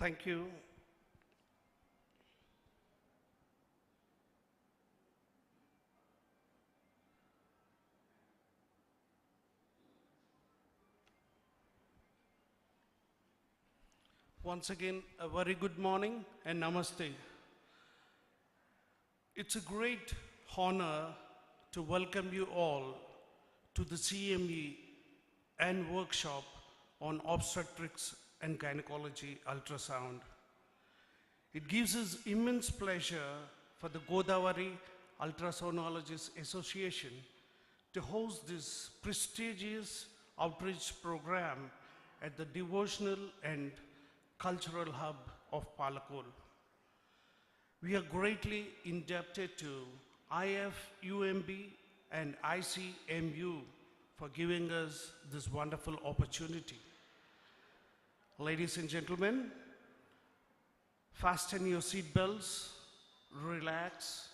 Thank you. Once again, a very good morning and namaste. It's a great honor to welcome you all to the CME and workshop on obstetrics and gynecology ultrasound. It gives us immense pleasure for the Godavari Ultrasoundologists Association to host this prestigious outreach program at the devotional and cultural hub of PALAKOLLU. We are greatly indebted to IFUMB and ICMU for giving us this wonderful opportunity. Ladies and gentlemen, fasten your seatbelts, relax.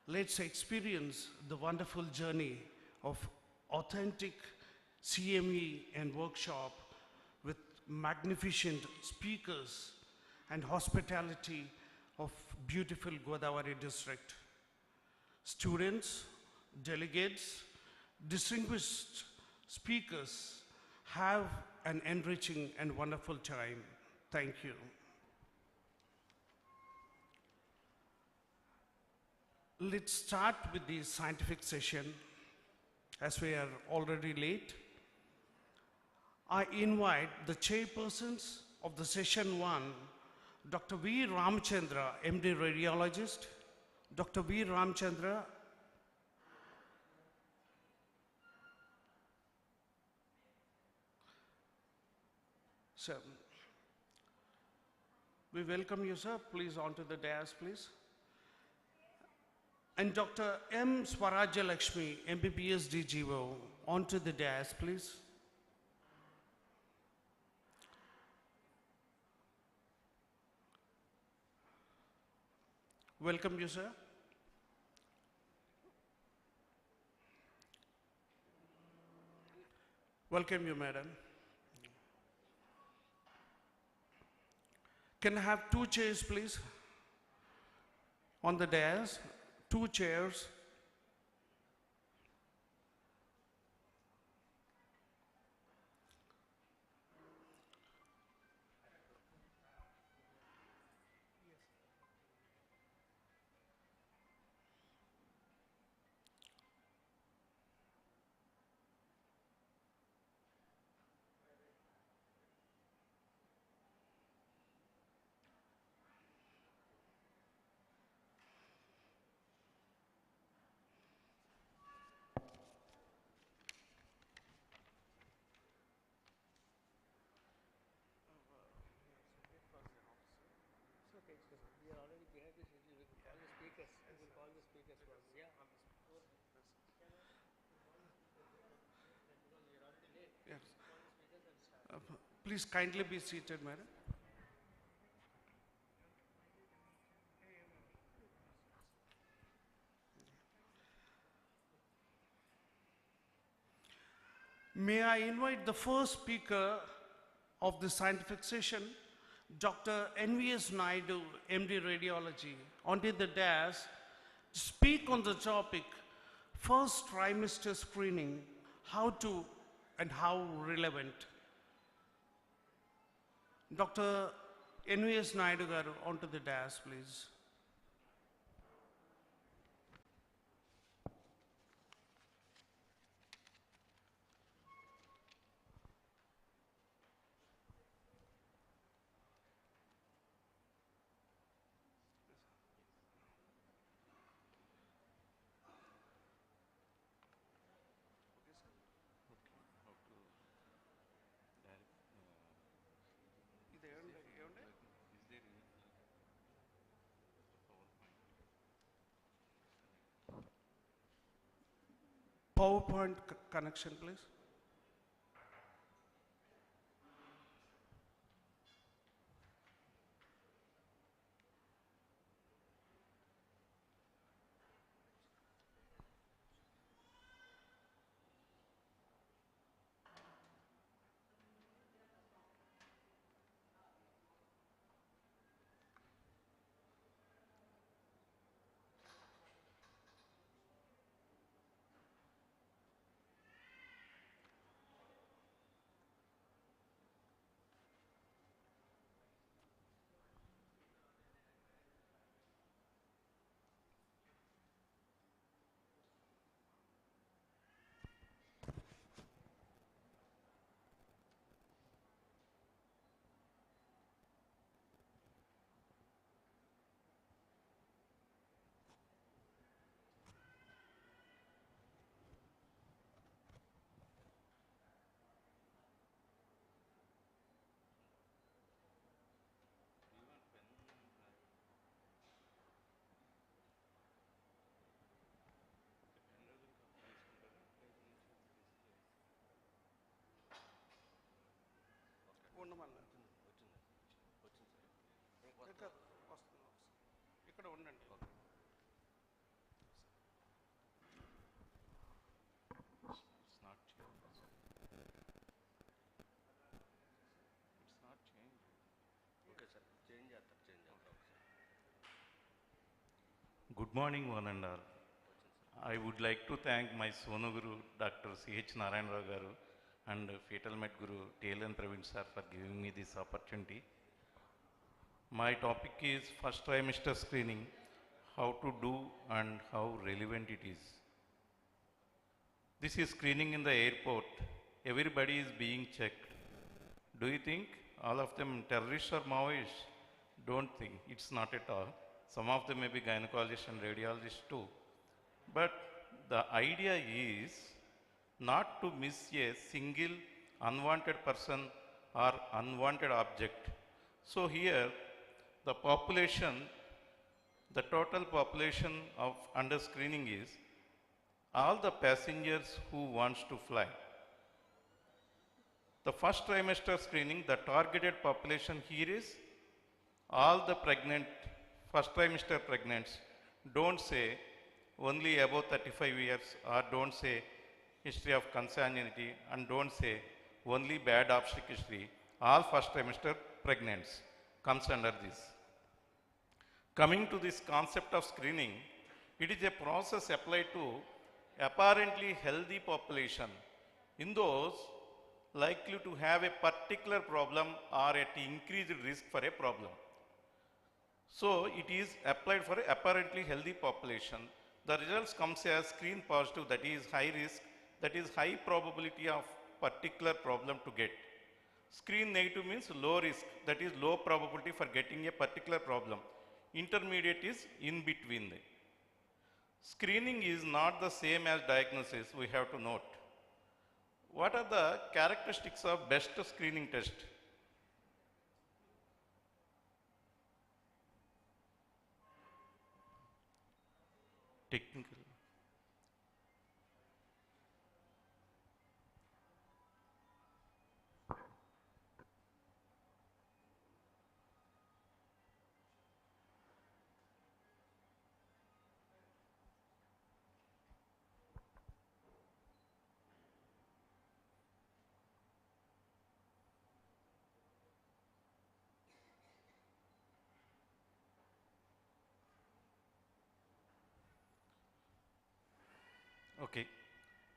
Let's experience the wonderful journey of authentic CME and workshop with magnificent speakers and hospitality of beautiful Godavari district. Students, delegates, distinguished speakers, have an enriching and wonderful time. Thank you. Let's start with the scientific session, as we are already late. I invite the chairpersons of the session 1, Dr. V. Ramchandra, MD Radiologist, Dr. V. Ramchandra, sir, we welcome you, sir. Please onto the dais, please. And Dr. M. Swarajya Lakshmi, MBBS DGO, onto the dais, please. Welcome you, sir. Welcome you, madam. Can I have 2 chairs, please? On the dais, 2 chairs. Please kindly be seated, madam. May I invite the first speaker of the scientific session, Dr. NVS Naidu, MD Radiology, onto the dais to speak on the topic, first trimester screening, how to and how relevant. Dr. NVS Naidu garu, onto the dais, please. PowerPoint connection, please. ఉండండి. It's not changed. It's not changed. Okay, sir. Change చేద్దాం. Good morning, one and all. I would like to thank my Sonu Guru, Dr. C.H. Narayana Rao Garu, and Fetal Med Guru, T.L.N. Praveen sir, for giving me this opportunity. My topic is first trimester screening, how to do and how relevant it is. This is screening in the airport. Everybody is being checked. Do you think all of them terrorists or Maoists? Don't think. It's not at all. Some of them may be gynecologists and radiologists too. But the idea is not to miss a single unwanted person or unwanted object. So here, the population, the total population of under screening is all the passengers who wants to fly. The first trimester screening, the targeted population here is all the pregnant, first trimester pregnants. Don't say only above 35 years, or don't say history of consanguinity, and don't say only bad obstetric history. All first trimester pregnants comes under this. Coming to this concept of screening, it is a process applied to apparently healthy population in those likely to have a particular problem or at increased risk for a problem. So it is applied for apparently healthy population. The results comes as screen positive, that is high risk, that is high probability of particular problem to get. Screen negative means low risk, that is low probability for getting a particular problem. Intermediate is in between. Screening is not the same as diagnosis, we have to note. What are the characteristics of best screening test? Technical. Okay.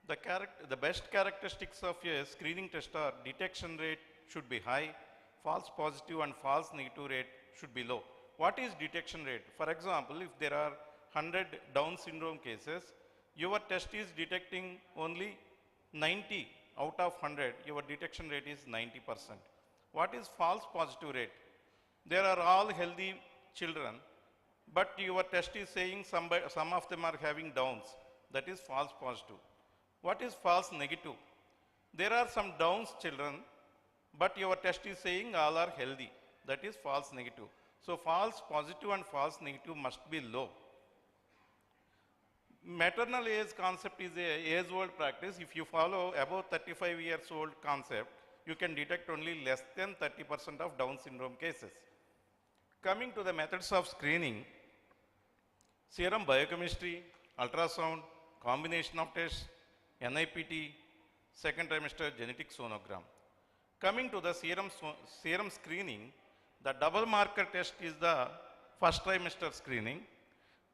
The best characteristics of a screening test are detection rate should be high, false positive and false negative rate should be low. What is detection rate? For example, if there are 100 Down syndrome cases, your test is detecting only 90 out of 100, your detection rate is 90%. What is false positive rate? There are all healthy children, but your test is saying some of them are having Downs. That is false positive. What is false negative? There are some Downs children, but your test is saying all are healthy. That is false negative. So false positive and false negative must be low. Maternal age concept is a age-old practice. If you follow above 35 years old concept, you can detect only less than 30% of Down syndrome cases. Coming to the methods of screening, serum biochemistry, ultrasound, combination of tests, NIPT, second trimester genetic sonogram. Coming to the serum screening, the double marker test is the first trimester screening.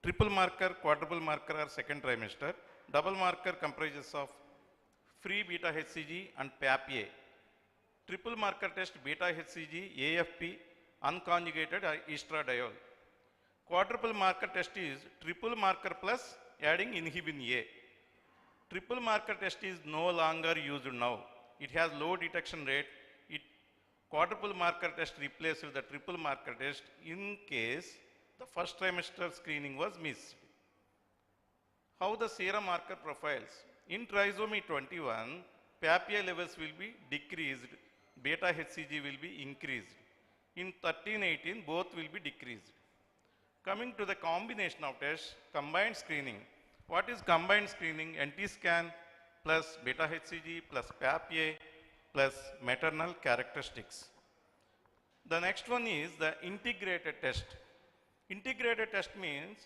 Triple marker, quadruple marker are second trimester. Double marker comprises of free beta HCG and PAP-A. Triple marker test beta HCG, AFP, unconjugated estradiol. Quadruple marker test is triple marker plus adding inhibin A. Triple marker test is no longer used now. It has low detection rate. Quadruple marker test replaces the triple marker test in case the first trimester screening was missed. How the serum marker profiles? In trisomy 21, PAP-A levels will be decreased, beta HCG will be increased. In 13-18, both will be decreased. Coming to the combination of tests, combined screening. What is combined screening? NT-scan plus beta HCG plus PAP-A plus maternal characteristics. The next one is the integrated test. Integrated test means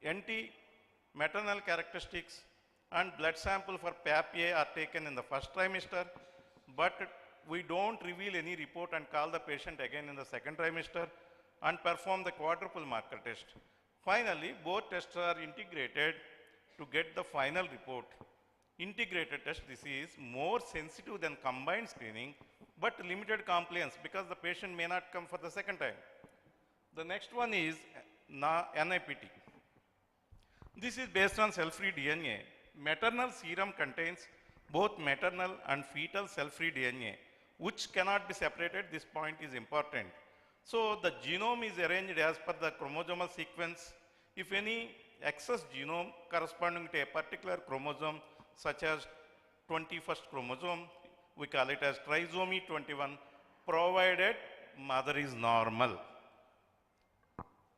NT, maternal characteristics, and blood sample for PAP-A are taken in the first trimester, but we don't reveal any report and call the patient again in the second trimester and perform the quadruple marker test. Finally, both tests are integrated to get the final report. Integrated test, this is more sensitive than combined screening, but limited compliance because the patient may not come for the second time. The next one is NIPT. This is based on cell-free DNA. Maternal serum contains both maternal and fetal cell-free DNA, which cannot be separated. This point is important. So the genome is arranged as per the chromosomal sequence. If any excess genome corresponding to a particular chromosome, such as 21st chromosome, we call it as trisomy 21, provided mother is normal.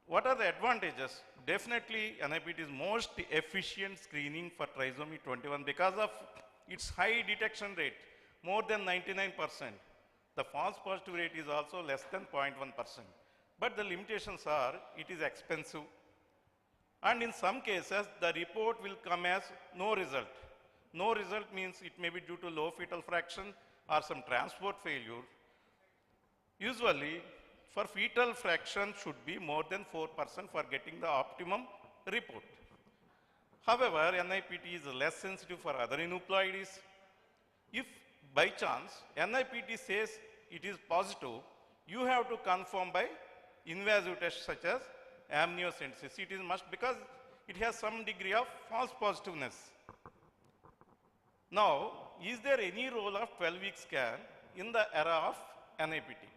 What are the advantages? Definitely, NIPT is most efficient screening for trisomy 21 because of its high detection rate, more than 99%. The false positive rate is also less than 0.1%. But the limitations are, it is expensive. And in some cases, the report will come as no result. No result means it may be due to low fetal fraction or some transport failure. Usually, for fetal fraction should be more than 4% for getting the optimum report. However, NIPT is less sensitive for other aneuploidies. If by chance NIPT says it is positive, you have to confirm by invasive tests such as amniocentesis. It is must because it has some degree of false positiveness. Now, is there any role of 12-week scan in the era of NIPT?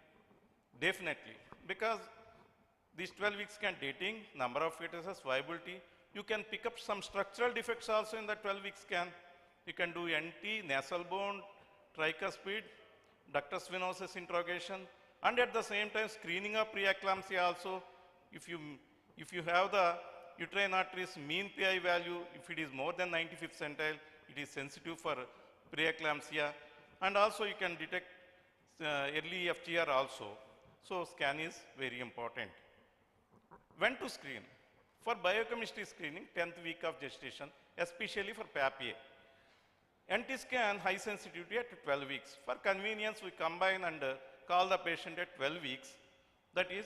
Definitely, because this 12-week scan dating, number of fetuses, viability, you can pick up some structural defects also in the 12-week scan. You can do NT, nasal bone, tricuspid, ductus venosus interrogation, and at the same time screening of preeclampsia also. If you have the uterine arteries mean PI value, if it is more than 95th centile, it is sensitive for preeclampsia, and also you can detect early FGR also. So scan is very important. When to screen? For biochemistry screening, 10th week of gestation, especially for PAP-A. NT scan high sensitivity at 12 weeks. For convenience, we combine and call the patient at 12 weeks. That is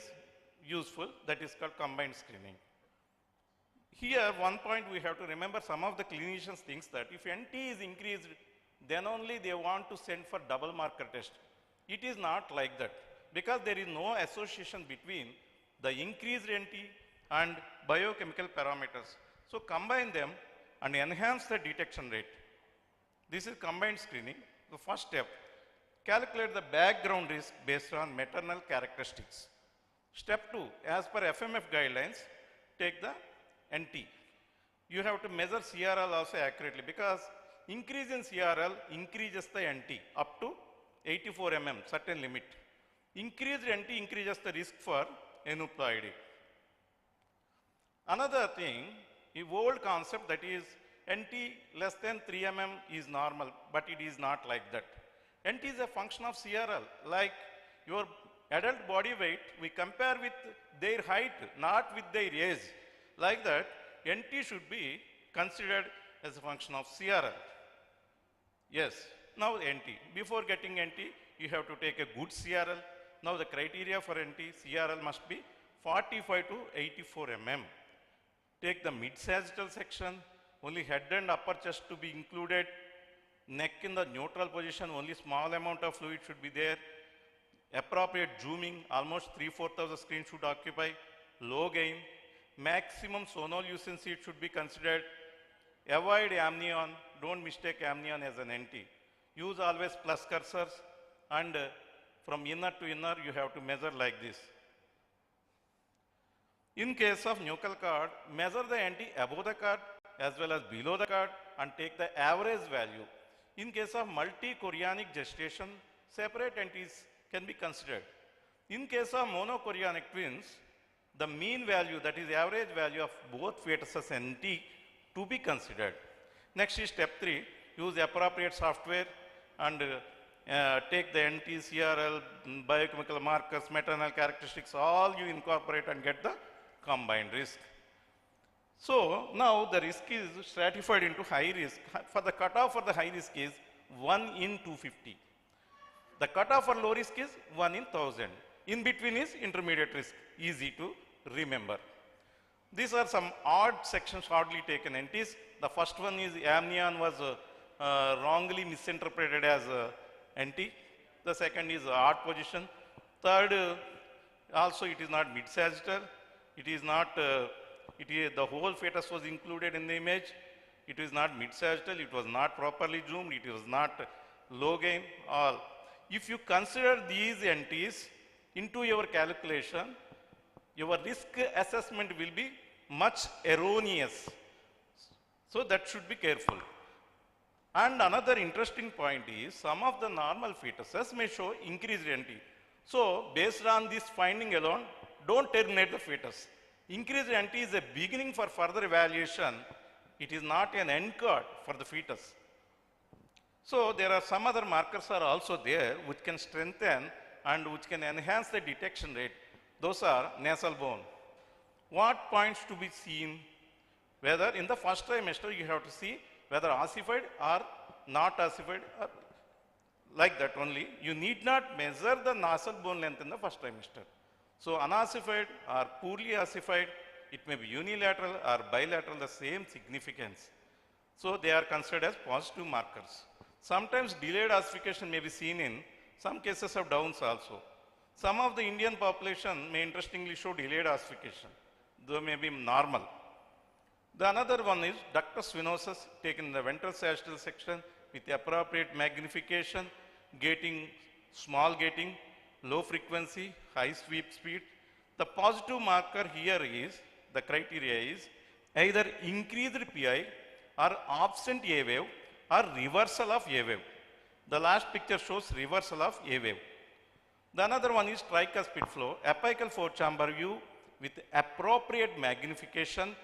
useful. That is called combined screening. Here, one point we have to remember, some of the clinicians think that if NT is increased, then only they want to send for double marker test. It is not like that, because there is no association between the increased NT and biochemical parameters. So combine them and enhance the detection rate. This is combined screening. The first step, calculate the background risk based on maternal characteristics. Step 2, as per FMF guidelines, take the NT. You have to measure CRL also accurately, because increase in CRL increases the NT up to 84 mm, certain limit. Increased NT increases the risk for aneuploidy. Another thing, a old concept, that is NT less than 3 mm is normal, but it is not like that. NT is a function of CRL, like your adult body weight, we compare with their height, not with their age. Like that, NT should be considered as a function of CRL. Yes, now NT. Before getting NT, you have to take a good CRL. Now the criteria for NT, CRL must be 45 to 84 mm. Take the mid-sagittal section, only head and upper chest to be included. Neck in the neutral position, only small amount of fluid should be there. Appropriate zooming, almost 3/4 of the screen should occupy. Low gain. Maximum sonolucency should be considered. Avoid amnion, don't mistake amnion as an NT. Use always plus cursors, and from inner to inner you have to measure like this. In case of nuchal cord, measure the NT above the cord as well as below the cord and take the average value. In case of multi-chorionic gestation, separate NTs can be considered. In case of monochorionic twins, the mean value, that is average value of both fetuses NT to be considered. Next is step 3, use appropriate software and take the NT, CRL, biochemical markers, maternal characteristics, all you incorporate and get the combined risk. So now the risk is stratified into high risk. For the cutoff for the high risk is 1 in 250. The cutoff for low risk is 1 in 1000. In between is intermediate risk, easy to remember. These are some odd sections, oddly taken entities. The first one is amnion was wrongly misinterpreted as NT. The second is odd position. Third, also it is not mid-sagittal. It is not, the whole fetus was included in the image. It is not mid-sagittal. It was not properly zoomed. It was not low gain. All. If you consider these entities into your calculation, your risk assessment will be much erroneous. So that should be careful. And another interesting point is some of the normal fetuses may show increased NT. So based on this finding alone, don't terminate the fetus. Increased NT is a beginning for further evaluation. It is not an end card for the fetus. So there are some other markers are also there which can strengthen and which can enhance the detection rate. Those are nasal bone. What points to be seen? Whether in the first trimester you have to see whether ossified or not ossified, or like that only. You need not measure the nasal bone length in the first trimester. So unossified or poorly ossified, it may be unilateral or bilateral, the same significance. So they are considered as positive markers. Sometimes delayed ossification may be seen in some cases of Downs also. Some of the Indian population may interestingly show delayed ossification, though may be normal. The another one is ductus venosus taken in the ventral sagittal section with appropriate magnification, gating, small gating, low frequency, high sweep speed. The positive marker here is, the criteria is either increased PI or absent A wave or reversal of A wave. The last picture shows reversal of A wave. The another one is tricuspid flow, apical four chamber view with appropriate magnification.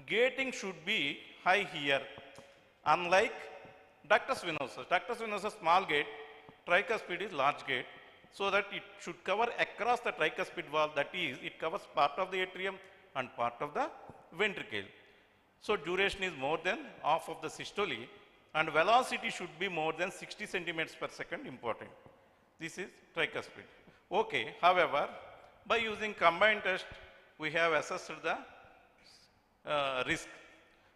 Gating should be high here, unlike ductus venosus. Ductus venosus small gate, tricuspid is large gate, so that it should cover across the tricuspid wall, that is, it covers part of the atrium and part of the ventricle. So duration is more than half of the systole, and velocity should be more than 60 centimeters per second, important. This is tricuspid. Okay, however, by using combined test, we have assessed the risk.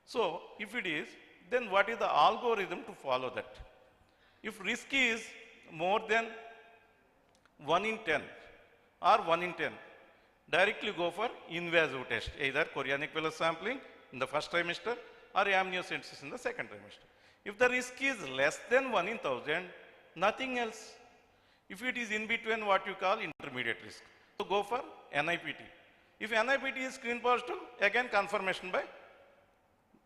So if it is, then what is the algorithm to follow that? If risk is more than 1 in 10 or 1 in 10, directly go for invasive test, either chorionic villus sampling in the first trimester or amniocentesis in the second trimester. If the risk is less than 1 in 1000, nothing else. If it is in between, what you call intermediate risk. So go for NIPT. If NIPT is screen positive, again confirmation by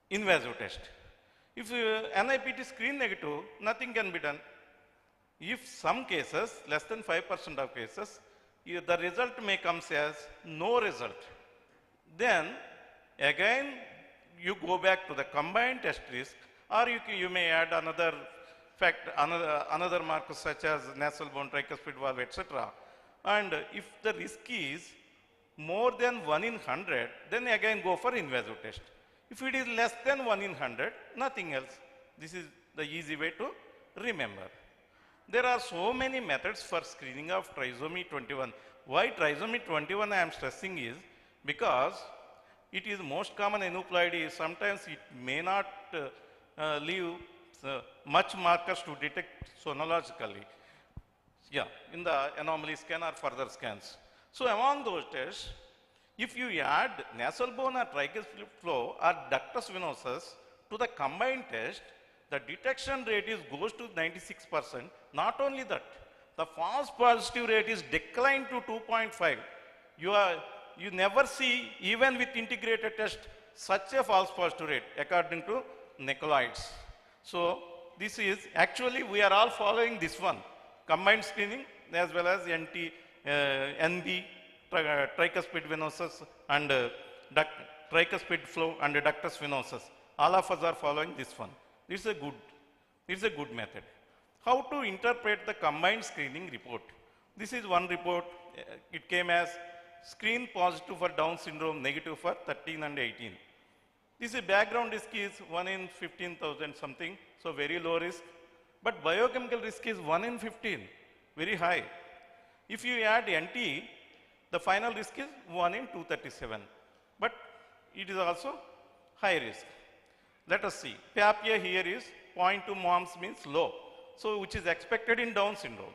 invasive test. If NIPT screen negative, nothing can be done. If some cases, less than 5% of cases, the result may come as no result. Then again you go back to the combined test risk, or you may add another fact, another markers such as nasal bone, tricuspid valve, etc. And if the risk is more than 1 in 100, then again go for invasive test. If it is less than 1 in 100, nothing else. This is the easy way to remember. There are so many methods for screening of trisomy 21. Why trisomy 21 I am stressing is because it is most common aneuploidy. Sometimes it may not leave much markers to detect sonologically. Yeah, in the anomaly scan or further scans. So among those tests, if you add nasal bone or tricuspid flow or ductus venosus to the combined test, the detection rate goes to 96%. Not only that, the false positive rate is declined to 2.5. You never see, even with integrated test, such a false positive rate according to Nicolaides. So this is actually, we are all following this one, combined screening as well as NB, tricuspid venosus and tricuspid flow and ductus venosus. All of us are following this one. This is a good method. How to interpret the combined screening report? This is one report. It came as screen positive for Down syndrome, negative for 13 and 18. This is background risk is 1 in 15,000 something, so very low risk. But biochemical risk is 1 in 15, very high. If you add NT, the final risk is 1 in 237, but it is also high risk. Let us see. PAPA here is 0.2 moms means low, so which is expected in Down syndrome.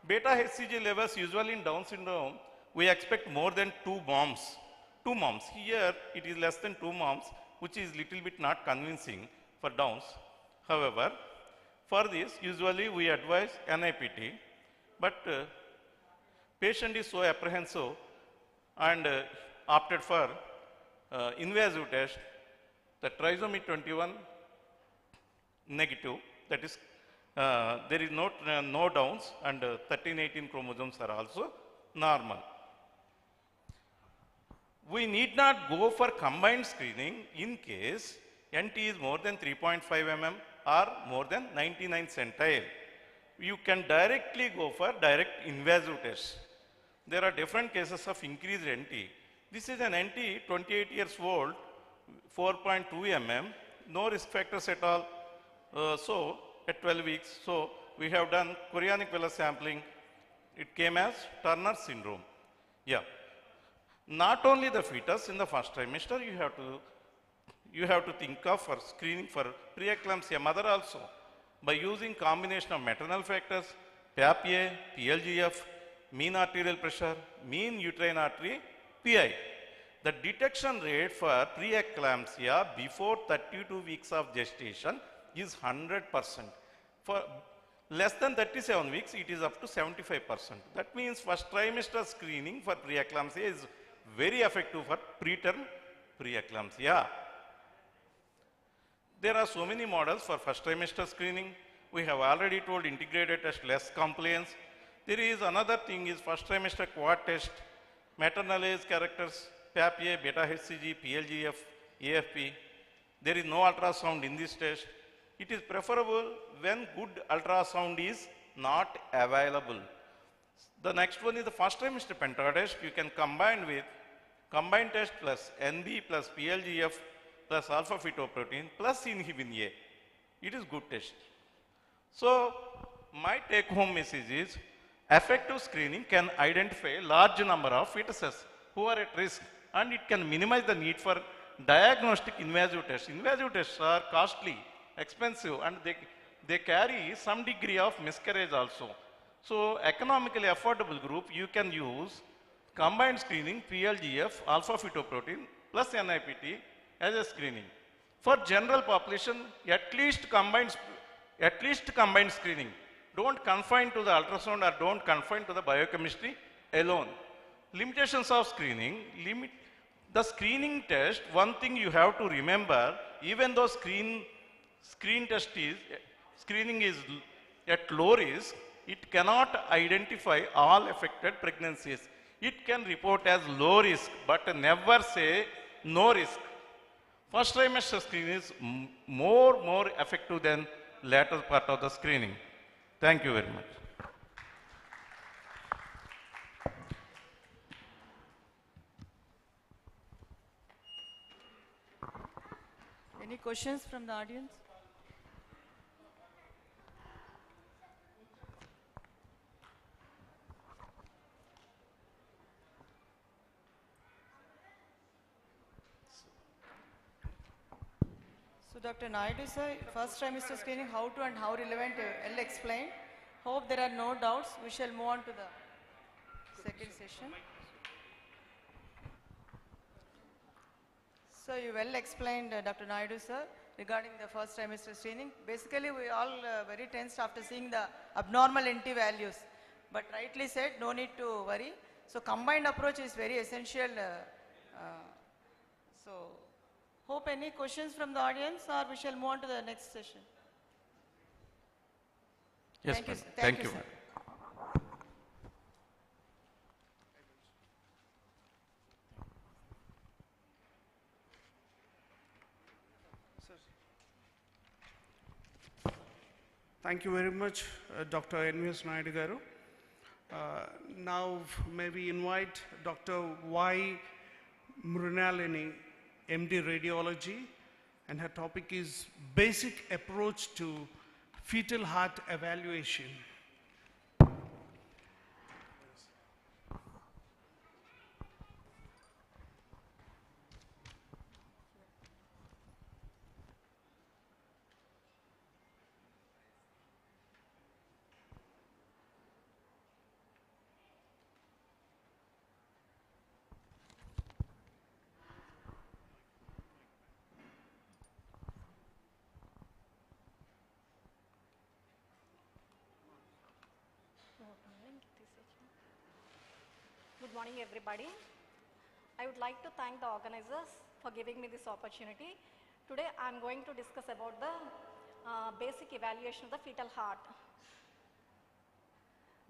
Beta HCG levels usually in Down syndrome, we expect more than 2 moms. 2 moms. Here it is less than 2 moms, which is little bit not convincing for Downs. However, for this usually we advise NIPT, but patient is so apprehensive and opted for invasive test, the trisomy 21 negative, that is there is no Downs, and 13-18 chromosomes are also normal. We need not go for combined screening in case NT is more than 3.5 mm or more than 99 centile. You can directly go for direct invasive test. There are different cases of increased NT. This is an NT 28 years old, 4.2 mm, no risk factors at all. So at 12 weeks, so we have done chorionic villus sampling. It came as Turner syndrome. Yeah. Not only the fetus in the first trimester, you have to think of for screening for preeclampsia mother also by using combination of maternal factors, PAPA, PLGF, mean arterial pressure, mean uterine artery, PI. The detection rate for preeclampsia before 32 weeks of gestation is 100%. For less than 37 weeks, it is up to 75%. That means first trimester screening for preeclampsia is very effective for preterm preeclampsia. There are so many models for first trimester screening. We have already told integrated test, less compliance. There is another thing is first trimester quad test, maternal age characters, PAPA, beta HCG, PLGF, AFP. There is no ultrasound in this test. It is preferable when good ultrasound is not available. The next one is the first trimester penta test. You can combine with combined test plus NB plus PLGF plus alpha fetoprotein plus inhibin A. It is good test. So my take home message is effective screening can identify large number of fetuses who are at risk, and it can minimize the need for diagnostic invasive tests. Invasive tests are costly, expensive, and they carry some degree of miscarriage also. So economically affordable group, you can use combined screening, PLGF, alpha fetoprotein plus NIPT as a screening. For general population, at least combined screening. Don't confine to the ultrasound or don't confine to the biochemistry alone. Limitations of screening, the screening test, one thing you have to remember, even though screening is at low risk, it cannot identify all affected pregnancies. It can report as low risk, but never say no risk. First trimester screening is more effective than later part of the screening. Thank you very much. Any questions from the audience? So Dr. Naidu sir, first trimester screening, how to and how relevant, well explained. Hope there are no doubts. We shall move on to the second session. So you well explained, Dr. Naidu sir, regarding the first trimester screening. Basically, we all very tensed after seeing the abnormal NT values. But rightly said, no need to worry. So combined approach is very essential. So hope any questions from the audience, or we shall move on to the next session. Yes, Thank you, sir. Thank you. Sir. Thank you very much, Dr. N.V.S. Naidu garu. Now may we invite Dr. Y. Mrunalini, MD Radiology, and her topic is Basic Approach to Fetal Heart Evaluation. Good morning, everybody. I would like to thank the organizers for giving me this opportunity. Today, I am going to discuss about the basic evaluation of the fetal heart.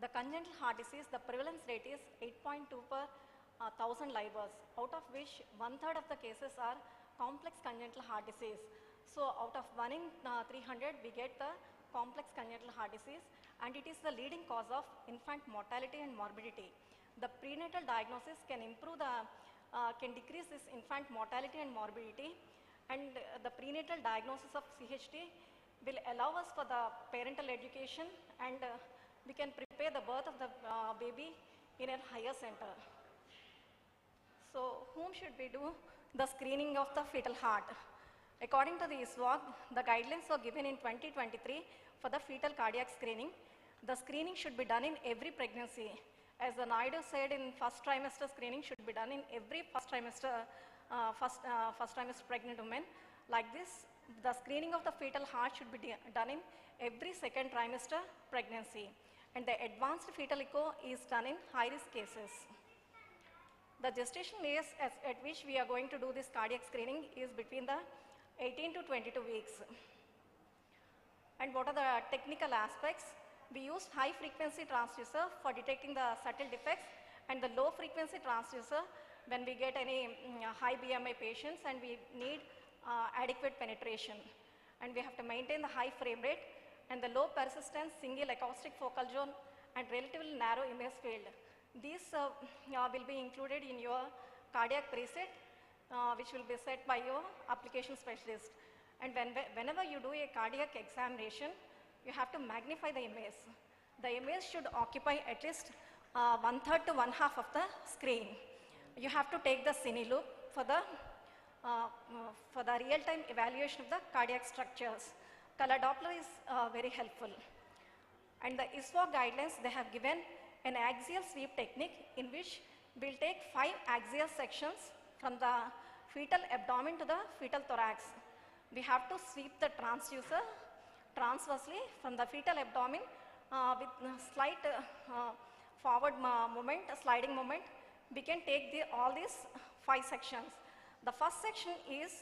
The congenital heart disease, the prevalence rate is 8.2 per 1000 live births, out of which 1/3 of the cases are complex congenital heart disease. So, out of 1 in 300, we get the complex congenital heart disease, and it is the leading cause of infant mortality and morbidity. The prenatal diagnosis can improve can decrease this infant mortality and morbidity, and the prenatal diagnosis of CHD will allow us for the parental education, and we can prepare the birth of the baby in a higher center. So, whom should we do the screening of the fetal heart? According to the ISWAG, the guidelines were given in 2023 for the fetal cardiac screening. The screening should be done in every pregnancy. As the Naidu said, in first trimester screening should be done in every first trimester pregnant woman. Like this, the screening of the fetal heart should be done in every second trimester pregnancy. And the advanced fetal echo is done in high-risk cases. The gestation years at which we are going to do this cardiac screening is between the 18 to 22 weeks. And what are the technical aspects? We use high frequency transducer for detecting the subtle defects, and the low frequency transducer when we get any high BMI patients and we need adequate penetration. And we have to maintain the high frame rate and the low persistence single acoustic focal zone and relatively narrow image field. These will be included in your cardiac preset, which will be set by your application specialist. And whenever you do a cardiac examination, you have to magnify the image. The image should occupy at least 1/3 to 1/2 of the screen. You have to take the cine loop for the real-time evaluation of the cardiac structures. Color Doppler is very helpful. And the ISWA guidelines, they have given an axial sweep technique in which we'll take 5 axial sections from the fetal abdomen to the fetal thorax. We have to sweep the transducer transversely from the fetal abdomen with slight forward movement, sliding movement. We can take all these 5 sections. The first section is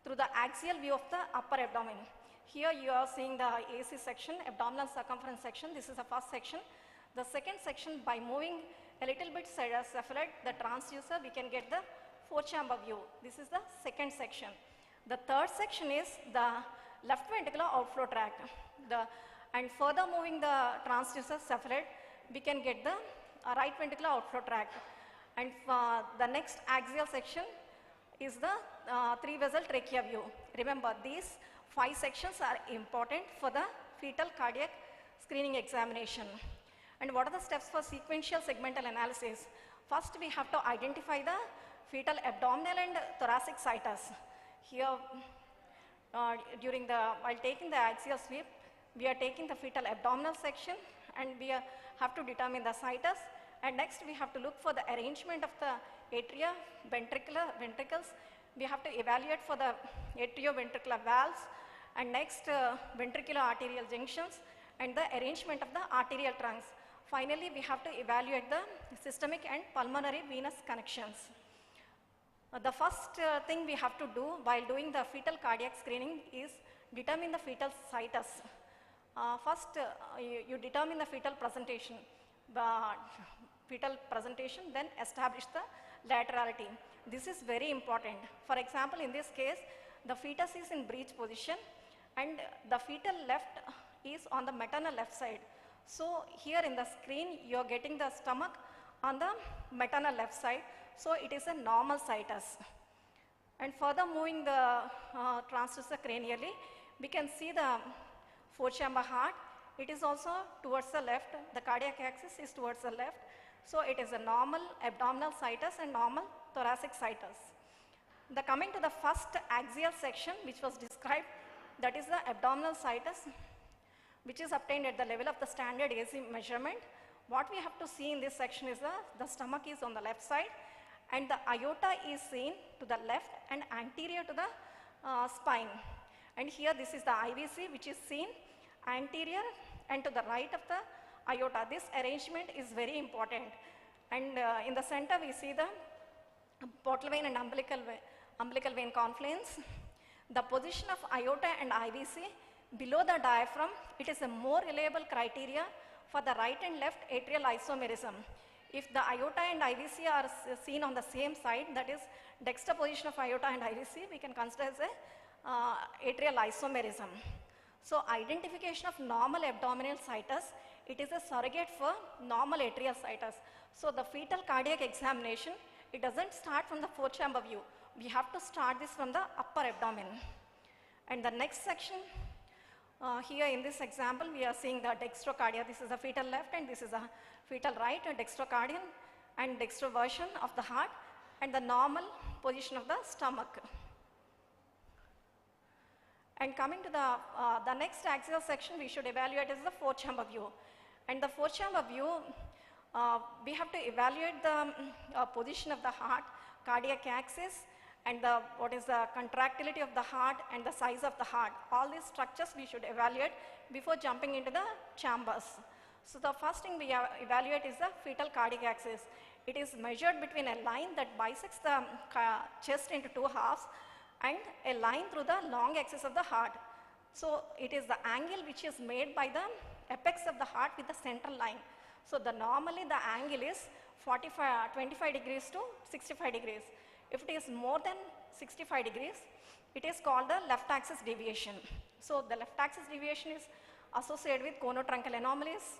through the axial view of the upper abdomen. Here you are seeing the AC section, abdominal circumference section. This is the first section. The second section, by moving a little bit cephalad, the transducer, we can get the 4-chamber view. This is the second section. The third section is the left ventricular outflow tract. And further moving the transducer cephalad, we can get the right ventricular outflow tract. And the next axial section is the 3-vessel trachea view. Remember, these 5 sections are important for the fetal cardiac screening examination. And what are the steps for sequential segmental analysis? First, we have to identify the fetal abdominal and thoracic situs. Here, while taking the axial sweep, we are taking the fetal abdominal section, and we have to determine the situs. And next, we have to look for the arrangement of the atria, ventricles. We have to evaluate for the atrioventricular valves, and next ventricular arterial junctions, and the arrangement of the arterial trunks. Finally, we have to evaluate the systemic and pulmonary venous connections. The first thing we have to do while doing the fetal cardiac screening is determine the fetal situs. First, you determine the fetal presentation, then establish the laterality. This is very important. For example, in this case, the fetus is in breech position and the fetal left is on the maternal left side. So here in the screen, you are getting the stomach on the maternal left side. So it is a normal situs. And further moving the transducer cranially, we can see the four-chamber heart. It is also towards the left. The cardiac axis is towards the left. So it is a normal abdominal situs and normal thoracic situs. Coming to the first axial section which was described, that is the abdominal situs, which is obtained at the level of the standard AC measurement. What we have to see in this section is the stomach is on the left side and the aorta is seen to the left and anterior to the spine. And here this is the IVC which is seen anterior and to the right of the aorta. This arrangement is very important. And in the center we see the portal vein and umbilical vein confluence. The position of aorta and IVC below the diaphragm, it is a more reliable criteria for the right and left atrial isomerism. If the aorta and IVC are seen on the same side, that is juxtaposition of aorta and IVC, we can consider as a atrial isomerism. So identification of normal abdominal situs, it is a surrogate for normal atrial situs. So the fetal cardiac examination, it doesn't start from the four-chamber view. We have to start this from the upper abdomen. And the next section, here in this example, we are seeing the dextrocardia. This is the fetal left and this is the fetal right, a dextrocardian and dextroversion of the heart and the normal position of the stomach. And coming to the next axial section, we should evaluate is the four-chamber view. And the four-chamber view, we have to evaluate the position of the heart, cardiac axis, and what is the contractility of the heart and the size of the heart. All these structures we should evaluate before jumping into the chambers. So the first thing we evaluate is the fetal cardiac axis. It is measured between a line that bisects the chest into two halves and a line through the long axis of the heart. So it is the angle which is made by the apex of the heart with the central line. So normally the angle is 25 degrees to 65 degrees. If it is more than 65 degrees, it is called the left axis deviation. So the left axis deviation is associated with conotruncal anomalies,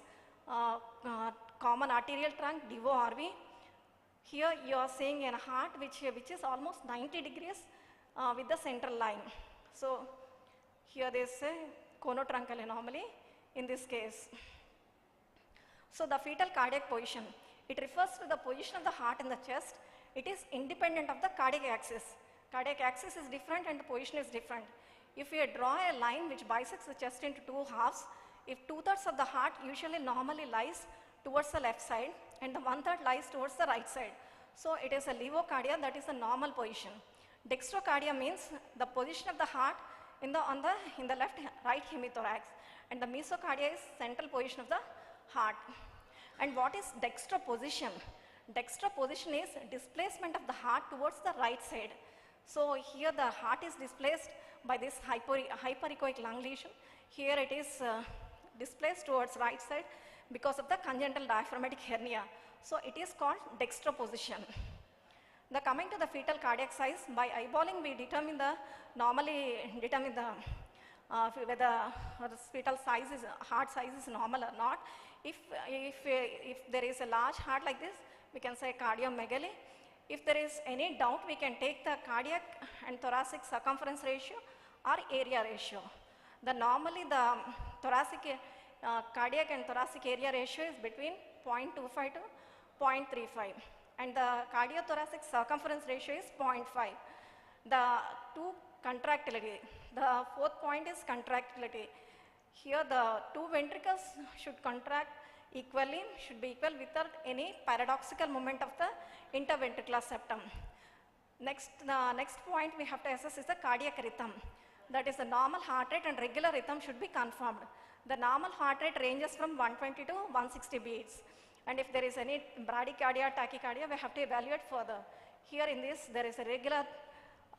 common arterial trunk, DORV. Here you are seeing a heart which is almost 90 degrees with the central line. So here there is a conotruncal anomaly in this case. So the fetal cardiac position, it refers to the position of the heart in the chest. It is independent of the cardiac axis. Cardiac axis is different and the position is different. If we draw a line which bisects the chest into two halves, if 2/3 of the heart usually normally lies towards the left side and the 1/3 lies towards the right side. So it is a levocardia, that is the normal position. Dextrocardia means the position of the heart in the right hemithorax, and the mesocardia is central position of the heart. And what is dextroposition? Dextroposition is displacement of the heart towards the right side. So here the heart is displaced by this hyperechoic lung lesion. Here it is displaced towards right side because of the congenital diaphragmatic hernia. So it is called dextroposition. Coming to the fetal cardiac size, by eyeballing we normally determine whether the fetal size heart size is normal or not. If there is a large heart like this, we can say cardiomegaly. If there is any doubt, we can take the cardiac and thoracic circumference ratio or area ratio. Normally the thoracic cardiac and thoracic area ratio is between 0.25 to 0.35, and the cardiothoracic circumference ratio is 0.5. Contractility. The fourth point is contractility. Here the two ventricles should contract equally, should be equal without any paradoxical movement of the interventricular septum. The next point we have to assess is the cardiac rhythm. That is the normal heart rate and regular rhythm should be confirmed. The normal heart rate ranges from 120 to 160 beats. And if there is any bradycardia, tachycardia, we have to evaluate further. Here in this, there is a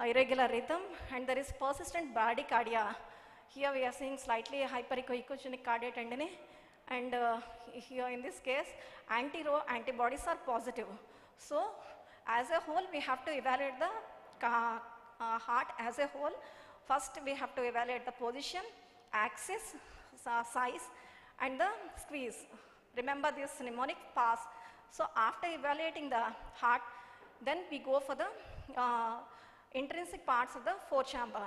irregular rhythm and there is persistent bradycardia. Here we are seeing slightly hyperechoic cardiac tendony, and here in this case, anti-Rho antibodies are positive. So as a whole, we have to evaluate the heart as a whole. First, we have to evaluate the position, axis, size, and the squeeze. Remember this mnemonic pass. So after evaluating the heart, then we go for the intrinsic parts of the forechamber.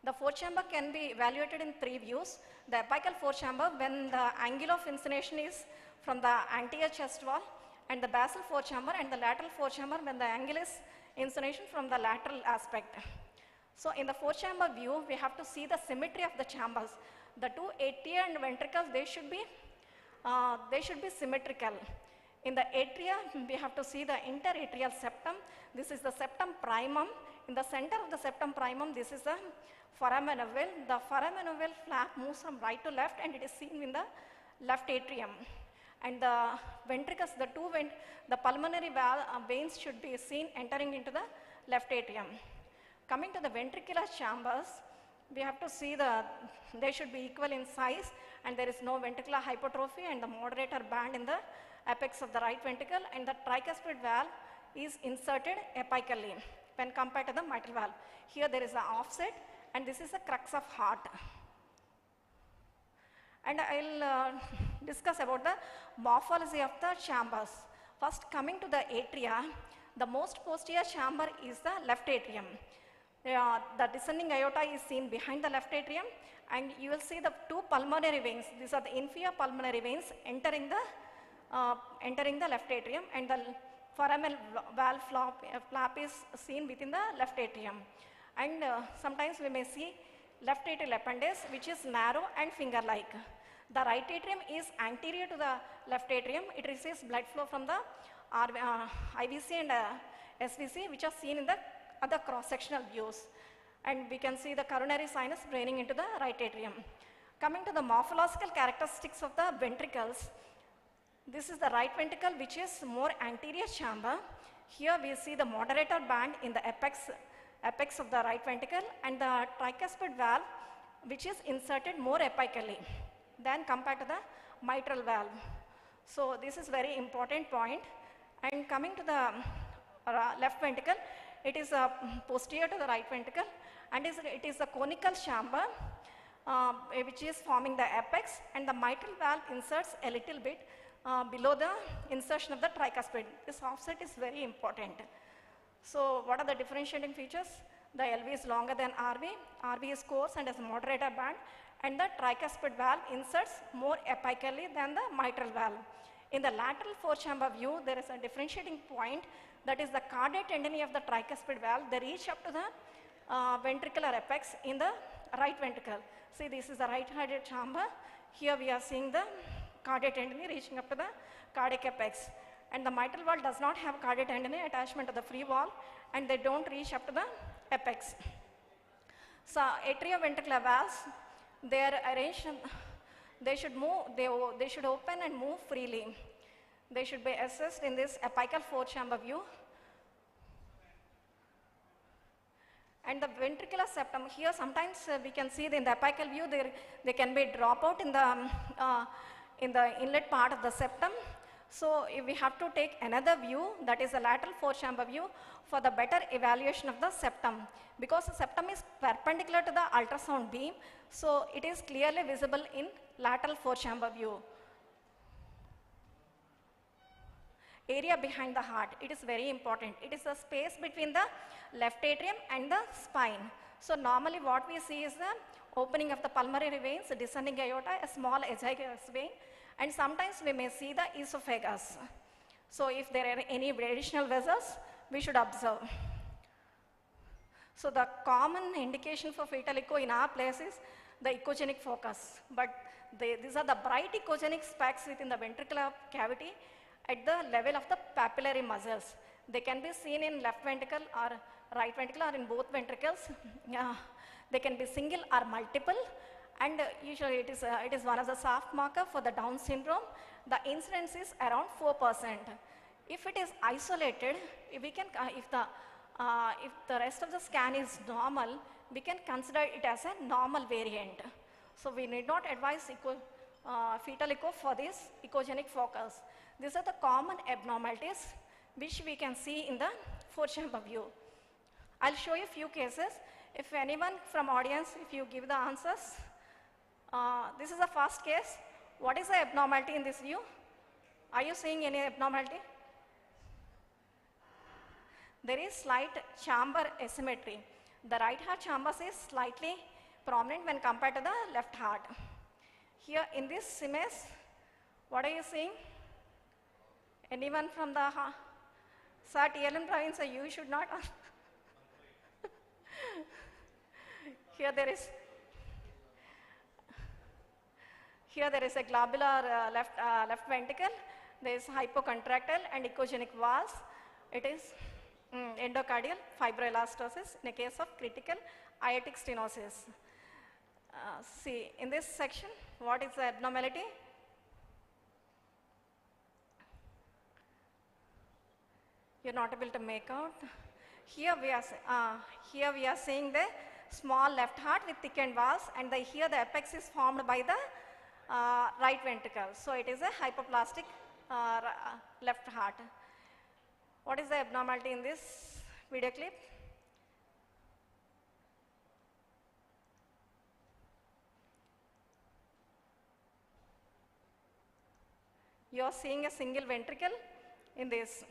The forechamber can be evaluated in 3 views. The apical forechamber, when the angle of insinuation is from the anterior chest wall, and the basal forechamber and the lateral forechamber when the angle is insinuation from the lateral aspect. So in the forechamber view, we have to see the symmetry of the chambers. The 2 atria and ventricles, they should be symmetrical. In the atria, we have to see the interatrial septum. This is the septum primum. In the center of the septum primum, this is the foramen ovale. The foramen ovale flap moves from right to left, and it is seen in the left atrium. And the ventricles, the pulmonary veins should be seen entering into the left atrium. Coming to the ventricular chambers, we have to see they should be equal in size, and there is no ventricular hypertrophy and the moderator band in the apex of the right ventricle, and the tricuspid valve is inserted apically when compared to the mitral valve. Here there is an offset, and this is the crux of heart. And I'll discuss about the morphology of the chambers. First, coming to the atria, the most posterior chamber is the left atrium. The descending aorta is seen behind the left atrium, and you will see the 2 pulmonary veins. These are the inferior pulmonary veins entering the left atrium, and the foramen valve flap is seen within the left atrium. And sometimes we may see left atrial appendage, which is narrow and finger-like. The right atrium is anterior to the left atrium. It receives blood flow from the IVC and SVC, which are seen in the other cross-sectional views. And we can see the coronary sinus draining into the right atrium. Coming to the morphological characteristics of the ventricles, this is the right ventricle, which is more anterior chamber. Here we see the moderator band in the apex of the right ventricle, and the tricuspid valve, which is inserted more apically than compared to the mitral valve. So this is very important point. And coming to the left ventricle, it is posterior to the right ventricle, and it is a conical chamber which is forming the apex, and the mitral valve inserts a little bit below the insertion of the tricuspid. This offset is very important. So what are the differentiating features? The LV is longer than RV, RV is coarse and has a moderator band, and the tricuspid valve inserts more apically than the mitral valve. In the lateral forechamber view, there is a differentiating point, that is the cardiac tendony of the tricuspid valve. They reach up to the ventricular apex in the right ventricle. See, this is the right cardiac chamber. Here we are seeing the cardiac tendony reaching up to the cardiac apex. And the mitral valve does not have cardiac tendony attachment to the free wall, and they don't reach up to the apex. So atrioventricular valves, they are arranged, they should move, they should open and move freely. They should be assessed in this apical forechamber view. And the ventricular septum, here sometimes we can see in the apical view, they can be drop out in the inlet part of the septum. So if we have to take another view, that is a lateral forechamber view, for the better evaluation of the septum. Because the septum is perpendicular to the ultrasound beam, so it is clearly visible in lateral forechamber view. Area behind the heart, it is very important. It is the space between the left atrium and the spine. So normally what we see is the opening of the pulmonary veins, descending aorta, a small azygous vein, and sometimes we may see the esophagus. So if there are any additional vessels, we should observe. So the common indication for fetal echo in our place is the echogenic focus. But these are the bright echogenic specks within the ventricular cavity at the level of the papillary muscles. They can be seen in left ventricle or right ventricle or in both ventricles. They can be single or multiple, and usually it is one of the soft marker for the Down syndrome. The incidence is around 4%. If it is isolated, if the rest of the scan is normal, we can consider it as a normal variant. So we need not advise fetal echo for this echogenic focus. These are the common abnormalities which we can see in the forechamber view. I'll show you a few cases. If anyone from audience, if you give the answers. This is the first case What is the abnormality in this view? Are you seeing any abnormality? There is slight chamber asymmetry. The right heart chambers is slightly prominent when compared to the left heart. Here in this image, what are you seeing? Anyone from the heart? Sir, TLM Praveen, sir, you should not. Here there is a globular left ventricle. There is hypocontractile and echogenic valves. It is endocardial fibroelastosis in a case of critical aortic stenosis. See, in this section, what is the abnormality? You're not able to make out. Here we are seeing the small left heart with thickened valves, and here the apex is formed by the right ventricle. So it is a hypoplastic left heart. What is the abnormality in this video clip? You are seeing a single ventricle in this.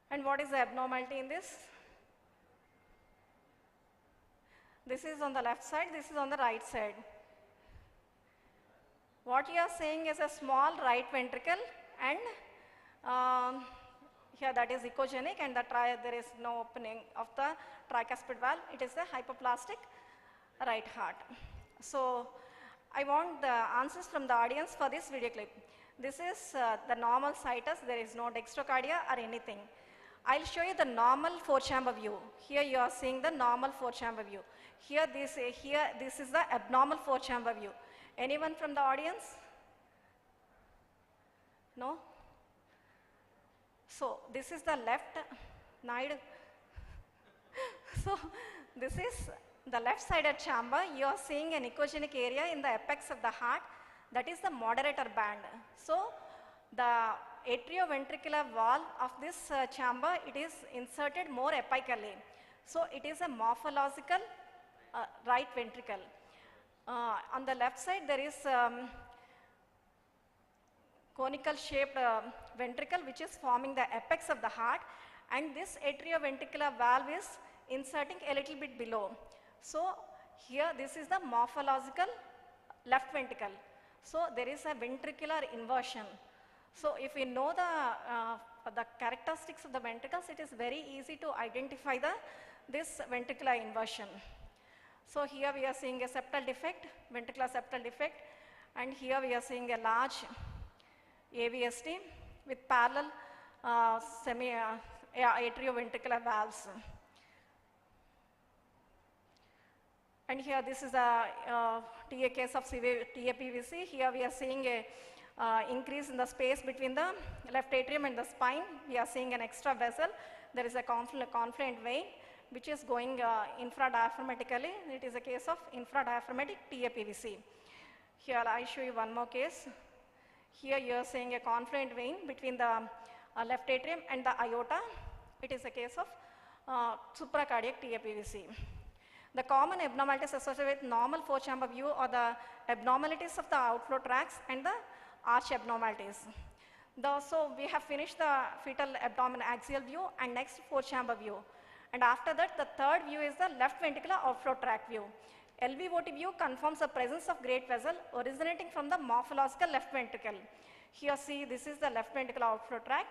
And what is the abnormality in this? This is on the left side, this is on the right side. What you are seeing is a small right ventricle, and here that is echogenic, and there is no opening of the tricuspid valve. It is a hypoplastic right heart. So I want the answers from the audience for this video clip. This is the normal situs. There is no dextrocardia or anything. I'll show you the normal 4-chamber view. Here you are seeing the normal 4-chamber view. Here this is the abnormal 4-chamber view. Anyone from the audience? No? So this is the left side. So this is the left-sided chamber. You are seeing an echogenic area in the apex of the heart. That is the moderator band. So the atrioventricular wall of this chamber, it is inserted more apically. So it is a morphological right ventricle. On the left side there is conical shaped ventricle which is forming the apex of the heart, and this atrioventricular valve is inserting a little bit below. So here this is the morphological left ventricle. So there is a ventricular inversion. So if we know the characteristics of the ventricles, it is very easy to identify this ventricular inversion. So here we are seeing a septal defect, ventricular septal defect, and here we are seeing a large AVST with parallel atrioventricular valves. And here this is a case of severe TAPVC. Here we are seeing a increase in the space between the left atrium and the spine. We are seeing an extra vessel. There is a confluent vein which is going infradiaphragmatically. It is a case of infradiaphragmatic TAPVC. Here I show you one more case. Here you are seeing a confluent vein between the left atrium and the aorta. It is a case of supracardiac TAPVC. The common abnormalities associated with normal 4-chamber view are the abnormalities of the outflow tracts and the arch abnormalities. So we have finished the fetal abdomen axial view and next 4-chamber view. And after that, the third view is the left ventricular outflow tract view. LVOT view confirms the presence of great vessel originating from the morphological left ventricle. Here see, this is the left ventricular outflow tract.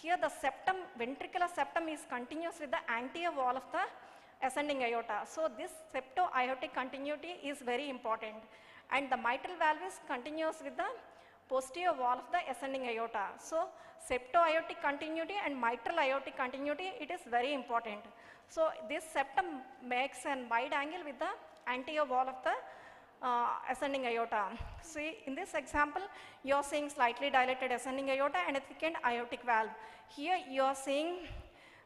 Here the septum, ventricular septum is continuous with the anterior wall of the ascending aorta. So this septo-aortic continuity is very important. And the mitral valve is continuous with the posterior wall of the ascending aorta. So septo-aortic continuity and mitral aortic continuity, it is very important. So this septum makes a wide angle with the anterior wall of the ascending aorta. See, in this example, you are seeing slightly dilated ascending aorta and a thickened aortic valve. Here you are seeing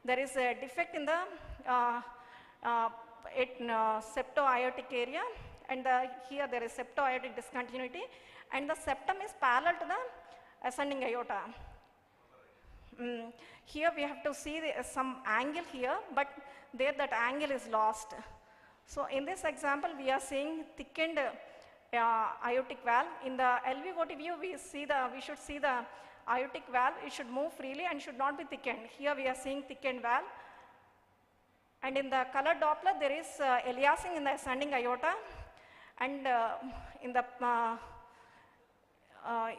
there is a defect in the septo-aortic area, and here there is septo-aortic discontinuity, and the septum is parallel to the ascending aorta. Here we have to see some angle here, but there that angle is lost. So in this example, we are seeing thickened aortic valve. In the LVOT view, we should see the aortic valve. It should move freely and should not be thickened. Here we are seeing thickened valve. And in the color Doppler, there is aliasing in the ascending aorta. And in the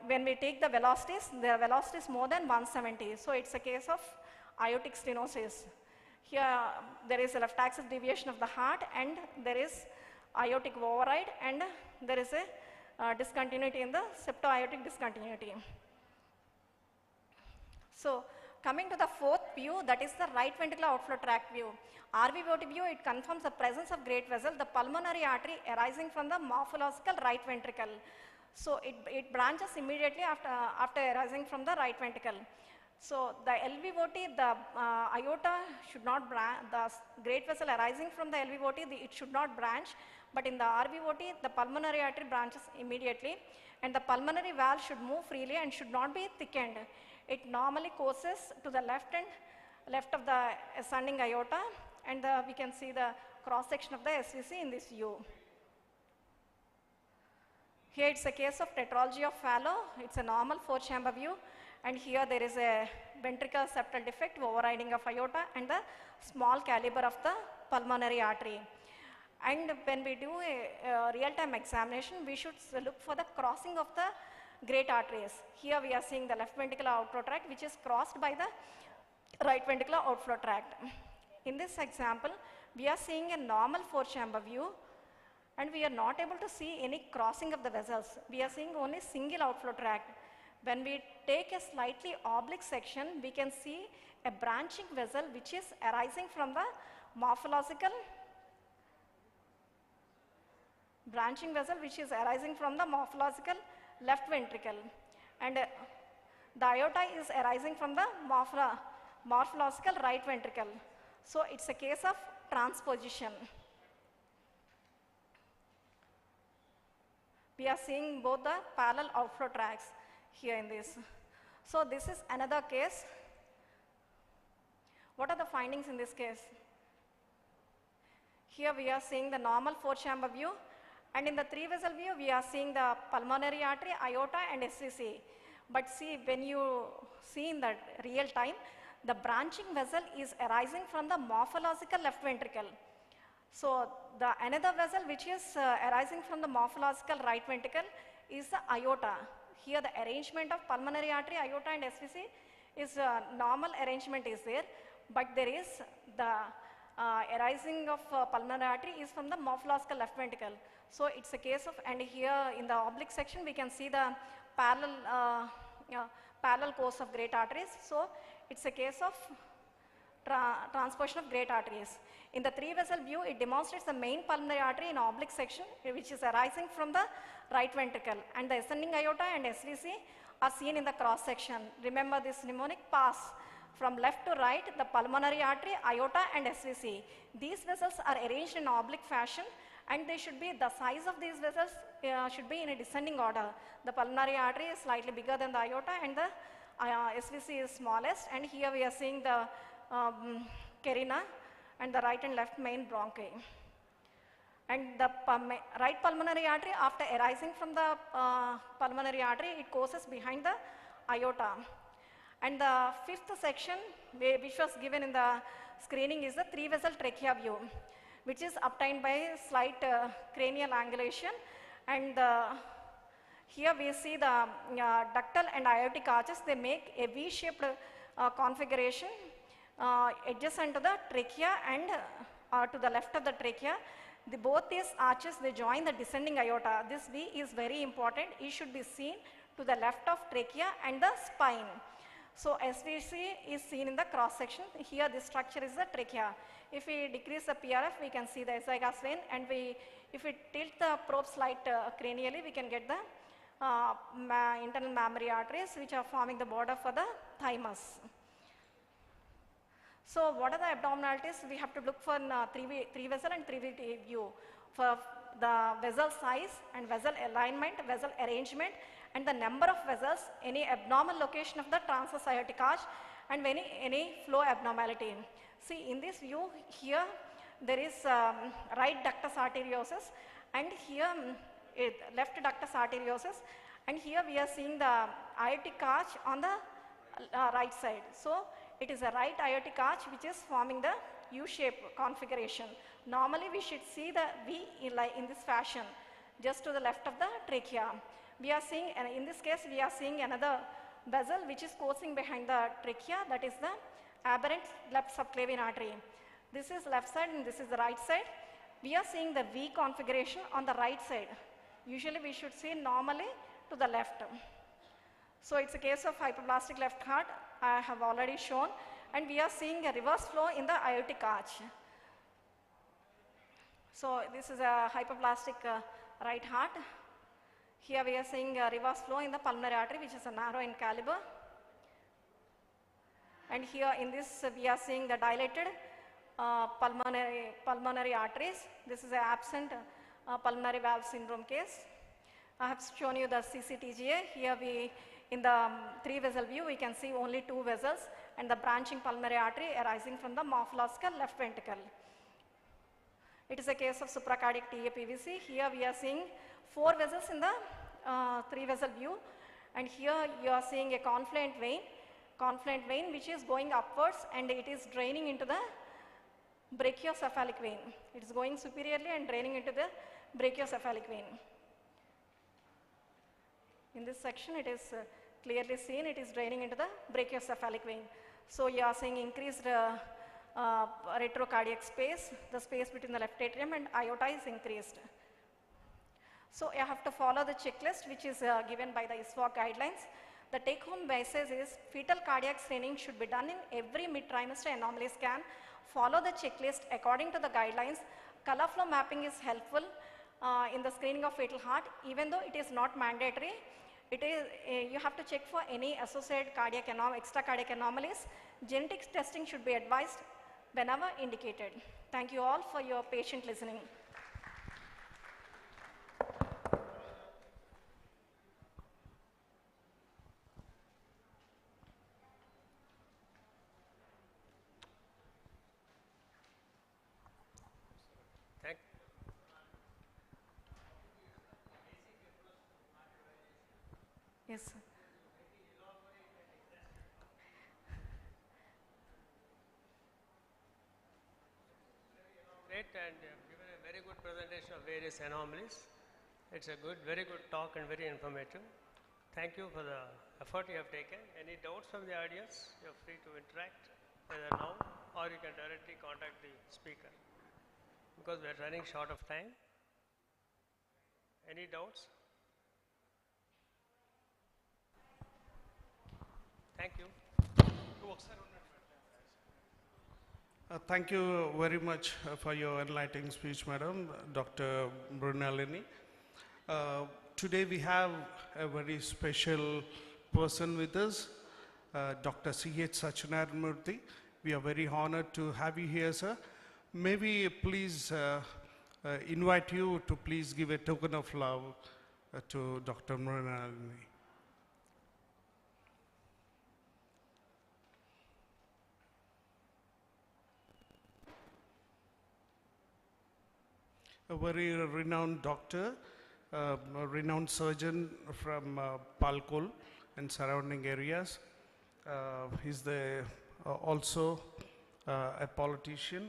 when we take the velocity is more than 170. So it's a case of aortic stenosis. Here there is a left axis deviation of the heart, and there is aortic override, and there is a discontinuity in the septo-aortic discontinuity. So coming to the fourth view, that is the right ventricular outflow tract view. RVOT view, it confirms the presence of great vessel, the pulmonary artery arising from the morphological right ventricle. So it branches immediately after arising from the right ventricle. So the LVOT, the aorta should not branch, the great vessel arising from the LVOT, it should not branch, but in the RVOT, the pulmonary artery branches immediately, and the pulmonary valve should move freely and should not be thickened. It normally courses to the left of the ascending aorta, and we can see the cross section of the SVC in this view. Here it's a case of tetralogy of Fallow. It's a normal 4-chamber view, and here there is a ventricular septal defect, overriding of aorta, and the small caliber of the pulmonary artery. And when we do a real-time examination, we should look for the crossing of the great arteries. Here we are seeing the left ventricular outflow tract, which is crossed by the right ventricular outflow tract. In this example, we are seeing a normal 4-chamber view, and we are not able to see any crossing of the vessels. We are seeing only single outflow tract. When we take a slightly oblique section, we can see a branching vessel which is arising from the morphological left ventricle, and the aorta is arising from the morphological right ventricle. So it's a case of transposition. We are seeing both the parallel outflow tracts here in this. So this is another case. What are the findings in this case? Here we are seeing the normal 4-chamber view, and in the 3-vessel view we are seeing the pulmonary artery, aorta, and SVC. But see, when you see in the real time, the branching vessel is arising from the morphological left ventricle. So the another vessel which is arising from the morphological right ventricle is the aorta. Here the arrangement of pulmonary artery, aorta, and SVC is normal arrangement is there, but there is the arising of pulmonary artery is from the morphological left ventricle. So it's a case of, and here in the oblique section we can see the parallel course of great arteries. So it's a case of transposition of great arteries. In the 3-vessel view, it demonstrates the main pulmonary artery in oblique section, which is arising from the right ventricle, and the ascending aorta and SVC are seen in the cross section. Remember this mnemonic: pass from left to right, the pulmonary artery, aorta, and SVC. These vessels are arranged in oblique fashion, and they should be, the size of these vessels should be in a descending order. The pulmonary artery is slightly bigger than the aorta, and the SVC is smallest, and here we are seeing the carina and the right and left main bronchi. And the right pulmonary artery, after arising from the pulmonary artery, it courses behind the aorta. And the 5th section, which was given in the screening, is the 3-vessel trachea view, which is obtained by slight cranial angulation. And here we see the ductal and aortic arches. They make a V-shaped configuration adjacent to the trachea and to the left of the trachea. Both these arches, they join the descending aorta. This V is very important. It should be seen to the left of trachea and the spine. So SVC is seen in the cross section. Here this structure is the trachea. If we decrease the PRF, we can see the esophagus vein, and if we tilt the probe slight cranially, we can get the internal mammary arteries which are forming the border for the thymus. So what are the abnormalities? We have to look for 3-vessel and 3-vessel view for the vessel size and vessel alignment, vessel arrangement, and the number of vessels, any abnormal location of the transverse aortic arch, and any flow abnormality. See, in this view here there is right ductus arteriosus, and here left ductus arteriosus, and here we are seeing the aortic arch on the right side. So it is a right aortic arch which is forming the U-shape configuration. Normally we should see the V in this fashion, just to the left of the trachea. We are seeing, and in this case we are seeing another vessel which is coursing behind the trachea, that is the aberrant left subclavian artery. This is left side and this is the right side. We are seeing the V configuration on the right side. Usually we should see normally to the left. So it's a case of hypoplastic left heart, I have already shown, and we are seeing a reverse flow in the aortic arch. So this is a hypoplastic right heart. Here we are seeing a reverse flow in the pulmonary artery, which is a narrow in caliber. And here in this we are seeing the dilated pulmonary arteries. This is an absent pulmonary valve syndrome case. I have shown you the CCTGA. Here we, in the 3-vessel view, we can see only 2 vessels and the branching pulmonary artery arising from the morphological left ventricle. It is a case of supracardiac TA-PVC. Here we are seeing 4 vessels in the 3-vessel view, and here you are seeing a confluent vein which is going upwards and it is draining into the brachiocephalic vein. It is going superiorly and draining into the brachiocephalic vein. In this section it is clearly seen, it is draining into the brachiocephalic vein. So you are seeing increased retrocardiac space, the space between the left atrium and aorta is increased. So you have to follow the checklist which is given by the ISWAG guidelines. The take home message is fetal cardiac screening should be done in every mid-trimester anomaly scan. Follow the checklist according to the guidelines. Color flow mapping is helpful in the screening of fetal heart, even though it is not mandatory. It is, you have to check for any associated cardiac extra cardiac anomalies. Genetics testing should be advised whenever indicated. Thank you all for your patient listening. Yes, sir. Great, and given a very good presentation of various anomalies. It's a good, very good talk and very informative. Thank you for the effort you have taken. Any doubts from the audience? You're free to interact either now or you can directly contact the speaker because we're running short of time. Any doubts? Thank you. Thank you very much for your enlightening speech, Madam, Dr. Brunellini. Today we have a very special person with us, Dr. C.H. Satyanarayana. We are very honored to have you here, sir. May we please invite you to please give a token of love to Dr. Brunellini. A very renowned doctor, a renowned surgeon from PALAKOLLU and surrounding areas. He's also a politician,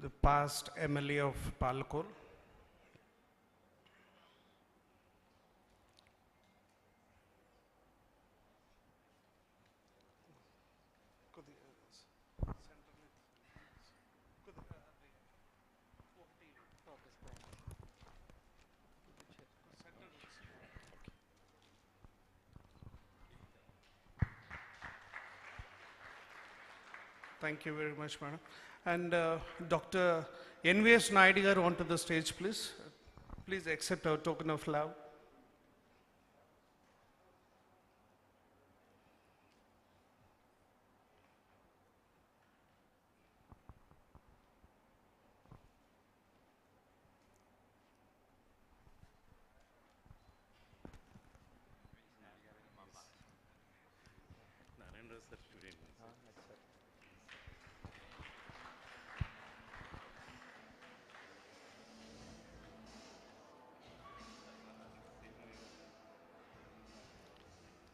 the past MLA of PALAKOLLU. Thank you very much, madam. And Dr. N.V.S. Naidu onto the stage, please. Please accept our token of love.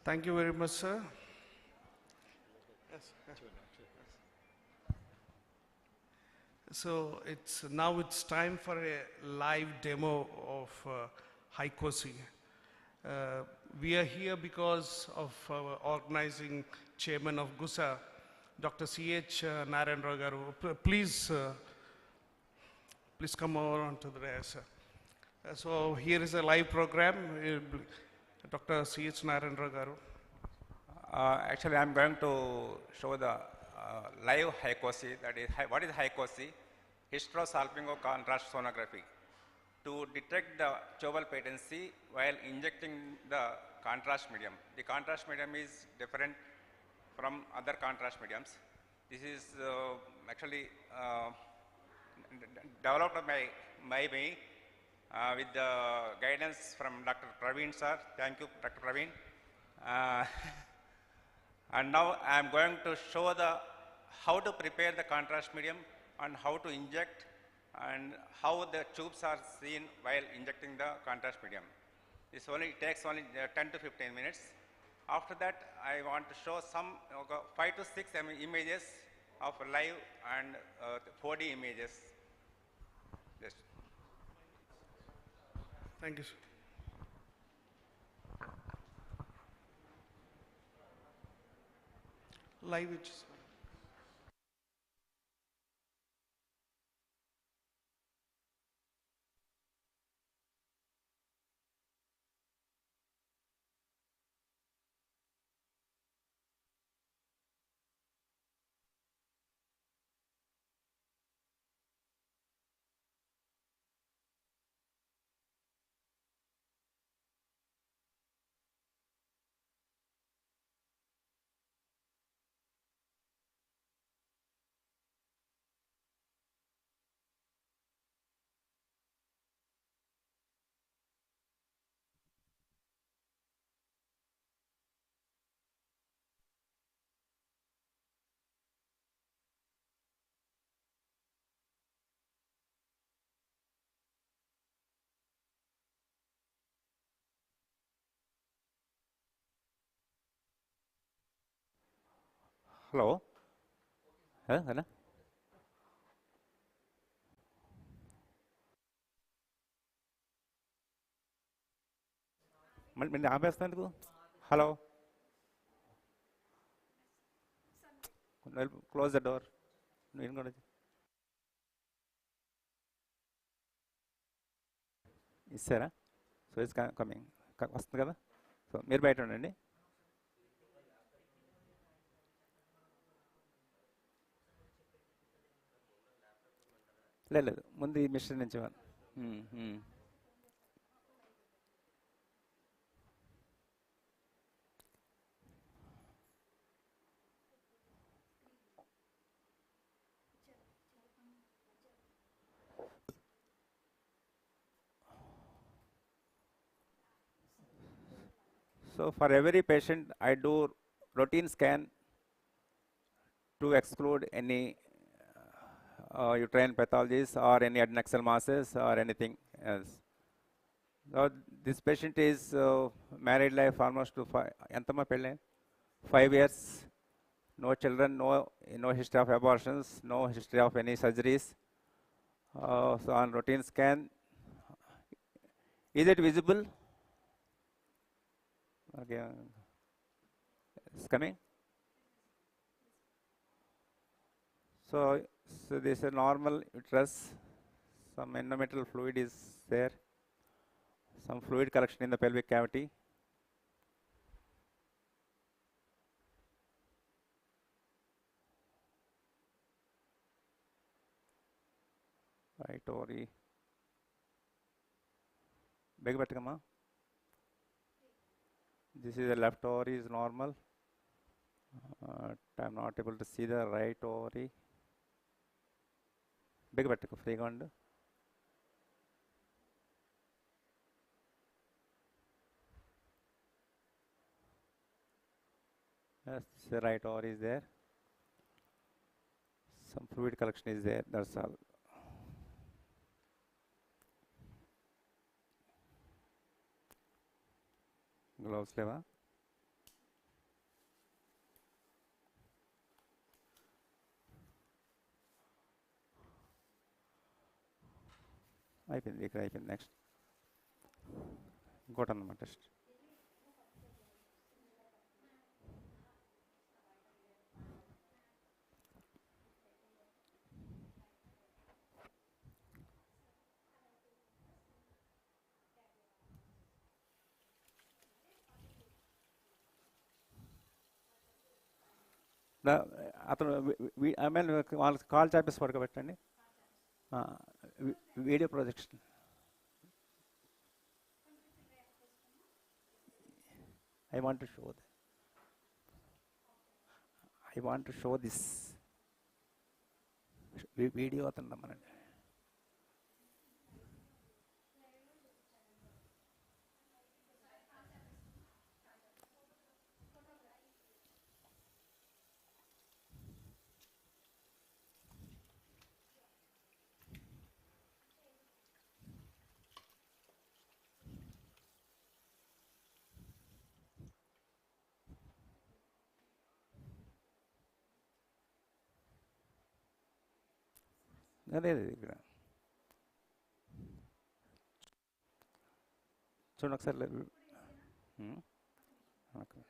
Thank you very much, sir. So now it's time for a live demo of HICOSI. We are here because of our organizing chairman of GUSA, Dr. C.H. Narendra Garu. Please come over onto the dais, sir. So here is a live program. Dr. C.H. Narendra Garu. Actually, I'm going to show the live HICOSI. That is, what is HICOSI? Hysterosalpingo-contrast sonography. To detect the tubal patency while injecting the contrast medium. The contrast medium is different from other contrast mediums. This is actually developed by me with the guidance from Dr. Praveen sir. Thank you, Dr. Praveen. And now I am going to show how to prepare the contrast medium and how to inject and how the tubes are seen while injecting the contrast medium. This takes only 10 to 15 minutes. After that, I want to show some 5 to 6 images of live and 4D images. Yes. Thank you, sir. Live which is Hello. Hello. Hello. Close the door. ఇస్తారా so it's coming వస్తుంది కదా so మీరు బయట ఉండండి లేదు ముందు ఈ machine నుంచి So for every patient, I do routine scan to exclude any uterine pathologies or any adnexal masses or anything else. Now this patient is married life almost to 5 years, no children, no history of abortions, no history of any surgeries. So on routine scan, is it visible? Okay, it's coming. So this is a normal uterus. Some endometrial fluid is there. Some fluid collection in the pelvic cavity. Right ovary. Beg bettakama. This is the left ovary is normal. I'm not able to see the right ovary. Big bettakku free ga undu. Yes, the right ovary is there. Some fluid collection is there. That's all. Gloves leva. అయిపోయింది, ఇక్కడ అయిపోయింది. Next ఇంకోటి అన్నమాట test. అతను వాళ్ళకి కాల్ చాపేసి పడుకోబెట్టండి. Video projection. I want to show this video అతను రమ్మనండి. అదే ఇక్కడ చూడండి ఒకసారి. Okay.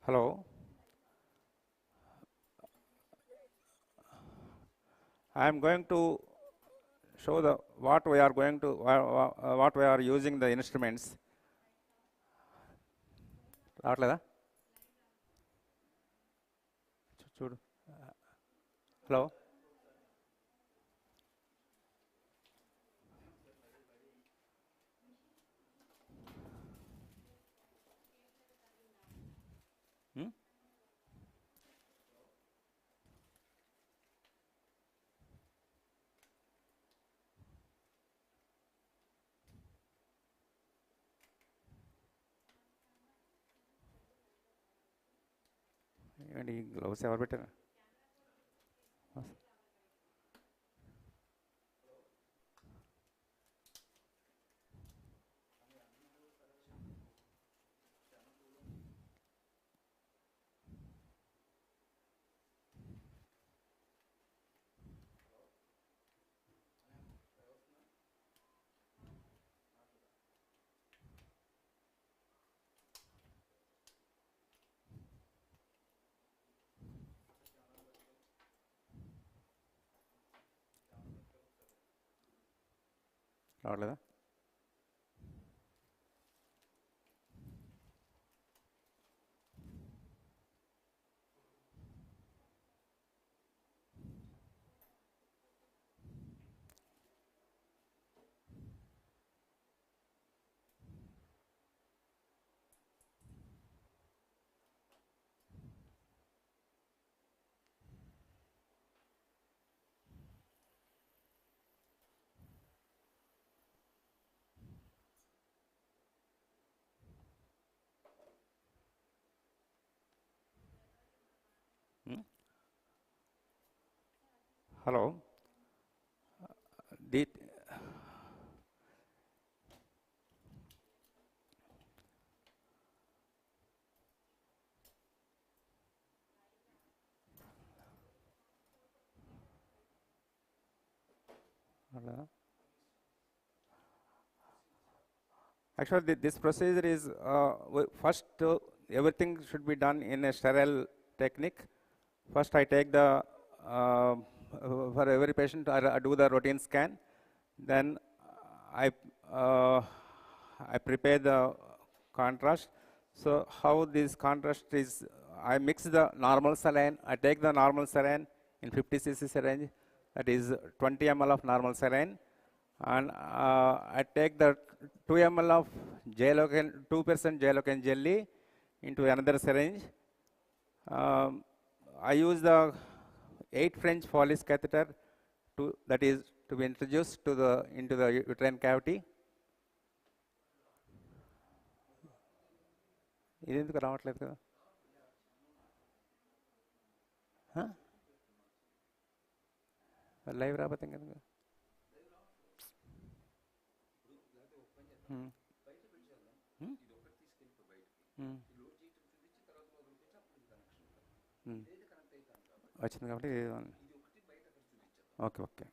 Hello, I am going to show what we are using the instruments. రావట్లేదా? చూడు. హలో, ఏమండి ఈ గ్లౌస్ ఎవరు పెట్టారు? రావట్లేదా? Hello, actually this procedure is first everything should be done in a sterile technique. First I take the for every patient I do the routine scan, then I prepare the contrast. So how this contrast is, I mix the normal saline, I take the normal saline in 50 cc syringe, that is 20 ml of normal saline, and I take the 2 ml of 2% Jalocan jelly into another syringe. I use the 8 French Follis catheter that is to be introduced into the uterine cavity. ఇది ఎందుకు రావట్లేదు కదా? Live రాబోతే కదా. వచ్చింది కాబట్టి okay okay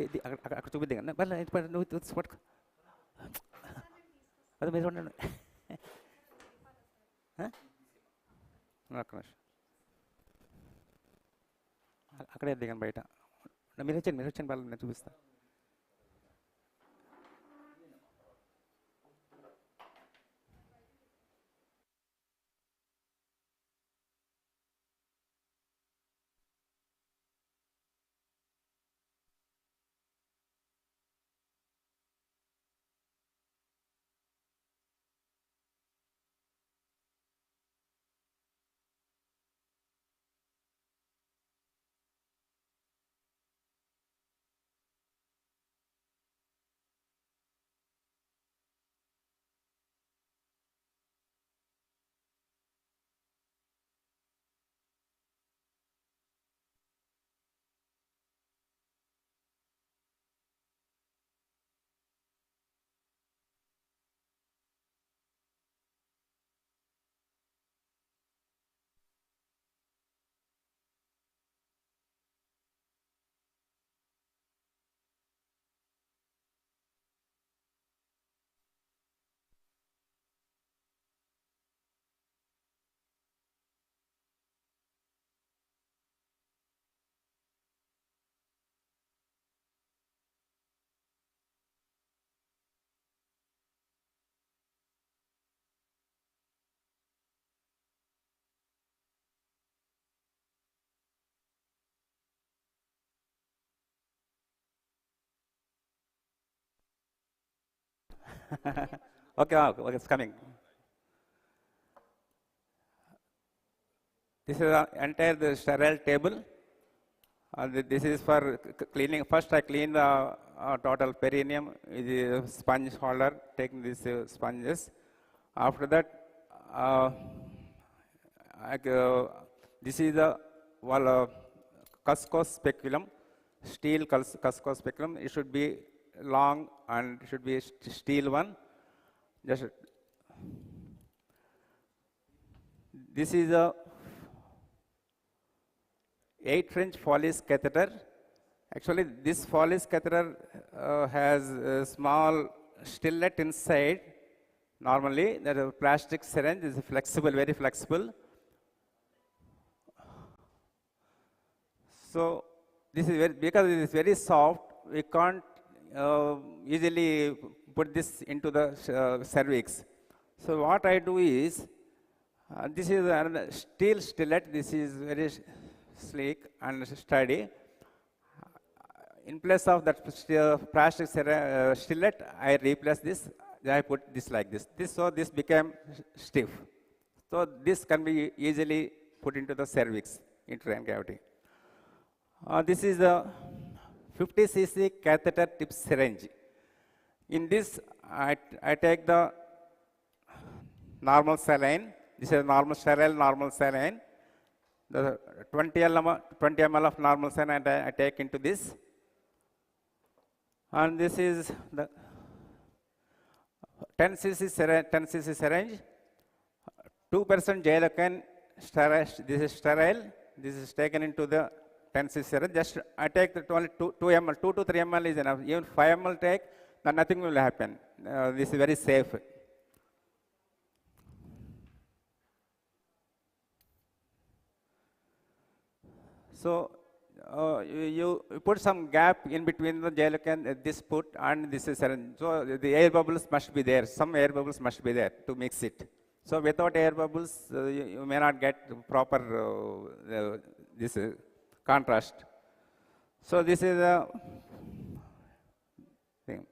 ఇది అక్కడ చూపిద్ది కదా నువ్వు పట్టుకో అది మీరు ఉండండి ఒక్క నిమిషం అక్కడే దిగాను బయట మీరు వచ్చండి వాళ్ళు నేను చూపిస్తాను okay, it's coming. This is the entire sterile table. This is for cleaning. First, I clean the total perineum with the sponge holder, taking these sponges. After that, this is the cusco speculum, steel cusco speculum. It should be long and it should be a steel one. Just this is a 8-inch Foley's catheter. Actually, this Foley's catheter has a small stillet inside. Normally, the plastic syringe is flexible, very flexible. So, this is because it is very soft, we can't easily put this into the cervix. So, what I do is, this is a steel stillet. This is very sleek and sturdy. In place of that plastic stillet, I replace this. I put this like this. So this became stiff. So this can be easily put into the cervix, uterine cavity. This is a 50 cc catheter tip syringe. In this, I take the normal saline. This is normal sterile normal saline. The 20 ml of normal saline I take into this. And this is the 10 cc syringe, 2% gelacan sterile. This is sterile. This is taken into the 10 cc syringe. Just I take the only 2 ml, 2 to 3 ml is enough. Even 5 ml take, then nothing will happen. This is very safe. So you put some gap in between the gelacan, this put and this is syringe. So the air bubbles must be there. Some air bubbles must be there to mix it. So without air bubbles, you may not get proper this contrast. So this is a thing.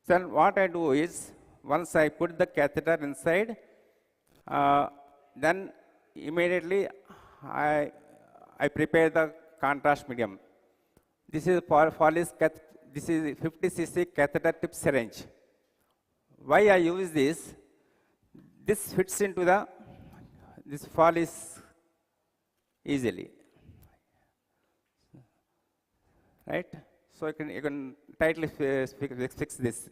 So what I do is, once I put the catheter inside, then immediately I prepare the contrast medium. This is this is 50 cc catheter tip syringe. Why I use this? This fits into this Foley's easily, right? So you can tightly fix this.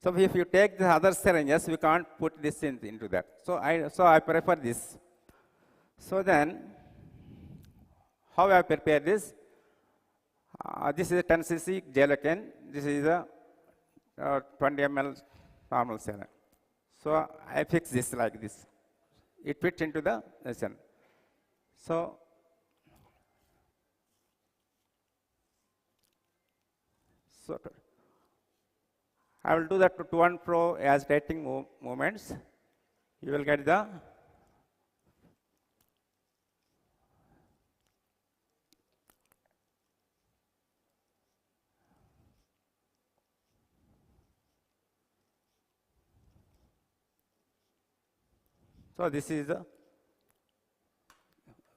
So if you take the other syringes, we can't put this into that. So I prefer this. So then, how I prepare this? This is a 10 cc gelatin. This is a 20 ml normal saline. So I fix this like this. It fits into the session. So I will do that to and fro as dating movements. You will get the so this is the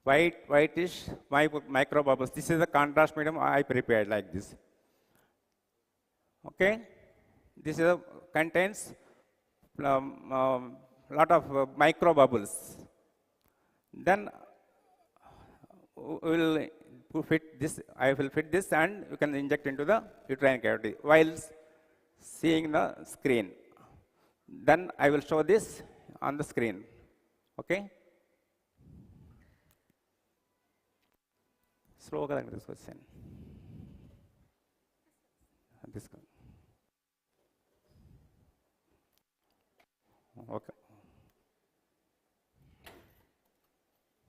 whitish micro bubbles. This is the contrast medium I prepared like this. Okay, this is contains lot of micro bubbles. Then we will fit this. I will fit this, and you can inject into the uterine cavity while seeing the screen. Then I will show this on the screen. Okay. Slow this question. This. Okay.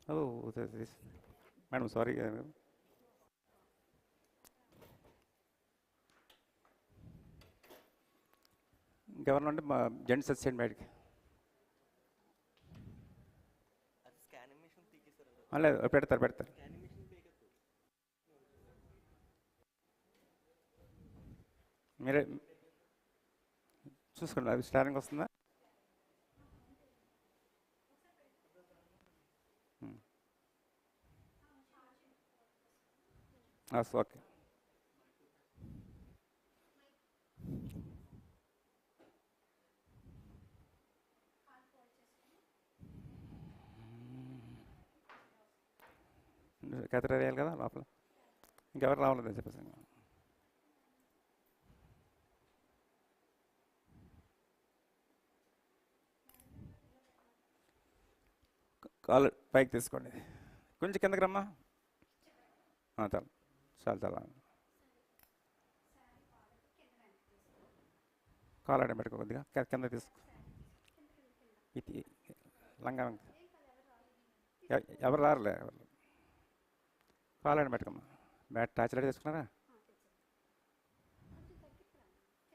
Oh, this. Madam, sorry. Government gents assistant medic. అలా పెడతారు మీరే చూసుకోండి. అది starring వస్తుందా? Okay. కథ వేయాలి కదా లోపల, ఇంకెవరు రావాలని చెప్పేసి. కాలు పైకి తీసుకోండి, కొంచెం కిందకి రమ్మా. చాలు చాలు చాలా. కాలు అడ్డం పెట్టుకో, కొద్దిగా కింద తీసుకో. ఇది లంగా ఎవరు రారులే, ఎవరు. కాలు అడ్డం పెట్టుకోమ్మా. బ్యాట్ టార్చ్ లైట్ తీసుకున్నారా?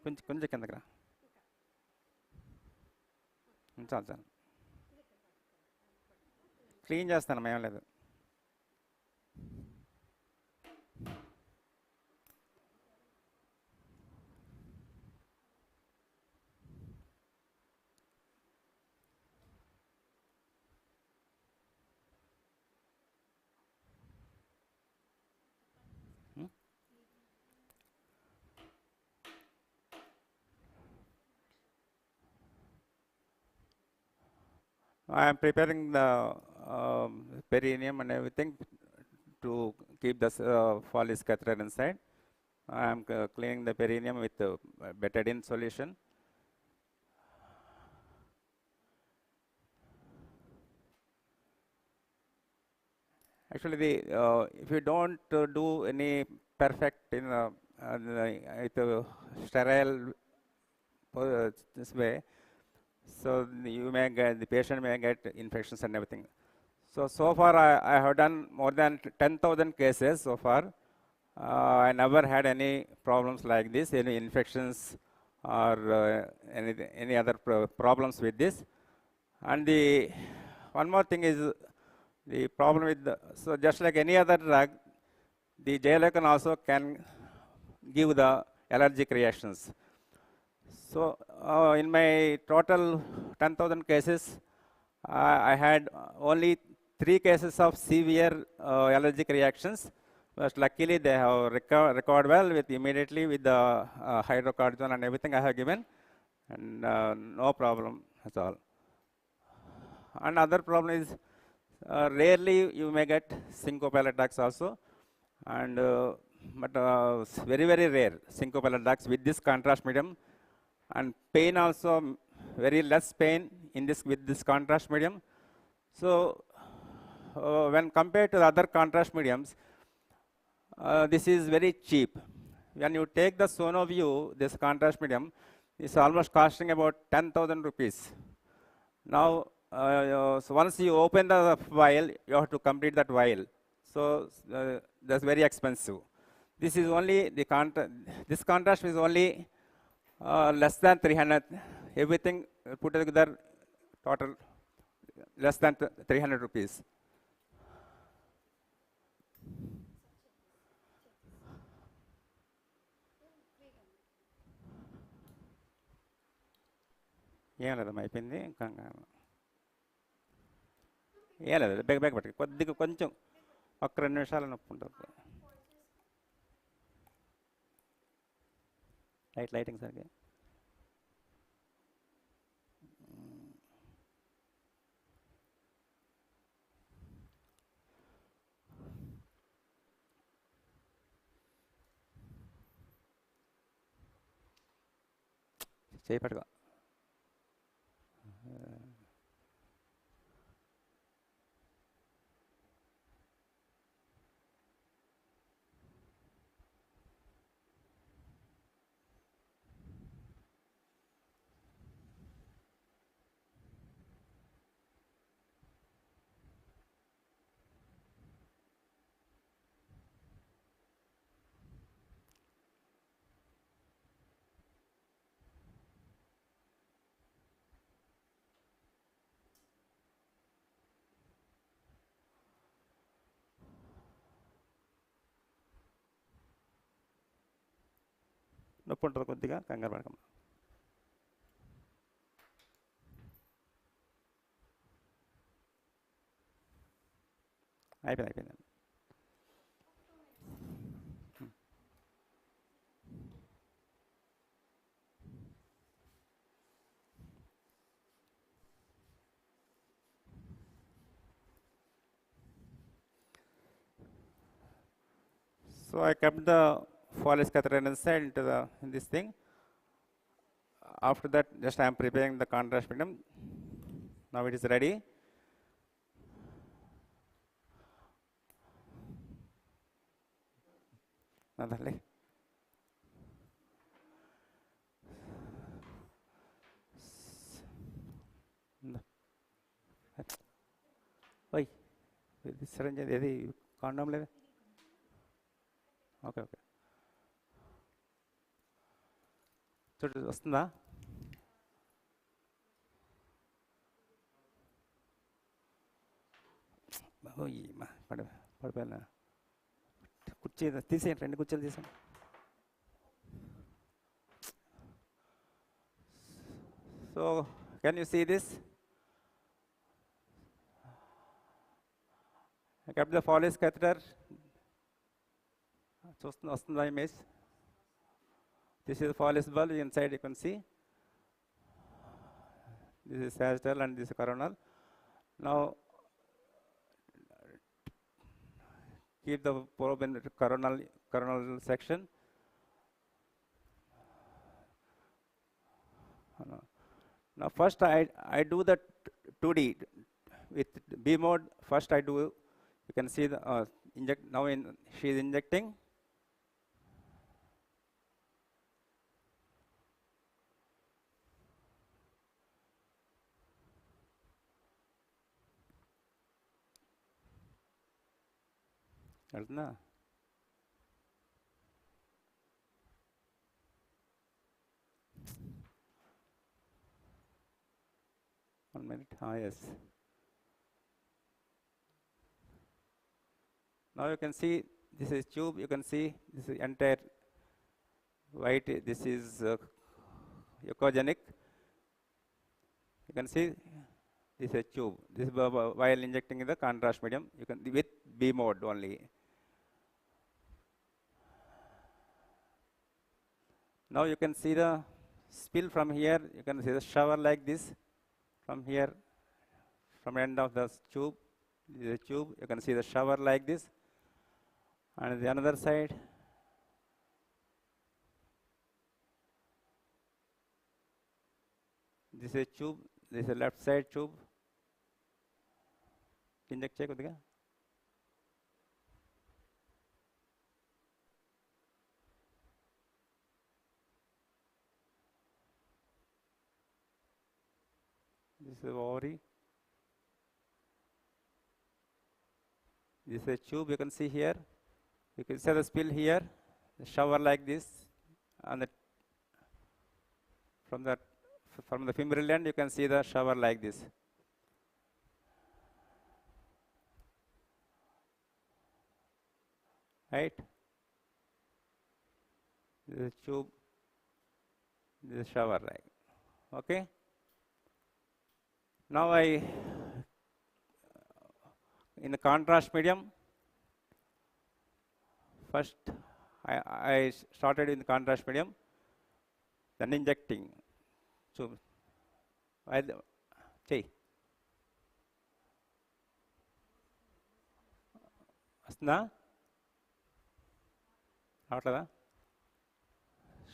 కొంచెం కిందకి రా. చాలు చాలు, క్లీన్ చేస్తాను, ఏం లేదు. I am preparing the perineum and everything to keep the Follies catheter inside. I am cleaning the perineum with betadine solution. Actually, if you don't do any perfect in sterile this way, so you may get, the patient may get infections and everything. So far I have done more than 10,000 cases so far. I never had any problems like this, any infections or any other problems with this. And the one more thing is the problem with so just like any other drug, the gelatin also can give the allergic reactions. So in my total 10,000 cases, I had only 3 cases of severe allergic reactions. But luckily, they have recovered well with immediately with the hydrocortisone and everything I have given, and no problem at all. Another problem is rarely you may get syncopal attacks also, and but very rare syncopal attacks with this contrast medium. and pain also very less pain in this with this contrast medium. So when compared to the other contrast mediums, this is very cheap. When you take the SonoView, this contrast medium, it's almost costing about 10,000 rupees. Now, so once you open the vial, you have to complete that vial. So that's very expensive. This is only the this contrast is only less than 300. Everything put together, total less than 300 rupees. ఏం లేదమ్మా అయిపోయింది ఇంకా ఏం లేదు బెగ బెగ పట్టుకు కొద్దిగా కొంచెం ఒక్క 2 నిమిషాలు నొప్పి ఉంటుంది లైటింగ్ సరిగ్గా చేయి పట్టుకో నొప్పి ఉంటుంది కొద్దిగా కంగారు పడకమ్మా అయిపోయింది So I kept the Follicular catheter inside into this thing. After that, just I am preparing the contrast medium. Now it is ready. Nadale. Oi, this syringe is condom level. Okay. చూడు వస్తుందా పడిపోయినా కుర్చీ తీసేయండి 2 కుర్చీలు తీసేయండి so can you see this I kept the Follicular catheter. వస్తుందా image This is Follicular bulb. Inside you can see. This is sagittal and this is coronal. Now keep the probe in the coronal section. Now first I do the 2D with B mode. First I do. You can see the inject now. She is injecting. వెళ్తుందా One minute. Yes. Now you can see this is tube. You can see this is entire white. This is echogenic. You can see this is a tube. This is while injecting in the contrast medium. You can with B mode only. Now you can see the spill from here. You can see the shower like this from here, from end of the tube. This is a tube. You can see the shower like this, and the another side. This is a tube. This is a left side tube. Inject check with This is ovary. This is a tube you can see here. You can see the spill here, the shower like this, and from the femoral end you can see the shower like this. Right? This is a tube, this is a shower like. Okay? Now in the contrast medium, first I started in the contrast medium, then injecting. So, see. Asna?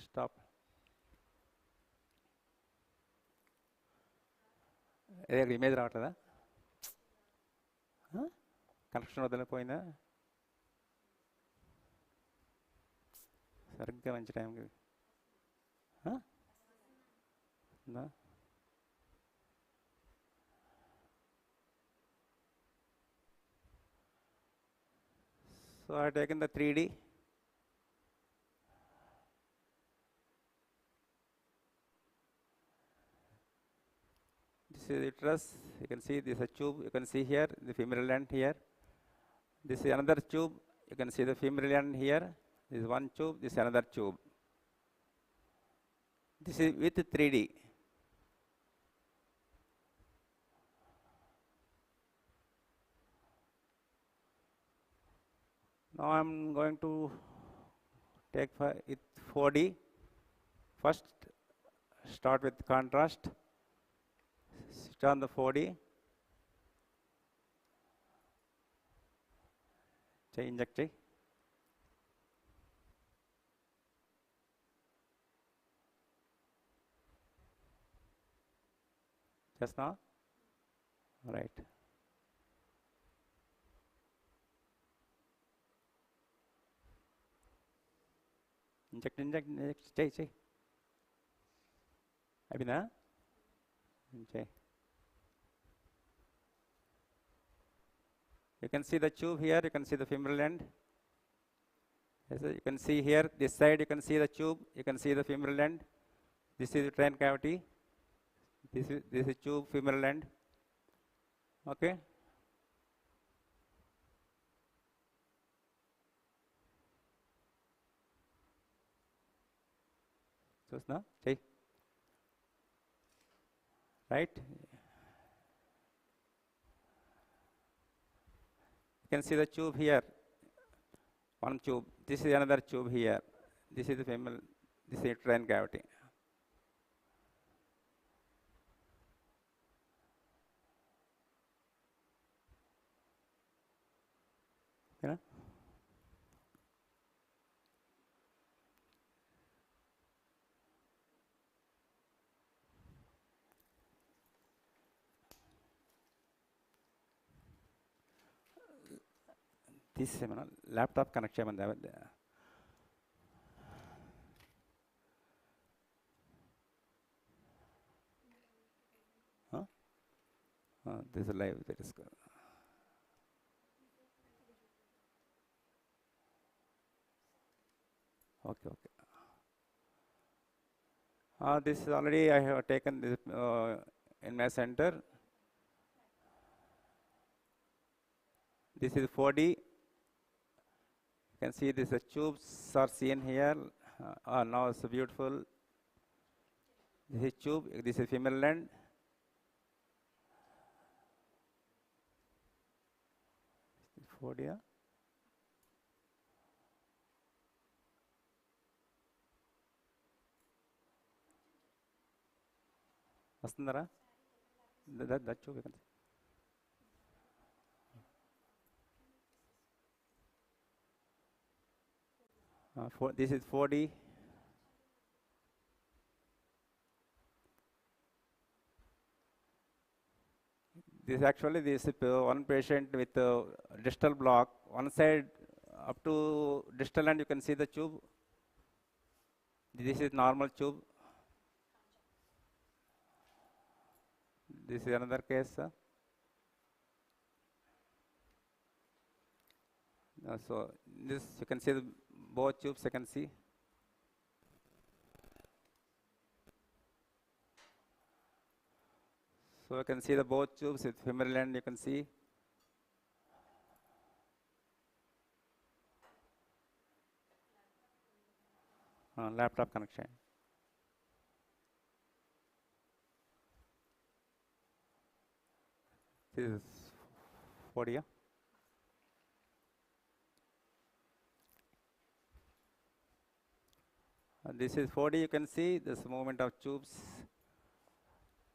Stop. Image రావట్లేదా connection వదిలిపోయిందా సరిగ్గా మంచి టైంకి So I have taken the 3D. This is uterus. You can see this is a tube. You can see here the femoral end here. This is another tube. You can see the femoral end here. This is one tube. This is another tube. This is with 3D. Now I am going to take it 4D. First, start with contrast. Switch on the 4D. Inject. Just now? All right. Inject. Stay. Abhina? Okay. You can see the tube here, you can see the femoral end. Yes, you can see here, this side you can see the tube, you can see the femoral end. This is uterine cavity. This is tube, femoral end. Okay. So now, see. Right? You can see the tube here, one tube. This is another tube here. This is the femoral, this is uterine cavity. You know? This laptop connect చేయమంది this is live that is good. Okay. This is already I have taken this in my center. This is 4D. You can see this tubes are seen here. Now it's beautiful. This is tube. This is femoral end. This is 4D. వస్తుందరా that tube you can see. This is 4D. This actually this one patient with distal block. One side up to distal end, you can see the tube. This is normal tube. This is another case. So this you can see the both tubes. You can see. So you can see the both tubes with femoral end. You can see. Laptop connection. This is 40. Yeah? This is 4D. You can see this movement of tubes.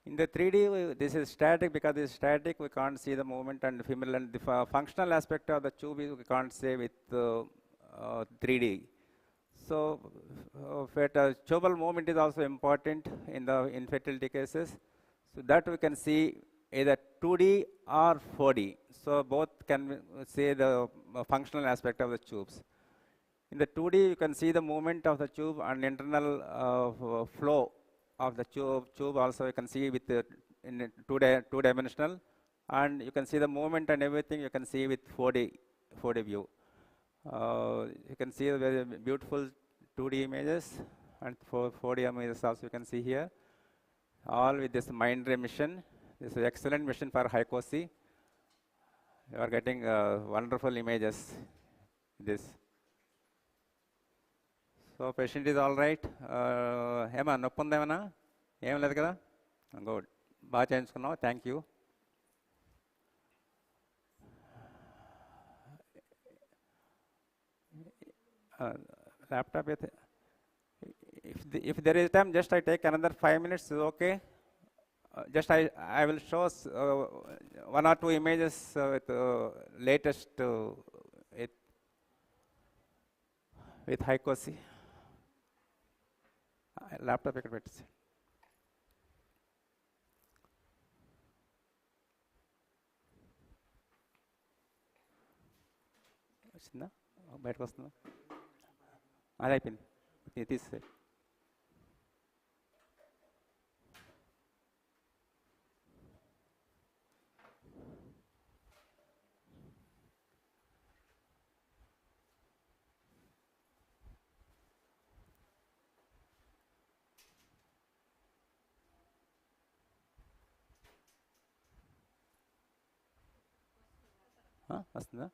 In the 3D, this is static. Because this is static, we can't see the movement and femoral and the functional aspect of the tube we can't say with 3D. So, tubal movement is also important in the infertility cases. So that we can see either 2D or 4D. So both can say the functional aspect of the tubes. In the 2D, you can see the movement of the tube and internal flow of the tube. Also, you can see with the in two-dimensional, and you can see the movement and everything. You can see with 4D view. You can see the very beautiful 2D images and 4D images also you can see here. All with this Mindray mission. This is an excellent mission for hysterosonography. You are getting wonderful images. This. So patient is all right. Hema, noppundemana? Em ledhu kada? Good. Baga cheyinchukunnam. Thank you. Laptop, if there is time, just I take another 5 minutes, okay? Just I will show us 1 or 2 images with latest with hysterosonography. Laptop ఇక్కడ పెట్టేసి వచ్చిందా బయటకు వస్తుందా అది అయిపోయింది తీసే వస్తుందా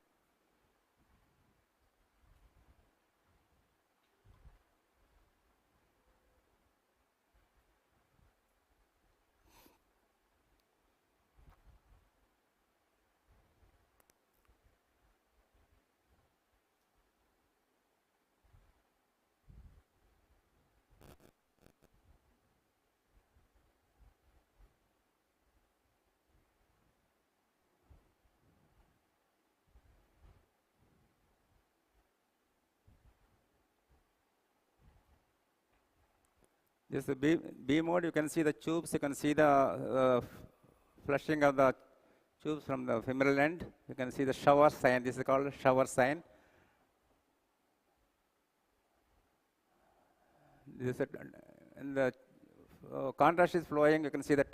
This is B mode. You can see the tubes. You can see the flushing of the tubes from the femoral end. You can see the shower sign. This is called shower sign. This is and the contrast is flowing. You can see the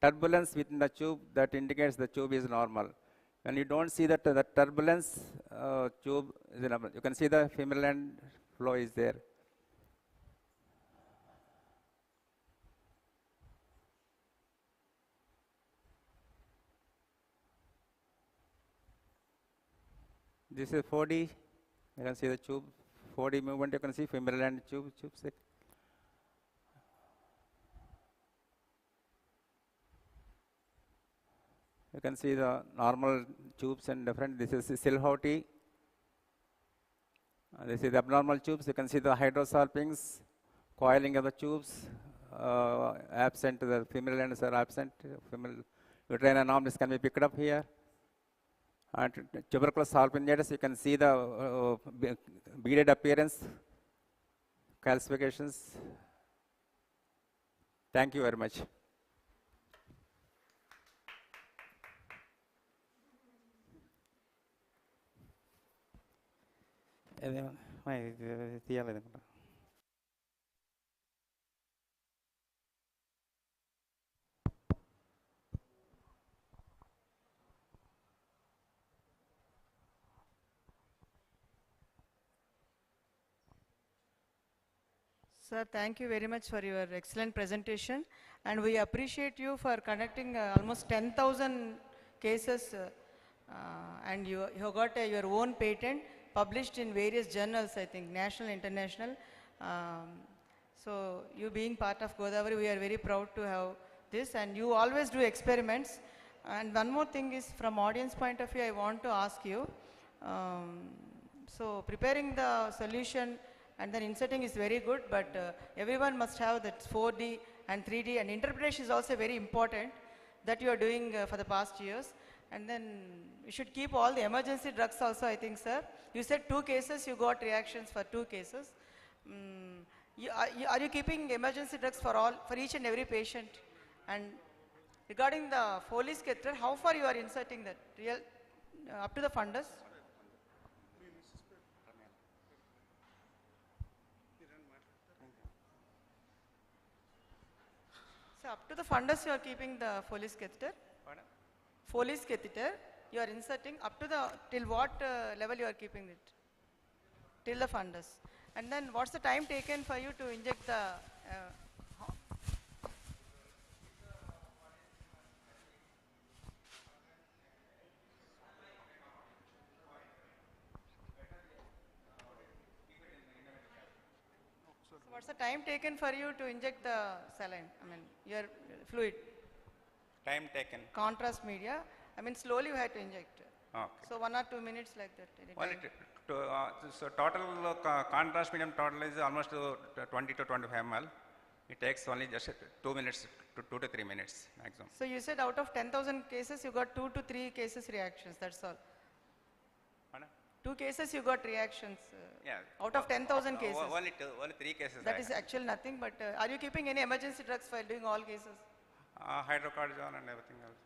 turbulence within the tube that indicates the tube is normal. When you don't see that the turbulence, tube is normal. You can see the femoral end flow is there. This is 4D. You can see the tube, 4D movement. You can see femoral end tube. You can see the normal tubes and different. This is Silhouette. This is the abnormal tubes. You can see the hydrosalpinx, coiling of the tubes. Absent, the femoral ends are absent. Femoral uterine anomalies can be picked up here. And tubercular salpingitis, you can see the beaded appearance, calcifications. Thank you very much. తీయాలి. Sir, thank you very much for your excellent presentation, and we appreciate you for conducting almost 10,000 cases, and you got your own patent published in various journals, I think, national, international. Um, so you being part of Godavari, we are very proud to have this, and you always do experiments. And one more thing is, from audience point of view, I want to ask you, so preparing the solution and then inserting is very good, but everyone must have that 4D and 3D, and interpretation is also very important that you are doing for the past years. And then you should keep all the emergency drugs also, I think, sir. You said 2 cases, you got reactions for 2 cases. Are you keeping emergency drugs for each and every patient? And regarding the Foley's catheter, how far you are inserting that? Up to the fundus? So up to the fundus you are keeping the Foley's catheter? Foley's catheter you are inserting up to the, till what level you are keeping it? Till the fundus. And then what's the time taken for you to inject the what's the time taken for you to inject the saline, I mean your fluid? Time taken. Contrast media, I mean slowly you have to inject. Okay. So 1 or 2 minutes like that. Only so total contrast medium total is almost 20 to 25 ml. It takes only just 2 minutes to 2 to 3 minutes maximum. So you said out of 10,000 cases you got 2 to 3 cases reactions, that's all. 2 cases you got reactions Yeah. out of 10,000 cases. Only 3 cases. That is actually nothing, but are you keeping any emergency drugs while doing all cases? Hydrocortisone and everything else.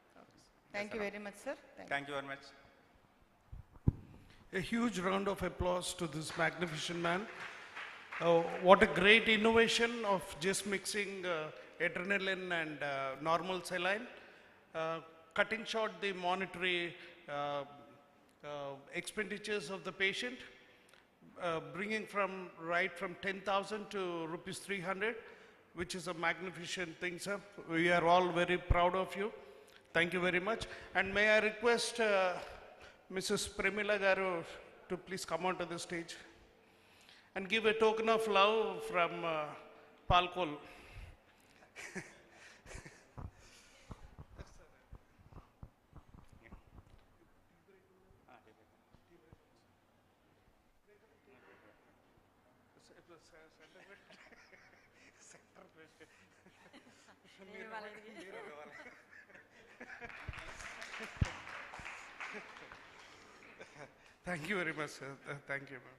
Thank you very much, sir. Thank you very much. A huge round of applause to this magnificent man. What a great innovation of just mixing adrenaline and normal saline, cutting short the monetary expenditures of the patient, bringing right from 10,000 to rupees 300, which is a magnificent thing, sir. We are all very proud of you. Thank you very much. And may I request Mrs. Premila Garu to please come onto the stage and give a token of love from PALAKOLLU. Thank you very much, sir. Thank you, ma'am.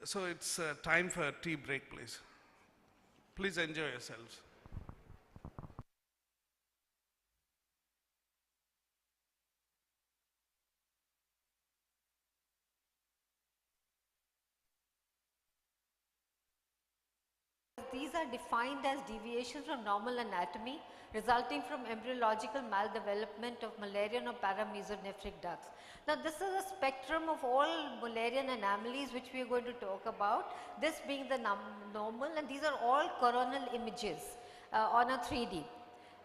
So it's time for tea break, please. Please enjoy yourselves. These are defined as deviations from normal anatomy resulting from embryological maldevelopment of Mullerian or paramesonephric ducts. Now this is a spectrum of all Mullerian anomalies which we are going to talk about, this being the normal, and these are all coronal images on a 3D.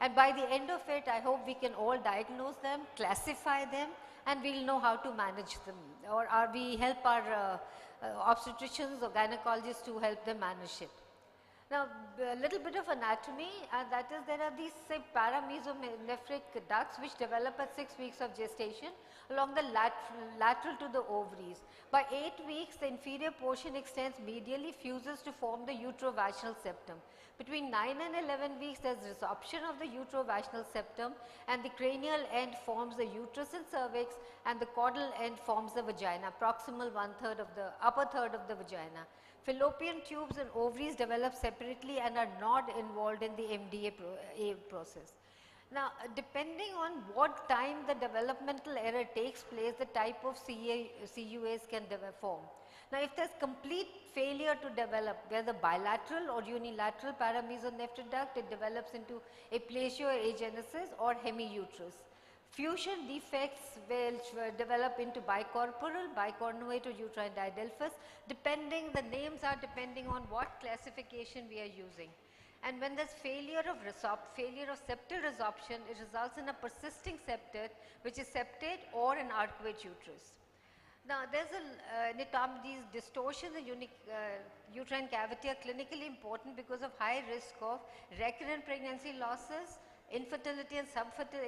And by the end of it, I hope we can all diagnose them, classify them, and we will know how to manage them, or we help our obstetricians or gynecologists to help them manage it. Now, a little bit of anatomy, and that is there are these paramesonephric ducts which develop at 6 weeks of gestation along the lateral to the ovaries. By 8 weeks, the inferior portion extends medially, fuses to form the uterovaginal septum. Between 9 and 11 weeks, there is resorption of the uterovaginal septum, and the cranial end forms the uterus and cervix, and the caudal end forms the vagina, proximal upper third of the vagina. Fallopian tubes and ovaries develop separately and are not involved in the MDA process. Now, depending on what time the developmental error takes place, the type of CUAs can form. Now, if there's complete failure to develop, whether bilateral or unilateral paramesonephric duct, it develops into aplasia or agenesis or hemiuterus. Fusion defects will develop into bicorporal, bicornuate or uterine diadelphous, depending, the names are depending on what classification we are using. And when there's failure of septal resorption, it results in a persisting septate, which is septate or an arcuate uterus. Now, there's these distortions in uterine cavity are clinically important because of high risk of recurrent pregnancy losses, infertility and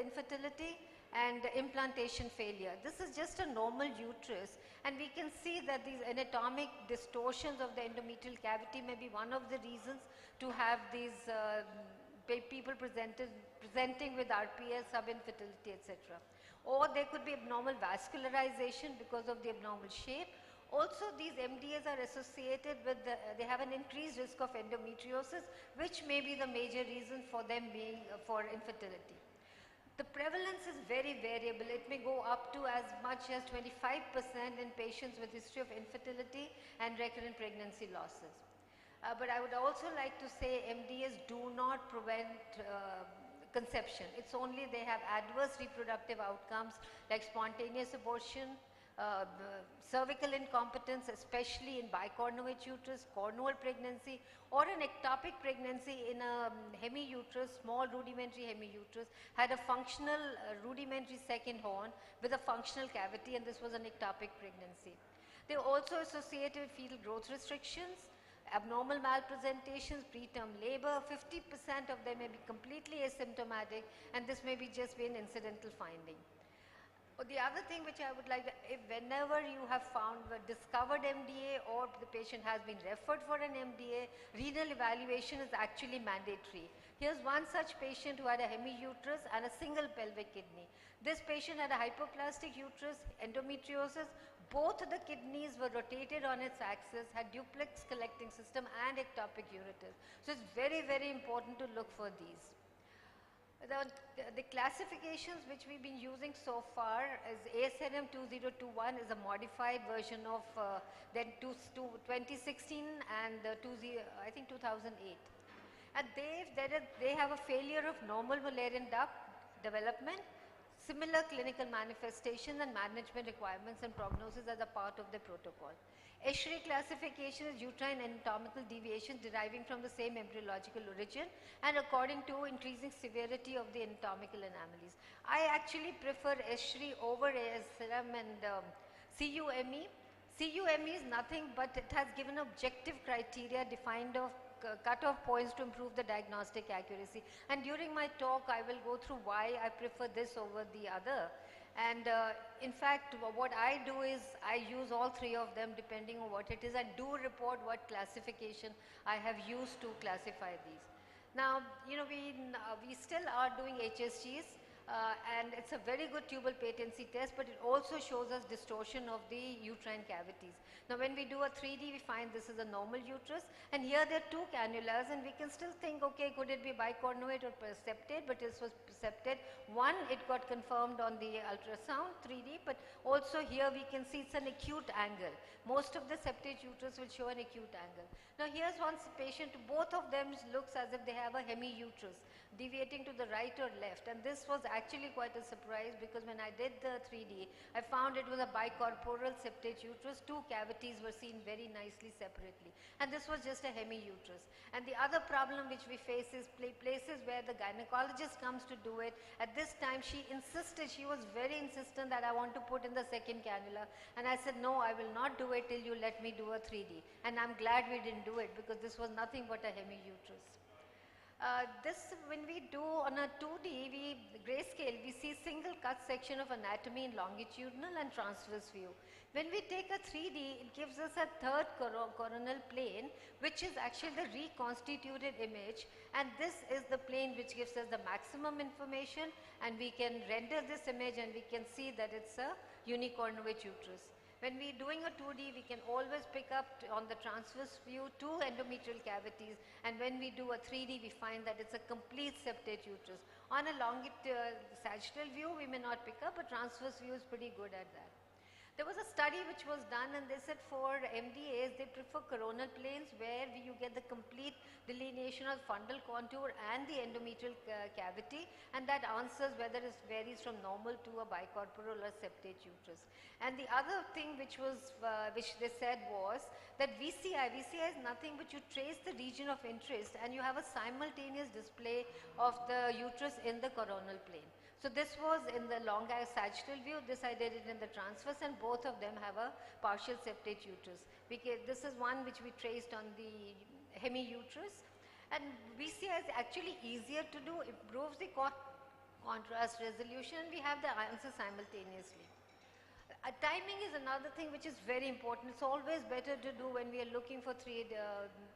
infertility, and implantation failure. This is just a normal uterus, and we can see that these anatomic distortions of the endometrial cavity may be one of the reasons to have these people presenting with RPS, subinfertility, etc. Or there could be abnormal vascularization because of the abnormal shape. Also, these MDAs are associated with, they have an increased risk of endometriosis, which may be the major reason for them being for infertility. The prevalence is very variable. It may go up to as much as 25% in patients with history of infertility and recurrent pregnancy losses. But I would also like to say MDAs do not prevent conception. It's only they have adverse reproductive outcomes like spontaneous abortion, cervical incompetence, especially in bicornuate uterus, cornual pregnancy, or an ectopic pregnancy in a hemiuterus, small rudimentary hemiuterus, had a functional rudimentary second horn with a functional cavity, and this was an ectopic pregnancy. They are also associated with fetal growth restrictions, abnormal malpresentations, preterm labor. 50% of them may be completely asymptomatic, and this may be just be an incidental finding. The other thing which I would like to, if whenever you have found discovered MDA or the patient has been referred for an MDA, renal evaluation is actually mandatory. Here's one such patient who had a hemiuterus and a single pelvic kidney. This patient had a hypoplastic uterus, endometriosis. Both the kidneys were rotated on its axis, had duplex collecting system and ectopic ureters. So it's very, very important to look for these. The classifications which we've been using so far is ASNM 2021 is a modified version of 2016 and I think 2008. And they have a failure of normal Mullerian duct development, similar clinical manifestation and management requirements and prognosis as a part of the protocol. Escherichia classification is uterine anatomical deviations deriving from the same embryological origin and according to increasing severity of the anatomical anomalies. I actually prefer Escherichia over ASLM and CUME. CUME is nothing but it has given objective criteria defined of cutoff points to improve the diagnostic accuracy. And during my talk, I will go through why I prefer this over the other. And in fact, what I do is I use all three of them depending on what it is. I do report what classification I have used to classify these. Now, you know, we still are doing HSGs. And it's a very good tubal patency test, but it also shows us distortion of the uterine cavities. Now when we do a 3D, we find this is a normal uterus, and here there are two cannulas, and we can still think, okay, could it be bicornuate or septate, but this was septate. One, it got confirmed on the ultrasound 3D, but also here we can see it's an acute angle. Most of the septate uterus will show an acute angle. Now here's one patient, both of them looks as if they have a hemiuterus, deviating to the right or left, and this was actually quite a surprise because when I did the 3D, I found it was a bicorporal septate uterus. Two cavities were seen very nicely separately, and this was just a hemiuterus. And the other problem which we face is places where the gynecologist comes to do it. At this time, she was very insistent that I want to put in the second cannula, and I said, no, I will not do it till you let me do a 3D. And I'm glad we didn't do it because this was nothing but a hemiuterus. When we do on a 2D, grayscale, we see single cut section of anatomy in longitudinal and transverse view. When we take a 3D, it gives us a third coronal plane, which is actually the reconstituted image, and this is the plane which gives us the maximum information, and we can render this image and we can see that it's a unicornuate uterus. When we are doing a 2D, we can always pick up on the transverse view two endometrial cavities, and when we do a 3D, we find that it's a complete septate uterus. On a sagittal view, we may not pick up, but transverse view is pretty good at that. There was a study which was done, and they said for MDAs they prefer coronal planes where you get the complete delineation of fundal contour and the endometrial cavity, and that answers whether it varies from normal to a bicorporal or septate uterus. And the other thing which they said was that VCI is nothing but you trace the region of interest and you have a simultaneous display of the uterus in the coronal plane. So this was in the long sagittal view, this I did it in the transverse, and both of them have a partial septate uterus. This is one which we traced on the hemi-uterus, and VCI is actually easier to do, improves the contrast resolution, and we have the answer simultaneously. Timing is another thing which is very important. It's always better to do when we are looking for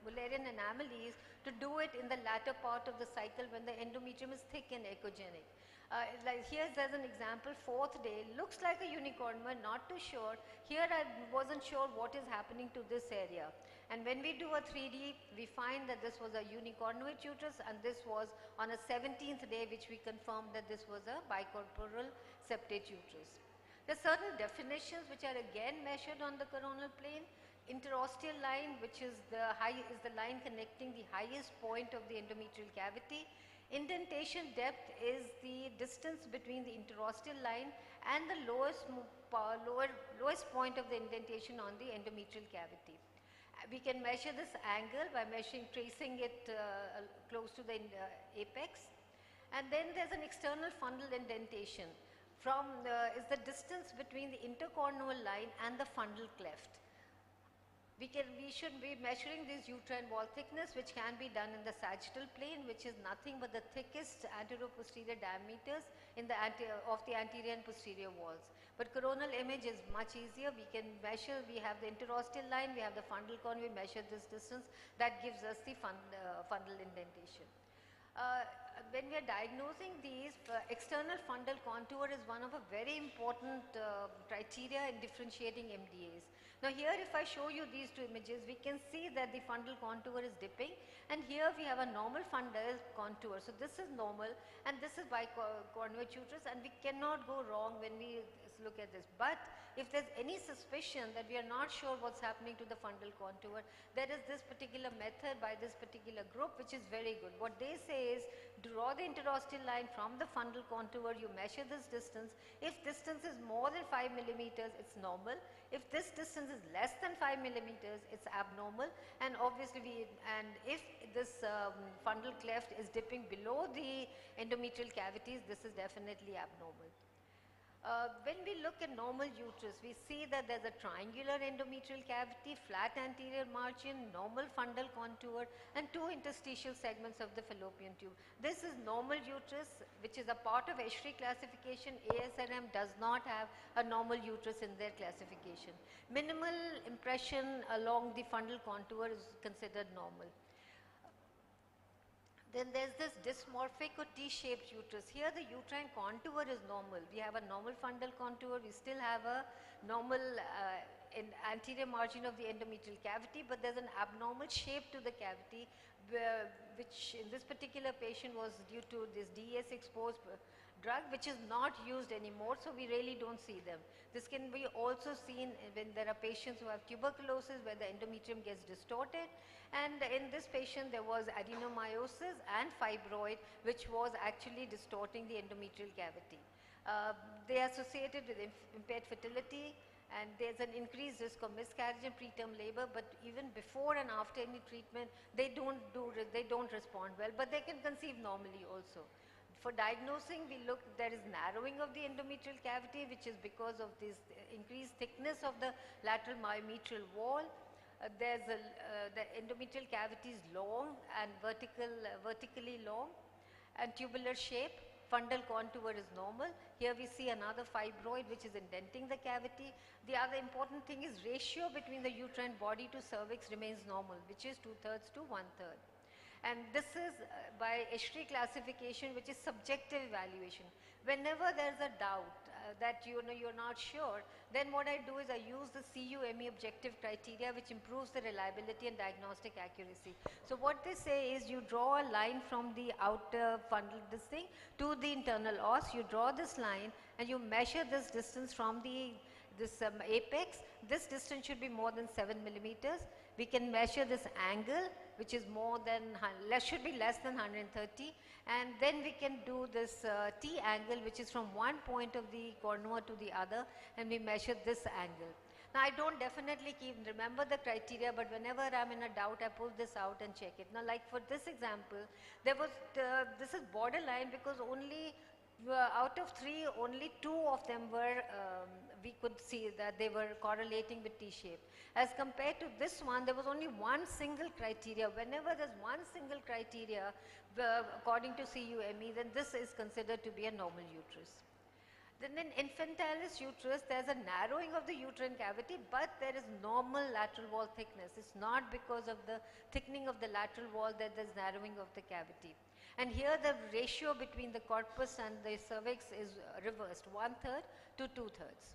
Mullerian anomalies, to do it in the latter part of the cycle when the endometrium is thick and echogenic. Like here's as an example, 4th day, looks like a unicorn, but not too sure. Here I wasn't sure what is happening to this area. And when we do a 3D, we find that this was a unicornuate uterus, and this was on a 17th day, which we confirmed that this was a bicorporal septate uterus. There are certain definitions which are again measured on the coronal plane. Interosteal line, which is the line connecting the highest point of the endometrial cavity. Indentation depth is the distance between the interosteal line and the lowest point of the indentation on the endometrial cavity. We can measure this angle by tracing it close to the apex. And then there's an external fundal indentation. Is the distance between the intercornual line and the fundal cleft. We should be measuring this uterine wall thickness, which can be done in the sagittal plane, which is nothing but the thickest anterior-posterior diameters of the anterior and posterior walls. But coronal image is much easier. We can measure, we have the interosteal line, we have the fundal corn, we measure this distance, that gives us the fundal indentation. When we are diagnosing these, external fundal contour is one of a very important criteria in differentiating MDAs. Now here if I show you these two images, we can see that the fundal contour is dipping, and here we have a normal fundal contour. So this is normal and this is bicornuate uterus, and we cannot go wrong when we look at this. But if there's any suspicion that we are not sure what's happening to the fundal contour, there is this particular method by this particular group which is very good. What they say is draw the interosteal line from the fundal contour, you measure this distance. If distance is more than 5 millimeters, it's normal. If this distance is less than 5 millimeters, it's abnormal. And obviously if this fundal cleft is dipping below the endometrial cavities, this is definitely abnormal. When we look at normal uterus, we see that there's a triangular endometrial cavity, flat anterior margin, normal fundal contour, and 2 interstitial segments of the fallopian tube. This is normal uterus, which is a part of Escherichia classification. ASNM does not have a normal uterus in their classification. Minimal impression along the fundal contour is considered normal. Then there's this dysmorphic or T-shaped uterus. Here the uterine contour is normal. We have a normal fundal contour. We still have a normal anterior margin of the endometrial cavity, but there's an abnormal shape to the cavity, which in this particular patient was due to this DES exposed drug, which is not used anymore, so we really don't see them. This can be also seen when there are patients who have tuberculosis where the endometrium gets distorted, and in this patient there was adenomyosis and fibroid which was actually distorting the endometrial cavity. They are associated with impaired fertility, and there's an increased risk of miscarriage and preterm labor, but even before and after any treatment they don't respond well, but they can conceive normally also. For diagnosing, there is narrowing of the endometrial cavity, which is because of this increased thickness of the lateral myometrial wall. The endometrial cavity is long and vertically long and tubular shape. Fundal contour is normal. Here we see another fibroid which is indenting the cavity. The other important thing is ratio between the uterine body to cervix remains normal, which is 2/3 to 1/3. And this is by Escherichia classification, which is subjective evaluation. Whenever there is a doubt that you're not sure, then what I do is I use the CUME objective criteria, which improves the reliability and diagnostic accuracy. So what they say is you draw a line from the outer fundal to the internal os. You draw this line and you measure this distance from the this apex, this distance should be more than 7 millimeters. We can measure this angle, which is more than, should be less than 130, and then we can do this T angle, which is from one point of the contour to the other, and we measure this angle. Now, I don't definitely remember the criteria, but whenever I'm in a doubt, I pull this out and check it. Now, like for this example, there was, this is borderline because only out of 3, only 2 of them were, we could see that they were correlating with T-shape. As compared to this one, there was only one single criteria. Whenever there's one single criteria, according to CUME, then this is considered to be a normal uterus. Then in infantilis uterus, there's a narrowing of the uterine cavity, but there is normal lateral wall thickness. It's not because of the thickening of the lateral wall that there's narrowing of the cavity. And here the ratio between the corpus and the cervix is reversed, 1/3 to 2/3.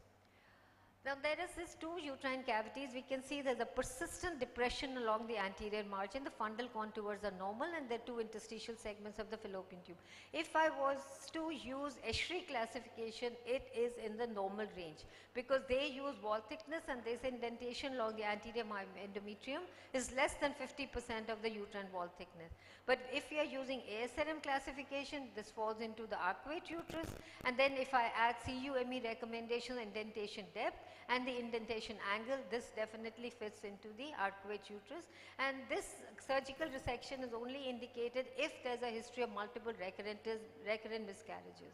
Now there is these 2 uterine cavities. We can see there's a persistent depression along the anterior margin. The fundal contours are normal and there are 2 interstitial segments of the fallopian tube. If I was to use Escherichia classification, it is in the normal range because they use wall thickness and this indentation along the anterior endometrium is less than 50% of the uterine wall thickness. But if we are using ASRM classification, this falls into the arcuate uterus, and then if I add CUME recommendation, indentation depth and the indentation angle, this definitely fits into the arcuate uterus, and this surgical resection is only indicated if there is a history of multiple recurrent miscarriages.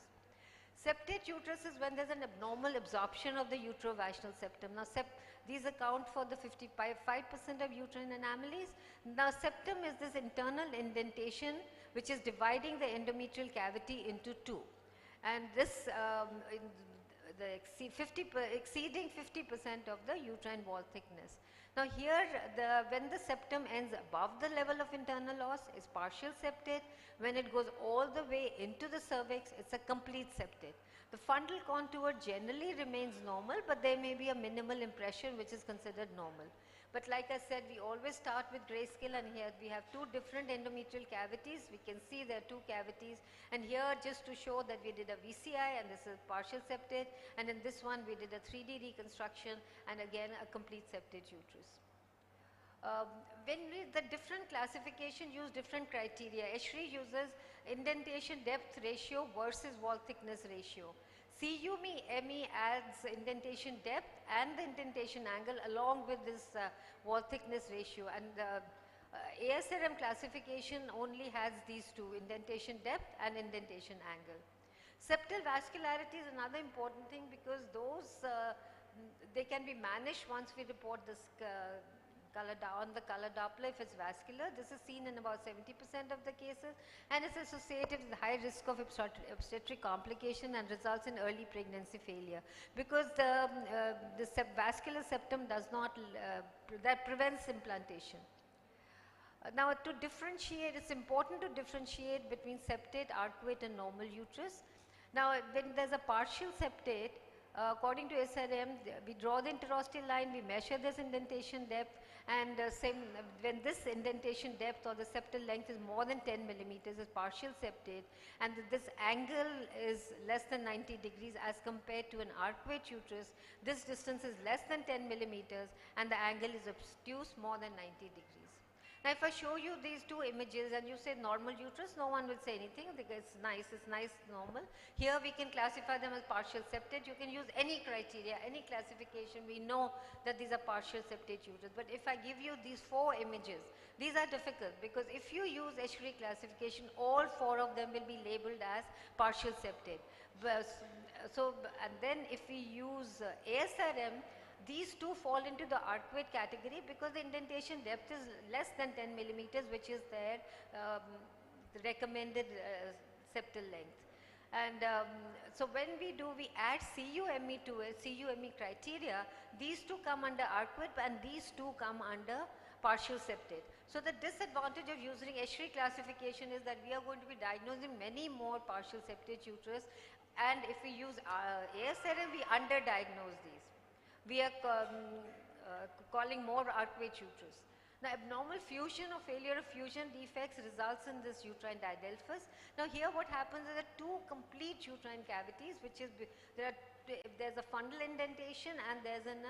Septate uterus is when there is an abnormal absorption of the uterovaginal septum. Now, these account for the 55% of uterine anomalies. Now, septum is this internal indentation which is dividing the endometrial cavity into 2, and this exceeding 50% of the uterine wall thickness. Now here, when the septum ends above the level of internal os, is partial septate. When it goes all the way into the cervix, it's a complete septate. The fundal contour generally remains normal, but there may be a minimal impression which is considered normal. But like I said, we always start with grayscale, and here we have 2 different endometrial cavities. We can see there are 2 cavities, and here just to show that we did a VCI and this is partial septate, and in this one we did a 3D reconstruction and again a complete septate uterus. The different classification use different criteria. Escherichia uses indentation depth ratio versus wall thickness ratio. CUME adds indentation depth and the indentation angle along with this wall thickness ratio, and ASRM classification only has these 2, indentation depth and indentation angle. Septal vascularity is another important thing because those they can be managed once we report this on the color Doppler if it's vascular. This is seen in about 70% of the cases, and it's associated with high risk of obstetric complication and results in early pregnancy failure because the vascular septum does not, that prevents implantation. Now to differentiate, it's important to differentiate between septate, arcuate and normal uterus. Now when there's a partial septate, according to SRM, we draw the interostitial line, we measure this indentation depth, and when this indentation depth or the septal length is more than 10 millimeters, is partial septate, and this angle is less than 90 degrees as compared to an arcuate uterus, this distance is less than 10 millimeters and the angle is obtuse more than 90 degrees. Now if I show you these 2 images and you say normal uterus, no one will say anything because it's nice normal. Here we can classify them as partial septate. You can use any criteria, any classification. We know that these are partial septate uterus. But if I give you these 4 images, these are difficult because if you use Escherichia classification, all 4 of them will be labeled as partial septate. And then if we use ASRM, these 2 fall into the arcuate category because the indentation depth is less than 10 millimeters, which is their the recommended septal length. And so when we add CUME to it, CUME criteria, these 2 come under arcuate and these 2 come under partial septate. So the disadvantage of using Escherichia classification is that we are going to be diagnosing many more partial septate uterus, and if we use ASRM, we underdiagnose these. We are calling more arcuate uterus. Now, abnormal fusion or failure of fusion defects results in this uterine didelphus. Now, here what happens is that two complete uterine cavities, which is there's a fundal indentation and there's an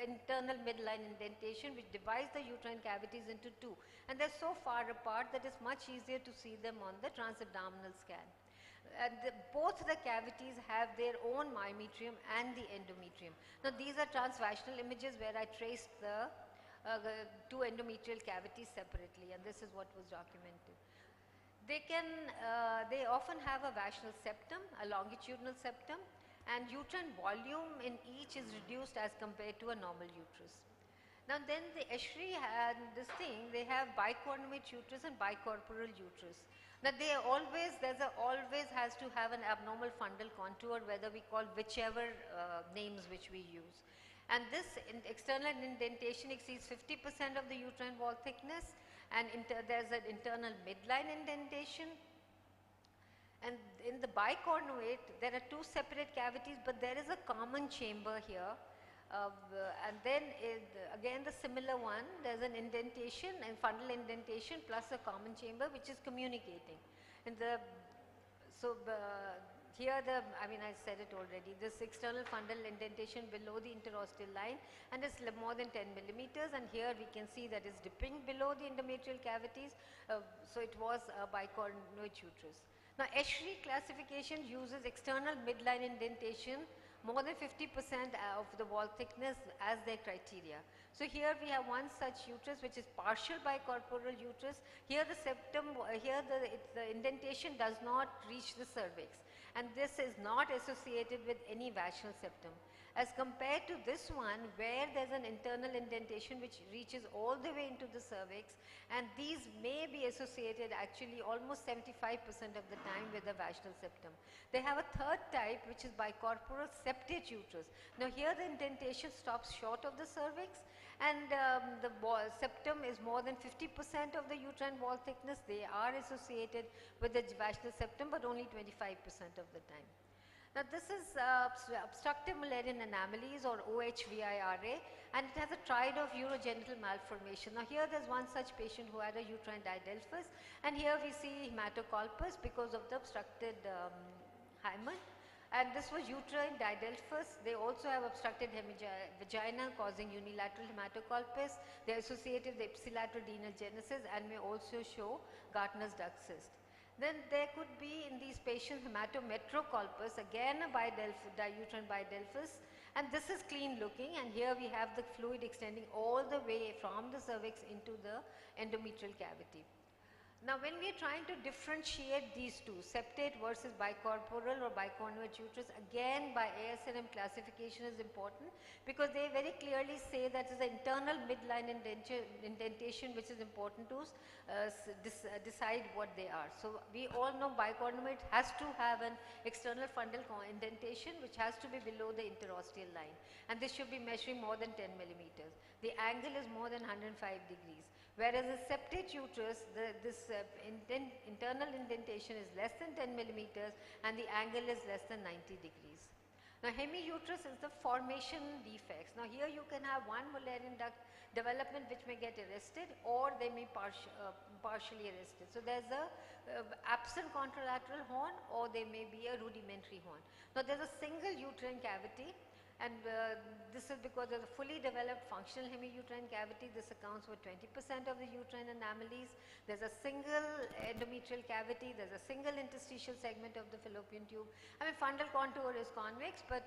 internal midline indentation which divides the uterine cavities into two, and they're so far apart that it's much easier to see them on the transabdominal scan. Both the cavities have their own myometrium and the endometrium. Now, these are transvaginal images where I traced the two endometrial cavities separately, and this is what was documented. They often have a vaginal septum, a longitudinal septum, and uterine volume in each is reduced as compared to a normal uterus. Now then the escheri had this thing, they have bicoordinate uterus and bicorporal uterus. Now there always has to have an abnormal fundal contour, whether we call whichever names which we use. And this external indentation exceeds 50% of the uterine wall thickness, and there's an internal midline indentation. And in the bicornuate, there are two separate cavities, but there is a common chamber here. And then again the similar one, there's an indentation and fundal indentation plus a common chamber which is communicating. Here I said it already, this external fundal indentation below the interosteal line, and it's more than 10 millimeters, and here we can see that it's dipping below the endometrial cavities, so it was a bicornuate uterus. Now escheri classification uses external midline indentation more than 50% of the wall thickness as their criteria. So here we have one such uterus which is partial bicorporal uterus. Here the septum, the indentation does not reach the cervix, and this is not associated with any vaginal septum. As compared to this one where there is an internal indentation which reaches all the way into the cervix, and these may be associated actually almost 75% of the time with the vaginal septum. They have a third type which is bicorporal septate uterus. Now here the indentation stops short of the cervix, and the septum is more than 50% of the uterine wall thickness. They are associated with the vaginal septum, but only 25% of the time. Now this is obstructive Mullerian anomalies, or OHVIRA, and it has a triad of urogenital malformation. Now here there's one such patient who had a uterine didelphus, and here we see hematocolpus because of the obstructed hymen. And this was uterine didelphus. They also have obstructed vagina causing unilateral hematocolpus. They are associated with ipsilateral denalgenesis and may also show Gartner's duct cyst. Then there could be in these patients hematometrocolpus, again a uterine bidelphus, and this is clean looking, and here we have the fluid extending all the way from the cervix into the endometrial cavity. Now when we are trying to differentiate these two, septate versus bicorporal or bicornuate uterus, again by ASNM classification is important, because they very clearly say that is the internal midline indentation which is important to decide what they are. So we all know bicornuate has to have an external fundal indentation which has to be below the interosteal line, and this should be measuring more than 10 millimeters. The angle is more than 105 degrees. Whereas in septate uterus, internal indentation is less than 10 millimeters and the angle is less than 90 degrees. Now hemiuterus is the formation defects. Now here you can have one Mullerian duct development which may get arrested, or they may partially arrested. So there's a absent contralateral horn, or there may be a rudimentary horn. Now there's a single uterine cavity, and this is because there's a fully developed functional hemiuterine cavity. This accounts for 20% of the uterine anomalies. There's a single endometrial cavity, there's a single interstitial segment of the fallopian tube. Fundal contour is convex, but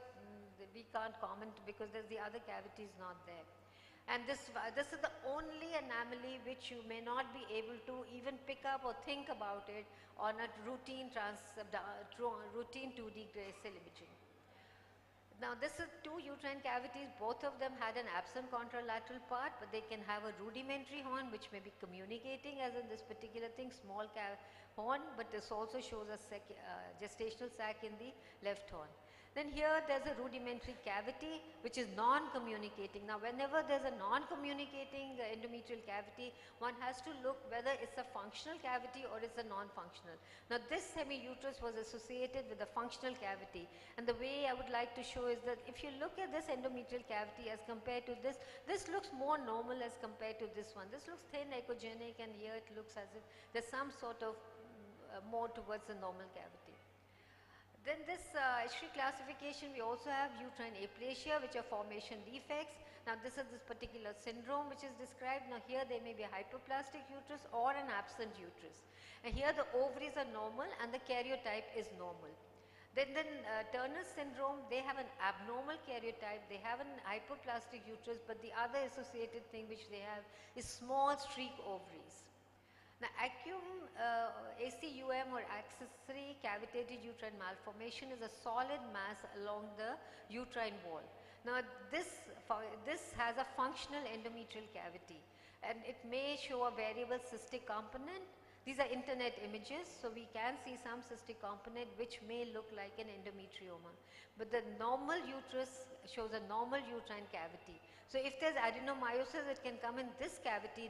we can't comment because the other cavity is not there. And this is the only anomaly which you may not be able to even pick up or think about it on a routine 2D gray cell imaging. Now this is two uterine cavities, both of them had an absent contralateral part, but they can have a rudimentary horn which may be communicating, as in this particular thing, small horn, but this also shows a gestational sac in the left horn. Then here there's a rudimentary cavity which is non-communicating. Now whenever there's a non-communicating endometrial cavity, one has to look whether it's a functional cavity or it's a non-functional. Now this semi-uterus was associated with a functional cavity, and the way I would like to show is that if you look at this endometrial cavity as compared to this, this looks more normal as compared to this one. This looks thin, echogenic, and here it looks as if there's some sort of more towards the normal cavity. Then this H3 classification, we also have uterine aplasia, which are formation defects. Now this is this particular syndrome which is described. Now here there may be a hyperplastic uterus or an absent uterus. And here the ovaries are normal and the karyotype is normal. Then Turner's syndrome, they have an abnormal karyotype, they have an hyperplastic uterus, but the other associated thing which they have is small streak ovaries. Now ACUM or accessory cavitated uterine malformation is a solid mass along the uterine wall. Now this has a functional endometrial cavity, and it may show a variable cystic component. These are internet images, so we can see some cystic component which may look like an endometrioma. But the normal uterus shows a normal uterine cavity. So if there's adenomyosis, it can come in this cavity,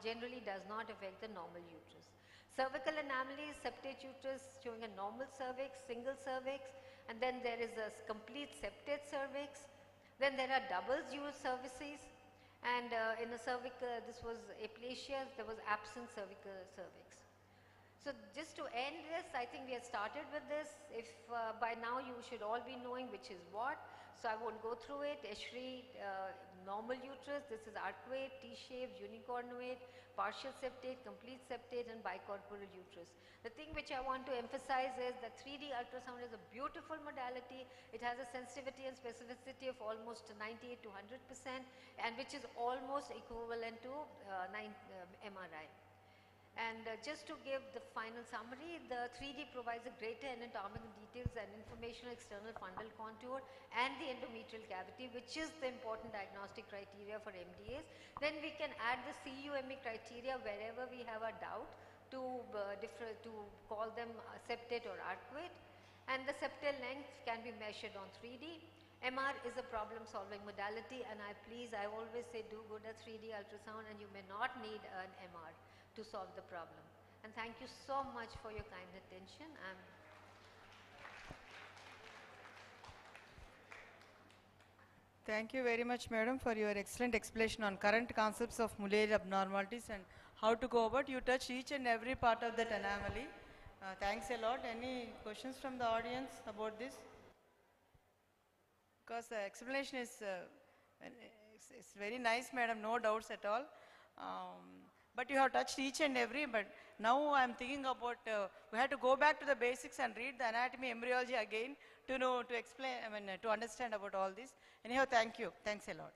generally does not affect the normal uterus. Cervical anomalies, septate uterus showing a normal cervix, single cervix, and then there is a complete septate cervix. Then there are double used cervices, and in the cervical, this was aplasia, there was absent cervical cervix. So just to end this, I think we have started with this. If by now you should all be knowing which is what, so I won't go through it. H3 normal uterus, this is arcuate, T-shaped, unicornuate, partial septate, complete septate, and bicorporal uterus. The thing which I want to emphasize is that 3D ultrasound is a beautiful modality. It has a sensitivity and specificity of almost 98 to 100%, and which is almost equivalent to MRI. And just to give the final summary, the 3D provides a greater anatomical details and information on external fundal contour and the endometrial cavity, which is the important diagnostic criteria for MDAs. Then we can add the CUME criteria wherever we have a doubt to call them septate or arcuate. And the septal length can be measured on 3D. MR is a problem solving modality, and I always say do good at 3D ultrasound, and you may not need an MR to solve the problem. And thank you so much for your kind attention. Thank you very much, madam, for your excellent explanation on current concepts of Mullerian abnormalities and how to go about. You touched each and every part of that anomaly. Thanks a lot. Any questions from the audience about this? Because the explanation is it's very nice, madam, no doubts at all. But you have touched each and every, but now I'm thinking about, we have to go back to the basics and read the anatomy, embryology again to explain, to understand about all this. Anyhow, thank you. Thanks a lot.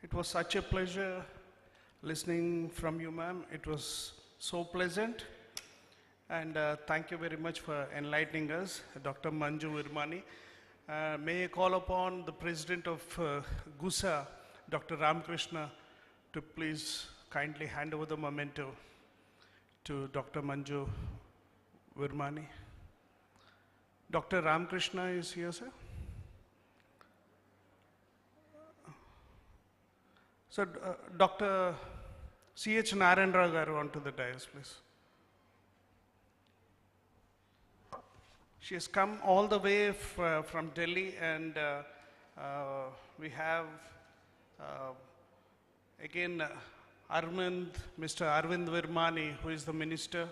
It was such a pleasure listening from you, ma'am. It was so pleasant. And thank you very much for enlightening us, Dr. Manju Virmani. May I call upon the president of GUSA, Dr. Ramakrishna, to please kindly hand over the memento to Dr. Manju Virmani. Dr. Ramakrishna is here, sir. So, Dr. C.H. Narendra garu onto the dais, please. She has come all the way from Delhi, and we have again Mr. Arvind Virmani, who is the minister.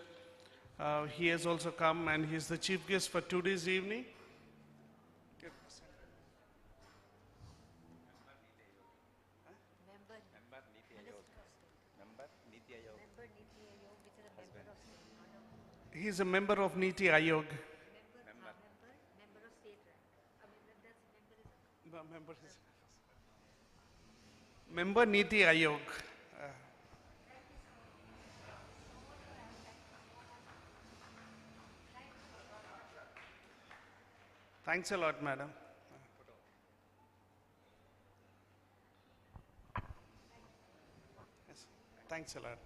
He has also come, and he is the chief guest for today's evening. He is a member of Niti Ayog. Member Niti Ayog. Thanks a lot, madam. Yes. Thanks a lot.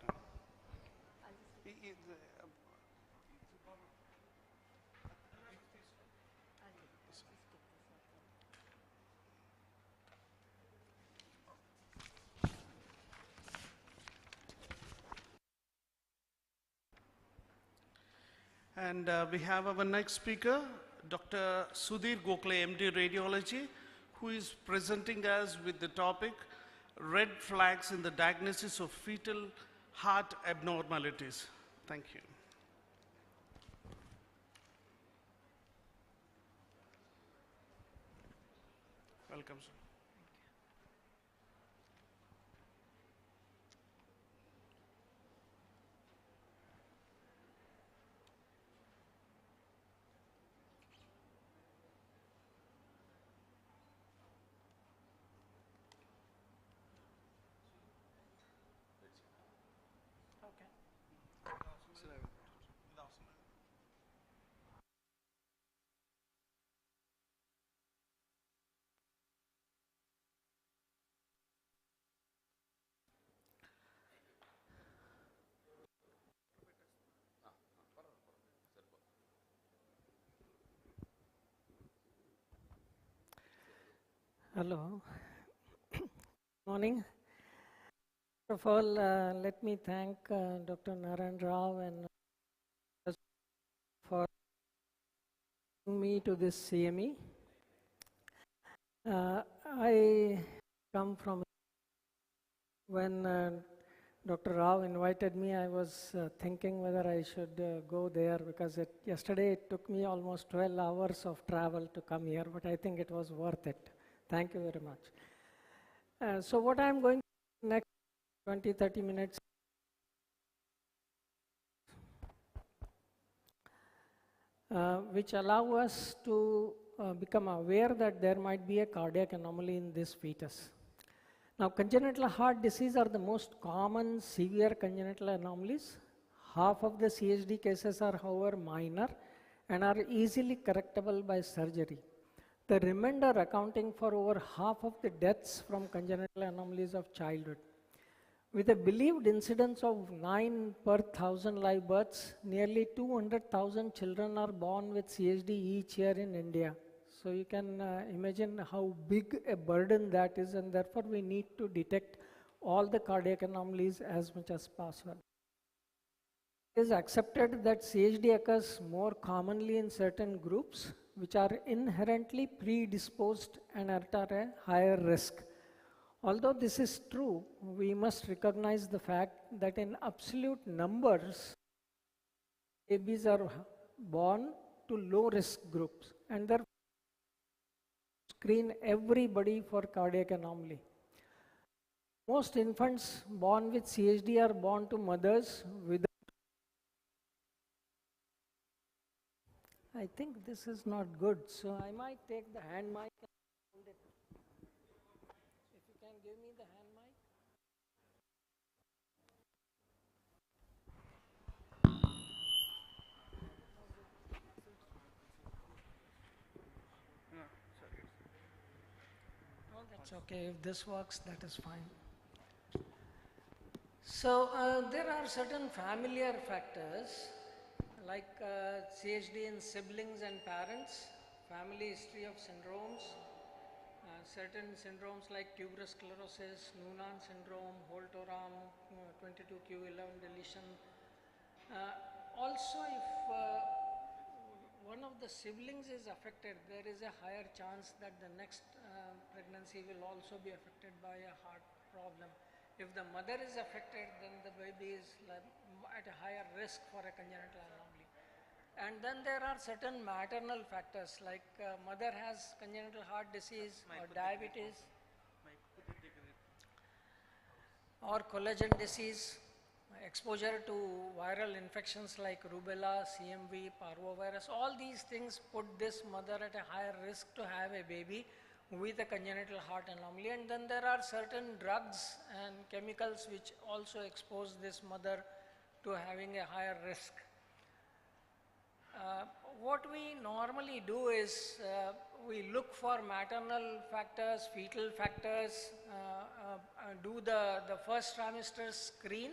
And we have our next speaker, Dr. Sudhir Gokhale, MD Radiology, who is presenting us with the topic, Red Flags in the Diagnosis of Fetal Heart Abnormalities. Thank you. Welcome, sir. Hello. Morning. First of all, let me thank Dr. Narayan Rao and for bringing me to this CME. I come from when Dr. Rao invited me, I was thinking whether I should go there because yesterday it took me almost 12 hours of travel to come here, but I think it was worth it. Thank you very much. So what I'm going to do next 20-30 minutes which allow us to become aware that there might be a cardiac anomaly in this fetus. Now, congenital heart disease are the most common severe congenital anomalies. Half of the CHD cases are, however, minor and are easily correctable by surgery. The remainder accounting for over half of the deaths from congenital anomalies of childhood. With a believed incidence of 9 per 1,000 live births, nearly 200,000 children are born with CHD each year in India. So you can imagine how big a burden that is, and therefore we need to detect all the cardiac anomalies as much as possible. It is accepted that CHD occurs more commonly in certain groups which are inherently predisposed and are at a higher risk. Although this is true, we must recognize the fact that in absolute numbers, babies are born to low-risk groups, and therefore screen everybody for cardiac anomaly. Most infants born with CHD are born to mothers with. I think this is not good, so I might take the hand mic and hold it. If you can give me the hand mic. Oh, that's okay. If this works, that is fine. So there are certain familiar factors like CHD in siblings and parents, family history of syndromes, certain syndromes like tuberous sclerosis, Noonan syndrome, Holt-Oram, 22q11 deletion. Also, if one of the siblings is affected, there is a higher chance that the next pregnancy will also be affected by a heart problem. If the mother is affected, then the baby is at a higher risk for a congenital anomaly. And then there are certain maternal factors like mother has congenital heart disease or diabetes or collagen disease, exposure to viral infections like rubella, CMV, parvovirus. All these things put this mother at a higher risk to have a baby with a congenital heart anomaly. And then there are certain drugs and chemicals which also expose this mother to having a higher risk. what we normally do is we look for maternal factors, fetal factors, do the first trimester screen.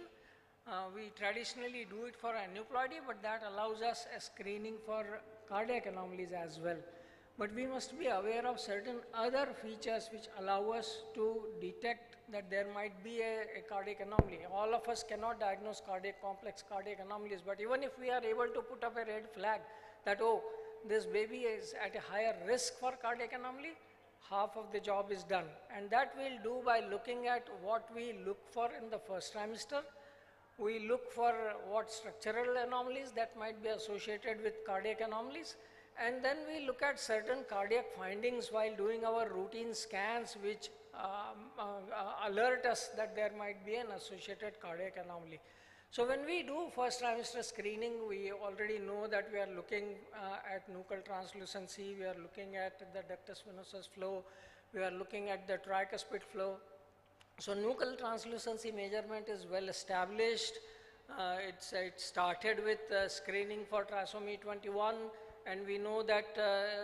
We traditionally do it for aneuploidy, but that allows us a screening for cardiac anomalies as well. But we must be aware of certain other features which allow us to detect that there might be a cardiac anomaly. All of us cannot diagnose complex cardiac anomalies, but even if we are able to put up a red flag that, oh, this baby is at a higher risk for cardiac anomaly, half of the job is done. And that we'll do by looking at what we look for in the first trimester. We look for what structural anomalies that might be associated with cardiac anomalies. And then we look at certain cardiac findings while doing our routine scans which alert us that there might be an associated cardiac anomaly. So when we do first trimester screening, we already know that we are looking at nuchal translucency, we are looking at the ductus venosus flow, we are looking at the tricuspid flow. So nuchal translucency measurement is well established. It started with screening for trisomy 21, and we know that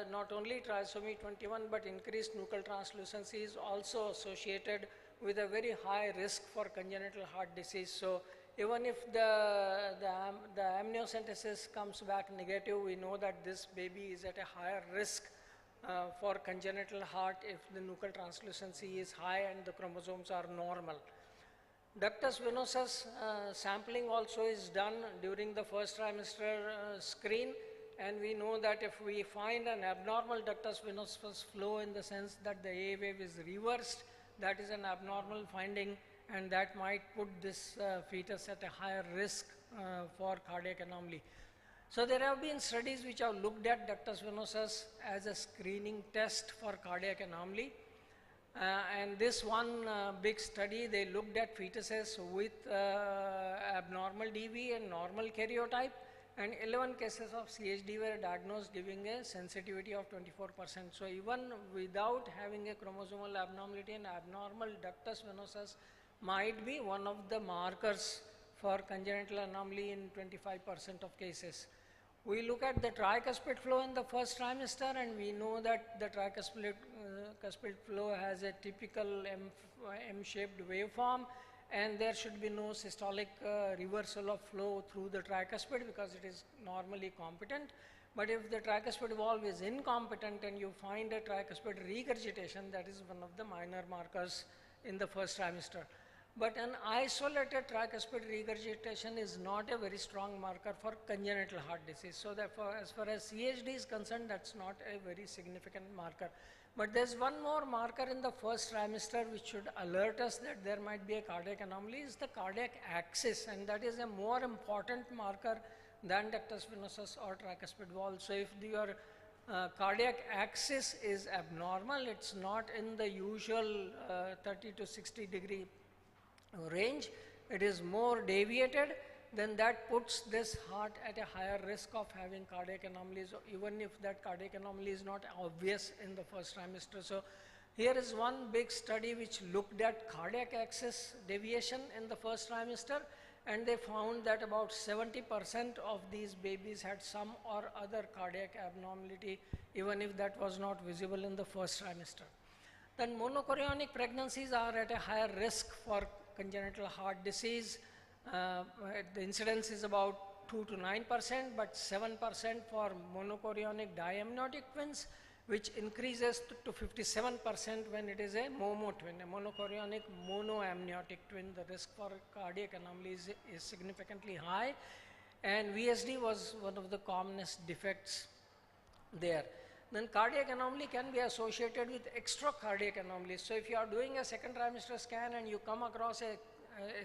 not only trisomy 21 but increased nuchal translucency is also associated with a very high risk for congenital heart disease. So even if the amniocentesis comes back negative, we know that this baby is at a higher risk for congenital heart if the nuchal translucency is high and the chromosomes are normal. Ductus venosus sampling also is done during the first trimester screen, and we know that if we find an abnormal ductus venosus flow in the sense that the A wave is reversed, that is an abnormal finding, and that might put this fetus at a higher risk for cardiac anomaly. So there have been studies which have looked at ductus venosus as a screening test for cardiac anomaly. And this one big study, they looked at fetuses with abnormal DV and normal karyotype, and 11 cases of CHD were diagnosed giving a sensitivity of 24%. So even without having a chromosomal abnormality, an abnormal ductus venosus might be one of the markers for congenital anomaly in 25% of cases. We look at the tricuspid flow in the first trimester, and we know that the tricuspid flow has a typical M-shaped waveform, and there should be no systolic reversal of flow through the tricuspid because it is normally competent. But if the tricuspid valve is incompetent and you find a tricuspid regurgitation, that is one of the minor markers in the first trimester. But an isolated tricuspid regurgitation is not a very strong marker for congenital heart disease. So therefore, as far as CHD is concerned, that's not a very significant marker. But there's one more marker in the first trimester which should alert us that there might be a cardiac anomaly, is the cardiac axis, and that is a more important marker than ductus venosus or tricuspid valve. So if your cardiac axis is abnormal, it's not in the usual 30 to 60 degree range, it is more deviated, then that puts this heart at a higher risk of having cardiac anomalies, even if that cardiac anomaly is not obvious in the first trimester. So here is one big study which looked at cardiac axis deviation in the first trimester, and they found that about 70% of these babies had some or other cardiac abnormality, even if that was not visible in the first trimester. Then monochorionic pregnancies are at a higher risk for congenital heart disease. The incidence is about 2 to 9%, but 7% for monochorionic diamniotic twins, which increases to 57% when it is a momo twin, a monochorionic monoamniotic twin. The risk for cardiac anomalies is significantly high, and VSD was one of the commonest defects there. Then cardiac anomaly can be associated with extracardiac anomalies. So if you are doing a second trimester scan and you come across a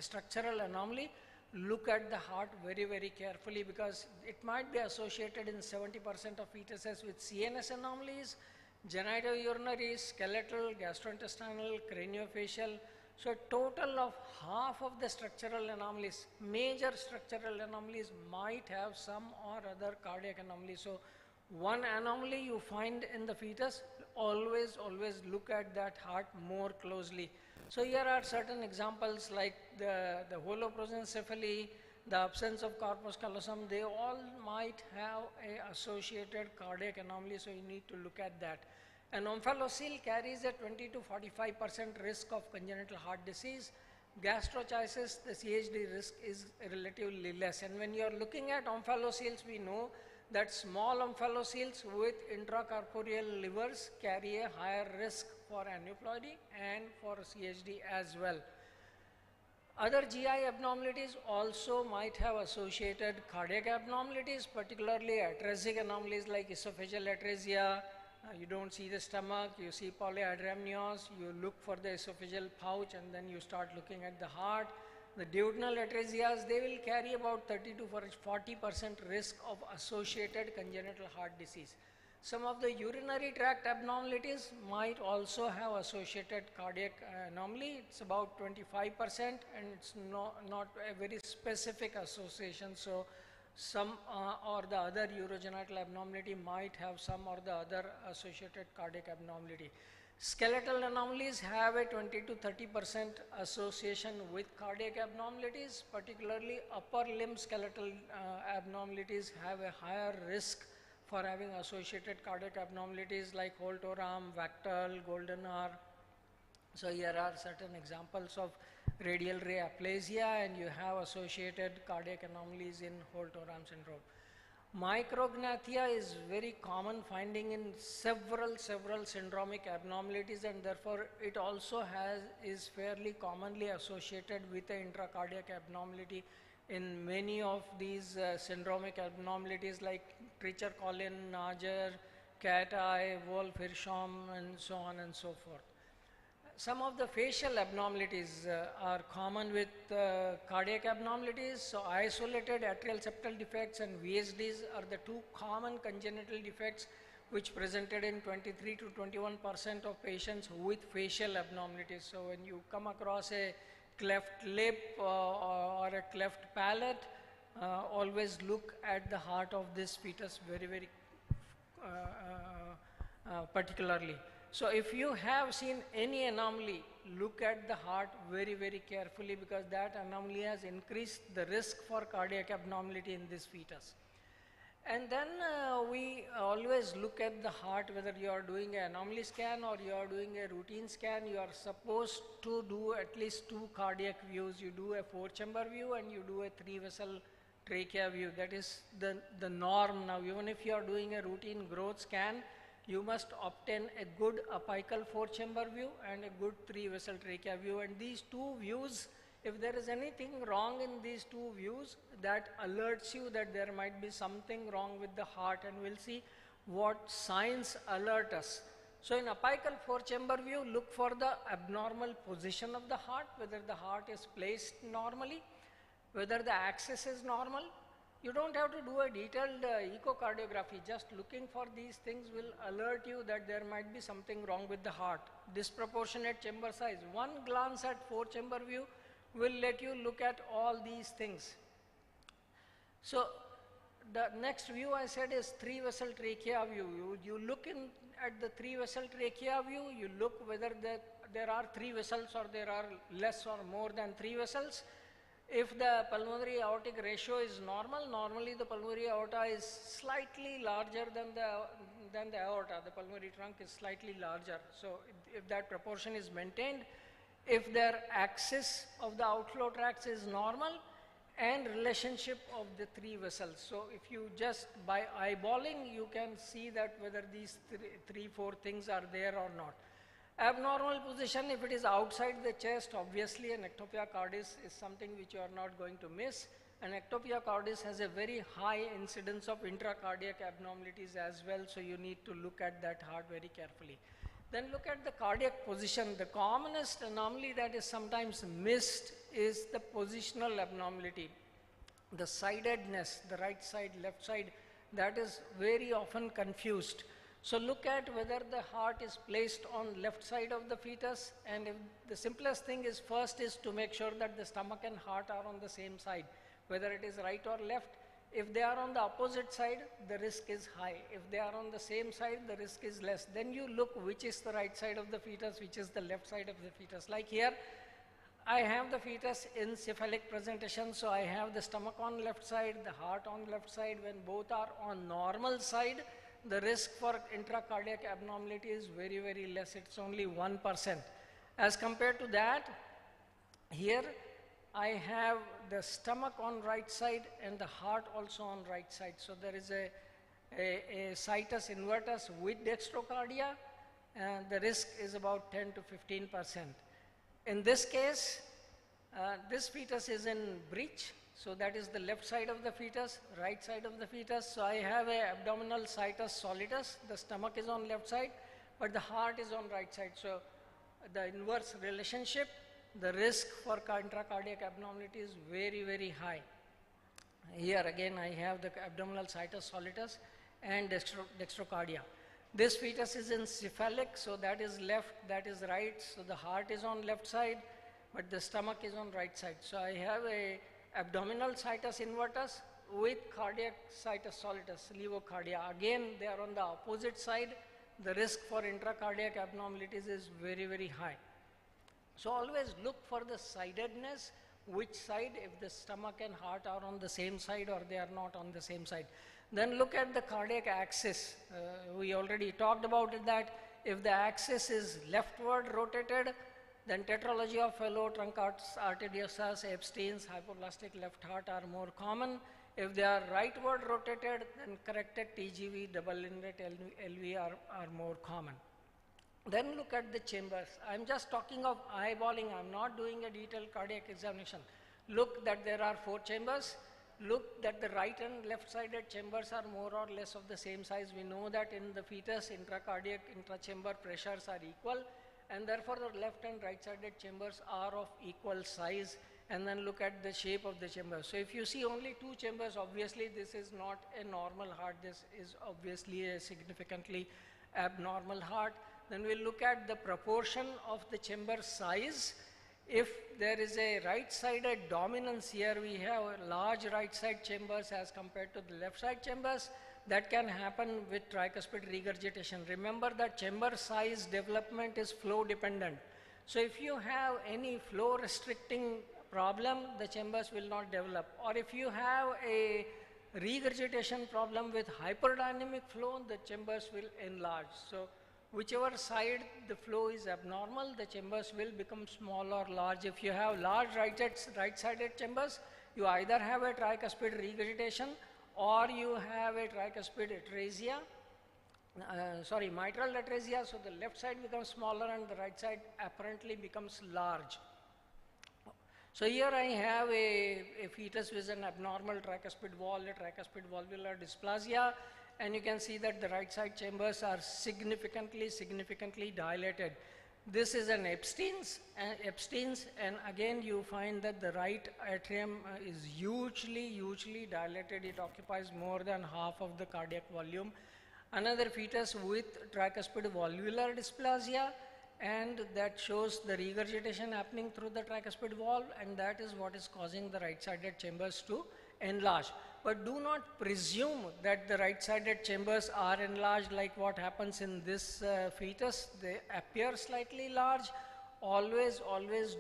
structural anomaly, look at the heart very, very carefully, because it might be associated in 70% of fetuses with CNS anomalies, genitourinary, skeletal, gastrointestinal, craniofacial. So a total of half of the structural anomalies, major structural anomalies, might have some or other cardiac anomaly. So one anomaly you find in the fetus, always look at that heart more closely. So here are certain examples like the holoprosencephaly, the absence of corpus callosum, they all might have a associated cardiac anomaly, so you need to look at that. An omphalocele carries a 20 to 45% risk of congenital heart disease. Gastrochiasis, the CHD risk is relatively less. And when you are looking at omphaloceles, we know that small omphaloceles with intracorporeal livers carry a higher risk for aneuploidy and for CHD as well. Other GI abnormalities also might have associated cardiac abnormalities, particularly atresia anomalies like esophageal atresia. You don't see the stomach, you see polyhydramnios, you look for the esophageal pouch, and then you start looking at the heart. The duodenal atresias, they will carry about 30 to 40% risk of associated congenital heart disease. Some of the urinary tract abnormalities might also have associated cardiac anomaly. It's about 25%, and it's not a very specific association. So some or the other urogenital abnormality might have some or the other associated cardiac abnormality. Skeletal anomalies have a 20 to 30% association with cardiac abnormalities, particularly upper limb skeletal abnormalities have a higher risk for having associated cardiac abnormalities like Holt-Oram, Vactal, golden hour. So here are certain examples of radial ray aplasia, and you have associated cardiac anomalies in Holt-Oram syndrome. Micrognathia is very common finding in several syndromic abnormalities, and therefore it also is fairly commonly associated with an intracardiac abnormality in many of these syndromic abnormalities like Treacher-Collin, Nager, cat-eye, Wolff-Hirschhorn, and so on and so forth. Some of the facial abnormalities are common with cardiac abnormalities. So isolated atrial septal defects and VSDs are the two common congenital defects which presented in 23 to 21% of patients with facial abnormalities. So when you come across a cleft lip or a cleft palate, always look at the heart of this fetus very particularly. So if you have seen any anomaly, look at the heart very carefully, because that anomaly has increased the risk for cardiac abnormality in this fetus. And then we always look at the heart, whether you are doing an anomaly scan or you are doing a routine scan, you are supposed to do at least 2 cardiac views. You do a 4-chamber view and you do a 3-vessel trachea view. That is the norm now. Even if you are doing a routine growth scan, you must obtain a good apical 4-chamber view and a good 3-vessel trachea view. And these 2 views, if there is anything wrong in these 2 views, that alerts you that there might be something wrong with the heart, and we'll see what signs alert us. So in apical 4-chamber view, look for the abnormal position of the heart, whether the heart is placed normally, whether the axis is normal. You don't have to do a detailed echocardiography. Just looking for these things will alert you that there might be something wrong with the heart. Disproportionate chamber size. One glance at 4-chamber view will let you look at all these things. So the next view I said is 3-vessel trachea view. You look at the 3-vessel trachea view, you look whether there are 3 vessels or there are less or more than 3 vessels. If the pulmonary aortic ratio is normal, normally the pulmonary aorta is slightly larger than the aorta. The pulmonary trunk is slightly larger. So if that proportion is maintained, if their axis of the outflow tracts is normal, and relationship of the 3 vessels. So if you just by eyeballing, you can see that whether these 3-4 things are there or not. Abnormal position, if it is outside the chest, obviously an ectopia cordis is something which you are not going to miss. And ectopia cordis has a very high incidence of intracardiac abnormalities as well, so you need to look at that heart very carefully. Then look at the cardiac position. The commonest anomaly that is sometimes missed is the positional abnormality. The sidedness, the right side, left side, that is very often confused. So look at whether the heart is placed on left side of the fetus, and if the simplest thing is first is to make sure that the stomach and heart are on the same side, whether it is right or left. If they are on the opposite side, the risk is high. If they are on the same side, the risk is less. Then you look which is the right side of the fetus, which is the left side of the fetus. Like here, I have the fetus in cephalic presentation, so I have the stomach on left side, the heart on left side. When both are on normal side, the risk for intracardiac abnormality is very, very less. It's only 1%. As compared to that, here I have the stomach on right side and the heart also on right side. So there is a situs invertus with dextrocardia, and the risk is about 10 to 15%. In this case, this fetus is in breech, so that is the left side of the fetus, right side of the fetus. So I have a abdominal situs solidus, the stomach is on left side, but the heart is on right side. So the inverse relationship, the risk for intracardiac abnormality is very, very high. Here again I have the abdominal situs solidus and dextrocardia. This fetus is in cephalic, so that is left, that is right, so the heart is on left side, but the stomach is on right side. So I have a abdominal situs invertus with cardiac situs solidus, levocardia. Again, they are on the opposite side. The risk for intracardiac abnormalities is very, very high. So always look for the sidedness, which side, if the stomach and heart are on the same side or they are not on the same side. Then look at the cardiac axis. We already talked about it, that if the axis is leftward rotated, then tetralogy of Fallot, trunk arteriosus, Epstein's, hypoplastic left heart are more common. If they are rightward rotated, then corrected TGV, double inlet LV are more common. Then look at the chambers. I'm just talking of eyeballing. I'm not doing a detailed cardiac examination. Look that there are 4 chambers. Look that the right and left-sided chambers are more or less of the same size. We know that in the fetus, intracardiac, intrachamber pressures are equal, and therefore the left and right-sided chambers are of equal size. And then look at the shape of the chamber. So if you see only 2 chambers, obviously this is not a normal heart. This is obviously a significantly abnormal heart. Then we'll look at the proportion of the chamber size. If there is a right-sided dominance here, we have large right-side chambers as compared to the left-side chambers. That can happen with tricuspid regurgitation. Remember that chamber size development is flow dependent. So if you have any flow restricting problem, the chambers will not develop. Or if you have a regurgitation problem with hyperdynamic flow, the chambers will enlarge. So whichever side the flow is abnormal, the chambers will become small or large. If you have large right-sided chambers, you either have a tricuspid regurgitation or you have a tricuspid atresia, mitral atresia, so the left side becomes smaller and the right side apparently becomes large. So here I have a fetus with an abnormal tricuspid wall, a tricuspid valvular dysplasia, and you can see that the right side chambers are significantly dilated. This is an Epstein's, and again you find that the right atrium is hugely dilated. It occupies more than half of the cardiac volume. Another fetus with tricuspid valvular dysplasia, and that shows the regurgitation happening through the tricuspid valve, and that is what is causing the right-sided chambers to enlarge. But do not presume that the right-sided chambers are enlarged like what happens in this fetus. They appear slightly large. Always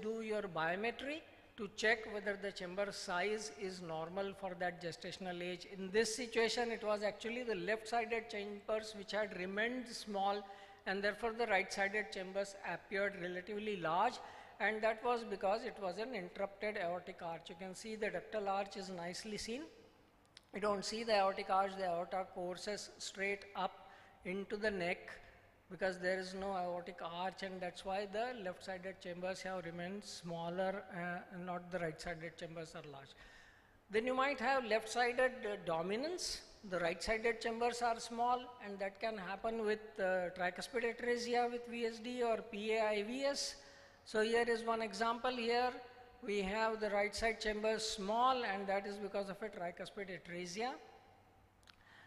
do your biometry to check whether the chamber size is normal for that gestational age. In this situation, it was actually the left-sided chambers which had remained small, and therefore the right-sided chambers appeared relatively large, and that was because it was an interrupted aortic arch. You can see the ductal arch is nicely seen. You don't see the aortic arch, the aorta courses straight up into the neck because there is no aortic arch, and that's why the left-sided chambers have remained smaller and not the right-sided chambers are large. Then you might have left-sided dominance. The right-sided chambers are small, and that can happen with tricuspid atresia with VSD or PAIVS. So here is one example. Here we have the right side chamber small, and that is because of a tricuspid atresia.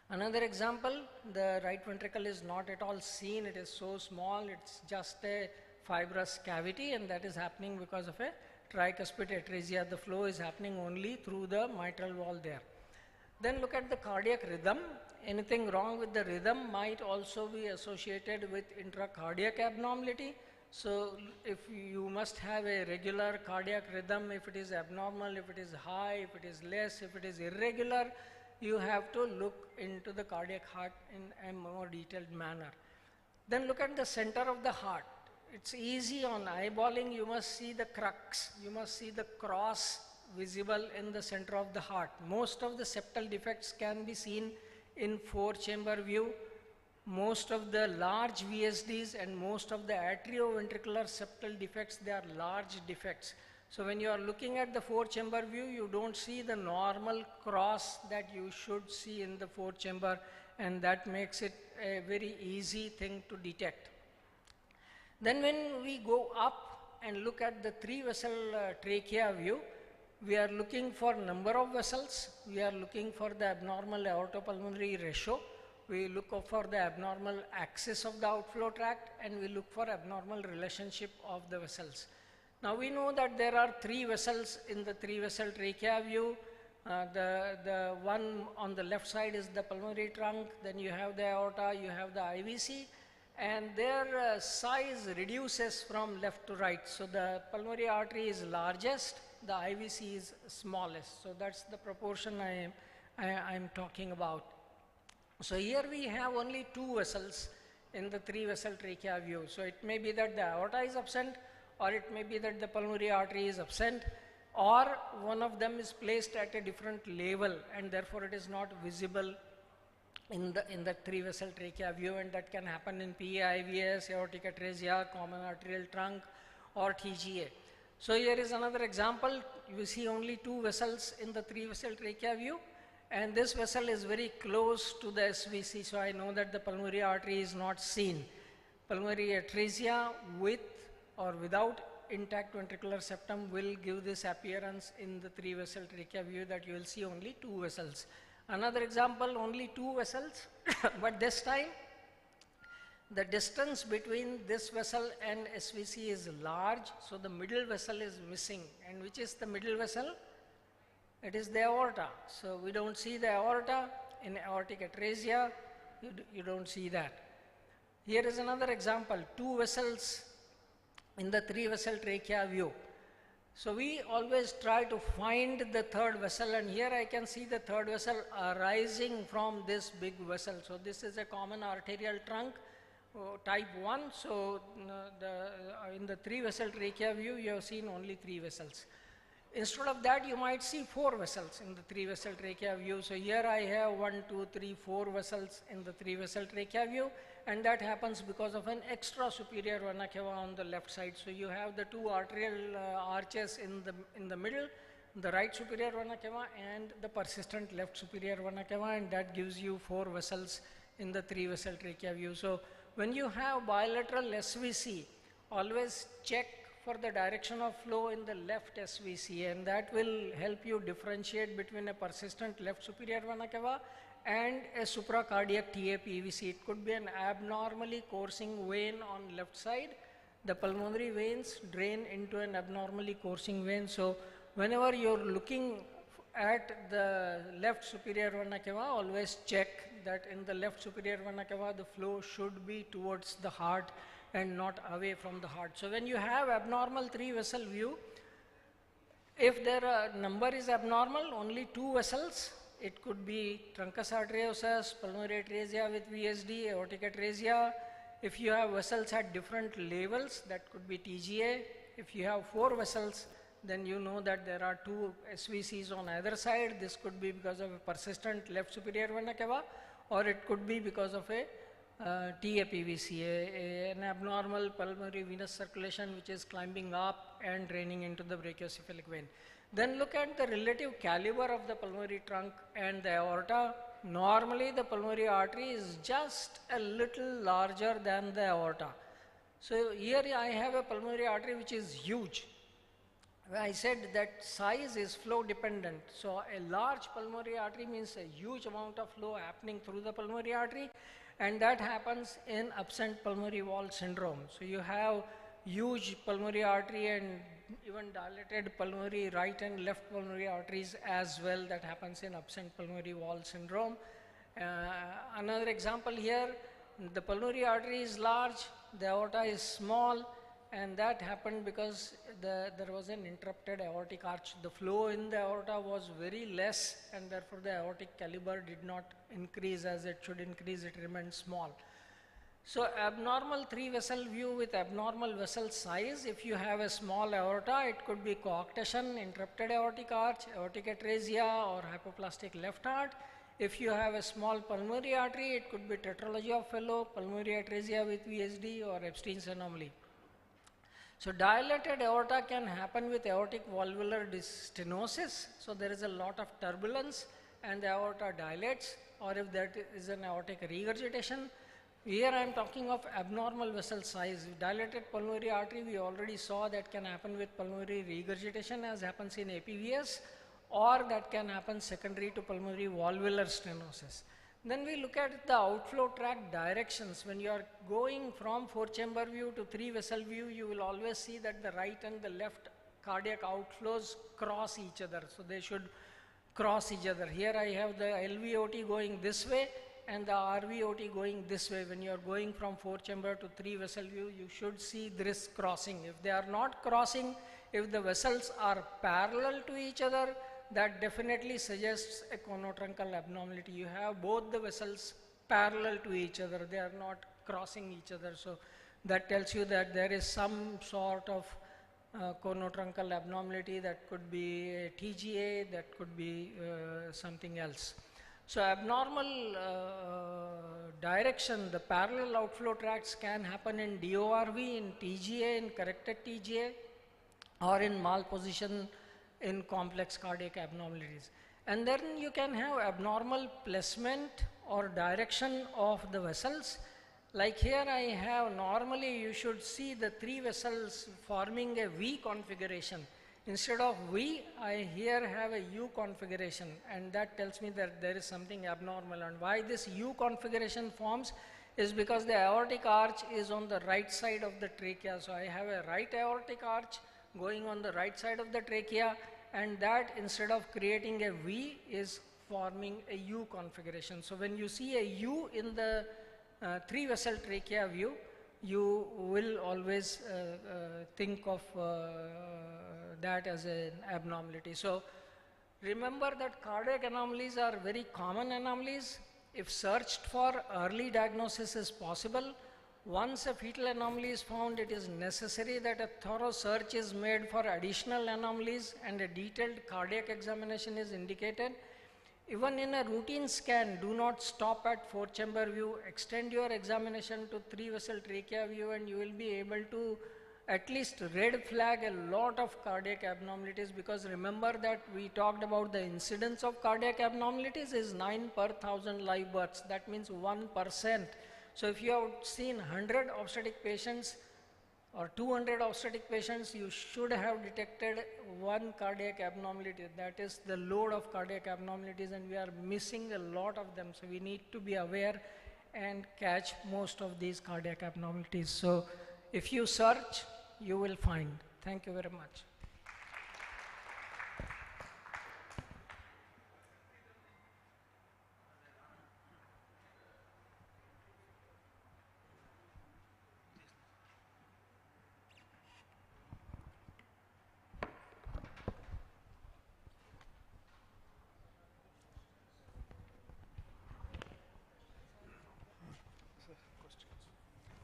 Another example, the right ventricle is not at all seen. It is so small, it's just a fibrous cavity, and that is happening because of a tricuspid atresia. The flow is happening only through the mitral wall there. Then look at the cardiac rhythm. Anything wrong with the rhythm might also be associated with intracardiac abnormality. So if you must have a regular cardiac rhythm, if it is abnormal, if it is high, if it is less, if it is irregular, you have to look into the cardiac heart in a more detailed manner. Then look at the center of the heart. It's easy on eyeballing, you must see the crux, you must see the cross visible in the center of the heart. Most of the septal defects can be seen in 4-chamber view. Most of the large VSDs and most of the atrioventricular septal defects, they are large defects. So when you are looking at the 4-chamber view, you don't see the normal cross that you should see in the 4-chamber, and that makes it a very easy thing to detect. Then when we go up and look at the 3-vessel trachea view, we are looking for number of vessels, we are looking for the abnormal aortopulmonary ratio, we look for the abnormal axis of the outflow tract, and we look for abnormal relationship of the vessels. Now we know that there are 3 vessels in the 3-vessel trachea view. The one on the left side is the pulmonary trunk, then you have the aorta, you have the IVC, and their size reduces from left to right. So the pulmonary artery is largest, the IVC is smallest. So that's the proportion I am talking about. So here we have only 2 vessels in the 3-vessel trachea view. So it may be that the aorta is absent, or it may be that the pulmonary artery is absent, or one of them is placed at a different level and therefore it is not visible in the 3-vessel trachea view, and that can happen in PAIVS, aortic atresia, common arterial trunk, or TGA. So here is another example. You see only 2 vessels in the 3-vessel trachea view, and this vessel is very close to the SVC, so I know that the pulmonary artery is not seen. Pulmonary atresia with or without intact ventricular septum will give this appearance in the 3-vessel trachea view, that you will see only 2 vessels. Another example, only 2 vessels, but this time the distance between this vessel and SVC is large, so the middle vessel is missing. And which is the middle vessel? It is the aorta. So we don't see the aorta in aortic atresia, you don't see that. Here is another example, 2 vessels in the 3-vessel trachea view. So we always try to find the 3rd vessel, and here I can see the 3rd vessel arising from this big vessel. So this is a common arterial trunk, type 1. So in the 3-vessel trachea view, you have seen only 3 vessels. Instead of that, you might see 4 vessels in the 3-vessel trachea view. So here I have 1, 2, 3, 4 vessels in the 3-vessel trachea view, and that happens because of an extra superior vena cava on the left side. So you have the 2 arterial arches in the middle, the right superior vena cava and the persistent left superior vena cava, and that gives you 4 vessels in the 3-vessel trachea view. So when you have bilateral SVC, always check for the direction of flow in the left SVC, and that will help you differentiate between a persistent left superior vena cava and a supracardiac TAPVC. It could be an abnormally coursing vein on left side. The pulmonary veins drain into an abnormally coursing vein. So whenever you're looking at the left superior vena cava, always check that in the left superior vena cava, the flow should be towards the heart and not away from the heart. So when you have abnormal 3-vessel view, if their number is abnormal, only 2 vessels, it could be truncus arteriosus, pulmonary atresia with VSD, aortic atresia. If you have vessels at different levels, that could be TGA. If you have 4 vessels, then you know that there are 2 SVCs on either side. This could be because of a persistent left superior vena cava, or it could be because of a TAPVC, an abnormal pulmonary venous circulation which is climbing up and draining into the brachiocephalic vein. Then look at the relative caliber of the pulmonary trunk and the aorta. Normally the pulmonary artery is just a little larger than the aorta. So here I have a pulmonary artery which is huge. I said that size is flow dependent. So a large pulmonary artery means a huge amount of flow happening through the pulmonary artery, and that happens in absent pulmonary wall syndrome. So you have huge pulmonary artery and even dilated pulmonary right and left pulmonary arteries as well. That happens in absent pulmonary wall syndrome. Another example here, the pulmonary artery is large, the aorta is small, and that happened because there was an interrupted aortic arch. The flow in the aorta was very less, and therefore the aortic caliber did not increase as it should increase, it remained small. So abnormal 3-vessel view with abnormal vessel size, if you have a small aorta, it could be coarctation, interrupted aortic arch, aortic atresia, or hypoplastic left heart. If you have a small pulmonary artery, it could be tetralogy of Fallot, pulmonary atresia with VSD, or Epstein's anomaly. So dilated aorta can happen with aortic valvular stenosis. So there is a lot of turbulence and the aorta dilates, or if that is an aortic regurgitation. Here I am talking of abnormal vessel size. Dilated pulmonary artery, we already saw that can happen with pulmonary regurgitation as happens in APVS, or that can happen secondary to pulmonary valvular stenosis. Then we look at the outflow tract directions. When you are going from 4-chamber view to 3-vessel view, you will always see that the right and the left cardiac outflows cross each other. So they should cross each other. Here I have the LVOT going this way and the RVOT going this way. When you are going from 4-chamber to 3-vessel view, you should see this crossing. If they are not crossing, if the vessels are parallel to each other, that definitely suggests a conotruncal abnormality. You have both the vessels parallel to each other, they are not crossing each other. So that tells you that there is some sort of conotruncal abnormality. That could be a TGA, that could be something else. So abnormal direction, the parallel outflow tracts can happen in DORV, in TGA, in corrected TGA, or in malposition in complex cardiac abnormalities. And then you can have abnormal placement or direction of the vessels. Like here I have, normally you should see the 3 vessels forming a V configuration. Instead of V, I here have a U configuration, and that tells me that there is something abnormal. And why this U configuration forms is because the aortic arch is on the right side of the trachea. So I have a right aortic arch going on the right side of the trachea, and that instead of creating a V is forming a U configuration. So when you see a U in the 3-vessel trachea view, you will always think of that as an abnormality. So remember that cardiac anomalies are very common anomalies. If searched for, early diagnosis is possible. Once a fetal anomaly is found, it is necessary that a thorough search is made for additional anomalies and a detailed cardiac examination is indicated. Even in a routine scan, do not stop at 4-chamber view. Extend your examination to 3-vessel trachea view, and you will be able to at least red flag a lot of cardiac abnormalities, because remember that we talked about the incidence of cardiac abnormalities is 9 per 1,000 live births. That means 1%. So if you have seen 100 obstetric patients or 200 obstetric patients, you should have detected 1 cardiac abnormality. That is the load of cardiac abnormalities, and we are missing a lot of them. So we need to be aware and catch most of these cardiac abnormalities. So if you search, you will find. Thank you very much.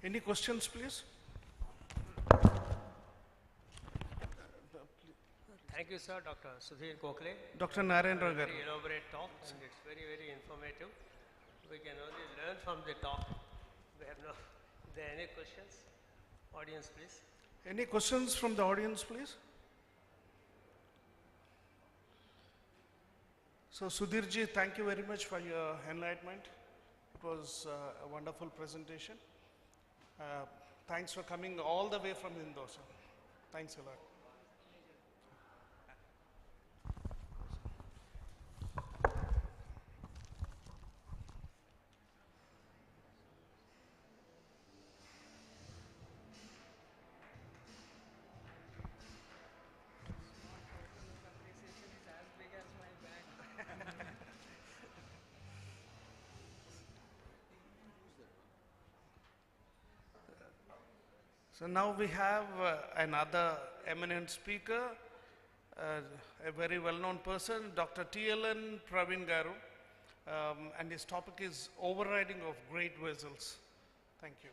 Any questions, please? Thank you, sir, Dr. Sudhir Kokle. Dr. Narendra Garu. Very elaborate talk, and it's very, very informative. We can only learn from the talk. We have no. Are there any questions? Audience, please. Any questions from the audience, please? So Sudhirji, thank you very much for your enlightenment. It was a wonderful presentation. Thanks for coming all the way from Indore. Thanks a lot. So now we have another eminent speaker, a very well-known person, Dr. TLN Praveen Garu, and his topic is overriding of great vessels. Thank you.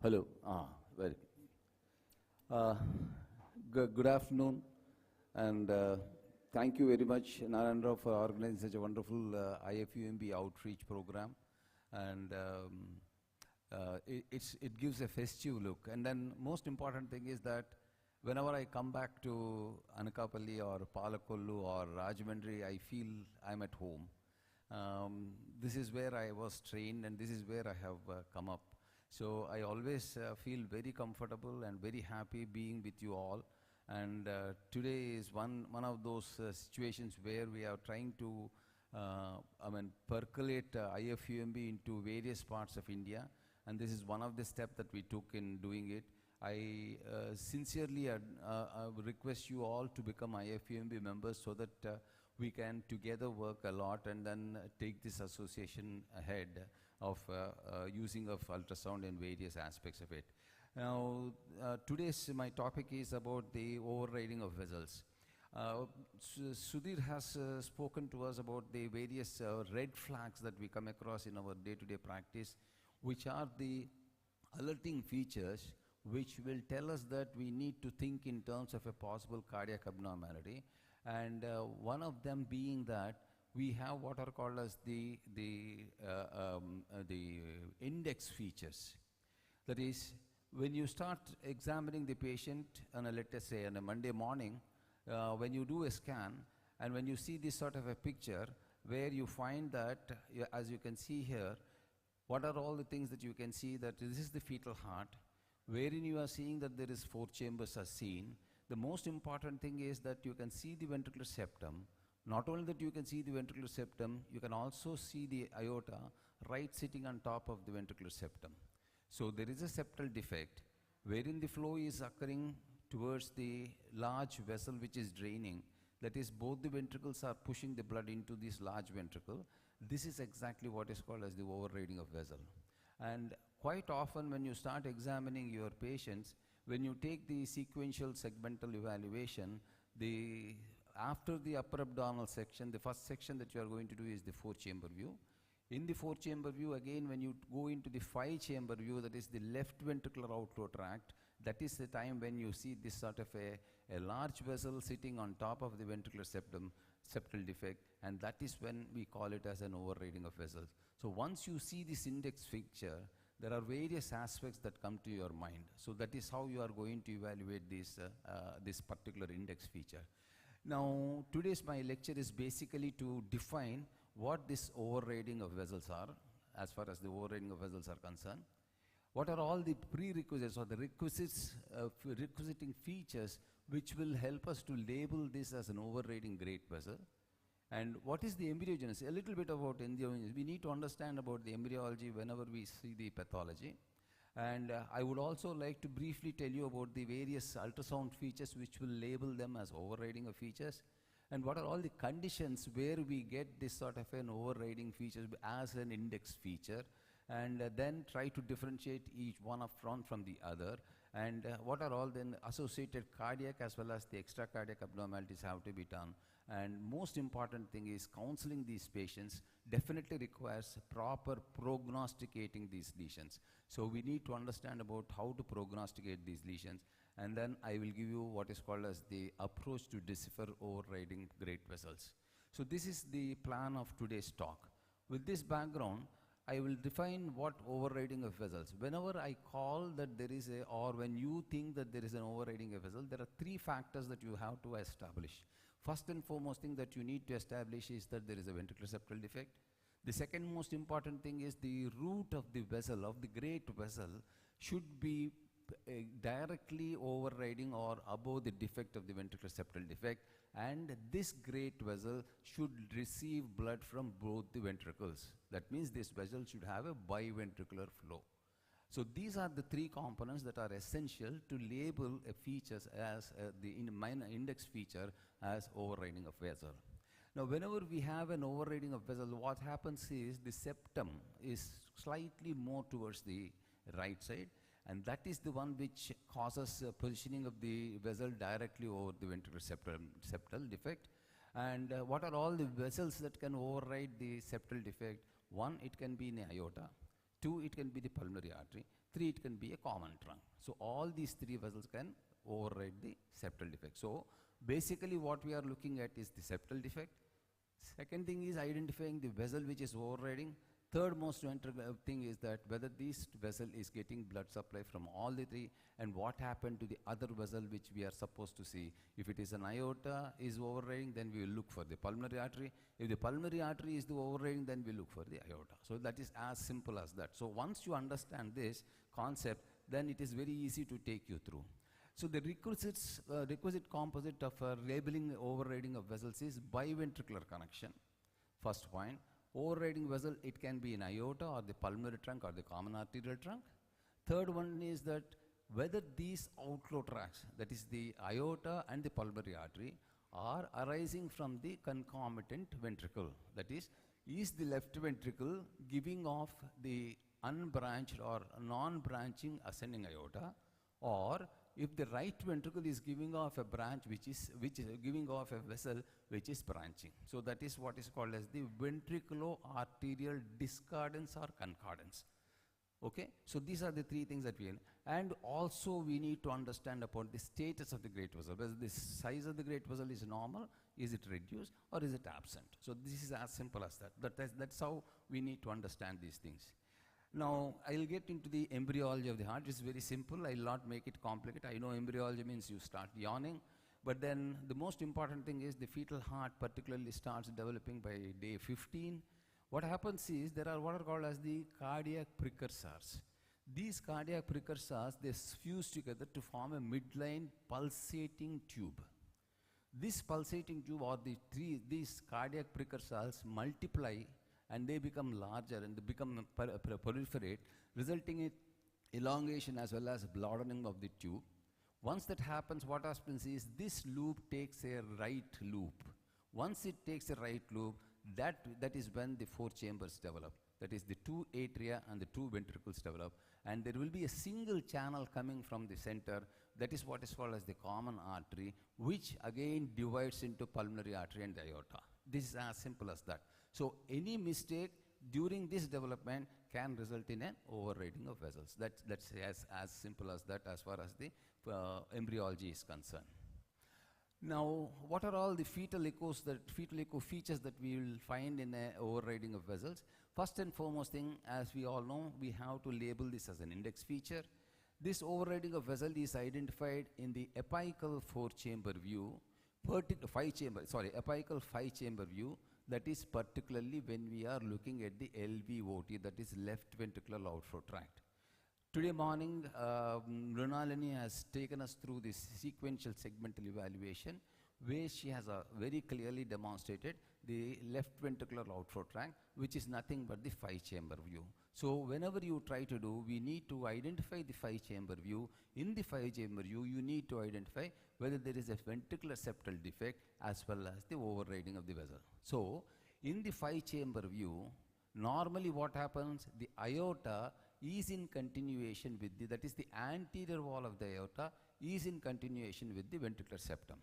Hello. Very. Uh, good afternoon, and thank you very much, Narendra, for organizing such a wonderful IFUMB outreach program. And it gives a festive look. And then most important thing is that whenever I come back to Anakapalli or Palakollu or Rajahmundry, I feel I'm at home. This is where I was trained, and this is where I have come up. So I always feel very comfortable and very happy being with you all. And today is one of those situations where we are trying to percolate IFUMB into various parts of India. And this is one of the steps that we took in doing it. I sincerely request you all to become IFUMB members so that we can together work a lot and then take this association ahead of using of ultrasound in various aspects of it. Now, my topic is about the overriding of vessels. Sudhir has spoken to us about the various red flags that we come across in our day-to-day practice, which are the alerting features which will tell us that we need to think in terms of a possible cardiac abnormality. And one of them being that we have what are called as the index features. That is, when you start examining the patient on a, let us say, on a Monday morning, when you do a scan, and when you see this sort of a picture, where you find that, as you can see here, what are all the things that you can see, that this is the fetal heart, wherein you are seeing that there is 4 chambers are seen. The most important thing is that you can see the ventricular septum. Not only that you can see the ventricular septum, you can also see the aorta right sitting on top of the ventricular septum. So there is a septal defect wherein the flow is occurring towards the large vessel which is draining. That is, both the ventricles are pushing the blood into this large ventricle. This is exactly what is called as the overriding of vessel. And quite often when you start examining your patients, when you take the sequential segmental evaluation, after the upper abdominal section, the first section that you are going to do is the 4-chamber view. In the 4-chamber view, again, when you go into the 5-chamber view, that is the left ventricular outflow tract, that is the time when you see this sort of a large vessel sitting on top of the ventricular septum. septal defect, and that is when we call it as an overriding of vessels. So once you see this index feature, there are various aspects that come to your mind. So that is how you are going to evaluate this particular index feature. Now, today's my lecture is basically to define what this overriding of vessels are, as far as the overriding of vessels are concerned. What are all the prerequisites or the requisiting features which will help us to label this as an overriding great vessel? And what is the embryogenesis? A little bit about embryogenesis. We need to understand about the embryology whenever we see the pathology. And I would also like to briefly tell you about the various ultrasound features which will label them as overriding of features. And what are all the conditions where we get this sort of an overriding feature as an index feature, and then try to differentiate each one from the other, and what are all then associated cardiac as well as the extracardiac abnormalities have to be done. And most important thing is counseling these patients definitely requires proper prognosticating these lesions. So we need to understand about how to prognosticate these lesions, and then I will give you what is called as the approach to decipher overriding great vessels. So this is the plan of today's talk. With this background, I will define what overriding of vessels. Whenever I call that there is a, or when you think that there is an overriding of vessel, there are three factors that you have to establish. First and foremost thing that you need to establish is that there is a ventricular septal defect. The second most important thing is the root of the vessel, of the great vessel, should be directly overriding or above the defect of the ventricular septal defect, and this great vessel should receive blood from both the ventricles. That means this vessel should have a biventricular flow. So these are the three components that are essential to label a features as the minor index feature as overriding of vessel. Now whenever we have an overriding of vessel, what happens is the septum is slightly more towards the right side, and that is the one which causes positioning of the vessel directly over the ventricular septal defect. And what are all the vessels that can override the septal defect? One, it can be in the aorta. Two, it can be the pulmonary artery. Three, it can be a common trunk. So all these three vessels can override the septal defect. So basically what we are looking at is the septal defect. Second thing is identifying the vessel which is overriding. Third most thing is that whether this vessel is getting blood supply from all the three, and what happened to the other vessel which we are supposed to see. If it is an aorta is overriding, then we will look for the pulmonary artery. If the pulmonary artery is the overriding, then we look for the aorta. So that is as simple as that. So once you understand this concept, then it is very easy to take you through. So the requisite composite of labeling overriding of vessels is biventricular connection. First point. Overriding vessel, it can be in aorta or the pulmonary trunk or the common arterial trunk. Third one is that whether these outflow tracts, that is the aorta and the pulmonary artery, are arising from the concomitant ventricle. That is the left ventricle giving off the unbranched or non-branching ascending aorta, or if the right ventricle is giving off a branch which is giving off a vessel which is branching. So that is what is called as the ventriculo-arterial discordance or concordance. Okay, so these are the three things that we have. And also we need to understand about the status of the great vessel, whether the size of the great vessel is normal, is it reduced, or is it absent. So this is as simple as that. That's how we need to understand these things. Now, I'll get into the embryology of the heart. It's very simple. I'll not make it complicated. I know embryology means you start yawning, but then the most important thing is the fetal heart particularly starts developing by day 15. What happens is there are what are called as the cardiac precursors. These cardiac precursors, they fuse together to form a midline pulsating tube. This pulsating tube or these cardiac precursors multiply and they become larger and they become proliferate, resulting in elongation as well as broadening of the tube. Once that happens, what happens is this loop takes a right loop. Once it takes a right loop, that is when the four chambers develop. That is the two atria and the two ventricles develop, and there will be a single channel coming from the center. That is what is called as the common artery, which again divides into pulmonary artery and the aorta. This is as simple as that. So any mistake during this development can result in an overriding of vessels. That's as simple as that as far as the embryology is concerned. Now, what are all the fetal echo features that we will find in a overriding of vessels? First and foremost thing, as we all know, we have to label this as an index feature. This overriding of vessel is identified in the apical four-chamber view, apical five-chamber view, that is particularly when we are looking at the LVOT, that is left ventricular outflow tract. Today morning, Mrinalini has taken us through this sequential segmental evaluation, where she has very clearly demonstrated the left ventricular outflow tract, which is nothing but the five-chamber view. So whenever you try to do, we need to identify the five-chamber view. In the five-chamber view, you need to identify whether there is a ventricular septal defect as well as the overriding of the vessel. So in the five-chamber view, normally what happens, the aorta is in continuation with the, that is the anterior wall of the aorta is in continuation with the ventricular septum.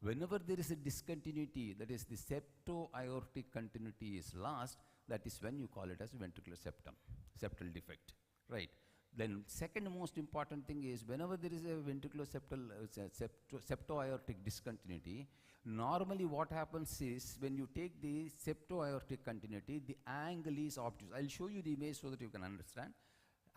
Whenever there is a discontinuity, that is the septo-aortic continuity is lost, that is when you call it as ventricular septal defect, right? Then second most important thing is whenever there is a ventricular septo-aortic discontinuity, normally what happens is when you take the septo-aortic continuity, the angle is obtuse. I'll show you the image so that you can understand.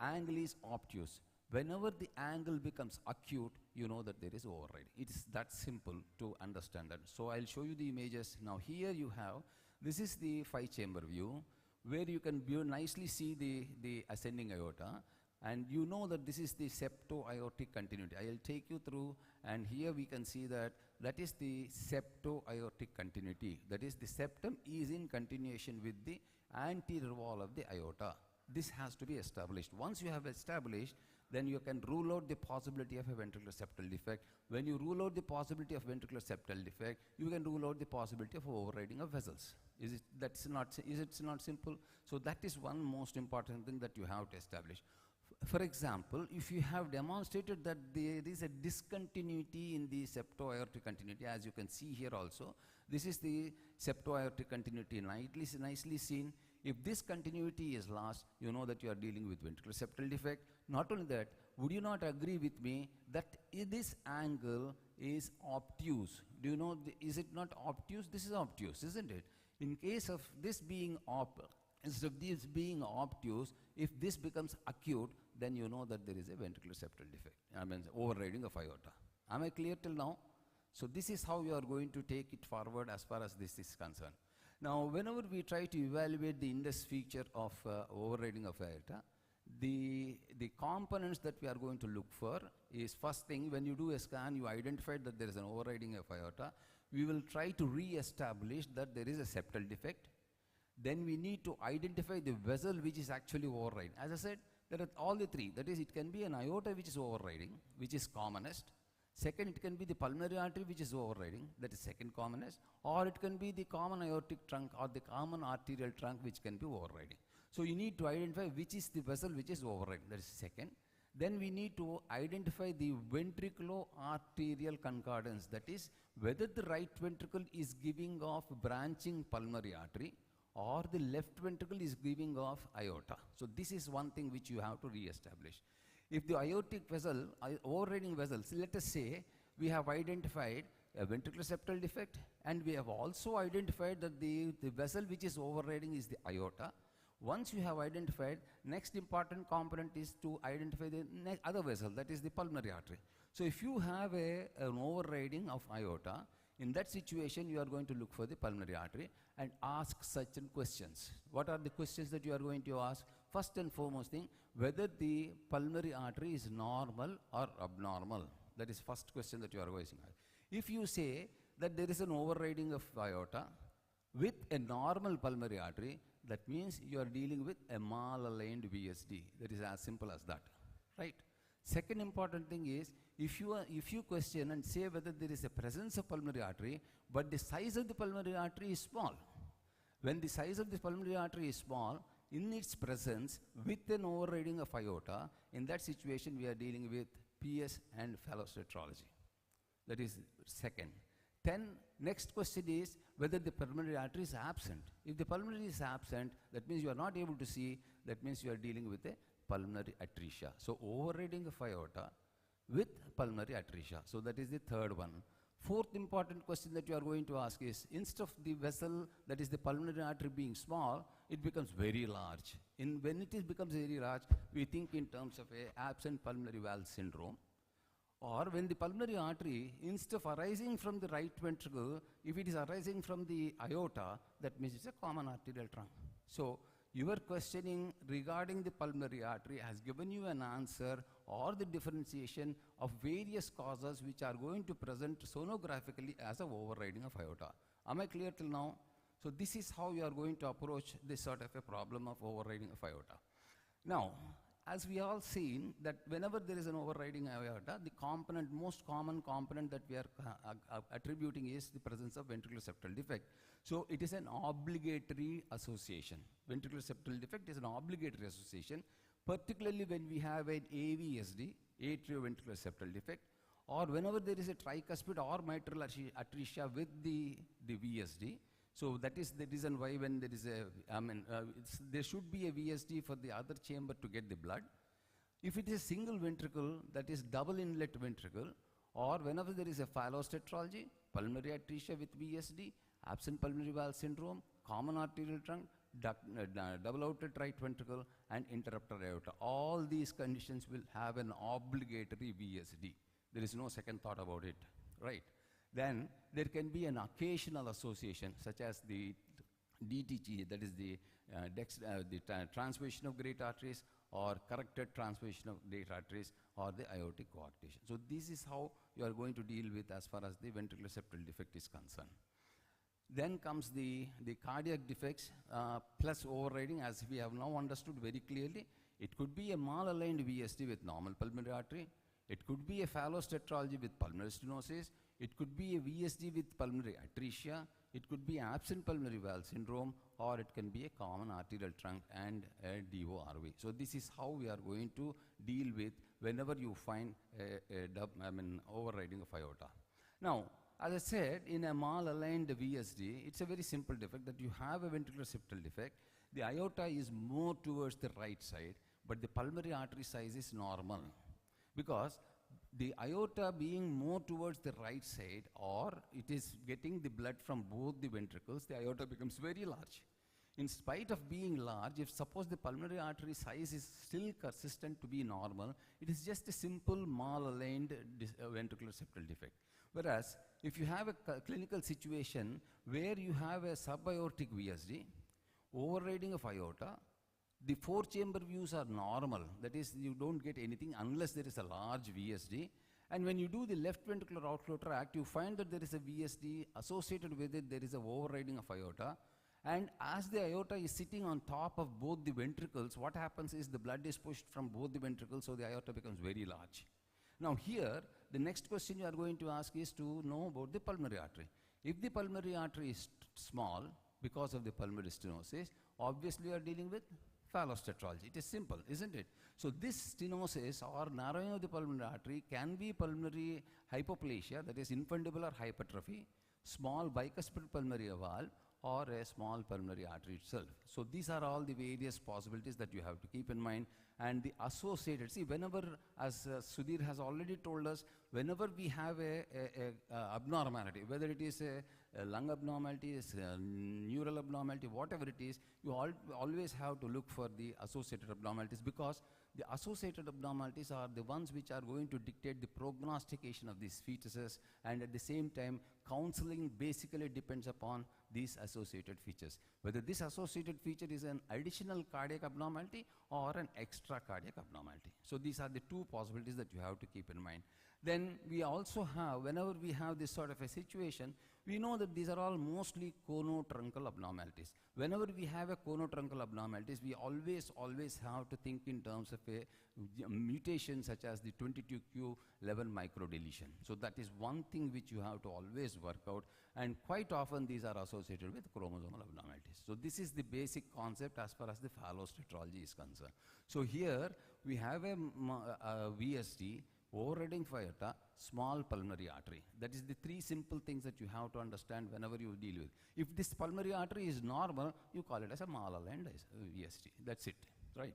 Angle is obtuse. Whenever the angle becomes acute, you know that there is overriding. It is that simple to understand that. So I'll show you the images. Now here you have, this is the five-chamber view, where you can nicely see the ascending aorta. And you know that this is the septo-aortic continuity. I'll take you through, and here we can see that that is the septo-aortic continuity. That is the septum is in continuation with the anterior wall of the aorta. This has to be established. Once you have established, then you can rule out the possibility of a ventricular septal defect. When you rule out the possibility of ventricular septal defect, you can rule out the possibility of overriding of vessels. Is it not simple? So that is one most important thing that you have to establish. For example, if you have demonstrated that there is a discontinuity in the septo-aortic continuity, as you can see here also, this is the septo-aortic continuity nicely seen. If this continuity is lost, you know that you are dealing with ventricular septal defect. Not only that, would you not agree with me that this angle is obtuse? Do you know, is it not obtuse? This is obtuse, isn't it? In case of this being instead of this being obtuse, if this becomes acute, then you know that there is a ventricular septal defect, I mean overriding of aorta. Am I clear till now? So this is how you are going to take it forward as far as this is concerned. Now, whenever we try to evaluate the index feature of overriding of aorta, the components that we are going to look for is, first thing, when you do a scan, you identify that there is an overriding of aorta. We will try to re-establish that there is a septal defect. Then we need to identify the vessel which is actually overriding. As I said, there are all the three. That is, it can be an aorta which is overriding, which is commonest. Second, it can be the pulmonary artery which is overriding, that is second commonest. Or it can be the common aortic trunk or the common arterial trunk which can be overriding. So you need to identify which is the vessel which is overriding, that is second. Then we need to identify the ventriculo-arterial concordance, that is, whether the right ventricle is giving off branching pulmonary artery or the left ventricle is giving off aorta. So this is one thing which you have to re-establish. If the aortic vessel, overriding vessels, let us say we have identified a ventricular septal defect, and we have also identified that the vessel which is overriding is the aorta. Once you have identified, next important component is to identify the other vessel, that is the pulmonary artery. So if you have an overriding of aorta, in that situation you are going to look for the pulmonary artery and ask certain questions. What are the questions that you are going to ask? First and foremost thing, whether the pulmonary artery is normal or abnormal. That is first question that you are going to ask. If you say that there is an overriding of aorta with a normal pulmonary artery, that means you are dealing with a malaligned VSD. That is as simple as that, right? Second important thing is, if you question and say whether there is a presence of pulmonary artery, but the size of the pulmonary artery is small. When the size of the pulmonary artery is small, in its presence with an overriding of aorta, in that situation we are dealing with PS and phallocetrology. That is second. Then next question is whether the pulmonary artery is absent. If the pulmonary is absent, that means you are not able to see, that means you are dealing with a pulmonary atresia. So overriding of aorta with pulmonary atresia. So that is the third one. Fourth important question that you are going to ask is, instead of the vessel, that is the pulmonary artery, being small, it becomes very large. When it becomes very large, we think in terms of a absent pulmonary valve syndrome. Or when the pulmonary artery, instead of arising from the right ventricle, if it is arising from the aorta, that means it's a common arterial trunk. So your questioning regarding the pulmonary artery has given you an answer or the differentiation of various causes which are going to present sonographically as an overriding of aorta. Am I clear till now? So this is how you are going to approach this sort of a problem of overriding of aorta. Now, as we all seen that whenever there is an overriding aorta, the most common component that we are attributing is the presence of ventricular septal defect. So it is an obligatory association. Ventricular septal defect is an obligatory association, particularly when we have an AVSD, atrioventricular septal defect, or whenever there is a tricuspid or mitral atresia with the VSD. So that is the reason why when there is there should be a VSD for the other chamber to get the blood. If it is a single ventricle, that is double inlet ventricle, or whenever there is a phallostetrology, pulmonary atresia with VSD, absent pulmonary valve syndrome, common arterial trunk, double outed right ventricle, and interrupter aorta. All these conditions will have an obligatory VSD. There is no second thought about it, right? Then there can be an occasional association, such as the DTG, that is the transmission of great arteries, or corrected transmission of great arteries, or the aortic coarctation. So this is how you are going to deal with as far as the ventricular septal defect is concerned. Then comes the cardiac defects plus overriding, as we have now understood very clearly. It could be a malaligned VSD with normal pulmonary artery. It could be a phallostetrology with pulmonary stenosis. It could be a VSD with pulmonary atresia. It could be absent pulmonary valve syndrome, or it can be a common arterial trunk and a DORV. So this is how we are going to deal with whenever you find overriding of aorta. Now, as I said, in a malaligned VSD, it's a very simple defect that you have a ventricular septal defect. The aorta is more towards the right side, but the pulmonary artery size is normal. Because the aorta being more towards the right side, or it is getting the blood from both the ventricles, the aorta becomes very large. In spite of being large, if suppose the pulmonary artery size is still consistent to be normal, it is just a simple malaligned ventricular septal defect. Whereas, if you have a clinical situation where you have a subaortic VSD, overriding of aorta, the four chamber views are normal. That is, you don't get anything unless there is a large VSD. And when you do the left ventricular outflow tract, you find that there is a VSD associated with it, there is an overriding of aorta. And as the aorta is sitting on top of both the ventricles, what happens is the blood is pushed from both the ventricles, so the aorta becomes very large. Now here, the next question you are going to ask is to know about the pulmonary artery. If the pulmonary artery is small because of the pulmonary stenosis, obviously you are dealing with phallostetrology. It is simple, isn't it? So this stenosis or narrowing of the pulmonary artery can be pulmonary hypoplasia, that is infundibular hypertrophy, small bicuspid pulmonary valve, or a small pulmonary artery itself. So these are all the various possibilities that you have to keep in mind. And the associated, see, whenever, as Sudhir has already told us, whenever we have a abnormality, whether it is a lung abnormality, a neural abnormality, whatever it is, you always have to look for the associated abnormalities, because the associated abnormalities are the ones which are going to dictate the prognostication of these fetuses, and at the same time, counseling basically depends upon these associated features. Whether this associated feature is an additional cardiac abnormality or an extra cardiac abnormality. So these are the two possibilities that you have to keep in mind. Then we also have, whenever we have this sort of a situation, we know that these are all mostly conotruncal abnormalities. Whenever we have a conotruncal abnormalities, we always have to think in terms of a mutation such as the 22q11 microdeletion. So that is one thing which you have to always work out, and quite often these are associated with chromosomal abnormalities. So this is the basic concept as far as the phallostetrology is concerned. So here we have a VSD, overriding aorta, small pulmonary artery. That is the three simple things that you have to understand whenever you deal with. If this pulmonary artery is normal, you call it as a malaligned VSD. That's it, right?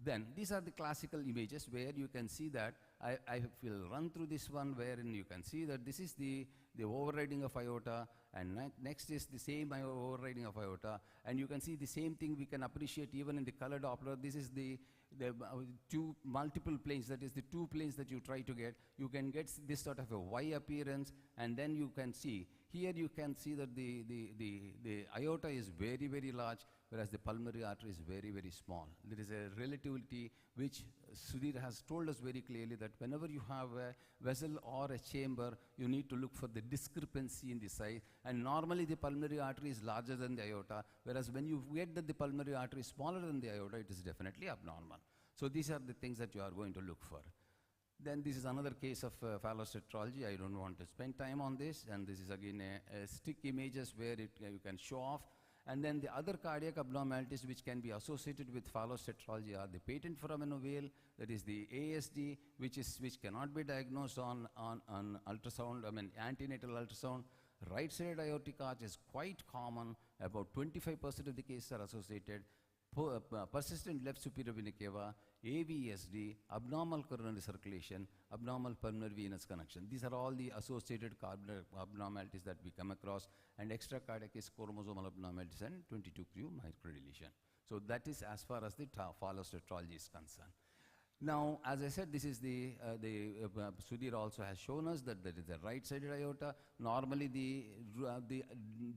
Then these are the classical images where you can see that I will run through this one wherein you can see that this is the overriding of aorta, and next is the same overriding of aorta, and you can see the same thing we can appreciate even in the color Doppler. This is the two multiple planes, that is the two planes that you try to get. You can get this sort of a Y appearance, and then you can see, here you can see that the aorta is very, very large, whereas the pulmonary artery is very, very small. There is a relativity which Sudhir has told us very clearly, that whenever you have a vessel or a chamber, you need to look for the discrepancy in the size, and normally the pulmonary artery is larger than the aorta, whereas when you get that the pulmonary artery is smaller than the aorta, it is definitely abnormal. So these are the things that you are going to look for. Then this is another case of phallocetrology. I don't want to spend time on this, and this is again a stick images where you can show off. And then the other cardiac abnormalities which can be associated with phallocetrology are the patent foramen ovale, that is the ASD, which cannot be diagnosed on ultrasound, antenatal ultrasound. Right-sided aortic arch is quite common. About 25% of the cases are associated. Persistent left superior vena cava, AVSD, abnormal coronary circulation, abnormal pulmonary venous connection. These are all the associated cardiac abnormalities that we come across, and extracardiac is chromosomal abnormalities and 22q microdeletion. So that is as far as the phallocetrology is concerned. Now, as I said, this is Sudhir also has shown us that there is a right-sided aorta. Normally, the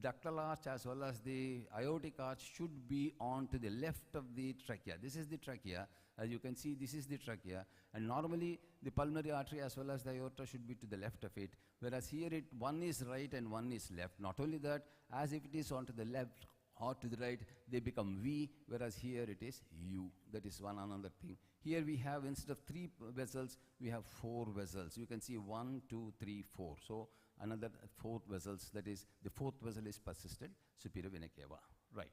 ductal arch as well as the aortic arch should be on to the left of the trachea. This is the trachea. As you can see, this is the trachea. And normally, the pulmonary artery as well as the aorta should be to the left of it. Whereas here, one is right and one is left. Not only that, as if it is on to the left or to the right, they become V, whereas here it is U. That is one another thing. Here we have, instead of 3 vessels, we have 4 vessels. You can see 1, 2, 3, 4. So another 4 vessels, that is, the 4th vessel is persistent superior vena cava. Right.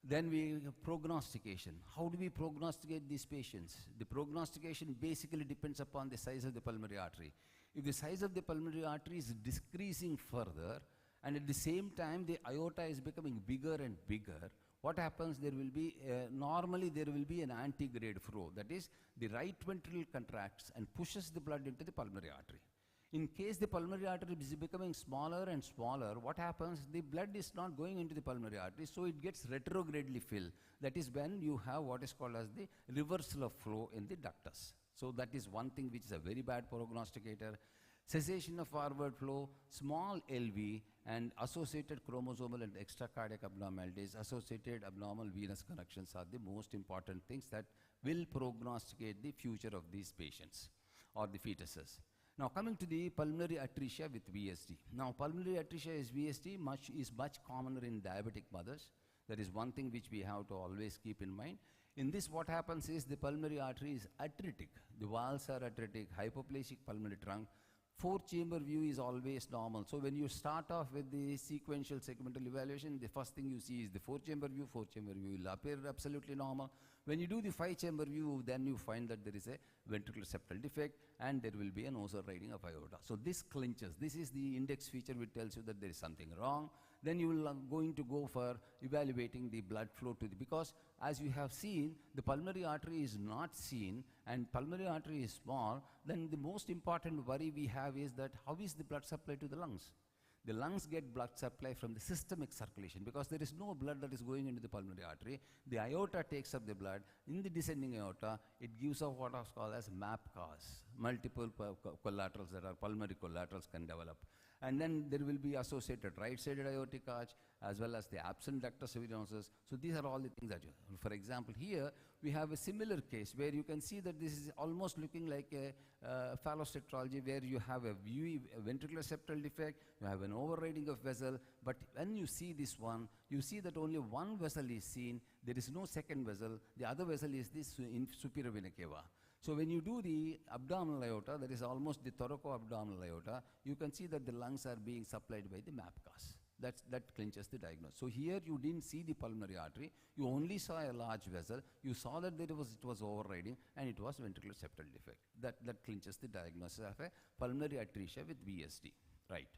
Then we have prognostication. How do we prognosticate these patients? The prognostication basically depends upon the size of the pulmonary artery. If the size of the pulmonary artery is decreasing further, and at the same time the aorta is becoming bigger and bigger, what happens? There will be, normally there will be an antegrade flow. That is, the right ventricle contracts and pushes the blood into the pulmonary artery. In case the pulmonary artery is becoming smaller and smaller, what happens? The blood is not going into the pulmonary artery, so it gets retrogradely filled. That is when you have what is called as the reversal of flow in the ductus. So that is one thing which is a very bad prognosticator. Cessation of forward flow, small LV, and associated chromosomal and extracardiac abnormalities, associated abnormal venous connections are the most important things that will prognosticate the future of these patients or the fetuses. Now coming to the pulmonary atresia with VSD. Now pulmonary atresia is VSD is much commoner in diabetic mothers. That is one thing which we have to always keep in mind. In this, what happens is the pulmonary artery is atretic. The valves are atretic, hypoplasic pulmonary trunk. 4-chamber view is always normal. So when you start off with the sequential segmental evaluation, the first thing you see is the 4-chamber view. 4-chamber view will appear absolutely normal. When you do the 5-chamber view, then you find that there is a ventricular septal defect and there will be an overriding of aorta. So this clinches. This is the index feature which tells you that there is something wrong. Then you will going to go for evaluating the blood flow to the, because as you have seen, the pulmonary artery is not seen and pulmonary artery is small. Then the most important worry we have is that how is the blood supply to the lungs? The lungs get blood supply from the systemic circulation because there is no blood that is going into the pulmonary artery. The aorta takes up the blood. In the descending aorta, it gives off what is called as MAPCAS. Multiple collaterals, that are pulmonary collaterals, can develop. And then there will be associated right-sided aortic arch as well as the absent ductus venosus. So these are all the things that you, for example, here we have a similar case where you can see that this is almost looking like a phallocetrology where you have a ventricular septal defect, you have an overriding of vessel, but when you see this one, you see that only one vessel is seen, there is no second vessel, the other vessel is this in superior vena cava. So when you do the abdominal aorta, that is almost the thoracoabdominal aorta, you can see that the lungs are being supplied by the MAPCAS. That clinches the diagnosis. So here you didn't see the pulmonary artery, you only saw a large vessel, you saw that it was overriding and it was ventricular septal defect. That clinches the diagnosis of a pulmonary atresia with VSD. Right.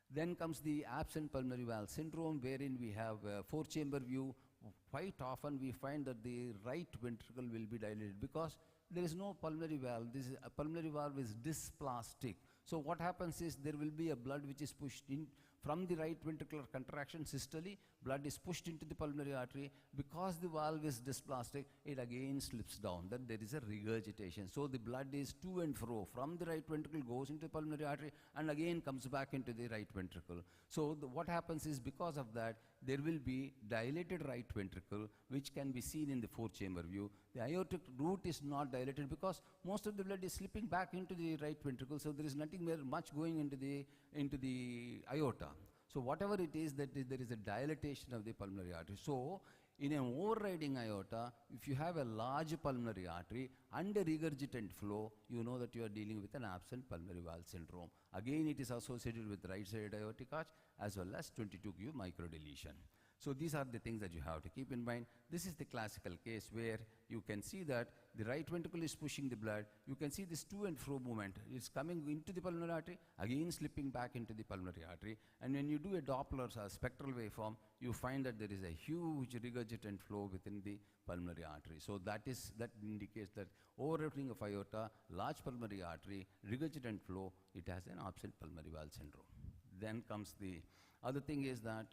Then comes the absent pulmonary valve syndrome, wherein we have a 4-chamber view. Quite often we find that the right ventricle will be dilated because there is no pulmonary valve. This is, a pulmonary valve is dysplastic. So what happens is there will be a blood which is pushed in from the right ventricular contraction systole, blood is pushed into the pulmonary artery. Because the valve is dysplastic, it again slips down. Then there is a regurgitation. So the blood is to and fro. From the right ventricle goes into the pulmonary artery and again comes back into the right ventricle. So what happens is, because of that, there will be dilated right ventricle, which can be seen in the four-chamber view. The aortic root is not dilated because most of the blood is slipping back into the right ventricle, so there is nothing very much going into the aorta. So whatever it is, that there is a dilatation of the pulmonary artery. So in an overriding aorta, if you have a large pulmonary artery and a regurgitant flow, you know that you are dealing with an absent pulmonary valve syndrome. Again, it is associated with right-sided aortic arch as well as 22q microdeletion. So these are the things that you have to keep in mind. This is the classical case where you can see that the right ventricle is pushing the blood. You can see this to and fro movement. It's coming into the pulmonary artery, again slipping back into the pulmonary artery. And when you do a Doppler spectral waveform, you find that there is a huge regurgitant flow within the pulmonary artery. So that indicates that overriding of aorta, large pulmonary artery, regurgitant flow, it has an absent pulmonary valve syndrome. Then comes the other thing is that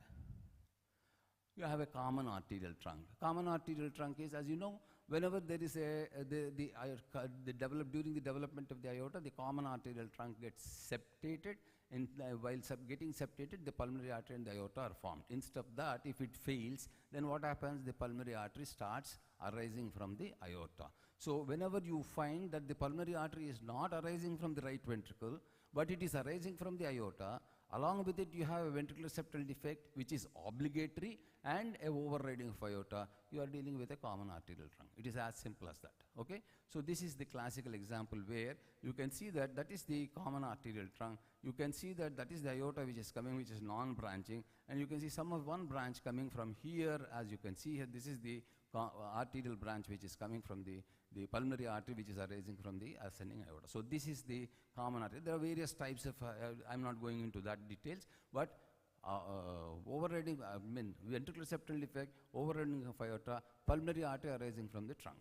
you have a common arterial trunk. Common arterial trunk is, as you know, whenever there is during the development of the aorta, the common arterial trunk gets septated, and while getting septated, the pulmonary artery and the aorta are formed. Instead of that, if it fails, then what happens? The pulmonary artery starts arising from the aorta. So whenever you find that the pulmonary artery is not arising from the right ventricle, but it is arising from the aorta, along with it you have a ventricular septal defect, which is obligatory, and a overriding of aorta, you are dealing with a common arterial trunk. It is as simple as that, okay? So this is the classical example where you can see that that is the common arterial trunk. You can see that that is the aorta which is coming, which is non-branching, and you can see some of one branch coming from here. As you can see here, this is the arterial branch which is coming from the pulmonary artery, which is arising from the ascending aorta. So this is the common artery. There are various types of, I'm not going into that details, but overriding, ventricular septal defect, overriding of aorta, pulmonary artery arising from the trunk.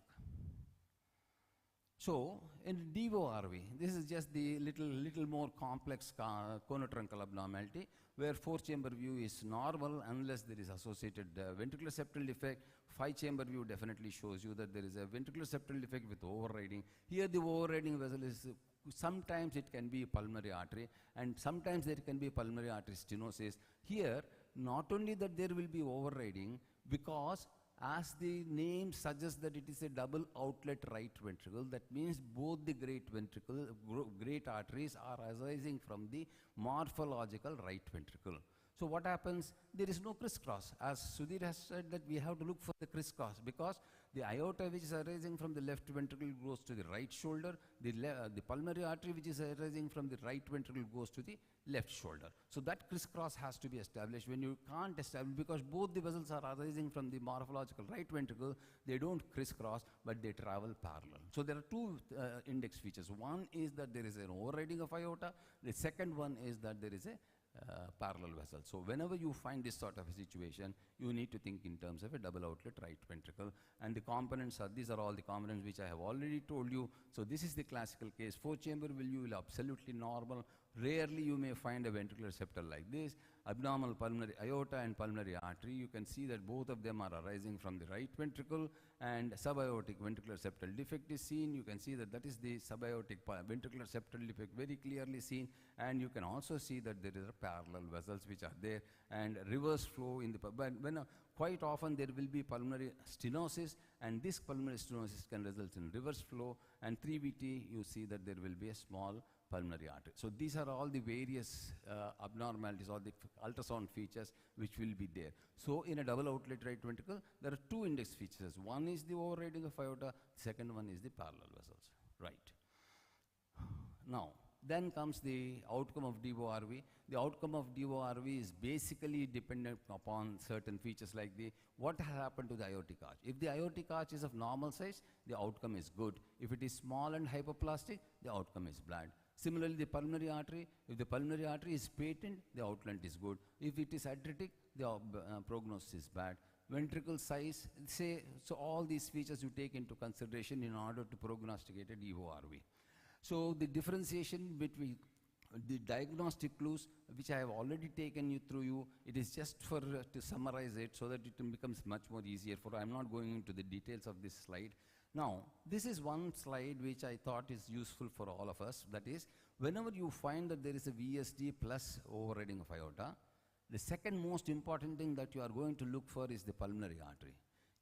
So in DORV, this is just the little more complex conotruncal abnormality, where four-chamber view is normal unless there is associated ventricular septal defect. Five-chamber view definitely shows you that there is a ventricular septal defect with overriding. Here the overriding vessel is, sometimes it can be pulmonary artery, and sometimes there can be pulmonary artery stenosis. Here, not only that there will be overriding, because as the name suggests that it is a double outlet right ventricle, that means both the great arteries are arising from the morphological right ventricle. So what happens? There is no crisscross. As Sudhir has said, that we have to look for the crisscross, because the aorta which is arising from the left ventricle goes to the right shoulder, the pulmonary artery which is arising from the right ventricle goes to the left shoulder. So that crisscross has to be established. When you can't establish, because both the vessels are arising from the morphological right ventricle, they don't crisscross, but they travel parallel. So there are two index features. One is that there is an overriding of aorta. The second one is that there is a parallel vessel. So whenever you find this sort of a situation, you need to think in terms of a double outlet right ventricle. And the components are, these are all the components which I have already told you. So this is the classical case. Four-chamber view will absolutely normal. Rarely you may find a ventricular septal like this. Abnormal pulmonary aorta and pulmonary artery, you can see that both of them are arising from the right ventricle, and subaortic ventricular septal defect is seen. You can see that that is the subaortic ventricular septal defect very clearly seen, and you can also see that there are parallel vessels which are there, and reverse flow in the, quite often there will be pulmonary stenosis, and this pulmonary stenosis can result in reverse flow, and 3VT you see that there will be a small pulmonary artery. So these are all the various abnormalities, all the ultrasound features which will be there. So in a double outlet right ventricle, there are two index features. One is the overriding of aorta, second one is the parallel vessels, right? Now, then comes the outcome of DORV. The outcome of DORV is basically dependent upon certain features like what has happened to the aortic arch. If the aortic arch is of normal size, the outcome is good. If it is small and hypoplastic, the outcome is bad. Similarly, the pulmonary artery, if the pulmonary artery is patent, the outlet is good. If it is atretic, the prognosis is bad. ventricle size, say, so all these features you take into consideration in order to prognosticate a DORV. So the differentiation between the diagnostic clues, which I have already taken you through, it is just for to summarize it so that it becomes much more easier for, I'm not going into the details of this slide. Now, this is one slide which I thought is useful for all of us. That is, whenever you find that there is a VSD plus overriding of aorta, the second most important thing that you are going to look for is the pulmonary artery.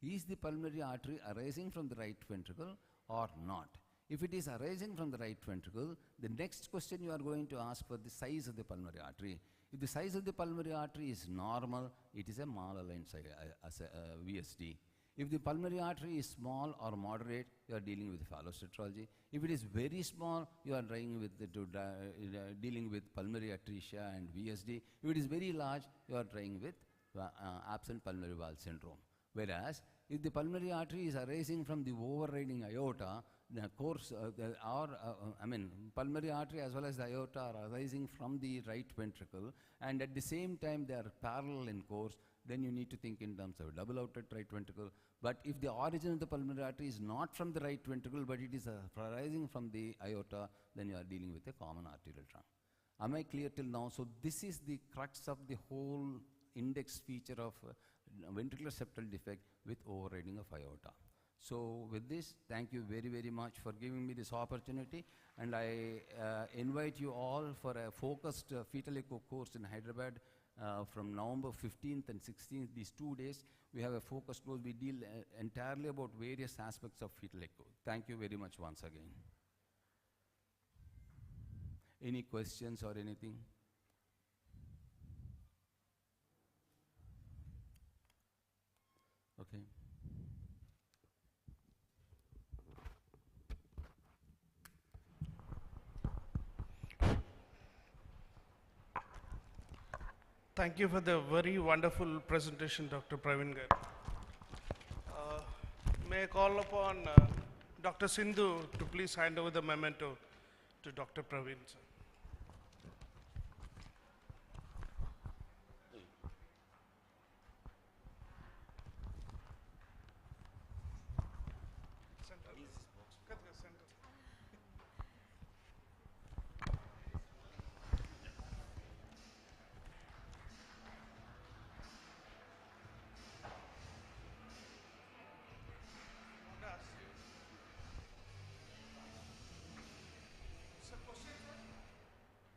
Is the pulmonary artery arising from the right ventricle or not? If it is arising from the right ventricle, the next question you are going to ask for the size of the pulmonary artery. If the size of the pulmonary artery is normal, it is a malaligned VSD. If the pulmonary artery is small or moderate, you are dealing with phallocetrology. If it is very small, you are dealing with pulmonary atresia and VSD. If it is very large, you are trying with absent pulmonary valve syndrome. Whereas, if the pulmonary artery is arising from the overriding aorta, the course, pulmonary artery as well as the aorta are arising from the right ventricle, and at the same time they are parallel in course, then you need to think in terms of double outed right ventricle. But if the origin of the pulmonary artery is not from the right ventricle, but it is arising from the aorta, then you are dealing with a common arterial trunk. Am I clear till now? So this is the crux of the whole index feature of ventricular septal defect with overriding of aorta. So with this, thank you very, very much for giving me this opportunity, and I invite you all for a focused fetal echo course in Hyderabad from November 15th and 16th, these 2 days. We have a focused course. We deal entirely about various aspects of fetal echo. Thank you very much once again. Any questions or anything? Okay. Thank you for the very wonderful presentation, Dr. Praveen Garu. May I call upon Dr. Sindhu to please hand over the memento to Dr. Praveen, sir.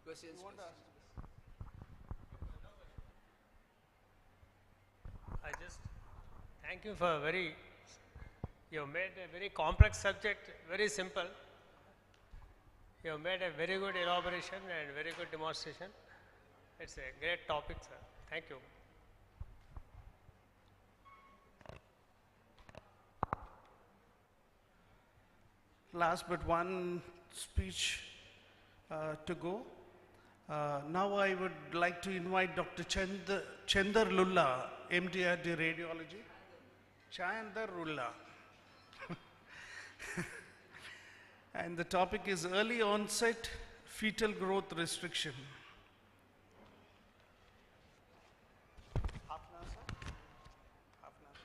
Questions? I just thank you for you have made a very complex subject very simple. You have made a very good elaboration and very good demonstration. It's a great topic, sir. Thank you. Last but one speech to go. Now I would like to invite Dr. Chandar Lulla, MD at Radiology. Chandar Lulla. And the topic is early onset fetal growth restriction. Half an hour, sir? Half an hour,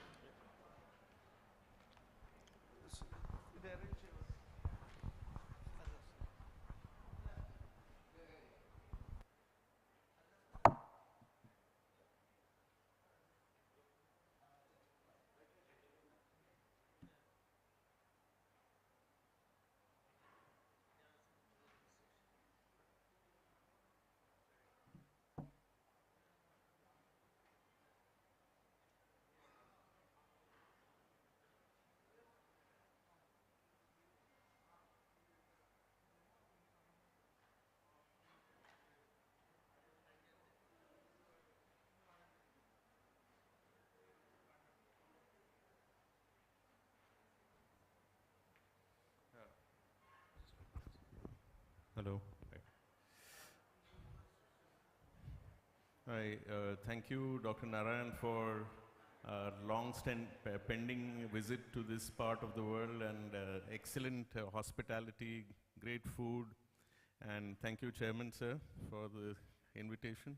Hello. Thank you, Dr. Narayan, for a pending visit to this part of the world, and excellent hospitality, great food, and thank you, Chairman, sir, for the invitation.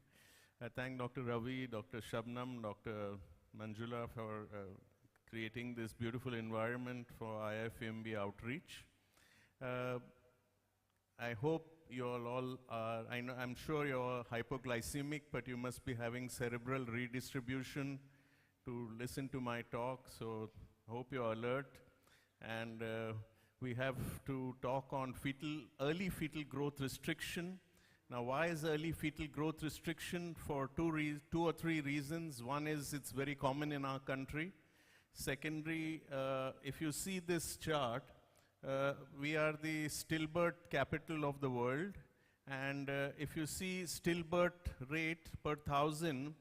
I thank Dr. Ravi, Dr. Shabnam, Dr. Manjula for creating this beautiful environment for IFMB outreach. I hope you all are, I'm sure you're hypoglycemic, but you must be having cerebral redistribution to listen to my talk, so hope you're alert. And we have to talk on early fetal growth restriction. Now, why is early fetal growth restriction? For two or three reasons. One is it's very common in our country. Secondly, if you see this chart, we are the stillbirth capital of the world. And if you see stillbirth rate per 1,000,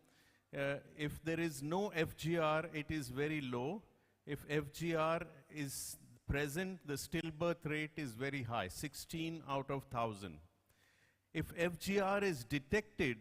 if there is no FGR, it is very low. If FGR is present, the stillbirth rate is very high, 16 out of 1,000. If FGR is detected,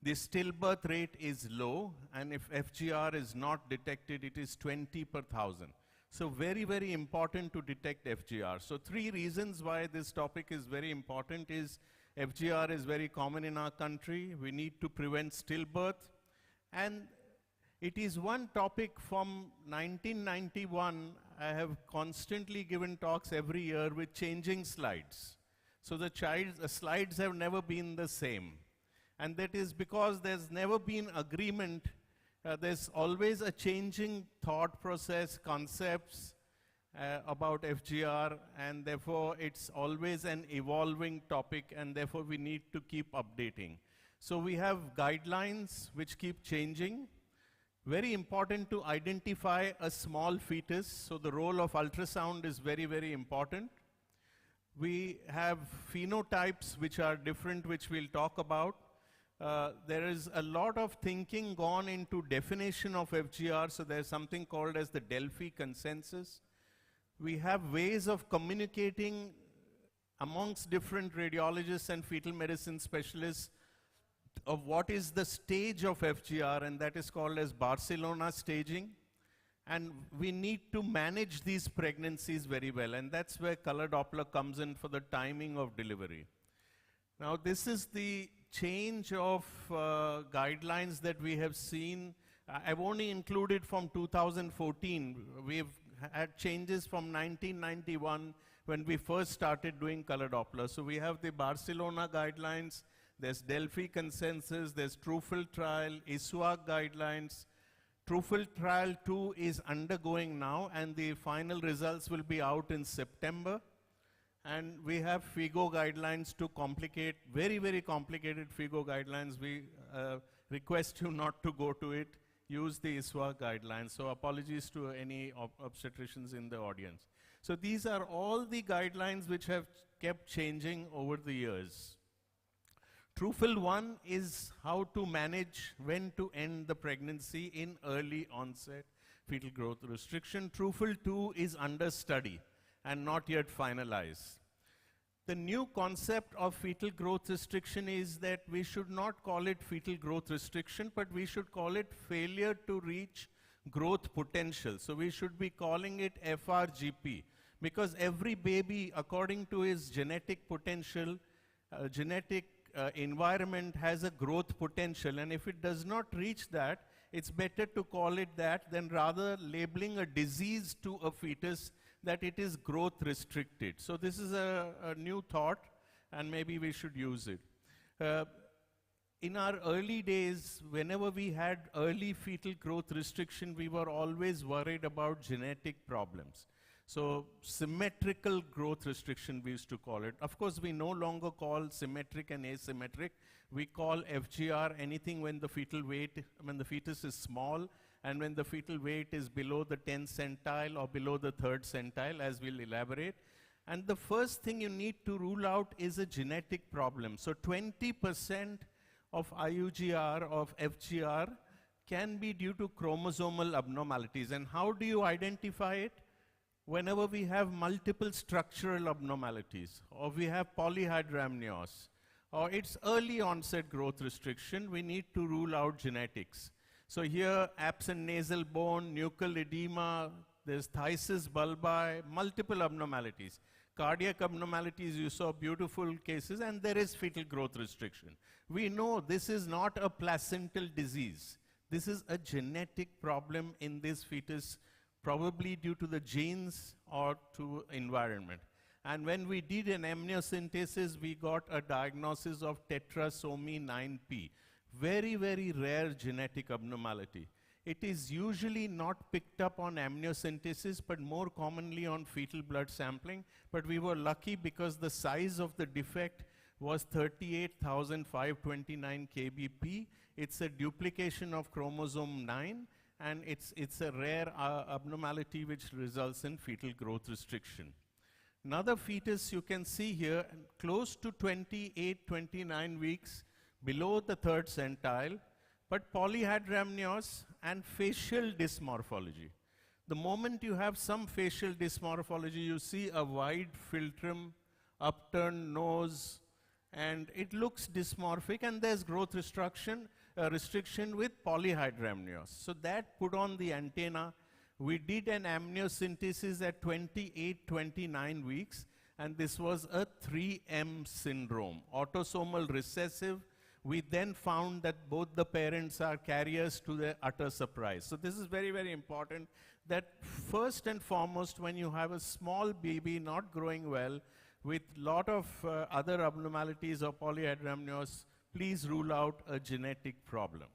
the stillbirth rate is low, and if FGR is not detected, it is 20 per 1,000. So very, very important to detect FGR. So three reasons why this topic is very important is FGR is very common in our country. We need to prevent stillbirth. And it is one topic from 1991. I have constantly given talks every year with changing slides. So the slides have never been the same. And that is because there's never been agreement. There's always a changing thought process, concepts about FGR, and therefore it's always an evolving topic, and therefore we need to keep updating. So we have guidelines which keep changing. Very important to identify a small fetus, so the role of ultrasound is very, very important. We have phenotypes which are different, which we'll talk about. There is a lot of thinking gone into definition of FGR, so there's something called as the Delphi consensus. We have ways of communicating amongst different radiologists and fetal medicine specialists of what is the stage of FGR, and that is called as Barcelona staging. And we need to manage these pregnancies very well, and that's where color Doppler comes in for the timing of delivery. Now, this is the change of guidelines that we have seen. I've only included from 2014. We've had changes from 1991 when we first started doing color Doppler. So we have the Barcelona guidelines, there's Delphi consensus, there's TrueFill trial, ISWAG guidelines. TrueFill trial 2 is undergoing now, and the final results will be out in September. And we have FIGO guidelines to complicate, very, very complicated FIGO guidelines. We request you not to go to it. Use the ISWA guidelines. So apologies to any obstetricians in the audience. So these are all the guidelines which have kept changing over the years. TrueFill 1 is how to manage when to end the pregnancy in early onset fetal growth restriction. TrueFill 2 is under study and not yet finalized. The new concept of fetal growth restriction is that we should not call it fetal growth restriction, but we should call it failure to reach growth potential. So we should be calling it FRGP, because every baby, according to his genetic potential, environment has a growth potential, and if it does not reach that, it's better to call it that than rather labeling a disease to a fetus that it is growth restricted. So this is a new thought, and maybe we should use it. In our early days, whenever we had early fetal growth restriction, we were always worried about genetic problems. So symmetrical growth restriction, we used to call it. Of course, we no longer call symmetric and asymmetric. We call FGR anything when the fetal weight, when the fetus is small, and when the fetal weight is below the 10th centile or below the 3rd centile, as we'll elaborate. And the first thing you need to rule out is a genetic problem. So 20% of IUGR, of FGR, can be due to chromosomal abnormalities. And how do you identify it? Whenever we have multiple structural abnormalities, or we have polyhydramnios, or it's early onset growth restriction, we need to rule out genetics. So here, absent nasal bone, nuchal edema, there's thysis bulbi, multiple abnormalities. Cardiac abnormalities, you saw beautiful cases, and there is fetal growth restriction. We know this is not a placental disease. This is a genetic problem in this fetus, probably due to the genes or to environment. And when we did an amniocentesis, we got a diagnosis of tetrasomy 9p, very, very rare genetic abnormality. It is usually not picked up on amniocentesis, but more commonly on fetal blood sampling. But we were lucky because the size of the defect was 38,529 kbp. It's a duplication of chromosome 9, and it's a rare abnormality which results in fetal growth restriction. Another fetus you can see here, close to 28, 29 weeks, below the third centile, but polyhydramnios and facial dysmorphology. The moment you have some facial dysmorphology, you see a wide philtrum, upturned nose, and it looks dysmorphic, and there's growth restriction with polyhydramnios. So that put on the antenna. We did an amniocentesis at 28, 29 weeks, and this was a 3M syndrome, autosomal recessive. We then found that both the parents are carriers, to their utter surprise. So this is very, very important, that first and foremost, when you have a small baby not growing well with lot of other abnormalities or polyhydramnios, please rule out a genetic problem.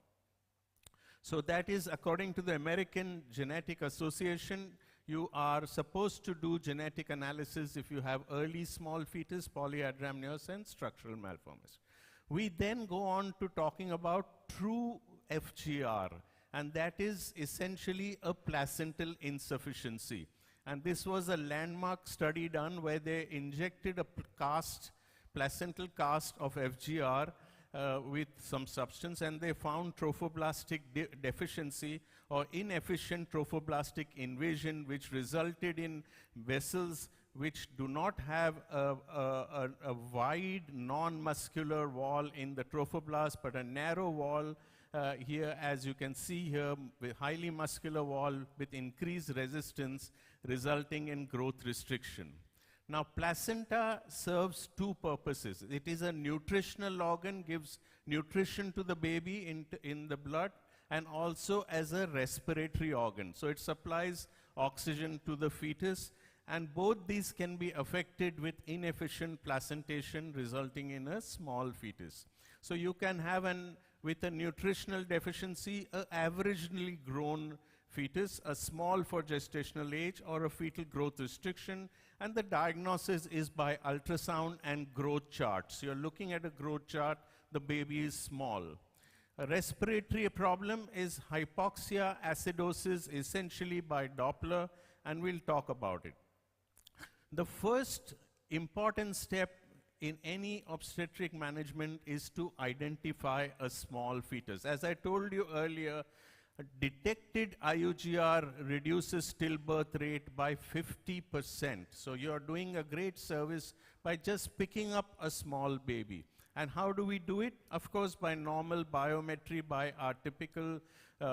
So that is according to the American Genetic Association. You are supposed to do genetic analysis if you have early small fetus, polyhydramnios, and structural malformation. We then go on to talking about true FGR, and that is essentially a placental insufficiency. And this was a landmark study done where they injected a placental cast of FGR with some substance, and they found trophoblastic deficiency or inefficient trophoblastic invasion, which resulted in vessels which do not have a wide non-muscular wall in the trophoblast, but a narrow wall here, as you can see here, with highly muscular wall with increased resistance, resulting in growth restriction. Now, placenta serves two purposes. It is a nutritional organ, gives nutrition to the baby in the blood, and also as a respiratory organ. So it supplies oxygen to the fetus, and both these can be affected with inefficient placentation, resulting in a small fetus. So you can have with a nutritional deficiency, an averagely grown fetus, a small for gestational age, or a fetal growth restriction, and the diagnosis is by ultrasound and growth charts. You're looking at a growth chart, the baby is small. A respiratory problem is hypoxia, acidosis, essentially by Doppler, and we'll talk about it. The first important step in any obstetric management is to identify a small fetus. As I told you earlier, detected IUGR reduces stillbirth rate by 50%. So you're doing a great service by just picking up a small baby. And how do we do it? Of course, by normal biometry, by our typical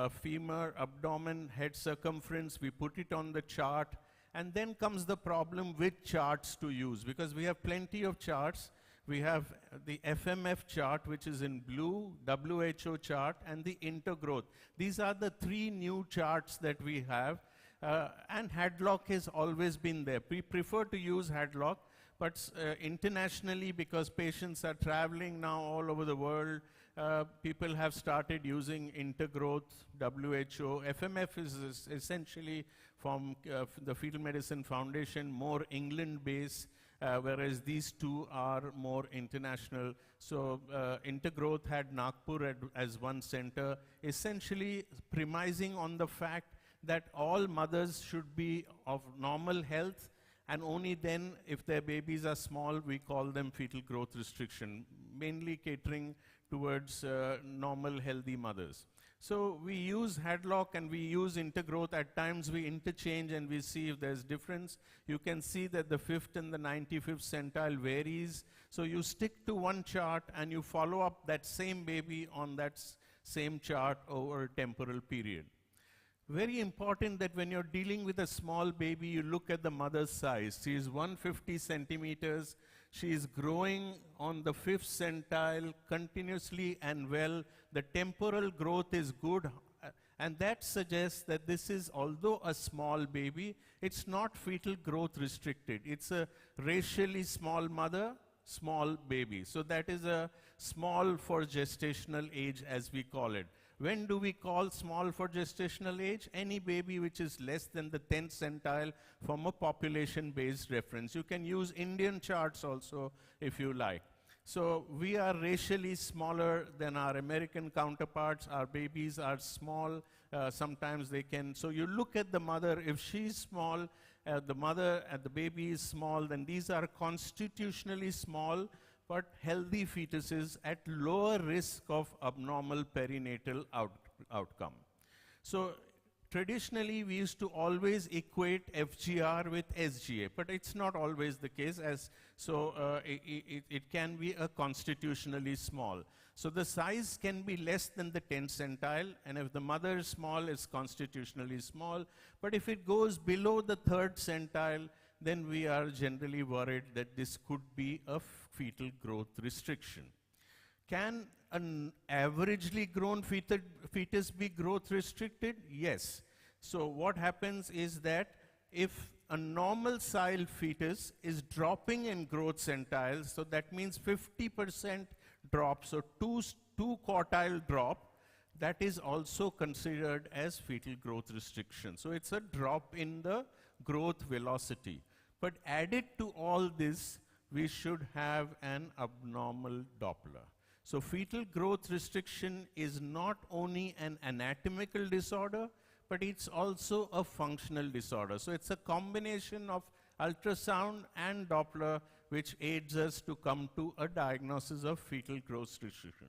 femur, abdomen, head circumference. We put it on the chart. And then comes the problem with charts to use, because we have plenty of charts. We have the FMF chart, which is in blue, WHO chart, and the intergrowth. These are the three new charts that we have. And Hadlock has always been there. We prefer to use Hadlock, but internationally, because patients are traveling now all over the world, people have started using intergrowth, WHO. FMF is essentially from the Fetal Medicine Foundation, more England-based, whereas these two are more international. So intergrowth had Nagpur as one center, essentially premising on the fact that all mothers should be of normal health, and only then, if their babies are small, we call them fetal growth restriction, mainly catering towards normal, healthy mothers. So we use Hadlock and we use intergrowth. At times we interchange and we see if there's difference. You can see that the 5th and the 95th centile varies. So you stick to one chart and you follow up that same baby on that same chart over a temporal period. Very important that when you're dealing with a small baby, you look at the mother's size. She is 150 centimeters. She is growing on the 5th centile continuously and well. The temporal growth is good. And that suggests that this is, although a small baby, it's not fetal growth restricted. It's a racially small mother, small baby. So that is a small for gestational age, as we call it. When do we call small for gestational age? Any baby which is less than the 10th centile from a population-based reference. You can use Indian charts also if you like. So we are racially smaller than our American counterparts. Our babies are small. Sometimes they can, so you look at the mother, if she's small, the mother and the baby is small, then these are constitutionally small but healthy fetuses at lower risk of abnormal perinatal outcome. So traditionally, we used to always equate FGR with SGA, but it's not always the case, it can be a constitutionally small. So the size can be less than the 10th centile, and if the mother is small, it's constitutionally small. But if it goes below the 3rd centile, then we are generally worried that this could be a fetal growth restriction. Can an averagely grown fetus be growth restricted? Yes. So what happens is that if a normal style fetus is dropping in growth centiles, so that means 50% drop, so two quartile drop, that is also considered as fetal growth restriction. So it's a drop in the growth velocity. But added to all this, we should have an abnormal Doppler. So fetal growth restriction is not only an anatomical disorder, but it's also a functional disorder. So it's a combination of ultrasound and Doppler which aids us to come to a diagnosis of fetal growth restriction.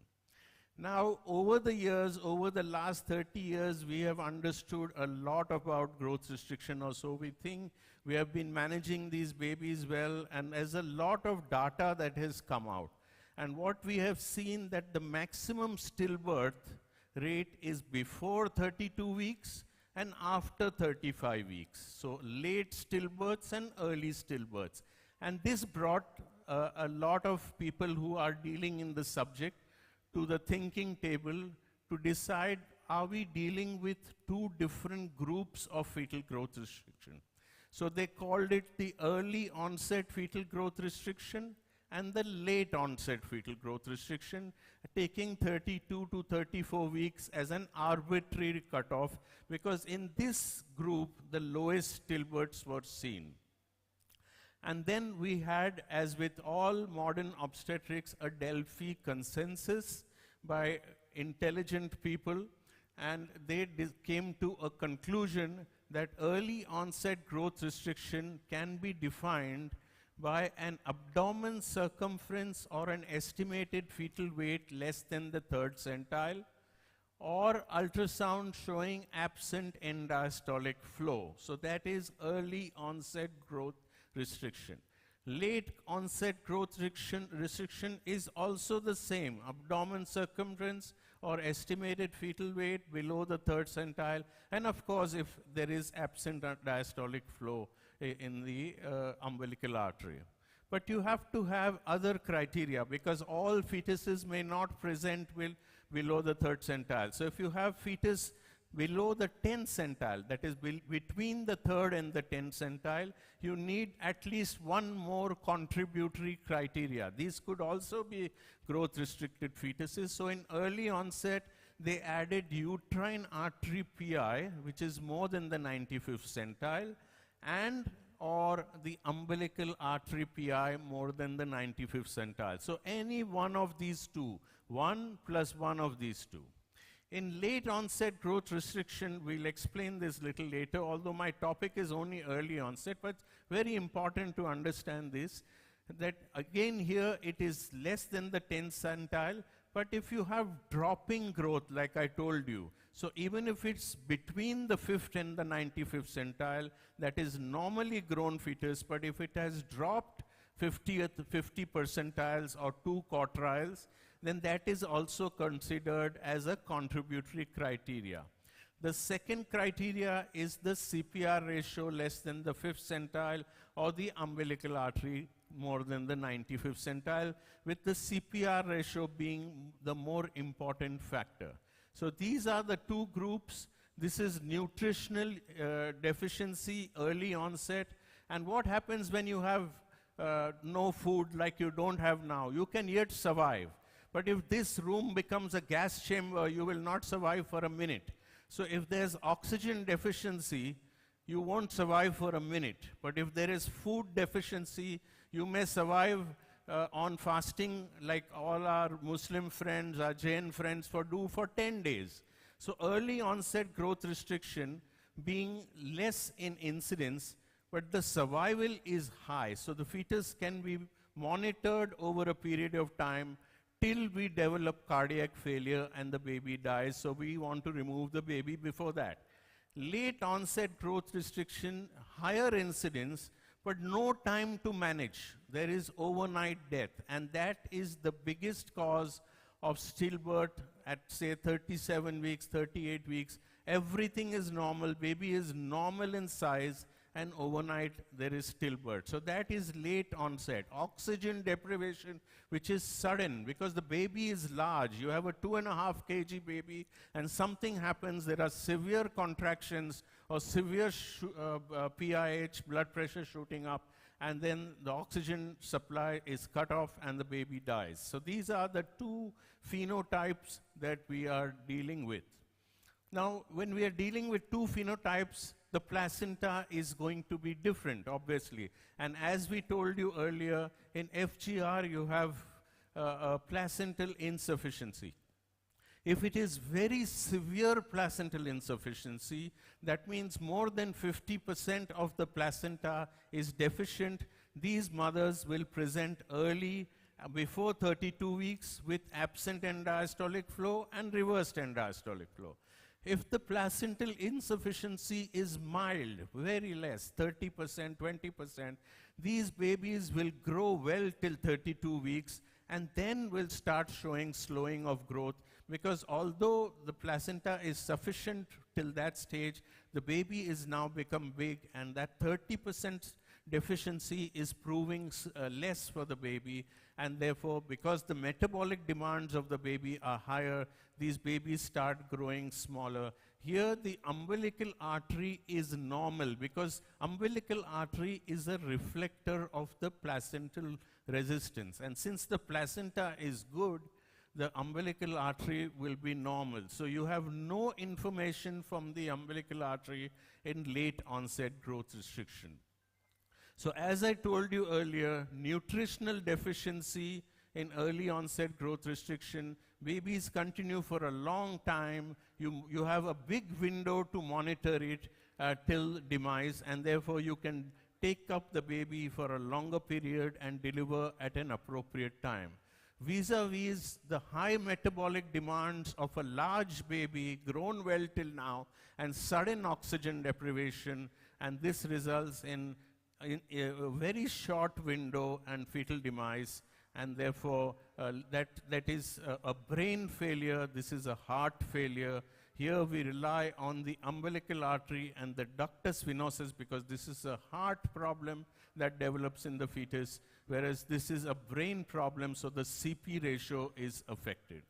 Now, over the years, over the last 30 years, we have understood a lot about growth restriction, or so we think. We have been managing these babies well, and there's a lot of data that has come out. And what we have seen that the maximum stillbirth rate is before 32 weeks and after 35 weeks. So late stillbirths and early stillbirths. And this brought a lot of people who are dealing in the subject to the thinking table to decide, are we dealing with two different groups of fetal growth restriction? So they called it the early onset fetal growth restriction and the late onset fetal growth restriction, taking 32 to 34 weeks as an arbitrary cutoff, because in this group, the lowest stillbirths were seen. And then we had, as with all modern obstetrics, a Delphi consensus by intelligent people, and they came to a conclusion that early onset growth restriction can be defined by an abdomen circumference or an estimated fetal weight less than the 3rd centile, or ultrasound showing absent end diastolic flow. So that is early onset growth restriction. Late onset growth restriction is also the same, abdomen circumference or estimated fetal weight below the 3rd centile, and of course if there is absent diastolic flow in the umbilical artery. But you have to have other criteria, because all fetuses may not present below the 3rd centile. So if you have fetus below the 10th centile, that is between the 3rd and the 10th centile, you need at least one more contributory criteria. These could also be growth restricted fetuses. So in early onset, they added uterine artery PI, which is more than the 95th centile, and or the umbilical artery PI more than the 95th centile. So any one of these two, one plus one of these two. In late onset growth restriction, we'll explain this little later, although my topic is only early onset, but very important to understand this, that again here it is less than the 10th centile, but if you have dropping growth, like I told you, so even if it's between the 5th and the 95th centile, that is normally grown fetus, but if it has dropped 50 percentiles or 2 quartiles, then that is also considered as a contributory criteria. The second criteria is the CPR ratio less than the 5th centile or the umbilical artery more than the 95th centile, with the CPR ratio being the more important factor. So these are the two groups. This is nutritional deficiency, early onset. And what happens when you have no food like you don't have now? You can yet survive. But if this room becomes a gas chamber, you will not survive for a minute. So if there's oxygen deficiency, you won't survive for a minute. But if there is food deficiency, you may survive on fasting like all our Muslim friends, our Jain friends do for 10 days. So early onset growth restriction being less in incidence, but the survival is high. So the fetus can be monitored over a period of time till we develop cardiac failure and the baby dies. So we want to remove the baby before that. Late onset growth restriction, higher incidence, but no time to manage. There is overnight death, and that is the biggest cause of stillbirth at say 37 weeks, 38 weeks. Everything is normal, baby is normal in size, and overnight there is stillbirth. So that is late onset. Oxygen deprivation, which is sudden, because the baby is large. You have a 2.5 kg baby, and something happens, there are severe contractions or severe PIH, blood pressure shooting up, and then the oxygen supply is cut off and the baby dies. So these are the two phenotypes that we are dealing with. Now, when we are dealing with two phenotypes, the placenta is going to be different, obviously. And as we told you earlier, in FGR you have a placental insufficiency. If it is very severe placental insufficiency, that means more than 50% of the placenta is deficient. These mothers will present early, before 32 weeks, with absent end diastolic flow and reversed end diastolic flow. If the placental insufficiency is mild, very less, 30%, 20%, these babies will grow well till 32 weeks and then will start showing slowing of growth, because although the placenta is sufficient till that stage, the baby is now become big, and that 30% deficiency is proving less for the baby, and therefore, because the metabolic demands of the baby are higher, these babies start growing smaller. Here the umbilical artery is normal, because umbilical artery is a reflector of the placental resistance, and since the placenta is good, the umbilical artery will be normal. So you have no information from the umbilical artery in late onset growth restriction. So as I told you earlier, nutritional deficiency in early onset growth restriction, babies continue for a long time. You have a big window to monitor it till demise, and therefore you can take up the baby for a longer period and deliver at an appropriate time. Vis-a-vis the high metabolic demands of a large baby grown well till now and sudden oxygen deprivation, and this results in a very short window and fetal demise, and therefore that is a brain failure, this is a heart failure. Here we rely on the umbilical artery and the ductus venosus, because this is a heart problem that develops in the fetus, whereas this is a brain problem, so the CP ratio is affected.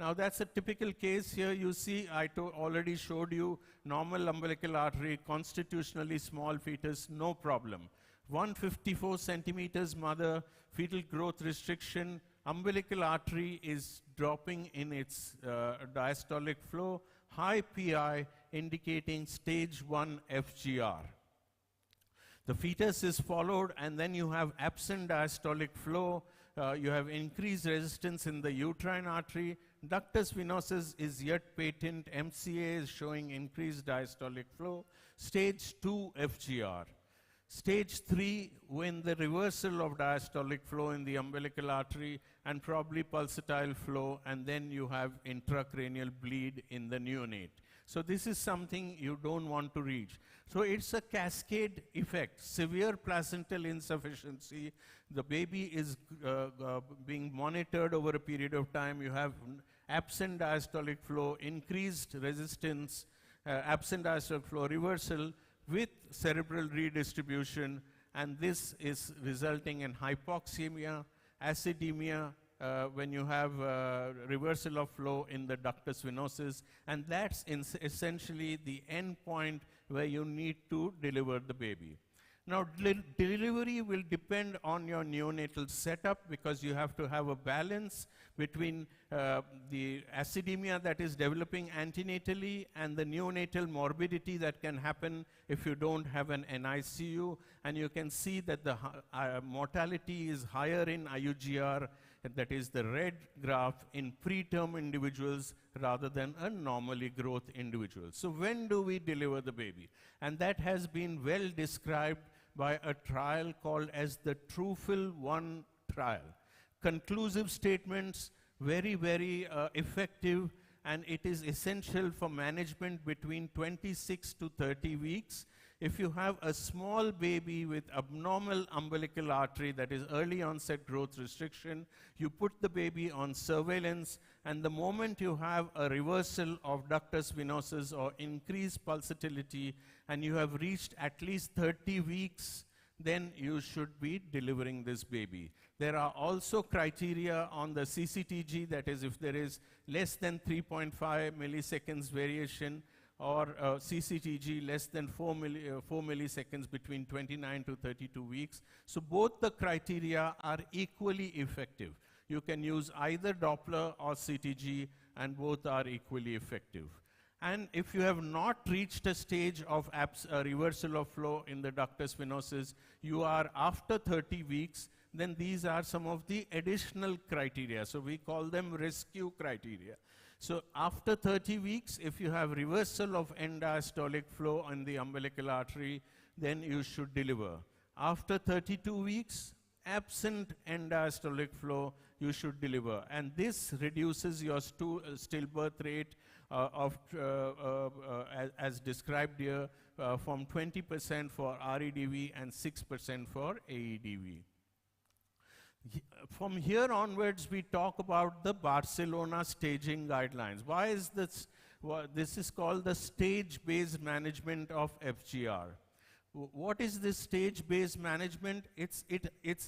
Now that's a typical case. Here you see, I already showed you normal umbilical artery, constitutionally small fetus, no problem. 154 centimeters mother, fetal growth restriction, umbilical artery is dropping in its diastolic flow, high PI indicating stage 1 FGR. The fetus is followed, and then you have absent diastolic flow, you have increased resistance in the uterine artery, ductus venosus is yet patent, MCA is showing increased diastolic flow, stage 2 FGR. Stage 3, when the reversal of diastolic flow in the umbilical artery and probably pulsatile flow, and then you have intracranial bleed in the neonate. So this is something you don't want to reach. So it's a cascade effect. Severe placental insufficiency, the baby is being monitored over a period of time. You have absent diastolic flow, increased resistance, absent diastolic flow reversal with cerebral redistribution, and this is resulting in hypoxemia, acidemia, when you have reversal of flow in the ductus venosus, and that's essentially the end point where you need to deliver the baby. Now, delivery will depend on your neonatal setup, because you have to have a balance between the acidemia that is developing antenatally and the neonatal morbidity that can happen if you don't have an NICU. And you can see that the mortality is higher in IUGR, that is the red graph, in preterm individuals rather than a normally growth individual. So when do we deliver the baby? And that has been well described by a trial called as the TrueFill-1 trial. Conclusive statements, very, very effective, and it is essential for management between 26 to 30 weeks. If you have a small baby with abnormal umbilical artery, that is early onset growth restriction, you put the baby on surveillance, and the moment you have a reversal of ductus venosus or increased pulsatility, and you have reached at least 30 weeks, then you should be delivering this baby. There are also criteria on the CCTG, that is if there is less than 3.5 milliseconds variation, or CCTG less than 4 milliseconds between 29 to 32 weeks. So both the criteria are equally effective. You can use either Doppler or CTG, and both are equally effective. And if you have not reached a stage of reversal of flow in the ductus venosus, you are after 30 weeks, then these are some of the additional criteria. So we call them rescue criteria. So after 30 weeks, if you have reversal of end-diastolic flow in the umbilical artery, then you should deliver. After 32 weeks, absent end-diastolic flow, you should deliver. And this reduces your stillbirth rate as described here, from 20% for REDV and 6% for AEDV. From here onwards, we talk about the Barcelona staging guidelines. Why is this? Well, this is called the stage-based management of FGR. What is this stage-based management? It's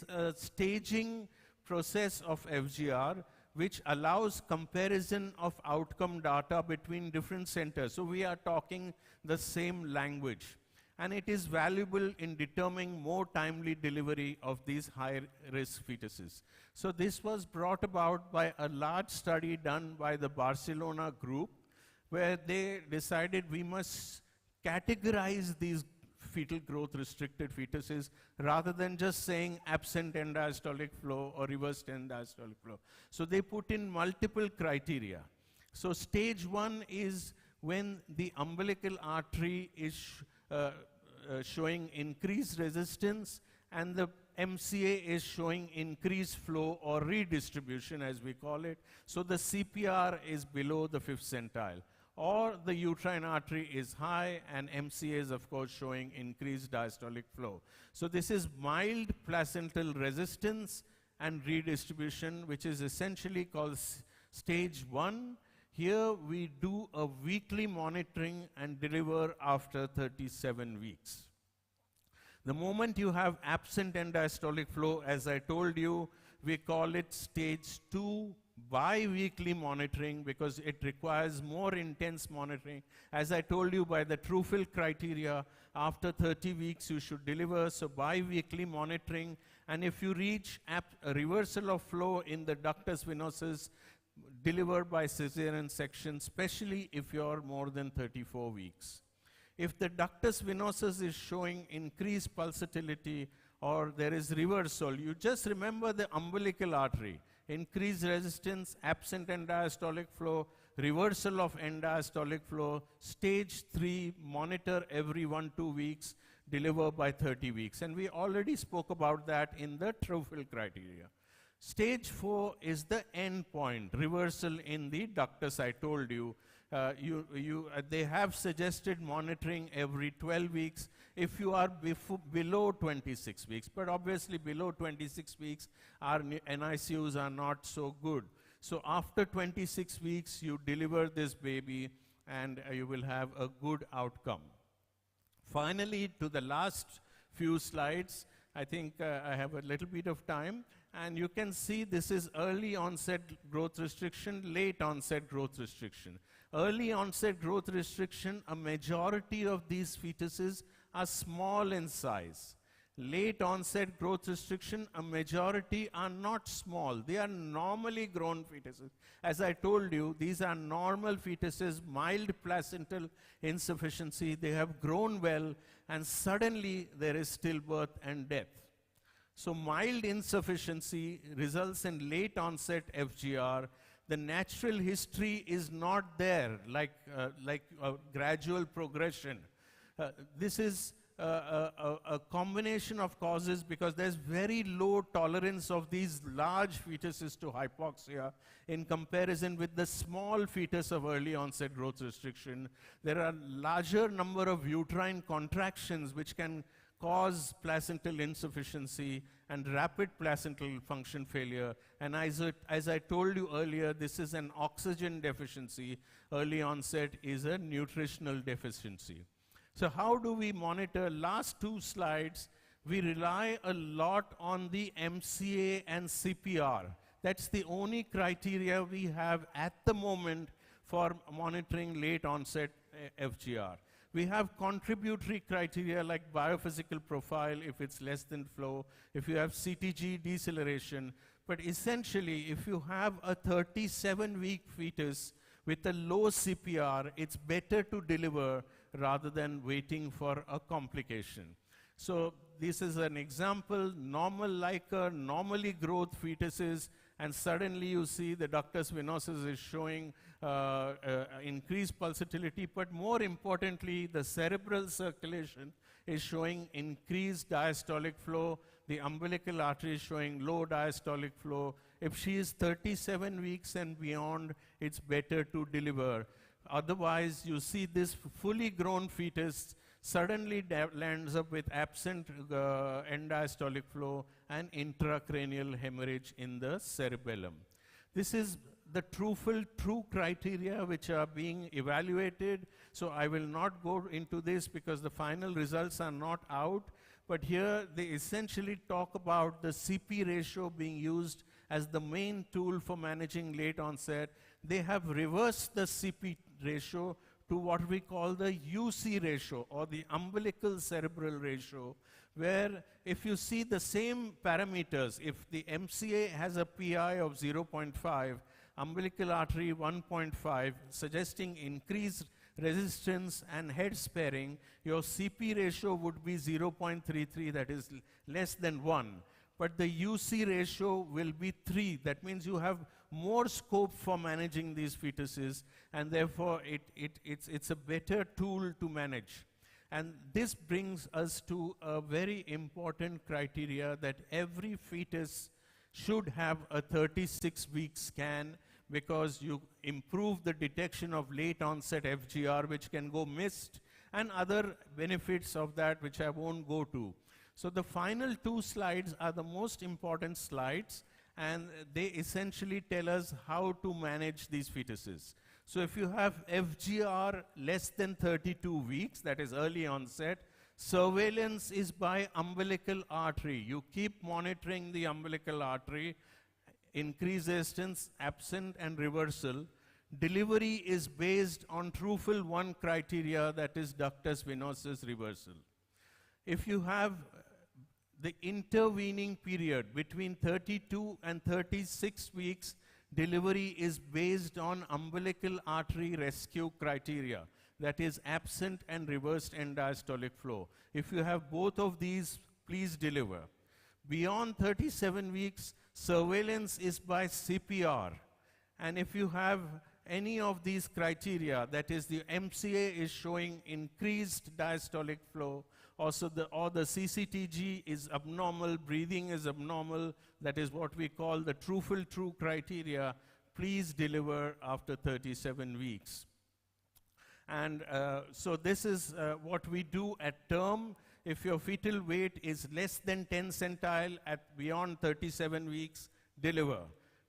a staging process of FGR which allows comparison of outcome data between different centers. So we are talking the same language. And it is valuable in determining more timely delivery of these high-risk fetuses. So this was brought about by a large study done by the Barcelona group, where they decided we must categorize these fetal growth restricted fetuses rather than just saying absent end-diastolic flow or reversed end-diastolic flow. So they put in multiple criteria. So stage 1 is when the umbilical artery is showing increased resistance, and the MCA is showing increased flow or redistribution, as we call it. So the CPR is below the 5th centile. Or the uterine artery is high, and MCA is, of course, showing increased diastolic flow. So this is mild placental resistance and redistribution, which is essentially called stage 1. Here we do a weekly monitoring and deliver after 37 weeks. The moment you have absent end-diastolic flow, as I told you, we call it stage 2 bi-weekly monitoring, because it requires more intense monitoring. As I told you, by the TrueFill criteria, after 30 weeks you should deliver, so bi-weekly monitoring. And if you reach a reversal of flow in the ductus venosus, delivered by cesarean section, especially if you're more than 34 weeks. If the ductus venosus is showing increased pulsatility or there is reversal, you just remember the umbilical artery. Increased resistance, absent end-diastolic flow, reversal of end-diastolic flow, stage 3, monitor every 1-2 weeks, deliver by 30 weeks. And we already spoke about that in the TrueFill criteria. Stage 4 is the end point, reversal in the ductus, I told you. They have suggested monitoring every 12 weeks if you are below 26 weeks. But obviously below 26 weeks, our NICUs are not so good. So after 26 weeks, you deliver this baby and you will have a good outcome. Finally, to the last few slides, I think I have a little bit of time. And you can see this is early onset growth restriction, late onset growth restriction. Early onset growth restriction, a majority of these fetuses are small in size. Late onset growth restriction, a majority are not small. They are normally grown fetuses. As I told you, these are normal fetuses, mild placental insufficiency. They have grown well, and suddenly there is stillbirth and death. So mild insufficiency results in late onset FGR. The natural history is not there, like a gradual progression. This is a combination of causes because there's very low tolerance of these large fetuses to hypoxia in comparison with the small fetus of early onset growth restriction. There are larger number of uterine contractions which can cause placental insufficiency and rapid placental function failure. And as I told you earlier, this is an oxygen deficiency. Early onset is a nutritional deficiency. So how do we monitor? Last two slides, we rely a lot on the MCA and CPR. That's the only criteria we have at the moment for monitoring late onset FGR. We have contributory criteria like biophysical profile if it's less than flow, if you have CTG deceleration. But essentially, if you have a 37-week fetus with a low CPR, it's better to deliver rather than waiting for a complication. So this is an example, normal Leica, normally growth fetuses, and suddenly you see the ductus venosus is showing increased pulsatility, but more importantly, the cerebral circulation is showing increased diastolic flow, the umbilical artery is showing low diastolic flow. If she is 37 weeks and beyond, it's better to deliver. Otherwise, you see this fully grown fetus suddenly lands up with absent end diastolic flow and intracranial hemorrhage in the cerebellum. This is the true criteria which are being evaluated. So I will not go into this because the final results are not out. But here they essentially talk about the CP ratio being used as the main tool for managing late onset. They have reversed the CP ratio to what we call the UC ratio, or the umbilical cerebral ratio, where if you see the same parameters, if the MCA has a PI of 0.5, umbilical artery 1.5, suggesting increased resistance and head sparing, your CP ratio would be 0.33, that is less than 1. But the UC ratio will be 3. That means you have more scope for managing these fetuses, and therefore it's a better tool to manage. And this brings us to a very important criteria that every fetus should have a 36-week scan, because you improve the detection of late onset FGR, which can go missed, and other benefits of that which I won't go to. So the final two slides are the most important slides, and they essentially tell us how to manage these fetuses. So if you have FGR less than 32 weeks, that is early onset, surveillance is by umbilical artery. You keep monitoring the umbilical artery, increased resistance, absent, and reversal. Delivery is based on TRUFIL 1 criteria, that is ductus venosus reversal. If you have the intervening period between 32 and 36 weeks, delivery is based on umbilical artery rescue criteria, that is absent and reversed end diastolic flow. If you have both of these, please deliver. Beyond 37 weeks, surveillance is by CPR. And if you have any of these criteria, that is the MCA is showing increased diastolic flow, also the CCTG is abnormal, breathing is abnormal, that is what we call the TRUFIL true criteria, please deliver after 37 weeks. And so this is what we do at term. If your fetal weight is less than 10 centile at beyond 37 weeks, deliver.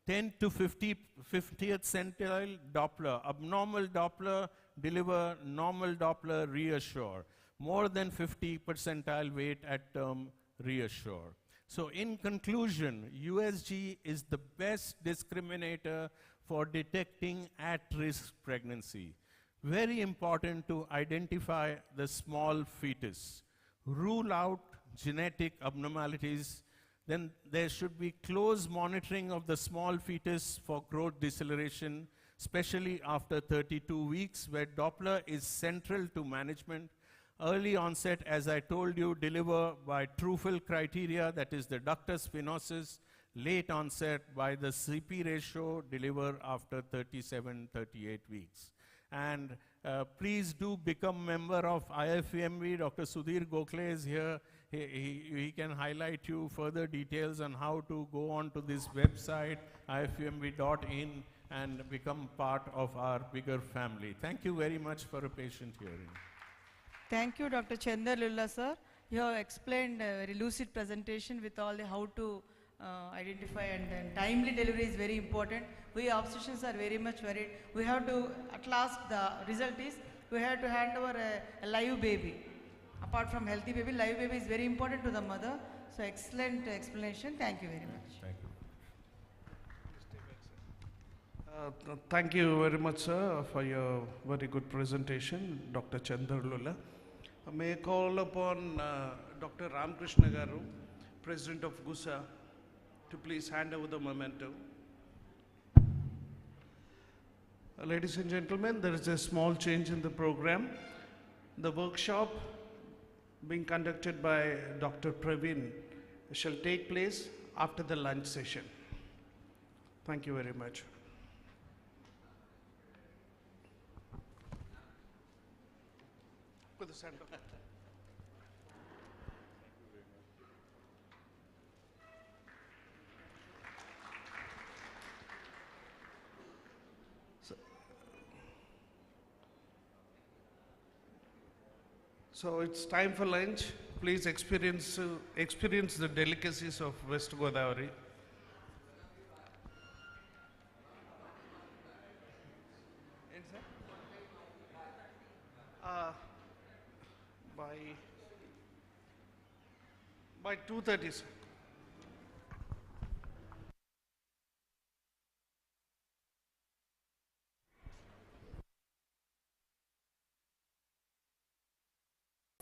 10 to 50th centile, Doppler. Abnormal Doppler, deliver. Normal Doppler, reassure. More than 50 percentile weight at term, reassure. So in conclusion, USG is the best discriminator for detecting at-risk pregnancy. Very important to identify the small fetus. Rule out genetic abnormalities. Then there should be close monitoring of the small fetus for growth deceleration, especially after 32 weeks, where Doppler is central to management. Early onset, as I told you, deliver by Trufel criteria, that is the ductus venosus. Late onset by the CP ratio, deliver after 37, 38 weeks. And please do become member of IFMV. Dr. Sudhir Gokhale is here. He can highlight you further details on how to go on to this website, ifmv.in, and become part of our bigger family. Thank you very much for a patient hearing. Thank you, Dr. Chandralula, sir. You have explained a very lucid presentation with all the how to identify, and then timely delivery is very important. We obstetricians are very much worried. We have to, at last the result is, we have to hand over a live baby. Apart from healthy baby, live baby is very important to the mother. So excellent explanation. Thank you very much. Thank you. Thank you very much, sir, for your very good presentation, Dr. Chandralula. May I call upon Dr. Ramakrishna Garu, President of GUSA, to please hand over the memento. Ladies and gentlemen, there is a small change in the program. The workshop being conducted by Dr. Praveen shall take place after the lunch session. Thank you very much. With the center. So it's time for lunch. Please experience the delicacies of West Godavari. By 2:30, sir.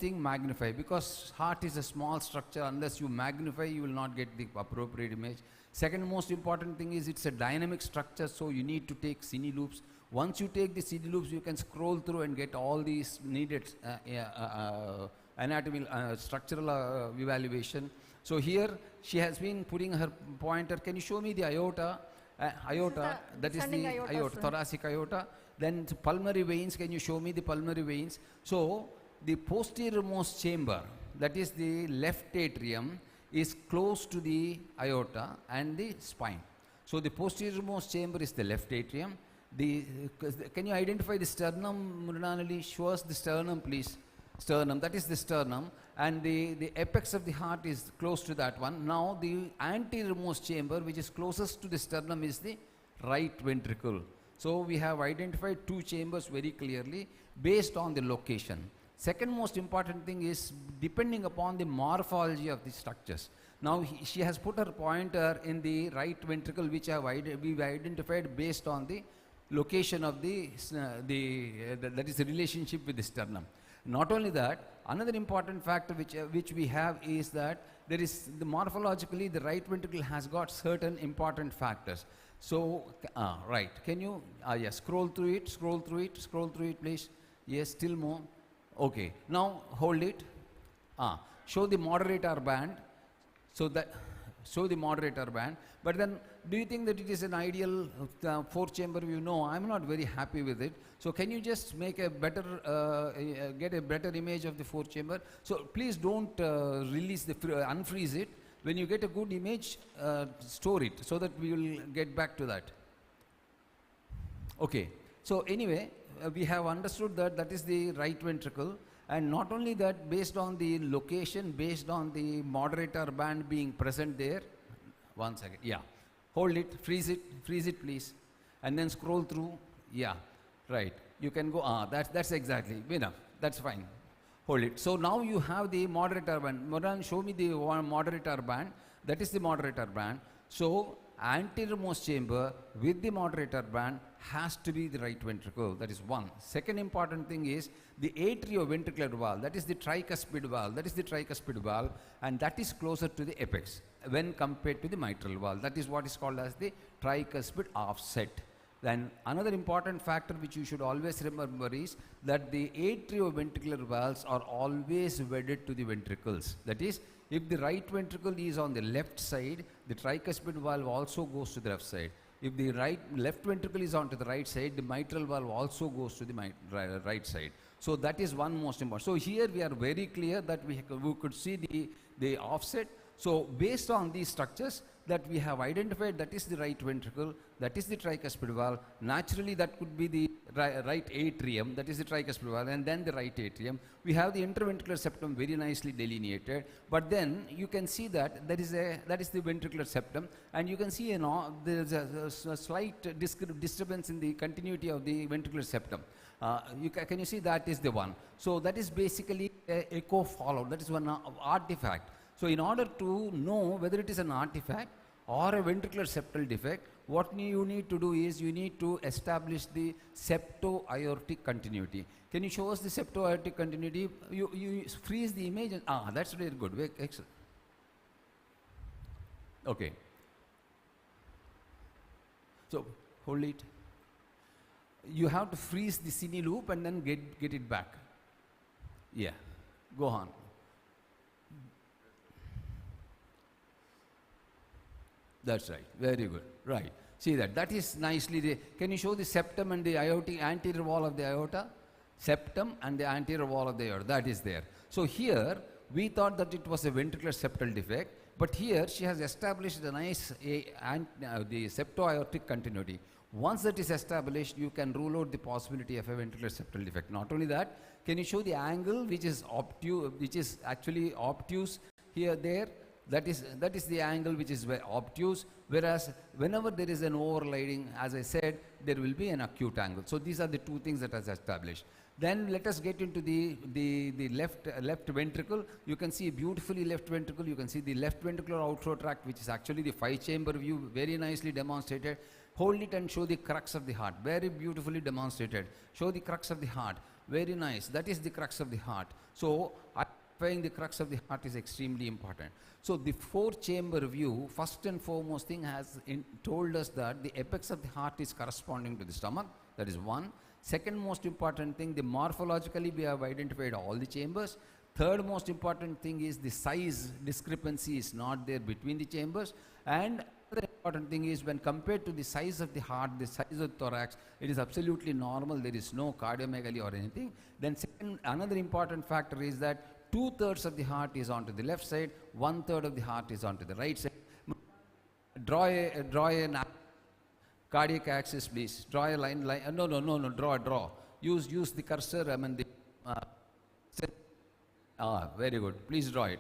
Magnify, because heart is a small structure. Unless you magnify, you will not get the appropriate image. Second most important thing is it's a dynamic structure, so you need to take cine loops. Once you take the cine loops, you can scroll through and get all these needed anatomy, structural evaluation. So here she has been putting her pointer. Can you show me the aorta? Aorta, that is the aorta, thoracic aorta. Then pulmonary veins, can you show me the pulmonary veins? So the posterior most chamber, that is the left atrium, is close to the aorta and the spine. So the posterior most chamber is the left atrium. Can you identify the sternum, Mrinalali? Show us the sternum, please. Sternum, that is the sternum, and the apex of the heart is close to that one. Now the anterior most chamber, which is closest to the sternum, is the right ventricle. So we have identified two chambers very clearly based on the location. Second most important thing is depending upon the morphology of the structures. Now she has put her pointer in the right ventricle, which we've identified based on the location of that is the relationship with the sternum. Not only that, another important factor which we have is that there is morphologically the right ventricle has got certain important factors. So right, can you yes, scroll through it, please. Yes, still more. Okay, now hold it. Show the moderator band. Show the moderator band. But then, do you think that it is an ideal 4-chamber view? No, I'm not very happy with it. So can you just make a better, get a better image of the 4-chamber? So please don't unfreeze it. When you get a good image, store it so that we will get back to that. Okay. So anyway, we have understood that that is the right ventricle, and not only that, based on the location, based on the moderator band being present there. One second, yeah. Hold it, freeze it please. And then scroll through, yeah, right. You can go, that's exactly, enough, that's fine. Hold it. So now you have the moderator band. Moran, show me the moderator band. that is the moderator band. So anteriormost chamber with the moderator band has to be the right ventricle. That is one. Second important thing is the atrioventricular valve, that is the tricuspid valve, and that is closer to the apex when compared to the mitral valve. That is what is called as the tricuspid offset. Then another important factor which you should always remember is that the atrioventricular valves are always wedded to the ventricles. That is, if the right ventricle is on the left side, the tricuspid valve also goes to the left side. If the left ventricle is onto the right side, the mitral valve also goes to the right side. So that is one most important. So here we are very clear that we could see the offset. So based on these structures that we have identified, that is the right ventricle, that is the tricuspid valve. Naturally that could be the right atrium, that is the tricuspid valve, and then the right atrium. We have the interventricular septum very nicely delineated, but then you can see that that is the ventricular septum, and you can see there is a slight disturbance in the continuity of the ventricular septum. Can you see that is the one? So that is basically a echo follow, that is one artifact. So in order to know whether it is an artifact or a ventricular septal defect, what you need to do is you need to establish the septo-aortic continuity. Can you show us the septo-aortic continuity? You freeze the image and, that's very good, very excellent. Okay. So hold it. You have to freeze the cine loop and then get it back. Yeah, go on. That's right, very good, right. See that is nicely, can you show the septum and the aortic anterior wall of the aorta? Septum and the anterior wall of the aorta, that is there. So here, we thought that it was a ventricular septal defect, but here she has established a nice, the septo-aortic continuity. Once that is established, you can rule out the possibility of a ventricular septal defect. Not only that, can you show the angle which is actually obtuse here, there? That is the angle which is obtuse, whereas whenever there is an overriding, as I said, there will be an acute angle. So these are the two things that is established. Then let us get into the left ventricle. You can see beautifully left ventricle. You can see the left ventricular outflow tract, which is actually the 5-chamber view, very nicely demonstrated. Hold it and show the crux of the heart, very beautifully demonstrated. Show the crux of the heart, very nice. That is the crux of the heart. So identifying the crux of the heart is extremely important. So the 4-chamber view, first and foremost thing, has told us that the apex of the heart is corresponding to the stomach. That is one. Second most important thing, the morphologically we have identified all the chambers. Third most important thing is the size discrepancy is not there between the chambers. And another important thing is when compared to the size of the heart, the size of the thorax, it is absolutely normal. There is no cardiomegaly or anything. Then second, another important factor is that 2/3 of the heart is onto the left side, 1/3 of the heart is onto the right side. Draw a cardiac axis, please. Draw a line. No. Draw. Use the cursor. Very good. Please draw it.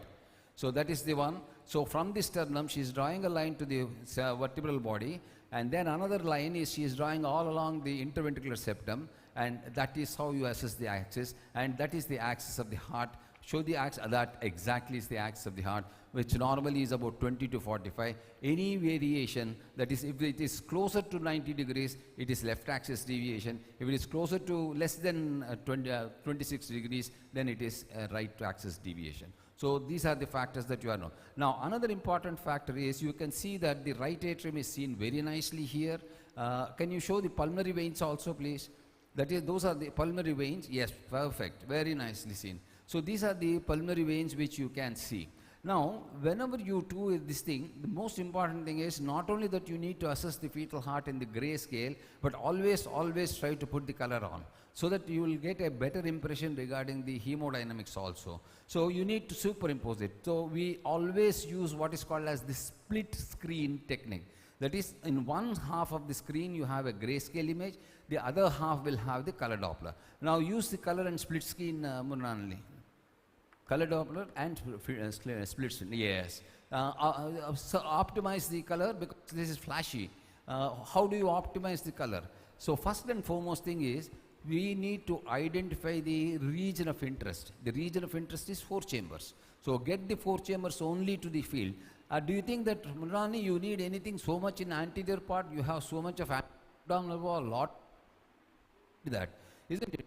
So that is the one. So from the sternum, she is drawing a line to the vertebral body, and then another line is she is drawing all along the interventricular septum, and that is how you assess the axis, and that is the axis of the heart. Show the axis, that exactly is the axis of the heart, which normally is about 20 to 45. Any variation, that is, if it is closer to 90 degrees, it is left axis deviation. If it is closer to less than 26 degrees, then it is right axis deviation. So these are the factors that you are known. Now another important factor is you can see that the right atrium is seen very nicely here. Can you show the pulmonary veins also, please? That is, those are the pulmonary veins. Yes, perfect, very nicely seen. So these are the pulmonary veins which you can see. Now, whenever you do this thing, the most important thing is not only that you need to assess the fetal heart in the gray scale, but always try to put the color on, so that you will get a better impression regarding the hemodynamics also. So you need to superimpose it. So we always use what is called as the split screen technique. That is, in one half of the screen you have a grayscale image, the other half will have the color Doppler. Now use the color and split screen, Murnanli. Color Doppler and split screen, yes. So optimize the color because this is flashy. How do you optimize the color? So first and foremost thing is, we need to identify the region of interest. The region of interest is 4 chambers. So get the 4 chambers only to the field. Do you think that, Murani, you need anything so much in anterior part? You have so much of abdominal wall, lot that, isn't it?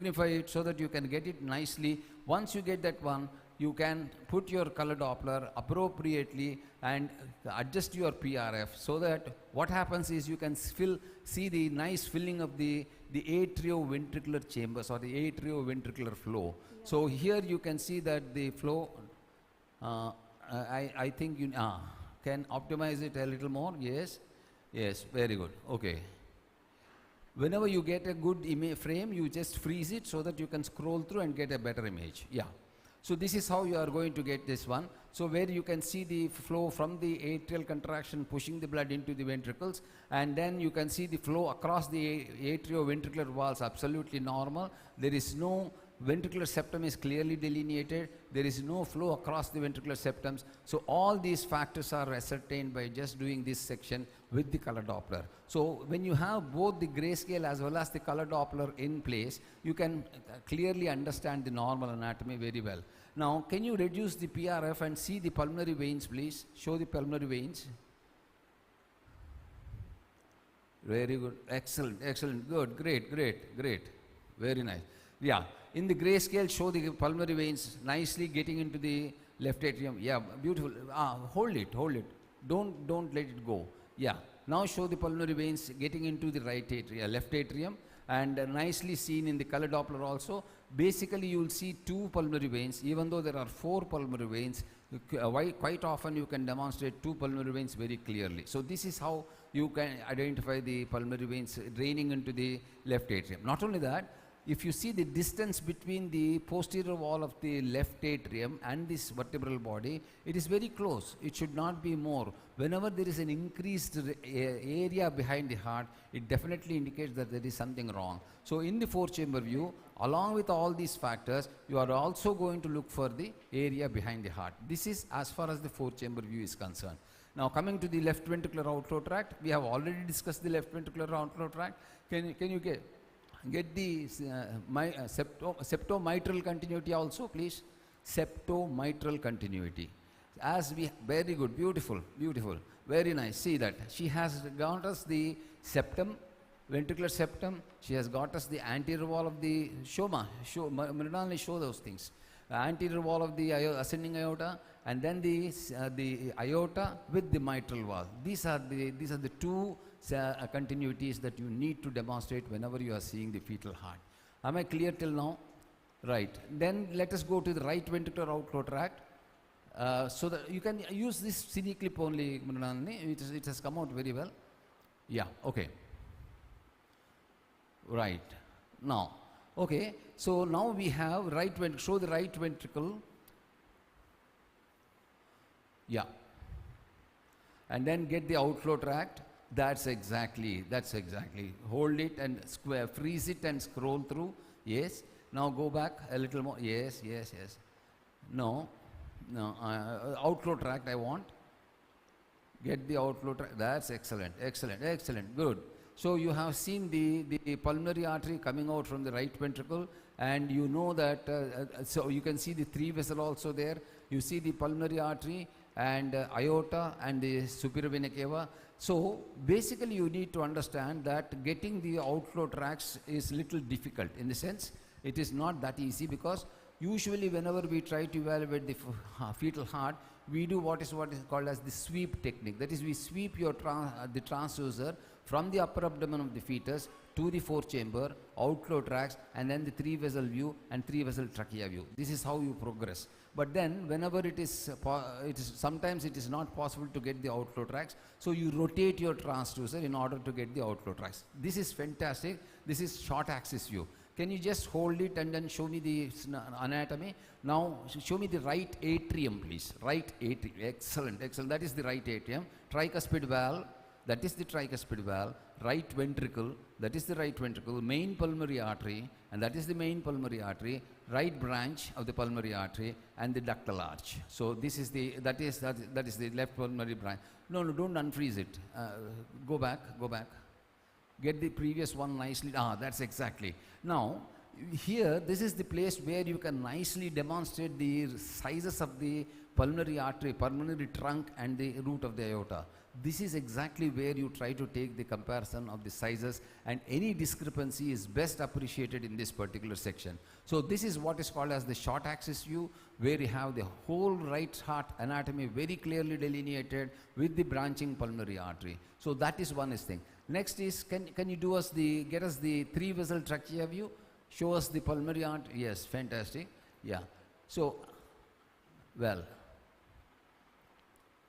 Magnify it so that you can get it nicely. Once you get that one, you can put your color Doppler appropriately and adjust your PRF, so that what happens is you can see the nice filling of the atrioventricular chambers or the atrioventricular flow. Yeah. So here you can see that the flow, I think you can optimize it a little more. Yes, yes, very good. Okay. Whenever you get a good image frame, you just freeze it so that you can scroll through and get a better image. Yeah. So this is how you are going to get this one. So where you can see the flow from the atrial contraction pushing the blood into the ventricles, and then you can see the flow across the atrioventricular walls, absolutely normal. There is no ventricular septum is clearly delineated. There is no flow across the ventricular septums. So all these factors are ascertained by just doing this section with the color Doppler. So when you have both the grayscale as well as the color Doppler in place, you can clearly understand the normal anatomy very well. Now, can you reduce the PRF and see the pulmonary veins, please? Show the pulmonary veins. Very good. Excellent, excellent. Good, great, great, great. Very nice. Yeah. In the grayscale, show the pulmonary veins nicely getting into the left atrium. Yeah, beautiful. Hold it, hold it. Don't let it go. Yeah. Now show the pulmonary veins getting into the right atrium, left atrium, and nicely seen in the color Doppler also. Basically, you will see 2 pulmonary veins, even though there are 4 pulmonary veins. Quite often you can demonstrate 2 pulmonary veins very clearly. So this is how you can identify the pulmonary veins draining into the left atrium. Not only that, if you see the distance between the posterior wall of the left atrium and this vertebral body, it is very close. It should not be more. Whenever there is an increased area behind the heart, it definitely indicates that there is something wrong. So in the 4-chamber view, along with all these factors, you are also going to look for the area behind the heart. This is as far as the 4-chamber view is concerned. Now coming to the left ventricular outflow tract, we have already discussed the left ventricular outflow tract. Can you get the septomitral continuity also, please? Septomitral continuity. Very good, beautiful, beautiful, very nice. See that she has got us the septum, ventricular septum. She has got us the anterior wall of the Mrinalini, show those things. The anterior wall of the ascending aorta, and then the aorta with the mitral wall. These are the 2 continuities that you need to demonstrate whenever you are seeing the fetal heart. Am I clear till now? Right. Then let us go to the right ventricular outflow tract. So that you can use this cine clip only, Mrinalini. It has come out very well. Yeah. Okay. Right. Now. Okay. So now we have right ventricle. Show the right ventricle. Yeah. And then get the outflow tract. That's exactly. Hold it and freeze it and scroll through. Yes. Now go back a little more. Yes. No. Outflow tract I want. Get the outflow tract. That's excellent. Good. So you have seen the pulmonary artery coming out from the right ventricle, and you know that, so you can see the 3 vessel also there. You see the pulmonary artery and aorta and the superior vena cava. So basically you need to understand that getting the outflow tracts is little difficult, in the sense it is not that easy, because usually whenever we try to evaluate the fetal heart, we do what is called as the sweep technique. That is, we sweep the transducer from the upper abdomen of the fetus to the 4-chamber, outflow tracts, and then the 3-vessel view and 3-vessel trachea view. This is how you progress. But then whenever sometimes it is not possible to get the outflow tracts, so you rotate your transducer in order to get the outflow tracts. This is fantastic. This is short axis view. Can you just hold it and then show me the anatomy? Now show me the right atrium, please. Right atrium. Excellent. That is the right atrium. Tricuspid valve. That is the tricuspid valve. Right ventricle. That is the right ventricle. Main pulmonary artery. And that is the main pulmonary artery. Right branch of the pulmonary artery, and the ductal arch. So this is that is the left pulmonary branch. No, don't unfreeze it. Go back. Get the previous one nicely. That's exactly. Now, here, this is the place where you can nicely demonstrate the sizes of the pulmonary artery, pulmonary trunk and the root of the aorta. This is exactly where you try to take the comparison of the sizes, and any discrepancy is best appreciated in this particular section. So this is what is called as the short axis view, where you have the whole right heart anatomy very clearly delineated with the branching pulmonary artery. So that is one thing. Next is, can you do us get us the 3-vessel trachea view? Show us the pulmonary artery. Yes, fantastic. Yeah. So, well,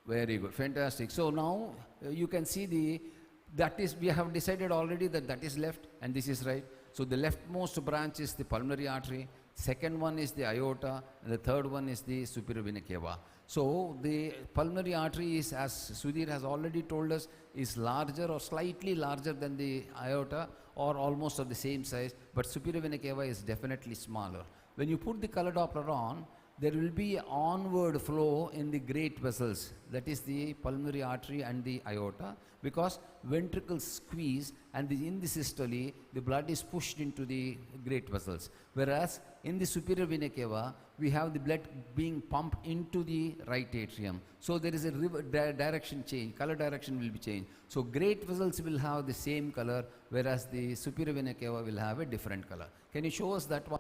very good, fantastic. So now you can see we have decided already that is left and this is right. So the leftmost branch is the pulmonary artery, second one is the aorta, and the third one is the superior vena cava. So the pulmonary artery is, as Sudhir has already told us, is larger or slightly larger than the aorta, or almost of the same size, but superior vena cava is definitely smaller. When you put the color Doppler on, there will be onward flow in the great vessels, that is the pulmonary artery and the aorta, because ventricles squeeze and in the systole the blood is pushed into the great vessels. Whereas in the superior vena cava, we have the blood being pumped into the right atrium. So there is a direction change, color direction will be changed. So great vessels will have the same color, whereas the superior vena cava will have a different color. Can you show us that one?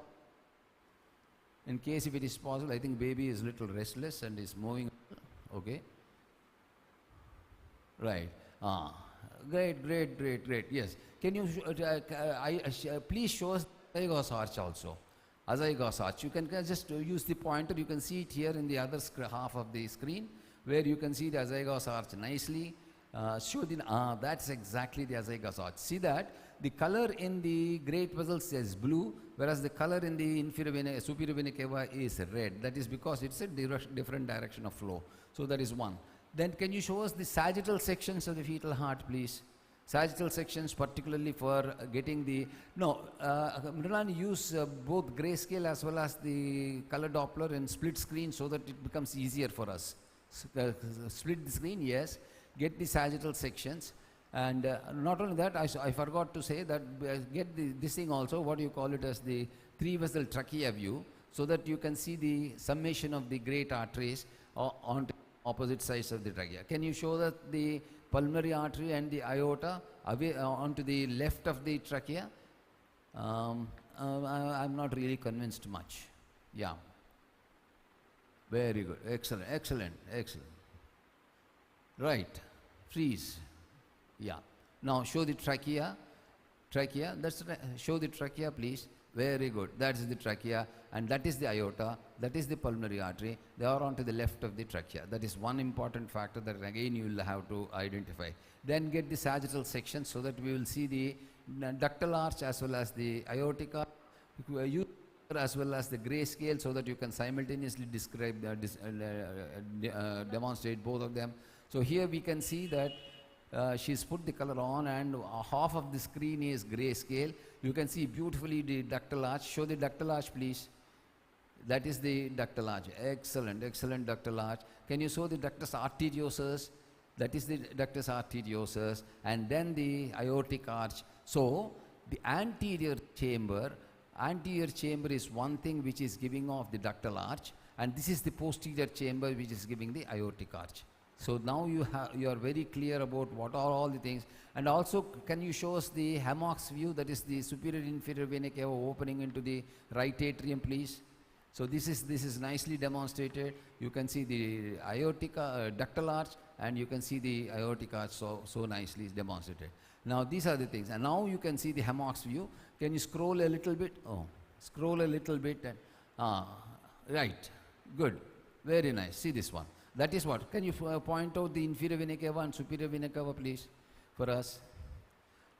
In case if it is possible, I think baby is little restless and is moving. Okay. Right. Great. Yes. Can you please show us azygos arch also? Azygos arch. You can just use the pointer. You can see it here in the other half of the screen, where you can see the azygos arch nicely. Show the that's exactly the azygos arch. See that the color in the great vessels is blue, whereas the color in the superior vena cava is red. That is because it's a different direction of flow. So that is one. Then can you show us the sagittal sections of the fetal heart, please? Sagittal sections, particularly for getting the Mrilan use both grayscale as well as the color Doppler in split screen so that it becomes easier for us. Split the screen, yes. Get the sagittal sections. And not only that, I forgot to say that get this thing also, what you call it as the 3-vessel trachea view, so that you can see the summation of the great arteries on opposite sides of the trachea. Can you show that the pulmonary artery and the aorta away onto the left of the trachea? I'm not really convinced much. Yeah. Very good. Excellent. Right. Freeze. Yeah. Now show the trachea. Show the trachea, please. Very good. That is the trachea, and that is the aorta. That is the pulmonary artery. They are onto the left of the trachea. That is one important factor that again you will have to identify. Then get the sagittal section so that we will see the ductal arch as well as the aortic arch, as well as the grayscale, so that you can simultaneously describe, demonstrate both of them. So here we can see that she's put the color on, and half of the screen is grayscale. You can see beautifully the ductal arch. Show the ductal arch, please. That is the ductal arch. Excellent ductal arch. Can you show the ductus arteriosus? That is the ductus arteriosus, and then the aortic arch. So the anterior chamber is one thing which is giving off the ductal arch, and this is the posterior chamber which is giving the aortic arch. So now you are very clear about what are all the things. And also, can you show us the hammocks view, that is the superior inferior vena cava opening into the right atrium, please? So this is nicely demonstrated. You can see the aortic ductal arch, and you can see the aortic arch so nicely demonstrated. Now these are the things, and now you can see the hammocks view. Can you scroll a little bit? Scroll a little bit. And, right, good, very nice. See this one. That is what. Can you point out the inferior vena cava and superior vena cava, please, for us?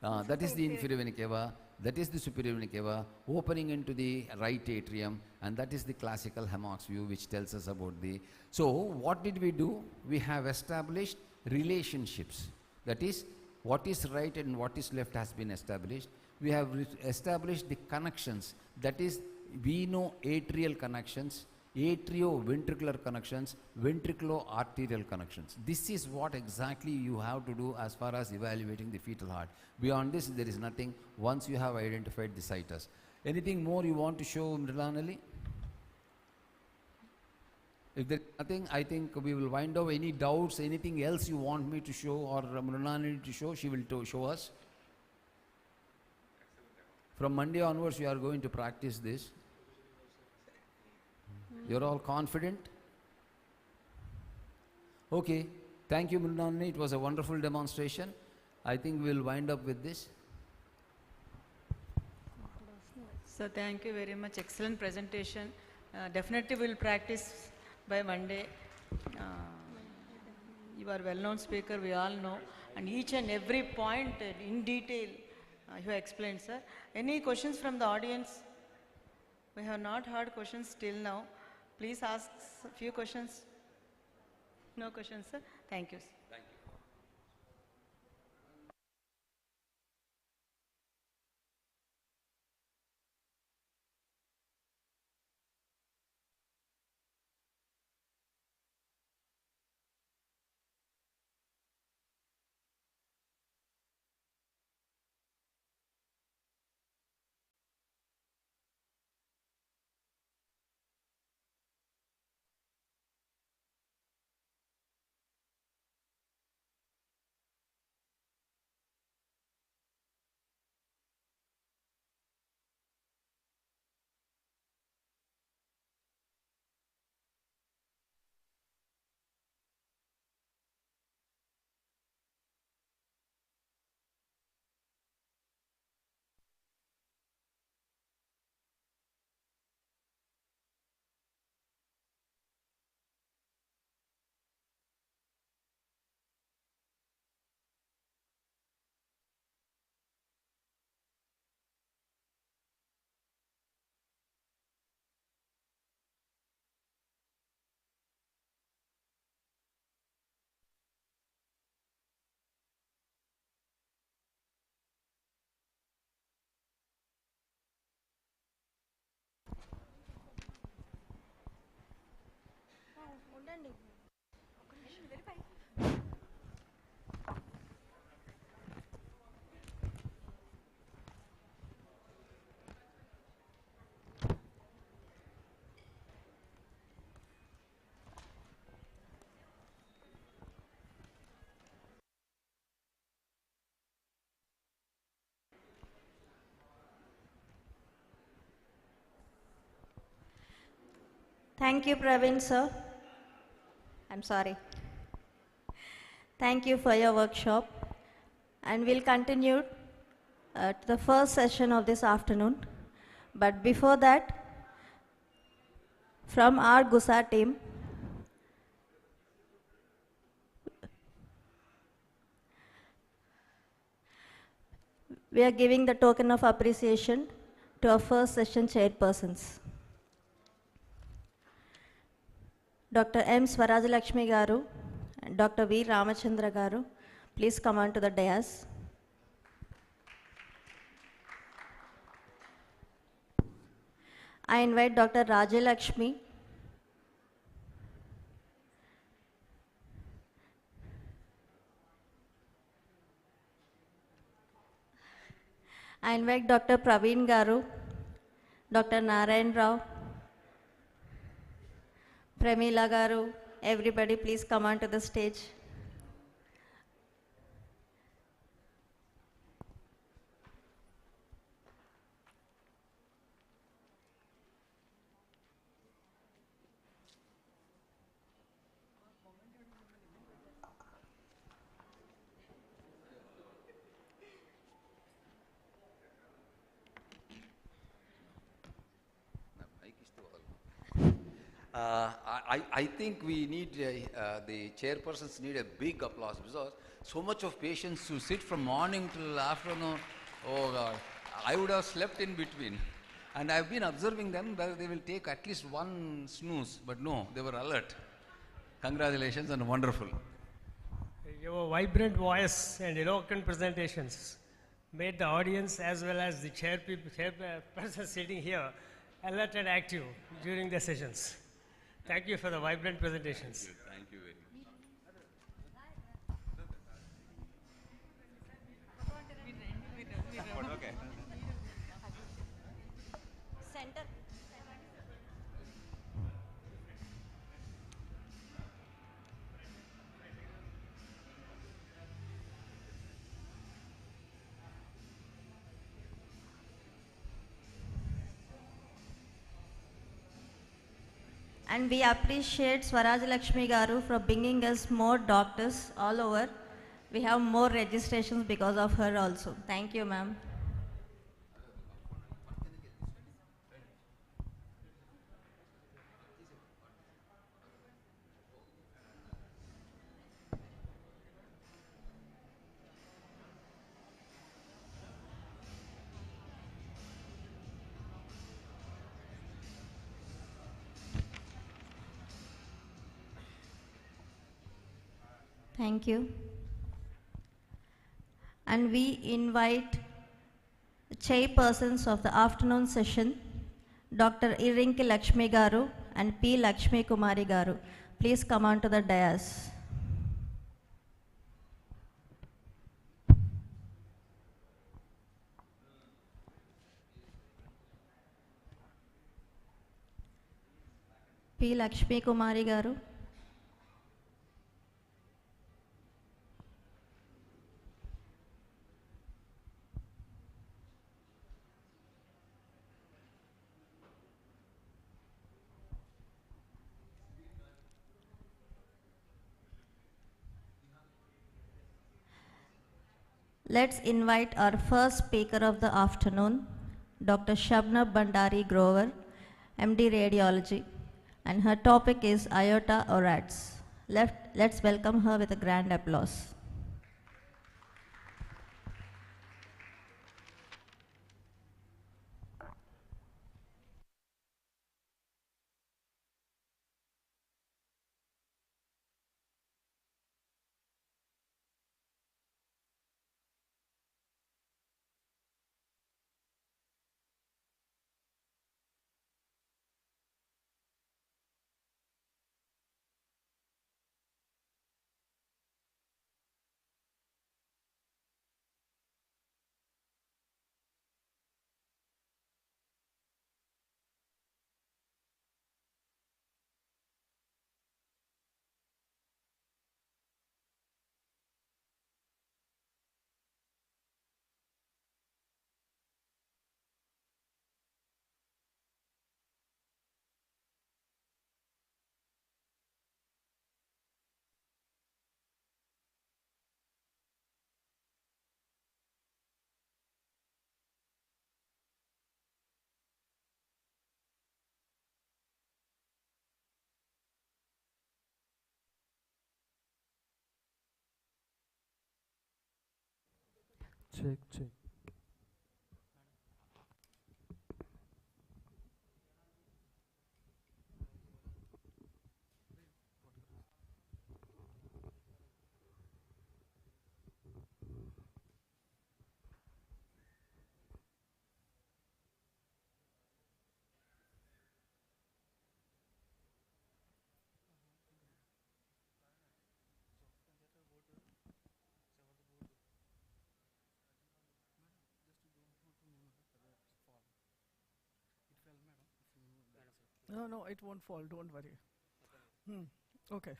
That is the inferior vena cava. That is the superior vena cava opening into the right atrium, and that is the classical hammocks view, which tells us about the. So what did we do? We have established relationships. That is, what is right and what is left has been established. We have established the connections. That is, veno-atrial connections, atrio-ventricular connections, ventriculo-arterial connections. This is what exactly you have to do as far as evaluating the fetal heart. Beyond this, there is nothing once you have identified the situs. Anything more you want to show, Mrilanali? If there's nothing, I think we will wind up. Any doubts, anything else you want me to show or Mrilanali to show, she will show us. From Monday onwards, we are going to practice this. You're all confident? Okay. Thank you, Mrilanali. It was a wonderful demonstration. I think we'll wind up with this. So thank you very much. Excellent presentation. Definitely we'll practice by Monday. You are well-known speaker, we all know. And each and every point in detail you explained, sir. Any questions from the audience? We have not heard questions till now. Please ask a few questions. No questions, sir. Thank you, sir. Thank you. Thank you, Praveen, sir. I'm sorry. Thank you for your workshop. And we'll continue to the first session of this afternoon. But before that, from our GUSA team, we are giving the token of appreciation to our first session chairpersons. Dr. M. Swarajalakshmi Garu and Dr. V. Ramachandra Garu, please come on to the dais. I invite Dr. Rajalakshmi, I invite Dr. Praveen Garu, Dr. Narayan Rao, Premila Garu, everybody please come on to the stage. I think we need, the chairpersons need a big applause because so much of patients who sit from morning till afternoon, oh God, I would have slept in between. And I've been observing them that they will take at least one snooze, but no, they were alert. Congratulations and wonderful. Your vibrant voice and eloquent presentations made the audience as well as the chairperson sitting here alert and active during the sessions. Thank you for the vibrant presentations. Thank you very much. Okay. And we appreciate Swaraj Lakshmi Garu for bringing us more doctors all over. We have more registrations because of her also. Thank you, ma'am. Thank you. And we invite the chairpersons of the afternoon session, Dr. Irinki Lakshmi Garu and P. Lakshmi Kumari Garu. Please come on to the dais. P. Lakshmi Kumari Garu. Let's invite our first speaker of the afternoon, Dr. Shabna Bandari Grover, MD Radiology, and her topic is aorta or rats. Let's welcome her with a grand applause. Check. No, it won't fall. Don't worry. Okay.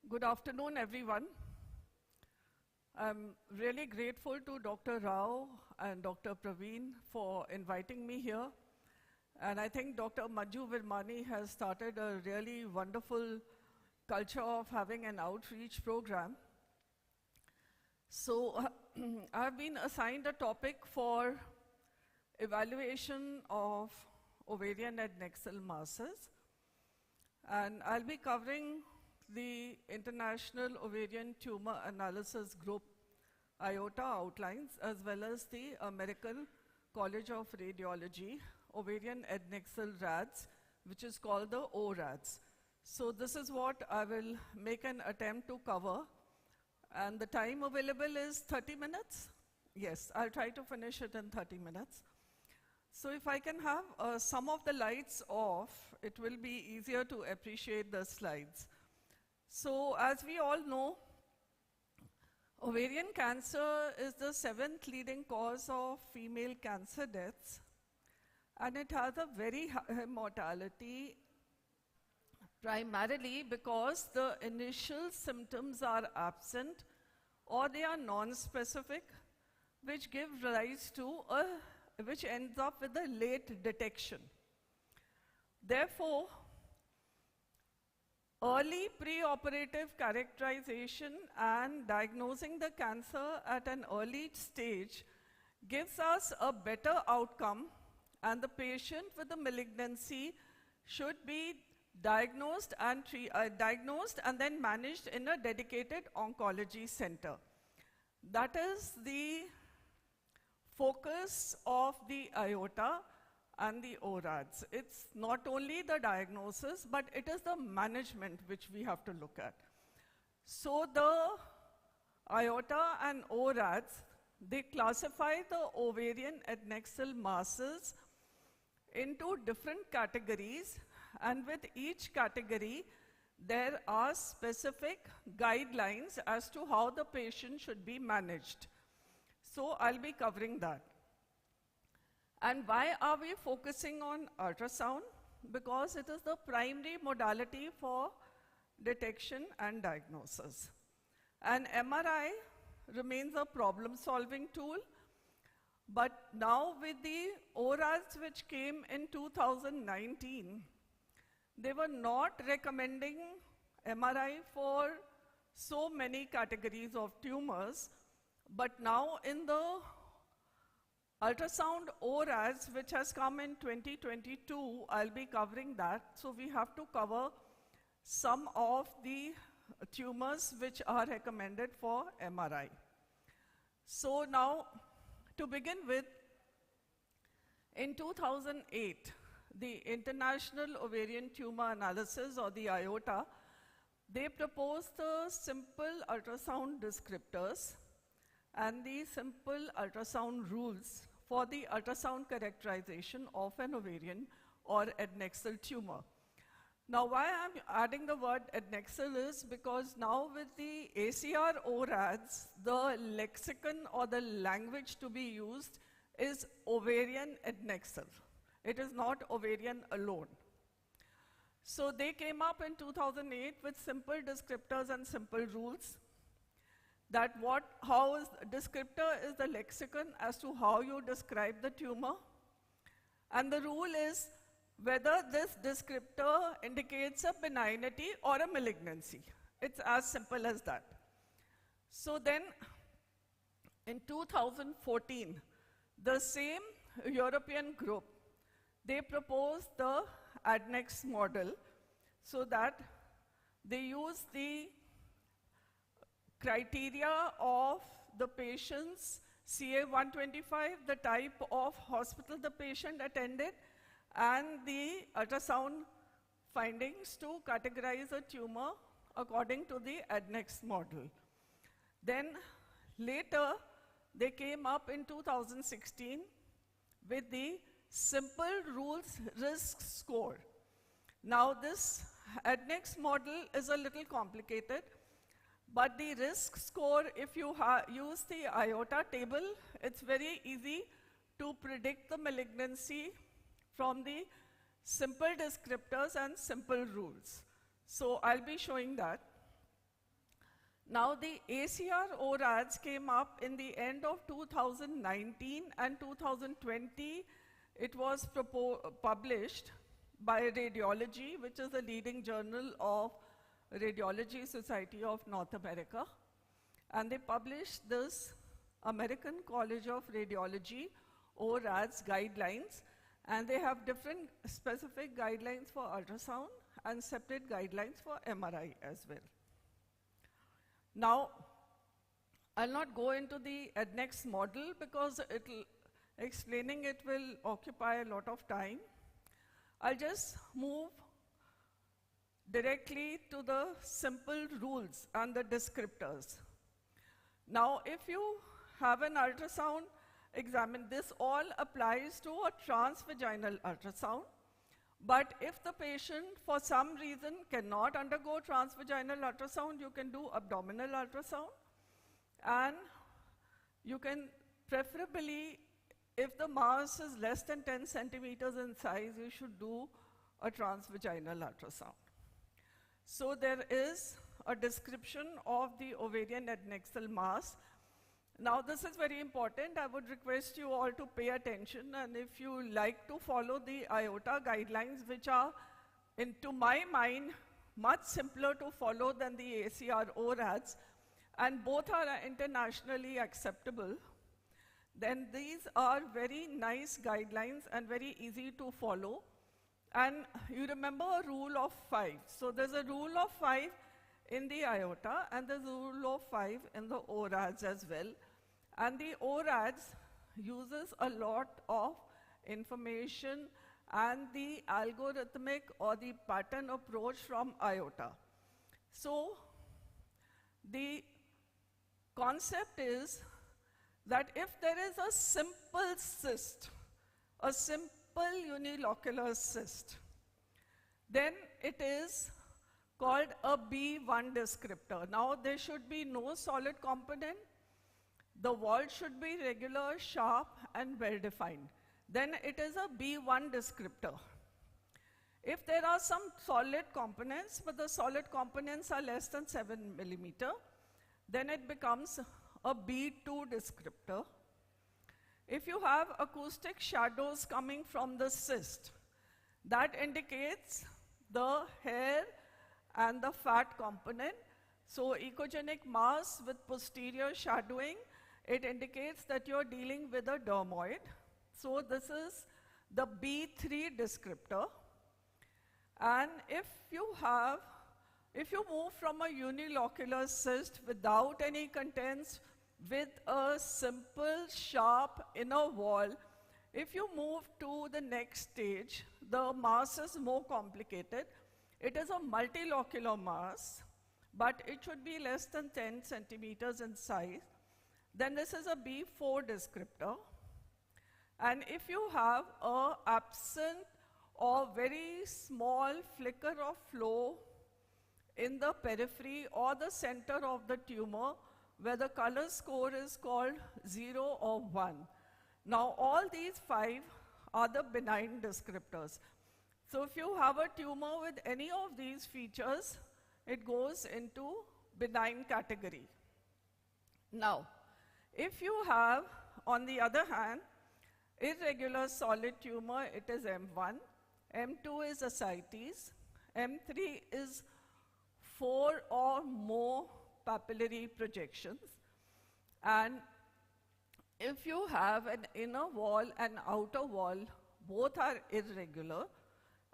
Good afternoon, everyone. I'm really grateful to Dr. Rao and Dr. Praveen for inviting me here. And I think Dr. Manju Virmani has started a really wonderful culture of having an outreach program. So I've been assigned a topic for evaluation of ovarian adnexal masses. And I'll be covering the International Ovarian Tumor Analysis Group IOTA outlines, as well as the American College of Radiology Ovarian Adnexal RADS, which is called the ORADS. So this is what I will make an attempt to cover. And the time available is 30 minutes? Yes, I'll try to finish it in 30 minutes. So if I can have some of the lights off, it will be easier to appreciate the slides. So as we all know, ovarian cancer is the 7th leading cause of female cancer deaths, and it has a very high mortality, primarily because the initial symptoms are absent or they are non-specific, which give rise to which ends up with a late detection. Therefore, early preoperative characterization and diagnosing the cancer at an early stage gives us a better outcome, and the patient with the malignancy should be diagnosed and then managed in a dedicated oncology center. That is the focus of the IOTA and the ORADs. It's not only the diagnosis, but it is the management which we have to look at. So the IOTA and ORADs, they classify the ovarian adnexal masses into different categories, and with each category, there are specific guidelines as to how the patient should be managed. So I'll be covering that. And why are we focusing on ultrasound? Because it is the primary modality for detection and diagnosis. And MRI remains a problem-solving tool, but now with the ORADs which came in 2019, they were not recommending MRI for so many categories of tumors, but now in the ultrasound ORADs, which has come in 2022, I'll be covering that. So we have to cover some of the tumors which are recommended for MRI. So now, to begin with, in 2008, the International Ovarian Tumor Analysis, or the IOTA, they proposed the simple ultrasound descriptors and the simple ultrasound rules for the ultrasound characterization of an ovarian or adnexal tumor. Now, why I'm adding the word adnexal is because now with the ACR ORADs, the lexicon or the language to be used is ovarian adnexal. It is not ovarian alone. So they came up in 2008 with simple descriptors and simple rules. That descriptor is the lexicon as to how you describe the tumor. And the rule is whether this descriptor indicates a benignity or a malignancy. It's as simple as that. So then, in 2014, the same European group, they proposed the adnex model so that they use the criteria of the patient's CA-125, the type of hospital the patient attended, and the ultrasound findings to categorize a tumor according to the adnex model. Then later, they came up in 2016 with the simple rules risk score. Now this adnex model is a little complicated, but the risk score, if you use the IOTA table, it's very easy to predict the malignancy from the simple descriptors and simple rules. So I'll be showing that. Now the ACR ORADs came up in the end of 2019 and 2020. It was published by Radiology, which is the leading journal of Radiology Society of North America. And they published this American College of Radiology ORADs guidelines, and they have different specific guidelines for ultrasound and separate guidelines for MRI as well. Now, I'll not go into the adnex model because explaining it will occupy a lot of time. I'll just move directly to the simple rules and the descriptors. Now, if you have an ultrasound examined, this all applies to a transvaginal ultrasound. But if the patient, for some reason, cannot undergo transvaginal ultrasound, you can do abdominal ultrasound. And you can preferably, if the mass is less than 10 centimeters in size, you should do a transvaginal ultrasound. So there is a description of the ovarian adnexal mass, Now this is very important. I would request you all to pay attention, and if you like to follow the IOTA guidelines, which are, to my mind, much simpler to follow than the ACR ORADs, and both are internationally acceptable, then these are very nice guidelines and very easy to follow. And you remember a rule of 5. So there's a rule of 5 in the IOTA, and there's a rule of 5 in the ORADs as well. And the ORADs uses a lot of information and the algorithmic or the pattern approach from IOTA. So the concept is that if there is a simple cyst, a simple unilocular cyst, then it is called a B1 descriptor. Now there should be no solid component. The wall should be regular, sharp, and well defined. Then it is a B1 descriptor. If there are some solid components, but the solid components are less than 7 millimeter, then it becomes a B2 descriptor. If you have acoustic shadows coming from the cyst, that indicates the hair and the fat component. So echogenic mass with posterior shadowing, it indicates that you're dealing with a dermoid. So this is the B3 descriptor. And if you move from a unilocular cyst without any contents, with a simple, sharp inner wall, if you move to the next stage, the mass is more complicated. It is a multilocular mass, but it should be less than 10 centimeters in size. Then this is a B4 descriptor. And if you have a absent or very small flicker of flow in the periphery or the center of the tumor, where the color score is called 0 or 1. Now all these 5 are the benign descriptors. So if you have a tumor with any of these features, it goes into benign category. Now, if you have, on the other hand, irregular solid tumor, it is M1, M2 is ascites, M3 is 4 or more papillary projections, and if you have an inner wall and outer wall, both are irregular,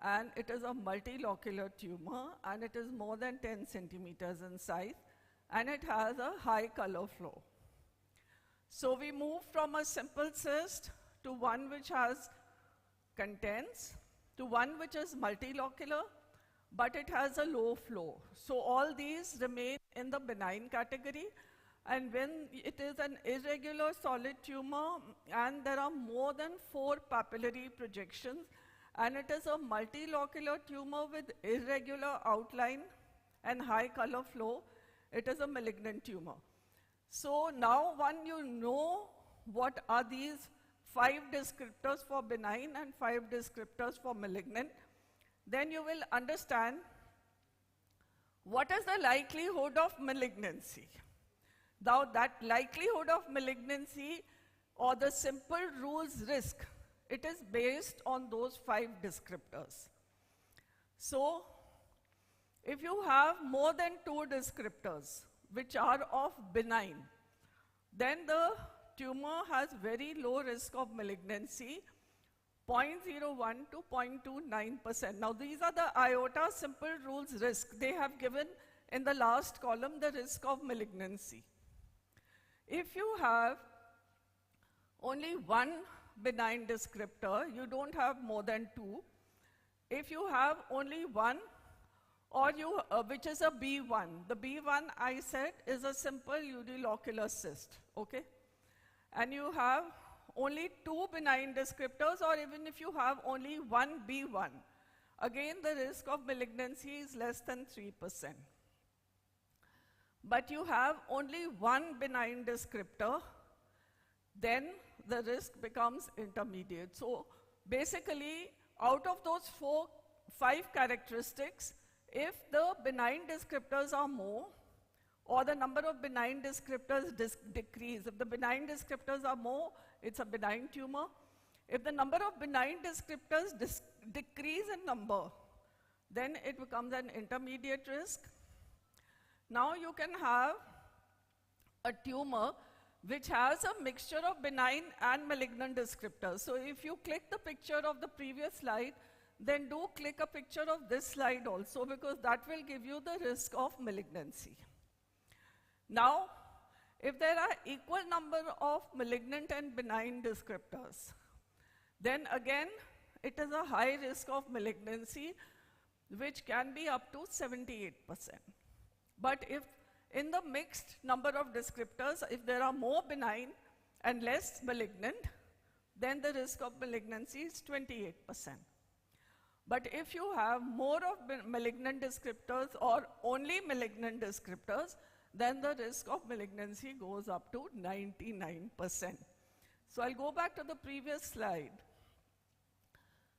and it is a multilocular tumor, and it is more than 10 centimeters in size, and it has a high color flow. So we move from a simple cyst to one which has contents, to one which is multilocular, but it has a low flow. So all these remain in the benign category, and when it is an irregular solid tumor and there are more than 4 papillary projections, and it is a multilocular tumor with irregular outline and high color flow, it is a malignant tumor. So now when you know what are these 5 descriptors for benign and 5 descriptors for malignant, then you will understand what is the likelihood of malignancy. Now that likelihood of malignancy, or the simple rules risk, it is based on those 5 descriptors. So if you have more than 2 descriptors which are of benign, then the tumor has very low risk of malignancy, 0.01 to 0.29%. Now these are the IOTA simple rules risk. They have given in the last column the risk of malignancy. If you have only 1 benign descriptor, you don't have more than 2. If you have only 1, or which is a B1. The B1 I said is a simple unilocular cyst, okay? And you have only 2 benign descriptors, or even if you have only 1 B1, again the risk of malignancy is less than 3%. But you have only 1 benign descriptor, then the risk becomes intermediate. So basically, out of those 5 characteristics, if the benign descriptors are more, or the number of benign descriptors decrease. If the benign descriptors are more, it's a benign tumor. If the number of benign descriptors decrease in number, then it becomes an intermediate risk. Now you can have a tumor which has a mixture of benign and malignant descriptors. So if you click the picture of the previous slide, then do click a picture of this slide also, because that will give you the risk of malignancy. Now, if there are equal number of malignant and benign descriptors, then again, it is a high risk of malignancy, which can be up to 78%. But if in the mixed number of descriptors, if there are more benign and less malignant, then the risk of malignancy is 28%. But if you have more of malignant descriptors or only malignant descriptors, then the risk of malignancy goes up to 99%. So I'll go back to the previous slide.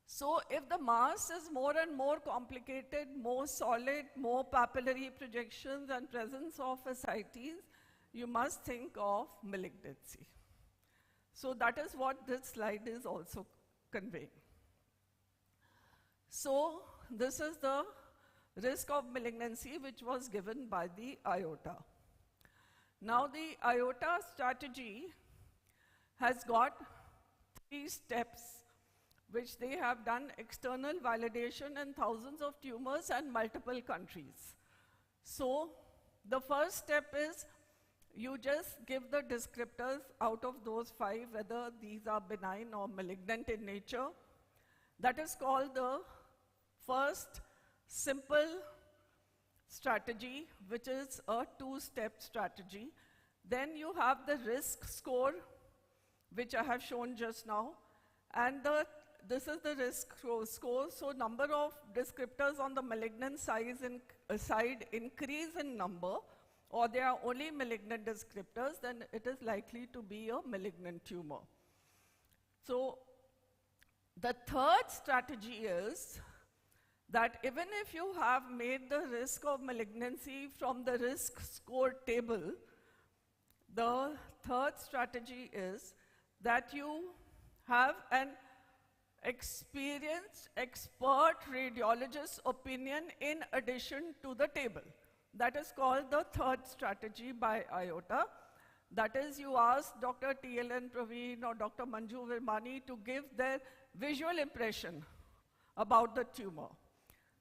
So if the mass is more and more complicated, more solid, more papillary projections and presence of ascites, you must think of malignancy. So that is what this slide is also conveying. So this is the risk of malignancy which was given by the IOTA. Now the IOTA strategy has got 3 steps which they have done external validation in thousands of tumors and multiple countries. So the first step is you just give the descriptors out of those 5, whether these are benign or malignant in nature. That is called the first simple strategy, which is a 2-step strategy. Then you have the risk score, which I have shown just now, and this is the risk score. So number of descriptors on the malignant side increase in number, or they are only malignant descriptors, then it is likely to be a malignant tumor. So the third strategy is that even if you have made the risk of malignancy from the risk score table, the third strategy is that you have an experienced expert radiologist's opinion in addition to the table. That is called the third strategy by IOTA. That is, you ask Dr. TLN Praveen or Dr. Manju Virmani to give their visual impression about the tumor.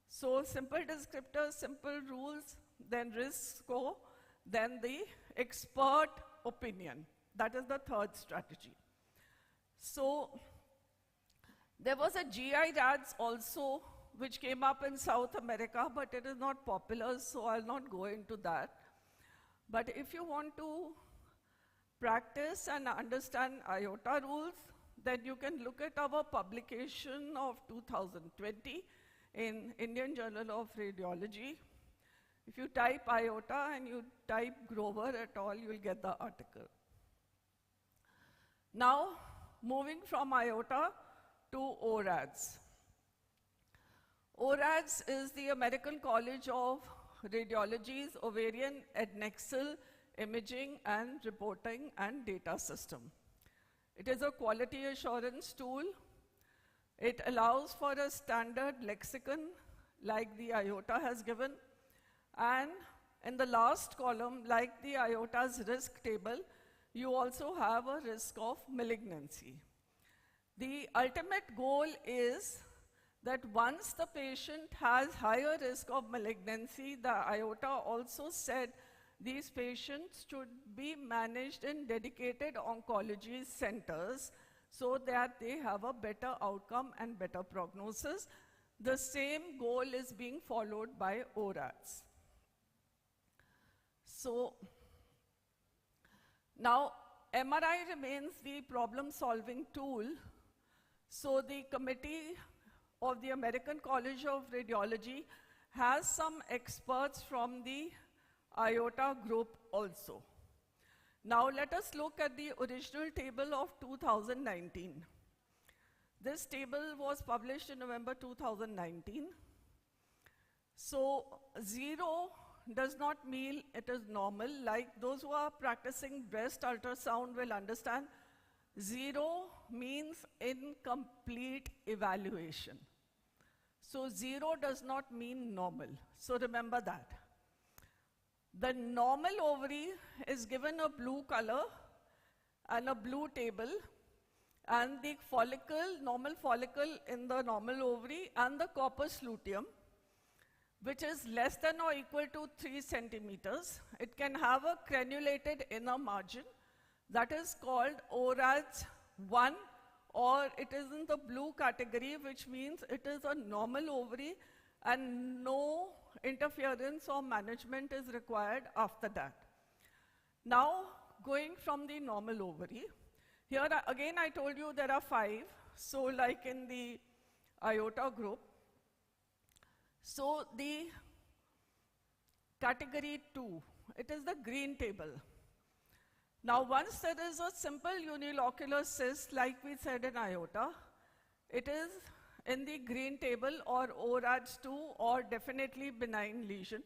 So simple descriptors, simple rules, then risk score, then the expert opinion. That is the third strategy. So there was a GI RADS also which came up in South America, but it is not popular, so I'll not go into that. But if you want to practice and understand IOTA rules, then you can look at our publication of 2020 in Indian Journal of Radiology. If you type IOTA and you type Grover et al., you'll get the article. Now, moving from IOTA to ORADS. ORADS is the American College of Radiology's ovarian adnexal imaging and reporting and data system. It is a quality assurance tool. It allows for a standard lexicon like the IOTA has given. And in the last column, like the IOTA's risk table, you also have a risk of malignancy. The ultimate goal is that once the patient has higher risk of malignancy, the IOTA also said these patients should be managed in dedicated oncology centers so that they have a better outcome and better prognosis. The same goal is being followed by ORADS. So now MRI remains the problem-solving tool. So the committee of the American College of Radiology has some experts from the IOTA group also. Now let us look at the original table of 2019. This table was published in November 2019. So 0 does not mean it is normal. Like those who are practicing breast ultrasound will understand, 0 means incomplete evaluation. So 0 does not mean normal. So remember that. The normal ovary is given a blue color and a blue table, and the follicle, normal follicle in the normal ovary, and the corpus luteum, which is less than or equal to 3 centimeters. It can have a crenulated inner margin that is called ORADS 1, or it is in the blue category, which means it is a normal ovary and no interference or management is required after that. Now, going from the normal ovary, here again I told you there are 5, so like in the IOTA group. So the category 2, it is the green table. Now once there is a simple unilocular cyst, like we said in IOTA, it is in the green table or ORADS 2 or definitely benign lesion.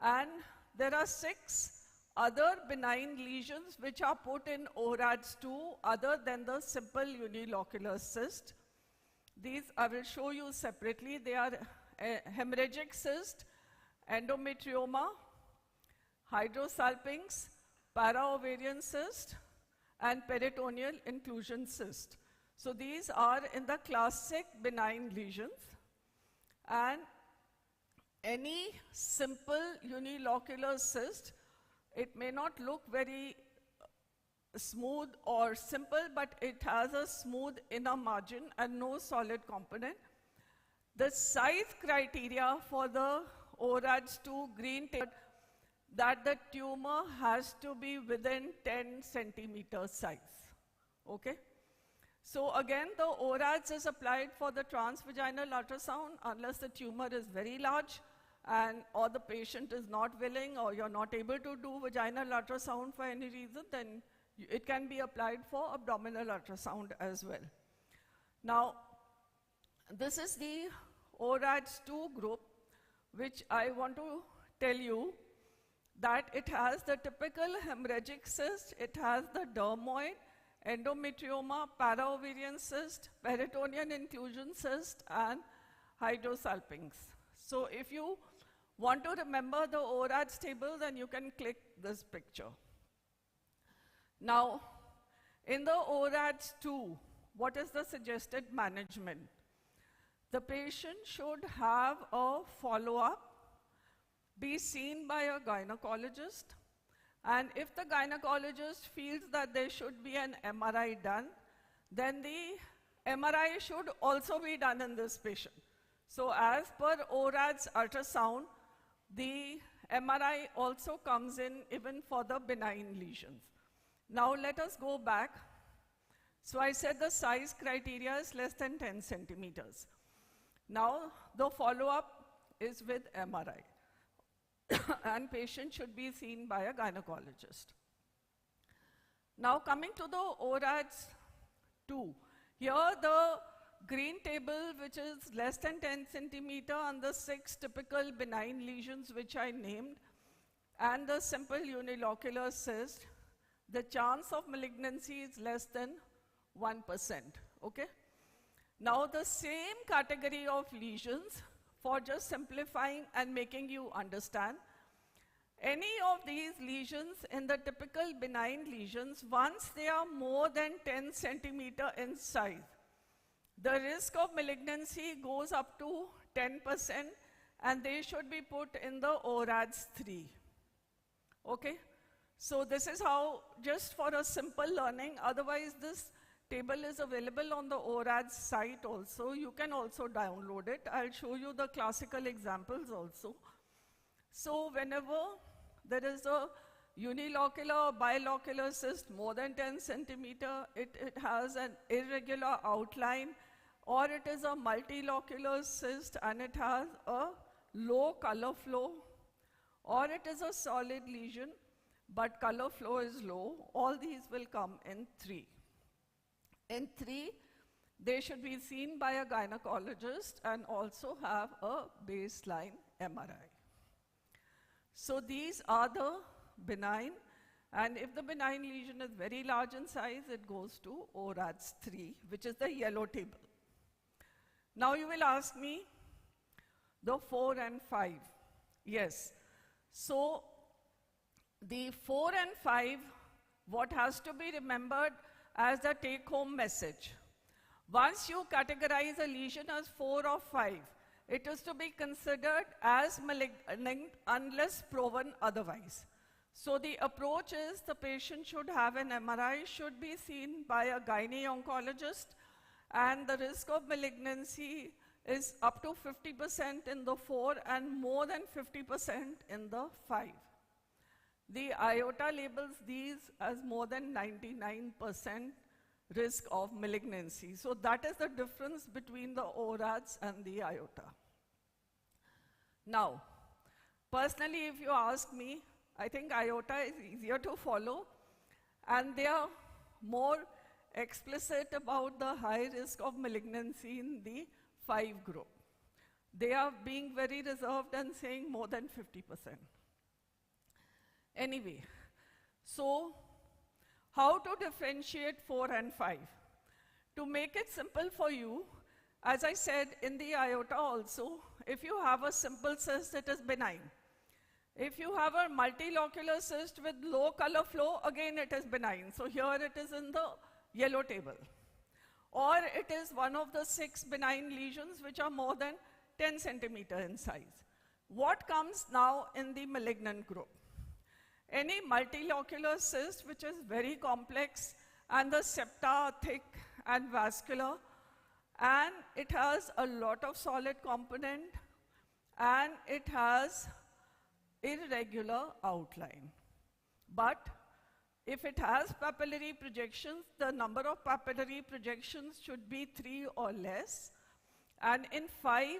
And there are 6 other benign lesions which are put in ORADS 2 other than the simple unilocular cyst. These I will show you separately. They are hemorrhagic cyst, endometrioma, hydrosalpinx, para-ovarian cyst, and peritoneal inclusion cyst. So these are in the classic benign lesions, and any simple unilocular cyst, it may not look very smooth or simple, but it has a smooth inner margin and no solid component. The size criteria for the ORADS 2 green table, that the tumor has to be within 10 centimeter size. Okay? So again, the ORADS is applied for the transvaginal ultrasound unless the tumor is very large and or the patient is not willing or you're not able to do vaginal ultrasound for any reason, then it can be applied for abdominal ultrasound as well. Now, this is the ORADS 2 group, which I want to tell you that it has the typical hemorrhagic cyst, it has the dermoid, endometrioma, para-ovarian cyst, peritoneal inclusion cyst, and hydrosalpinx. So if you want to remember the ORADS table, then you can click this picture. Now, in the ORADS 2, what is the suggested management? The patient should have a follow-up, be seen by a gynecologist, and if the gynecologist feels that there should be an MRI done, then the MRI should also be done in this patient. So as per ORADS ultrasound, the MRI also comes in even for the benign lesions. Now let us go back. So I said the size criteria is less than 10 centimeters. Now the follow-up is with MRI. And patient should be seen by a gynecologist. Now coming to the ORADS 2. Here the green table, which is less than 10 centimeter, and the 6 typical benign lesions which I named, and the simple unilocular cyst, the chance of malignancy is less than 1%, okay? Now the same category of lesions, for just simplifying and making you understand, any of these lesions in the typical benign lesions, once they are more than 10 centimeter in size, the risk of malignancy goes up to 10%, and they should be put in the ORADS 3. Okay? So this is how, just for a simple learning, otherwise this table is available on the ORADS site also. You can also download it. I'll show you the classical examples also. So whenever there is a unilocular or bilocular cyst more than 10 centimeter, it has an irregular outline, or it is a multilocular cyst and it has a low color flow, or it is a solid lesion but color flow is low, all these will come in 3. In 3, they should be seen by a gynecologist and also have a baseline MRI. So these are the benign, and if the benign lesion is very large in size, it goes to ORADS 3, which is the yellow table. Now you will ask me the 4 and 5. Yes. So the 4 and 5, what has to be remembered as the take-home message. Once you categorize a lesion as 4 or 5, it is to be considered as malignant unless proven otherwise. So the approach is the patient should have an MRI, should be seen by a gynae-oncologist, and the risk of malignancy is up to 50% in the 4 and more than 50% in the 5. The IOTA labels these as more than 99% risk of malignancy. So that is the difference between the ORADS and the IOTA. Now, personally, if you ask me, I think IOTA is easier to follow, and they are more explicit about the high risk of malignancy in the 5 group. They are being very reserved and saying more than 50%. Anyway, so how to differentiate 4 and 5? To make it simple for you, as I said in the IOTA also, if you have a simple cyst, it is benign. If you have a multilocular cyst with low color flow, again it is benign. So here it is in the yellow table. Or it is one of the 6 benign lesions which are more than 10 centimeter in size. What comes now in the malignant group? Any multilocular cyst which is very complex and the septa are thick and vascular, and it has a lot of solid component, and it has irregular outline. But if it has papillary projections, the number of papillary projections should be 3 or less. And in 5,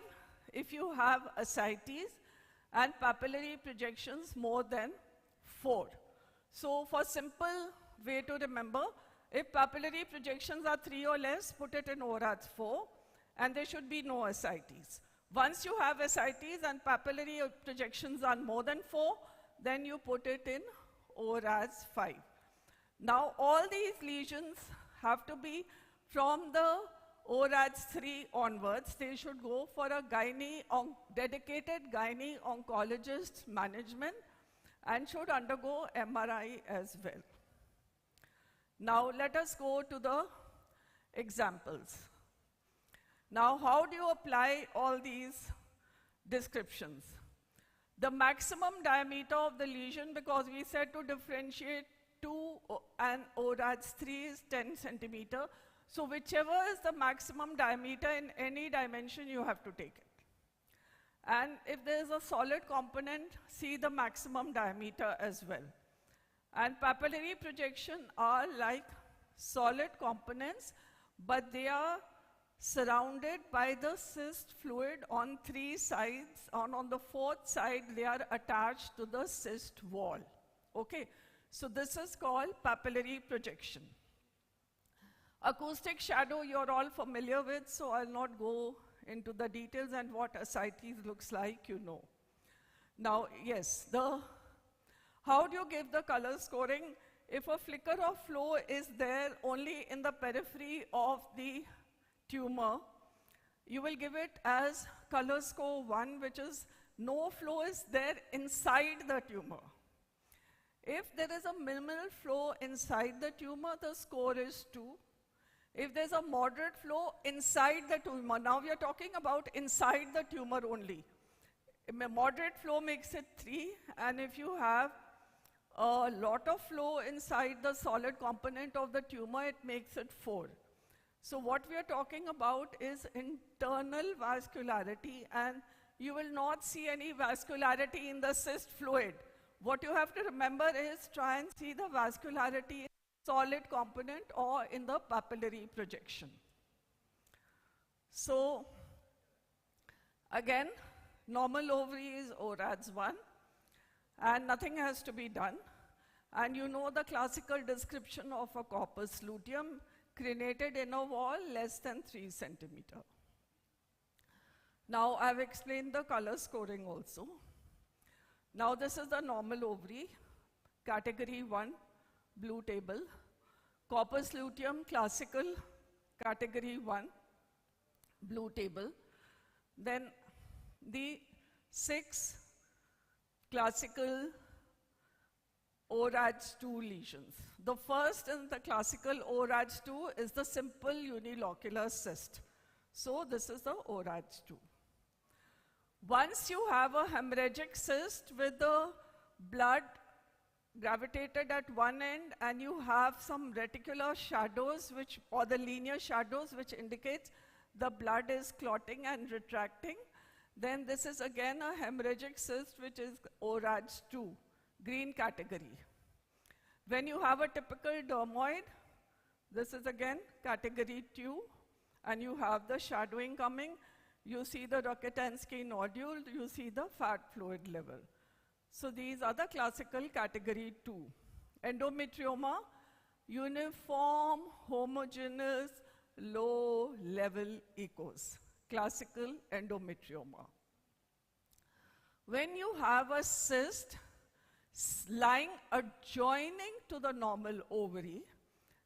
if you have ascites and papillary projections more than 4. So for simple way to remember, if papillary projections are 3 or less, put it in ORADS 4, and there should be no ascites. Once you have ascites and papillary projections are more than 4, then you put it in ORADS 5. Now all these lesions have to be from the ORADS 3 onwards. They should go for a dedicated gynae-oncologist management and should undergo MRI as well. Now let us go to the examples. Now how do you apply all these descriptions? The maximum diameter of the lesion, because we said to differentiate 2 and ORADS 3 is 10 centimeter. So whichever is the maximum diameter in any dimension, you have to take it. And if there is a solid component, see the maximum diameter as well. And papillary projection are like solid components, but they are surrounded by the cyst fluid on 3 sides, and on the 4th side, they are attached to the cyst wall. Okay, so this is called papillary projection. Acoustic shadow you're all familiar with, so I'll not go into the details, and what ascites looks like, you know. Now, yes, how do you give the color scoring? If a flicker of flow is there only in the periphery of the tumor, you will give it as color score 1, which is no flow is there inside the tumor. If there is a minimal flow inside the tumor, the score is 2. If there's a moderate flow inside the tumor, now we are talking about inside the tumor only. A moderate flow makes it 3, and if you have a lot of flow inside the solid component of the tumor, it makes it 4. So what we are talking about is internal vascularity, and you will not see any vascularity in the cyst fluid. What you have to remember is try and see the vascularity in solid component or in the papillary projection. So again, normal ovary is ORADS 1, and nothing has to be done. And you know the classical description of a corpus luteum, crenated inner wall less than 3 centimeter. Now I've explained the color scoring also. Now this is the normal ovary, category 1, blue table. Corpus luteum, classical, category 1, blue table. Then the 6 classical ORAD2 lesions. The first in the classical ORAD2 is the simple unilocular cyst. So this is the ORAD2. Once you have a hemorrhagic cyst with the blood gravitated at one end and you have some reticular shadows or the linear shadows which indicates the blood is clotting and retracting, then this is again a hemorrhagic cyst which is ORAD2, green category. When you have a typical dermoid, this is again category 2, and you have the shadowing coming. You see the Rokitansky nodule, you see the fat fluid level. So these are the classical category 2. Endometrioma, uniform, homogeneous, low level echos, classical endometrioma. When you have a cyst lying adjoining to the normal ovary,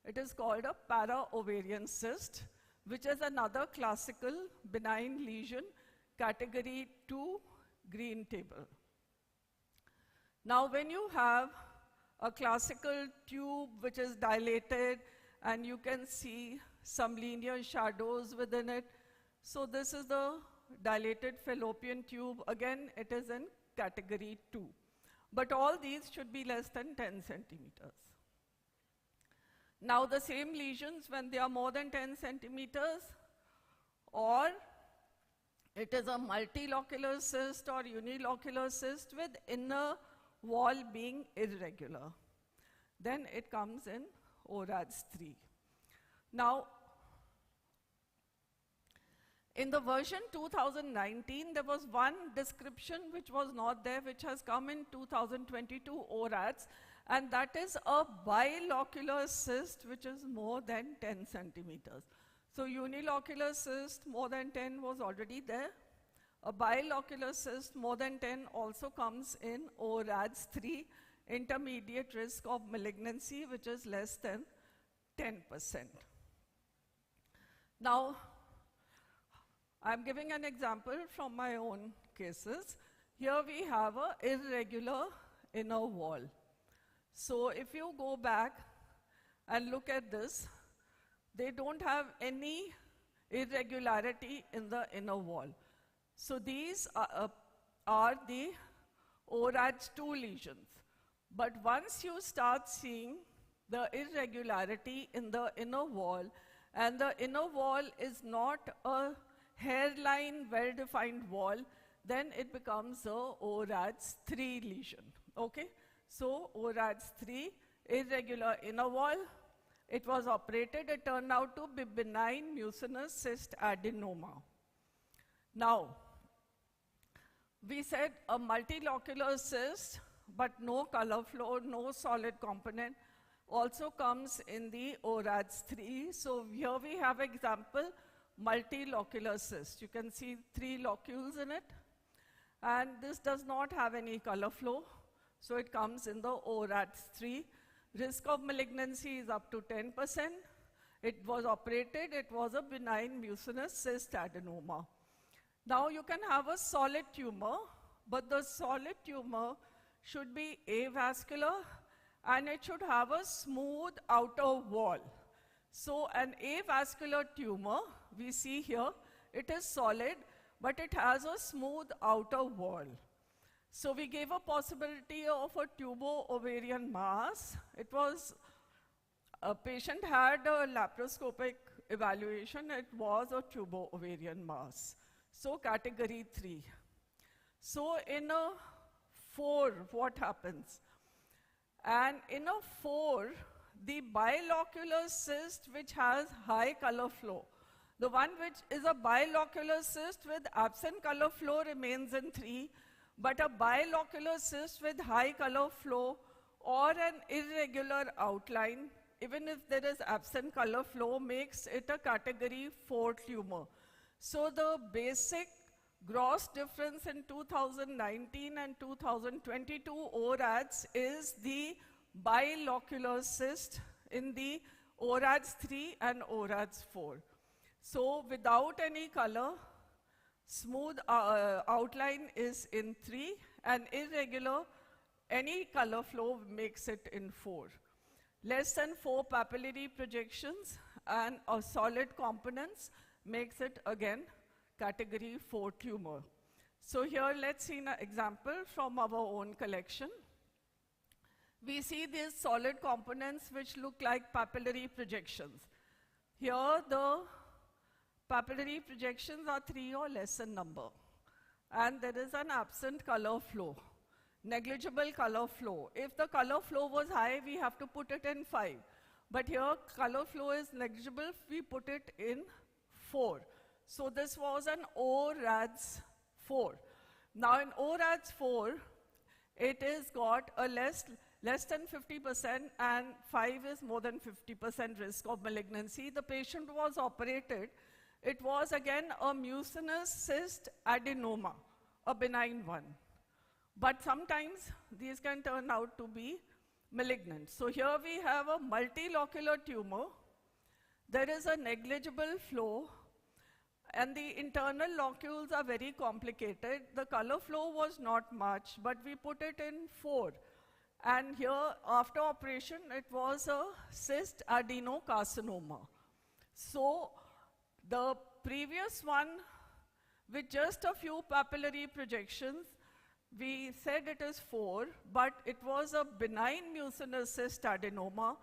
it is called a para-ovarian cyst, which is another classical benign lesion, category 2, green table. Now when you have a classical tube which is dilated and you can see some linear shadows within it, so this is the dilated fallopian tube. Again, it is in category 2. But all these should be less than 10 centimeters. Now the same lesions when they are more than 10 centimeters, or it is a multilocular cyst or unilocular cyst with inner wall being irregular, then it comes in ORAD3. Now, in the version 2019, there was one description which was not there, which has come in 2022 ORADs, and that is a bilocular cyst which is more than 10 centimeters. So unilocular cyst more than 10 was already there. A bilocular cyst more than 10 also comes in ORADs3, intermediate risk of malignancy, which is less than 10%. Now, I'm giving an example from my own cases. Here we have an irregular inner wall. So if you go back and look at this, they don't have any irregularity in the inner wall. So these are the ORAD2 lesions. But once you start seeing the irregularity in the inner wall, and the inner wall is not a hairline, well-defined wall, then it becomes a ORADs3 lesion, okay? So ORADs3, irregular inner wall, it was operated, it turned out to be benign mucinous cyst adenoma. Now, we said a multilocular cyst, but no color flow, no solid component, also comes in the ORADs3. So here we have example, multilocular cyst. You can see 3 locules in it, and this does not have any color flow, so it comes in the ORADs3. Risk of malignancy is up to 10%. It was operated, it was a benign mucinous cyst adenoma. Now you can have a solid tumor, but the solid tumor should be avascular and it should have a smooth outer wall. So an avascular tumor, we see here, it is solid, but it has a smooth outer wall. So we gave a possibility of a tubo-ovarian mass. It was, a patient had a laparoscopic evaluation, it was a tubo-ovarian mass. So category 3. So in a 4, what happens? And in a 4, the bilocular cyst which has high color flow, the one which is a bilocular cyst with absent color flow remains in 3, but a bilocular cyst with high color flow or an irregular outline, even if there is absent color flow, makes it a category 4 tumor. So the basic Gross difference in 2019 and 2022 ORADs is the bilocular cyst in the ORADs 3 and ORADs 4. So without any color, smooth outline is in 3, and irregular, any color flow makes it in 4. Less than 4 papillary projections and solid components makes it again category 4 tumor. So here let's see an example from our own collection. We see these solid components which look like papillary projections. Here the papillary projections are 3 or less in number, and there is an absent color flow, negligible color flow. If the color flow was high, we have to put it in 5. But here color flow is negligible, we put it in 4. So this was an ORADS 4. Now in ORADS 4, it is got a less than 50% and 5 is more than 50% risk of malignancy. The patient was operated. It was again a mucinous cyst adenoma, a benign one. But sometimes these can turn out to be malignant. So here we have a multilocular tumor. There is a negligible flow, and the internal locules are very complicated. The color flow was not much, but we put it in 4. And here, after operation, it was a cyst adenocarcinoma. So the previous one, with just a few papillary projections, we said it is 4, but it was a benign mucinous cyst adenoma.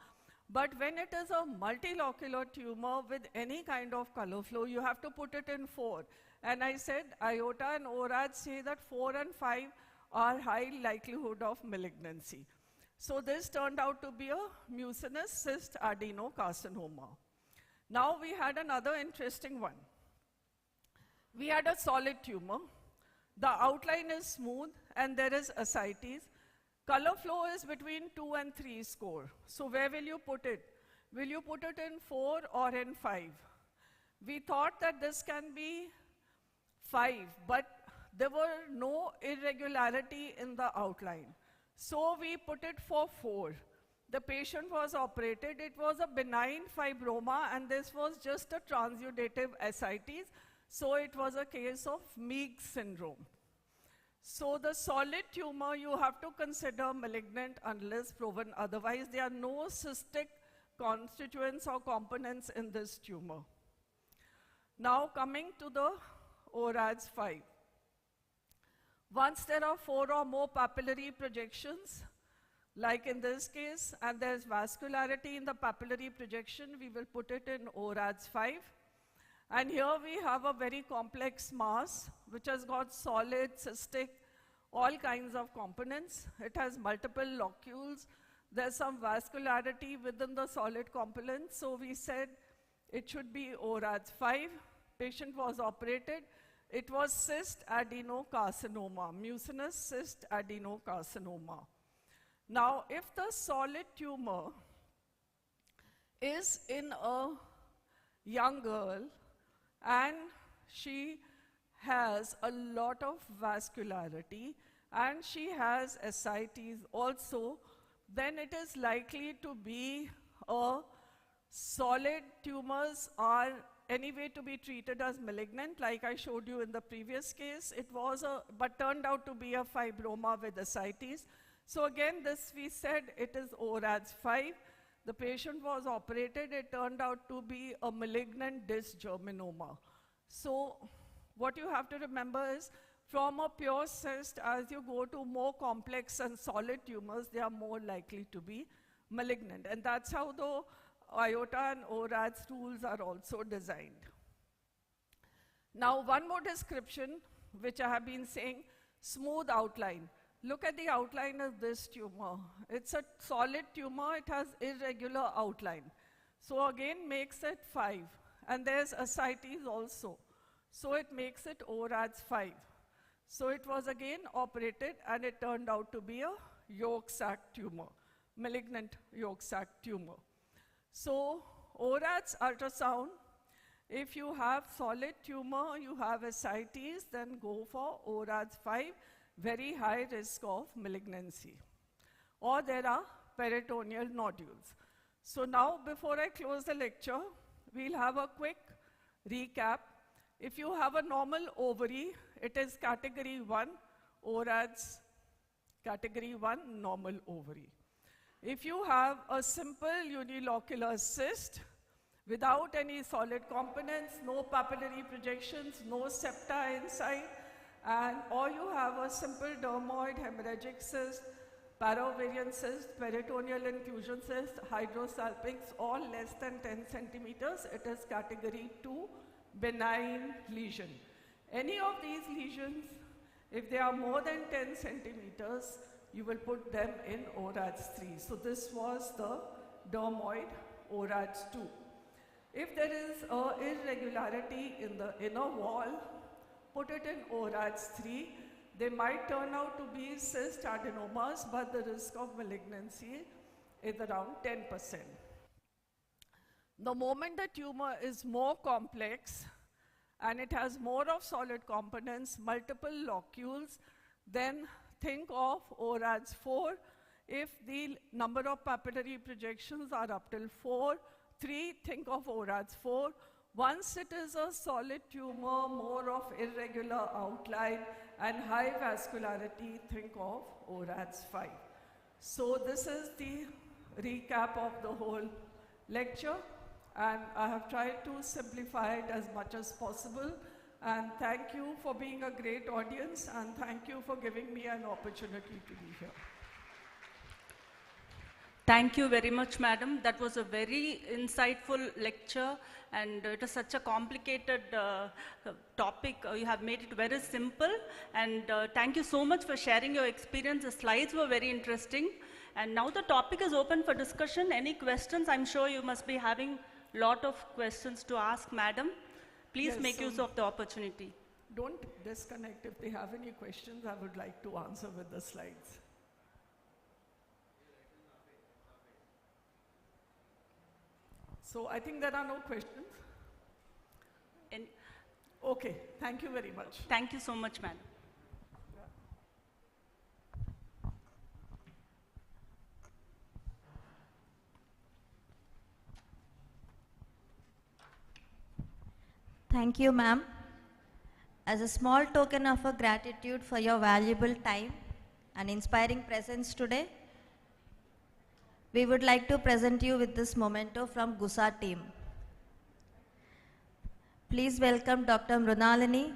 But when it is a multilocular tumor with any kind of color flow, you have to put it in 4. And I said IOTA and ORAD say that 4 and 5 are high likelihood of malignancy. So this turned out to be a mucinous cyst adenocarcinoma. Now we had another interesting one. We had a solid tumor. The outline is smooth and there is ascites. Color flow is between 2 and 3 score. So where will you put it? Will you put it in 4 or in 5? We thought that this can be 5, but there were no irregularity in the outline. So we put it for 4. The patient was operated. It was a benign fibroma, and this was just a transudative ascites. So it was a case of Meigs syndrome. So the solid tumor you have to consider malignant unless proven otherwise. There are no cystic constituents or components in this tumor. Now coming to the ORADS 5. Once there are 4 or more papillary projections, like in this case, and there's vascularity in the papillary projection, we will put it in ORADS 5. And here we have a very complex mass, which has got solid, cystic, all kinds of components. It has multiple locules. There's some vascularity within the solid components. So we said it should be ORADS 5. Patient was operated. It was cyst adenocarcinoma, mucinous cyst adenocarcinoma. Now, if the solid tumor is in a young girl, and she has a lot of vascularity, and she has ascites also, then it is likely to be a solid tumors are anyway to be treated as malignant, like I showed you in the previous case. It was but turned out to be a fibroma with ascites. So again, this we said it is ORADS 5. The patient was operated. It turned out to be a malignant dysgerminoma. So what you have to remember is, from a pure cyst, as you go to more complex and solid tumors, they are more likely to be malignant. And that's how the IOTA and ORADS tools are also designed. Now, one more description, which I have been saying, smooth outline. Look at the outline of this tumor. It's a solid tumor. It has irregular outline. So again, makes it 5. And there's ascites also. So it makes it ORADS 5. So it was again operated, and it turned out to be a yolk sac tumor, malignant yolk sac tumor. So ORADS ultrasound If you have solid tumor, you have ascites, then go for ORADS 5, very high risk of malignancy. Or there are peritoneal nodules. So now, before I close the lecture, we'll have a quick recap. If you have a normal ovary, it is category 1, ORADS category 1, normal ovary. If you have a simple unilocular cyst, without any solid components, no papillary projections, no septa inside, and or you have a simple dermoid hemorrhagic cyst, paraovarian cyst, peritoneal inclusion cyst, hydrosalpinx, all less than 10 centimeters, it is category 2, benign lesion. Any of these lesions, if they are more than 10 centimeters, you will put them in ORADS 3. So this was the dermoid ORADS 2. If there is an irregularity in the inner wall, put it in ORADS 3. They might turn out to be cyst adenomas, but the risk of malignancy is around 10%. The moment the tumor is more complex and it has more of solid components, multiple locules, then think of ORADS 4. If the number of papillary projections are up till 4, 3, think of ORADS 4. Once it is a solid tumor, more of irregular outline and high vascularity, think of ORADS 5. So this is the recap of the whole lecture, and I have tried to simplify it as much as possible. And thank you for being a great audience, and thank you for giving me an opportunity to be here. Thank you very much, madam. That was a very insightful lecture, and it is such a complicated topic. You have made it very simple, and thank you so much for sharing your experience. The slides were very interesting, and now the topic is open for discussion. Any questions? I'm sure you must be having a lot of questions to ask, madam. Please Yes, make use of the opportunity. Don't disconnect. If they have any questions, I would like to answer with the slides. So I think there are no questions. Okay, thank you very much. Thank you so much, madam. Thank you, ma'am. As a small token of our gratitude for your valuable time and inspiring presence today, we would like to present you with this memento from GUSA team. Please welcome Dr. Mrunalini.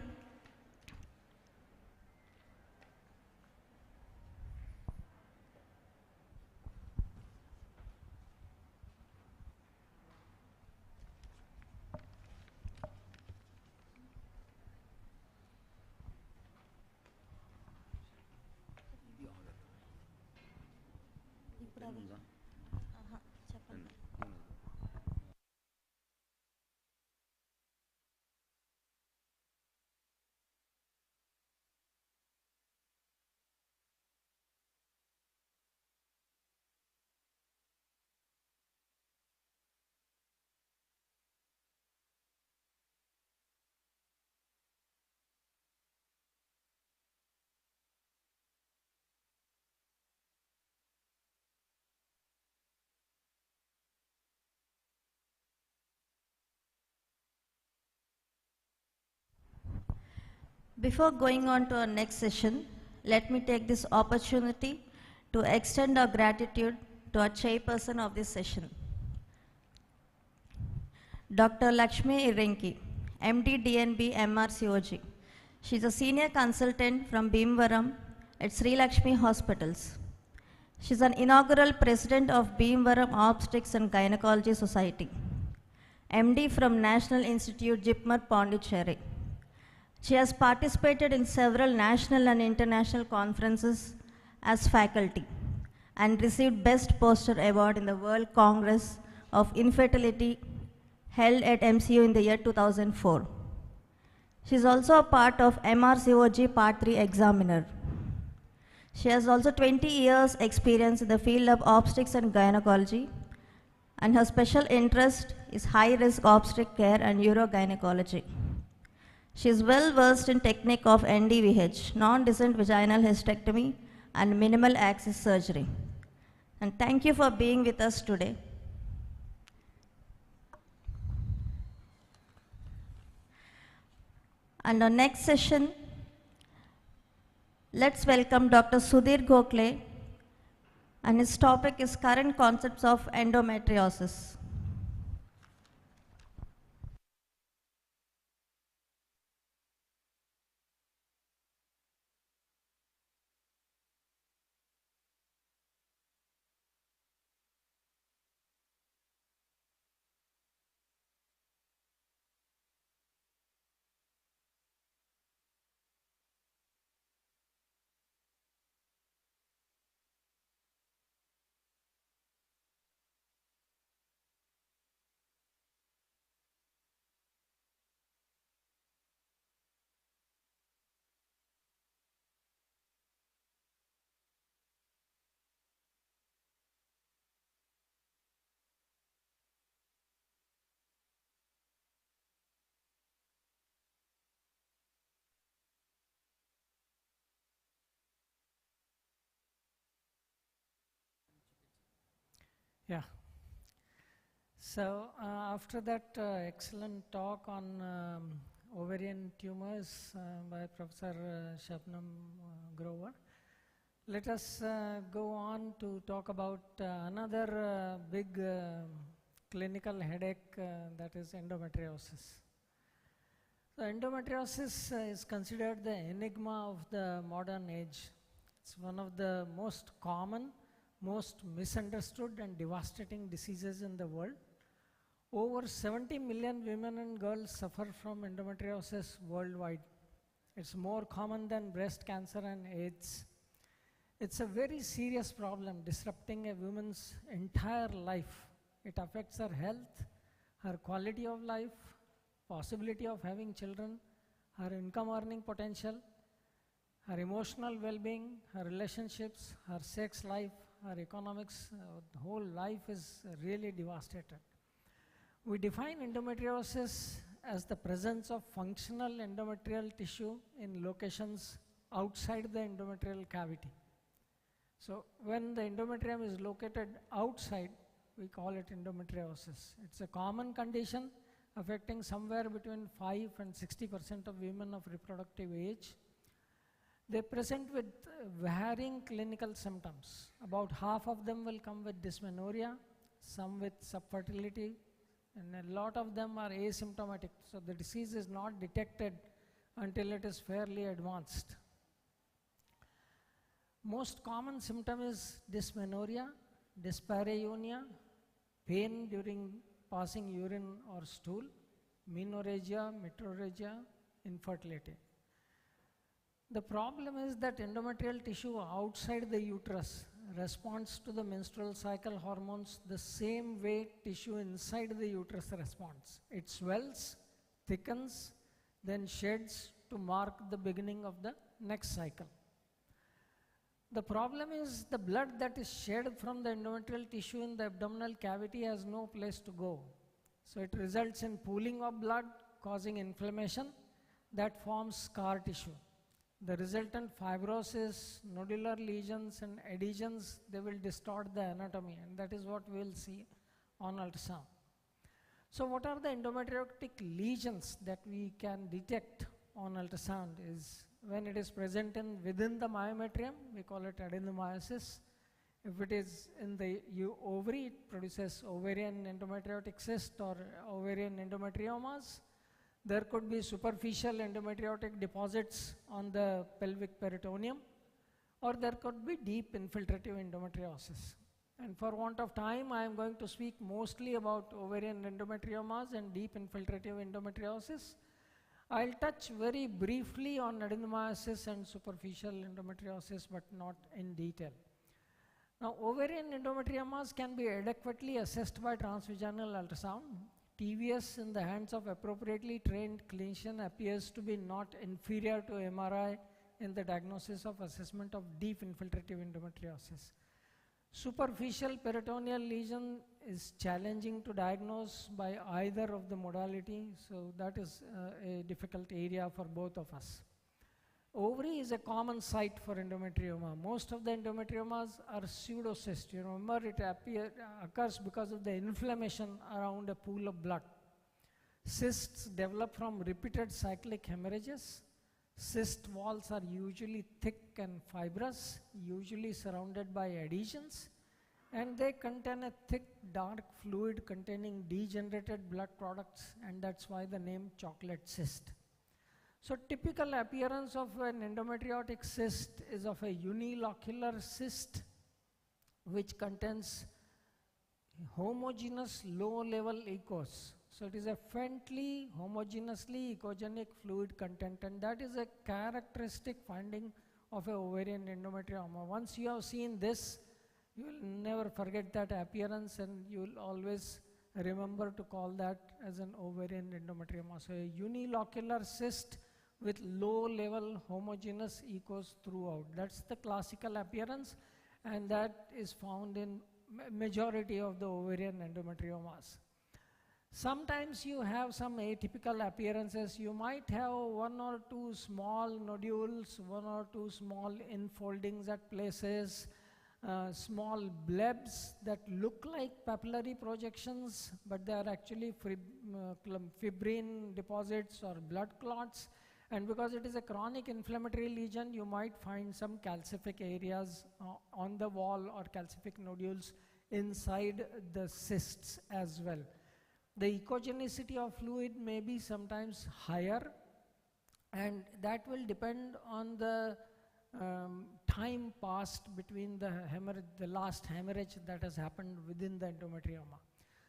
Before going on to our next session, let me take this opportunity to extend our gratitude to our chairperson of this session, Dr. Lakshmi Irinki, MD DNB MRCOG. She is a senior consultant from Bhimavaram at Sri Lakshmi Hospitals. She is an inaugural president of Bhimavaram Obstetrics and Gynecology Society, MD from National Institute, Jipmer, Pondicherry. She has participated in several national and international conferences as faculty and received Best Poster Award in the World Congress of Infertility held at MCU in the year 2004. She is also a part of MRCOG Part 3 examiner. She has also 20 years experience in the field of obstetrics and gynecology and her special interest is high-risk obstetric care and urogynecology. She is well versed in technique of NDVH, non-descent vaginal hysterectomy, and minimal access surgery. And thank you for being with us today. And our next session, let's welcome Dr. Sudhir Gokhale, and his topic is current concepts of endometriosis. Yeah. So after that excellent talk on ovarian tumors by Professor Shabnam Grover, let us go on to talk about another big clinical headache, that is endometriosis. So endometriosis is considered the enigma of the modern age. It's one of the most common, most misunderstood and devastating diseases in the world. Over 70 million women and girls suffer from endometriosis worldwide. It's more common than breast cancer and AIDS. It's a very serious problem, disrupting a woman's entire life. It affects her health, her quality of life, possibility of having children, her income earning potential, her emotional well-being, her relationships, her sex life, her economics. The whole life is really devastated. We define endometriosis as the presence of functional endometrial tissue in locations outside the endometrial cavity. So when the endometrium is located outside, we call it endometriosis. It's a common condition affecting somewhere between 5 and 60% of women of reproductive age. They present with varying clinical symptoms. About half of them will come with dysmenorrhea, some with subfertility, and a lot of them are asymptomatic. So the disease is not detected until it is fairly advanced. Most common symptom is dysmenorrhea, dyspareunia, pain during passing urine or stool, menorrhagia, metrorrhagia, infertility. The problem is that endometrial tissue outside the uterus responds to the menstrual cycle hormones the same way tissue inside the uterus responds. It swells, thickens, then sheds to mark the beginning of the next cycle. The problem is the blood that is shed from the endometrial tissue in the abdominal cavity has no place to go. So it results in pooling of blood, causing inflammation that forms scar tissue. The resultant fibrosis, nodular lesions and adhesions, they will distort the anatomy, and that is what we will see on ultrasound. So what are the endometriotic lesions that we can detect on ultrasound is when it is present within the myometrium, we call it adenomyosis. If it is in the ovary, it produces ovarian endometriotic cyst or ovarian endometriomas. There could be superficial endometriotic deposits on the pelvic peritoneum, or there could be deep infiltrative endometriosis. And for want of time, I am going to speak mostly about ovarian endometriomas and deep infiltrative endometriosis. I'll touch very briefly on adenomyosis and superficial endometriosis, but not in detail. Now, ovarian endometriomas can be adequately assessed by transvaginal ultrasound. TVS in the hands of appropriately trained clinician appears to be not inferior to MRI in the diagnosis of assessment of deep infiltrative endometriosis. Superficial peritoneal lesion is challenging to diagnose by either of the modality, so that is a difficult area for both of us. Ovary is a common site for endometrioma. Most of the endometriomas are pseudocysts. You remember, it occurs because of the inflammation around a pool of blood. Cysts develop from repeated cyclic hemorrhages. Cyst walls are usually thick and fibrous, usually surrounded by adhesions, and they contain a thick, dark fluid containing degenerated blood products, and that's why the name chocolate cyst. So typical appearance of an endometriotic cyst is of a unilocular cyst which contains homogeneous low-level echos. So it is a faintly homogeneously echogenic fluid content, and that is a characteristic finding of a ovarian endometrioma. Once you have seen this, you will never forget that appearance, and you will always remember to call that as an ovarian endometrioma. So a unilocular cyst with low-level homogeneous echos throughout. That's the classical appearance, and that is found in majority of the ovarian endometriomas. Sometimes you have some atypical appearances. You might have one or two small nodules, one or two small infoldings at places, small blebs that look like papillary projections, but they are actually fibrin deposits or blood clots. And because it is a chronic inflammatory lesion, you might find some calcific areas on the wall or calcific nodules inside the cysts as well. The echogenicity of fluid may be sometimes higher, and that will depend on the time passed between the last hemorrhage that has happened within the endometrioma.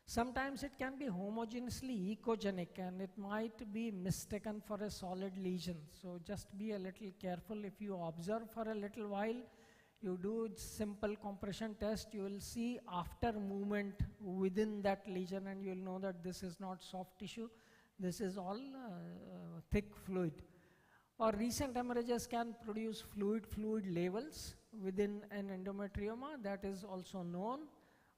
Sometimes it can be homogeneously echogenic, and it might be mistaken for a solid lesion. So just be a little careful. If you observe for a little while, you do simple compression test, you will see after movement within that lesion, and you will know that this is not soft tissue, this is all thick fluid. Or recent hemorrhages can produce fluid levels within an endometrioma, that is also known.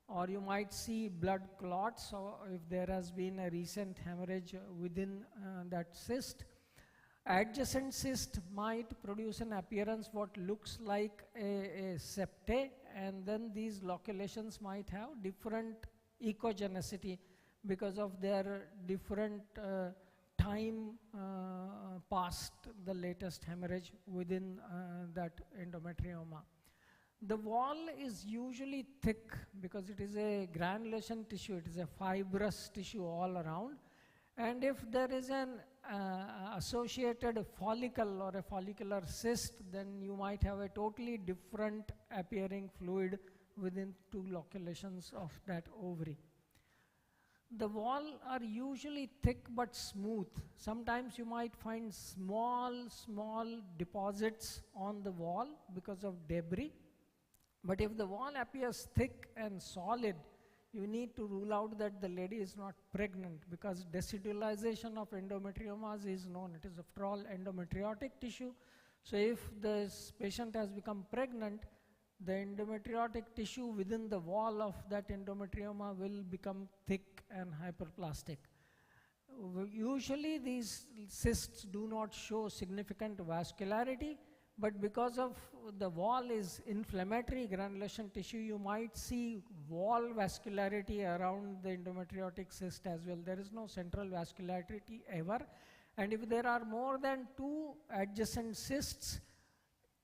Or you might see blood clots, or if there has been a recent hemorrhage within that cyst. Adjacent cyst might produce an appearance what looks like a septae, and then these loculations might have different echogenicity because of their different time past the latest hemorrhage within that endometrioma. The wall is usually thick because it is a granulation tissue, it is a fibrous tissue all around. And if there is an associated follicle or a follicular cyst, then you might have a totally different appearing fluid within two loculations of that ovary. The wall are usually thick but smooth. Sometimes you might find small deposits on the wall because of debris. But if the wall appears thick and solid, you need to rule out that the lady is not pregnant, because decidualization of endometriomas is known. It is after all endometriotic tissue. So if this patient has become pregnant, the endometriotic tissue within the wall of that endometrioma will become thick and hyperplastic. Usually these cysts do not show significant vascularity, but because of the wall is inflammatory granulation tissue, you might see wall vascularity around the endometriotic cyst as well. There is no central vascularity ever. And if there are more than two adjacent cysts,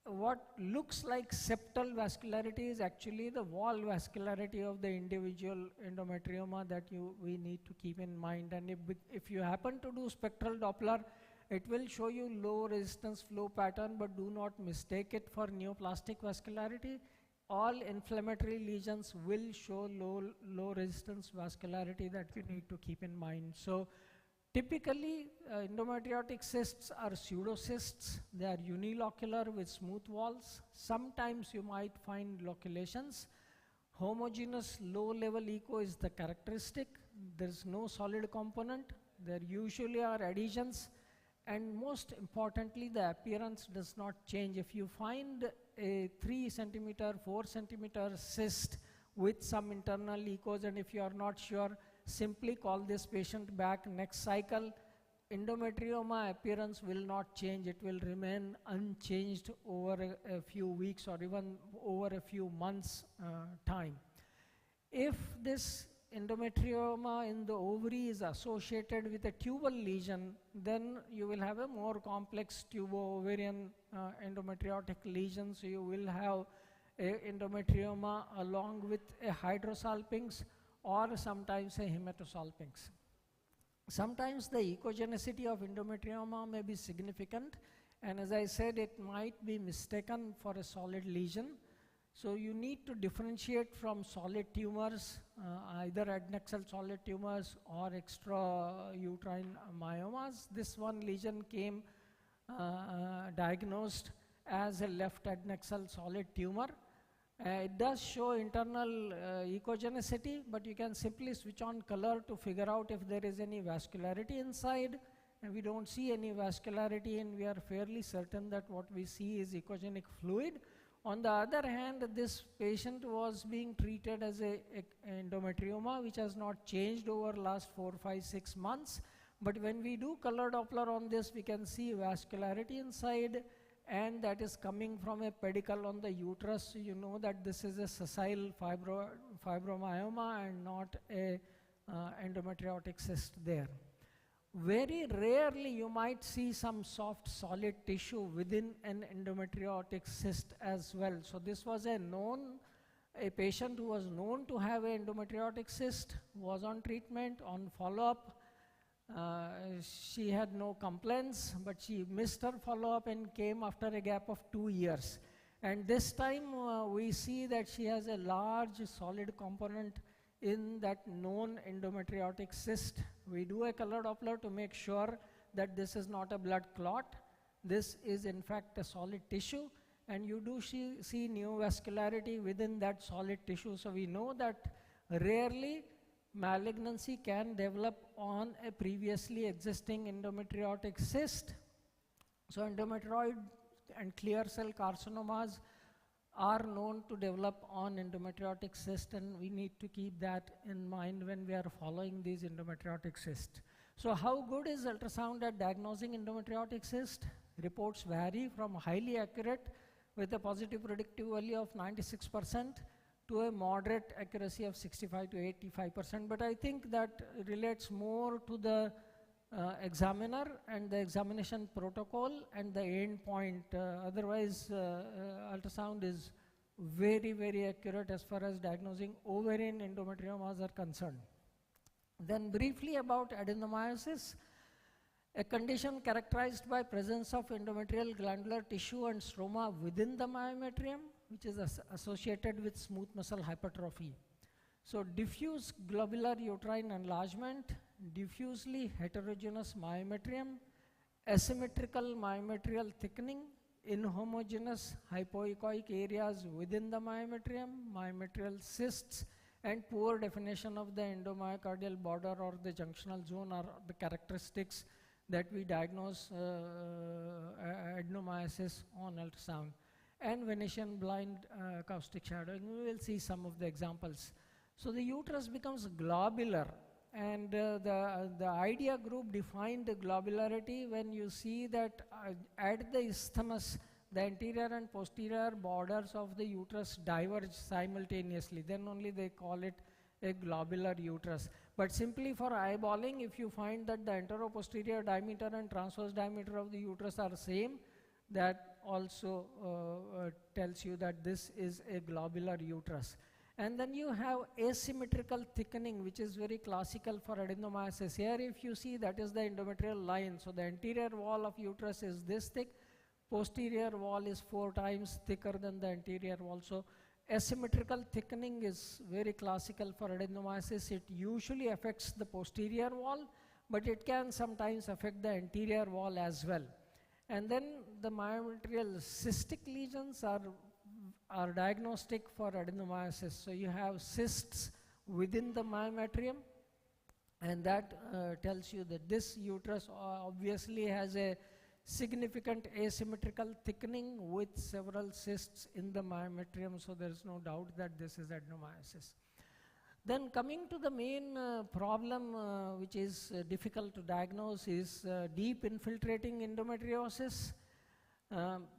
what looks like septal vascularity is actually the wall vascularity of the individual endometrioma that we need to keep in mind. And if you happen to do spectral Doppler, it will show you low resistance flow pattern, but do not mistake it for neoplastic vascularity. All inflammatory lesions will show low resistance vascularity that you need to keep in mind. So typically endometriotic cysts are pseudocysts. They are unilocular with smooth walls. Sometimes you might find loculations. Homogeneous low level echo is the characteristic. There is no solid component. There usually are adhesions. And most importantly, the appearance does not change. If you find a 3 centimeter, 4 centimeter cyst with some internal echoes, and if you are not sure, simply call this patient back next cycle. Endometrioma appearance will not change, it will remain unchanged over a few weeks or even over a few months time. If this endometrioma in the ovary is associated with a tubal lesion, then you will have a more complex tubo-ovarian endometriotic lesion, so you will have a endometrioma along with a hydrosalpinx or sometimes a hematosalpinx. Sometimes the echogenicity of endometrioma may be significant, and as I said, it might be mistaken for a solid lesion. So you need to differentiate from solid tumors, either adnexal solid tumors or extrauterine myomas. This one lesion came diagnosed as a left adnexal solid tumor. It does show internal echogenicity, but you can simply switch on color to figure out if there is any vascularity inside, and we don't see any vascularity, and we are fairly certain that what we see is echogenic fluid. On the other hand, this patient was being treated as a endometrioma, which has not changed over last 4, 5, 6 months, but when we do color Doppler on this, we can see vascularity inside, and that is coming from a pedicle on the uterus. So you know that this is a sessile fibromyoma and not a endometriotic cyst there. Very rarely you might see some soft solid tissue within an endometriotic cyst as well. So this was a patient who was known to have an endometriotic cyst, was on treatment, on follow-up. She had no complaints, but she missed her follow-up and came after a gap of 2 years. And this time we see that she has a large solid component in that known endometriotic cyst. We do a color Doppler to make sure that this is not a blood clot. This is in fact a solid tissue, and you do see neovascularity within that solid tissue. So we know that rarely malignancy can develop on a previously existing endometriotic cyst. So endometrioid and clear cell carcinomas are known to develop on endometriotic cyst, and we need to keep that in mind when we are following these endometriotic cysts. So how good is ultrasound at diagnosing endometriotic cyst? Reports vary from highly accurate with a positive predictive value of 96% to a moderate accuracy of 65 to 85%, but I think that relates more to the examiner and the examination protocol and the end point. Otherwise, ultrasound is very, very accurate as far as diagnosing ovarian endometriomas are concerned. Then briefly about adenomyosis, a condition characterized by presence of endometrial glandular tissue and stroma within the myometrium, which is associated with smooth muscle hypertrophy. So diffuse globular uterine enlargement, diffusely heterogeneous myometrium, asymmetrical myometrial thickening, inhomogeneous hypoechoic areas within the myometrium, myometrial cysts, and poor definition of the endomyocardial border or the junctional zone are the characteristics that we diagnose adenomyosis on ultrasound. And Venetian blind acoustic shadowing, we will see some of the examples. So the uterus becomes globular, and the idea group defined the globularity when you see that at the isthmus, the anterior and posterior borders of the uterus diverge simultaneously. Then only they call it a globular uterus. But simply for eyeballing, if you find that the antero-posterior diameter and transverse diameter of the uterus are same, that also tells you that this is a globular uterus. And then you have asymmetrical thickening, which is very classical for adenomyosis. Here if you see, that is the endometrial line. So the anterior wall of uterus is this thick, posterior wall is 4 times thicker than the anterior wall. So asymmetrical thickening is very classical for adenomyosis. It usually affects the posterior wall, but it can sometimes affect the anterior wall as well. And then the myometrial cystic lesions are diagnostic for adenomyosis. So you have cysts within the myometrium, and that tells you that this uterus obviously has a significant asymmetrical thickening with several cysts in the myometrium, so there is no doubt that this is adenomyosis. Then coming to the main problem which is difficult to diagnose is deep infiltrating endometriosis.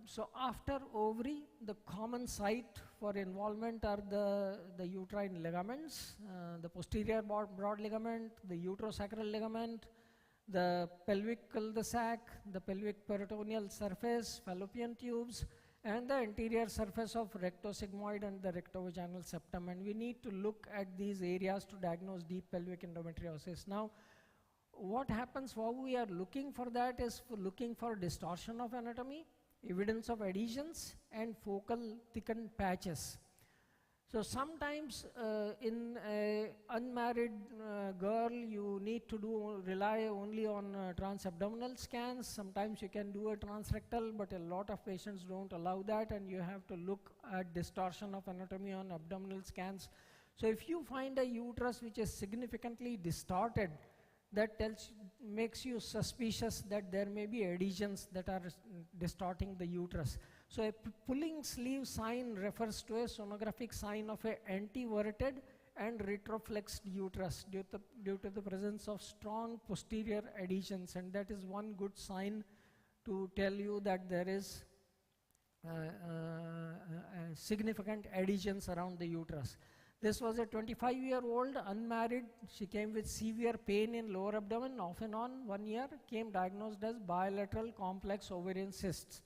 So after ovary, the common site for involvement are the uterine ligaments, the posterior broad ligament, the uterosacral ligament, the pelvic cul-de-sac, the pelvic peritoneal surface, fallopian tubes, and the anterior surface of rectosigmoid and the rectovaginal septum. And we need to look at these areas to diagnose deep pelvic endometriosis. Now, what happens while we are looking for that is looking for distortion of anatomy, evidence of adhesions, and focal thickened patches. So sometimes in an unmarried girl, you need to rely only on transabdominal scans. Sometimes you can do a transrectal, but a lot of patients don't allow that, and you have to look at distortion of anatomy on abdominal scans. So if you find a uterus which is significantly distorted, that makes you suspicious that there may be adhesions that are distorting the uterus. So a pulling sleeve sign refers to a sonographic sign of an anteverted and retroflexed uterus due to the presence of strong posterior adhesions, and that is one good sign to tell you that there is significant adhesions around the uterus. This was a 25-year-old unmarried. She came with severe pain in lower abdomen off and on 1 year, came diagnosed as bilateral complex ovarian cysts.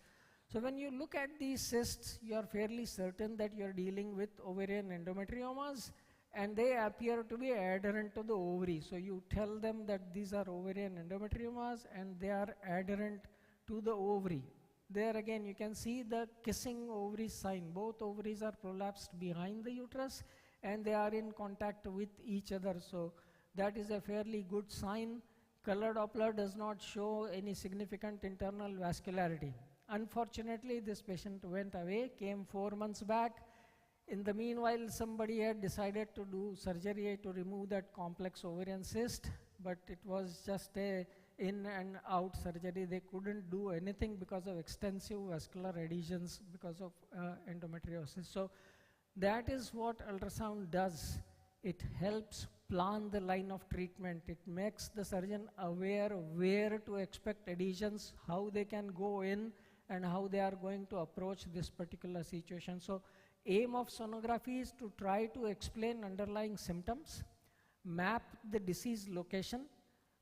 So when you look at these cysts, you are fairly certain that you are dealing with ovarian endometriomas, and they appear to be adherent to the ovary. So you tell them that these are ovarian endometriomas and they are adherent to the ovary. There again you can see the kissing ovary sign. Both ovaries are prolapsed behind the uterus and they are in contact with each other. So that is a fairly good sign. Color Doppler does not show any significant internal vascularity. Unfortunately, this patient went away, came 4 months back. In the meanwhile, somebody had decided to do surgery to remove that complex ovarian cyst, but it was just a in and out surgery. They couldn't do anything because of extensive vascular adhesions because of endometriosis. So that is what ultrasound does. It helps plan the line of treatment. It makes the surgeon aware of where to expect adhesions, how they can go in, and how they are going to approach this particular situation. So aim of sonography is to try to explain underlying symptoms, map the disease location,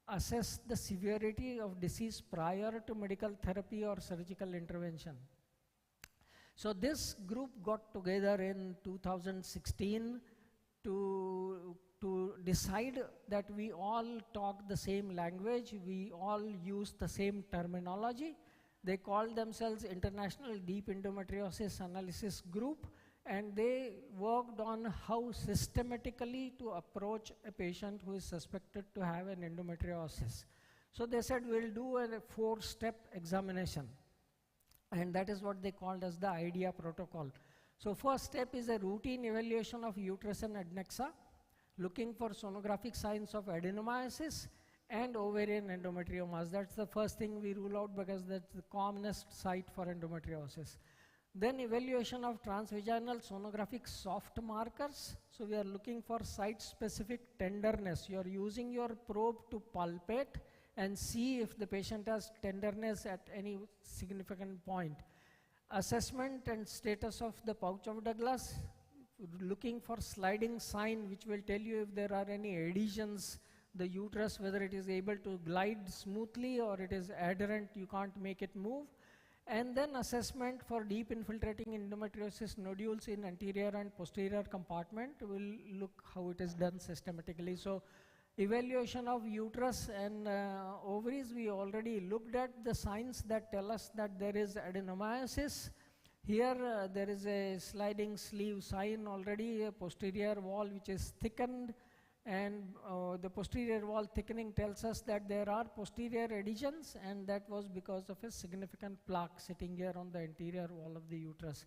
assess the severity of disease prior to medical therapy or surgical intervention. So this group got together in 2016 to decide that we all talk the same language, we all use the same terminology. They called themselves International Deep Endometriosis Analysis Group, and they worked on how systematically to approach a patient who is suspected to have an endometriosis. So they said we'll do a 4-step examination, and that is what they called as the IDEA protocol. So first step is a routine evaluation of uterus and adnexa, looking for sonographic signs of adenomyosis and ovarian endometriomas. That's the first thing we rule out because that's the commonest site for endometriosis. Then evaluation of transvaginal sonographic soft markers. So we are looking for site-specific tenderness. You are using your probe to palpate and see if the patient has tenderness at any significant point. Assessment and status of the pouch of Douglas, looking for sliding sign which will tell you if there are any adhesions, the uterus, whether it is able to glide smoothly or it is adherent, you can't make it move. And then assessment for deep infiltrating endometriosis nodules in anterior and posterior compartment. We'll look how it is done systematically. So evaluation of uterus and ovaries, we already looked at the signs that tell us that there is adenomyosis. Here there is a sliding sleeve sign already, a posterior wall which is thickened, and the posterior wall thickening tells us that there are posterior adhesions, and that was because of a significant plaque sitting here on the anterior wall of the uterus.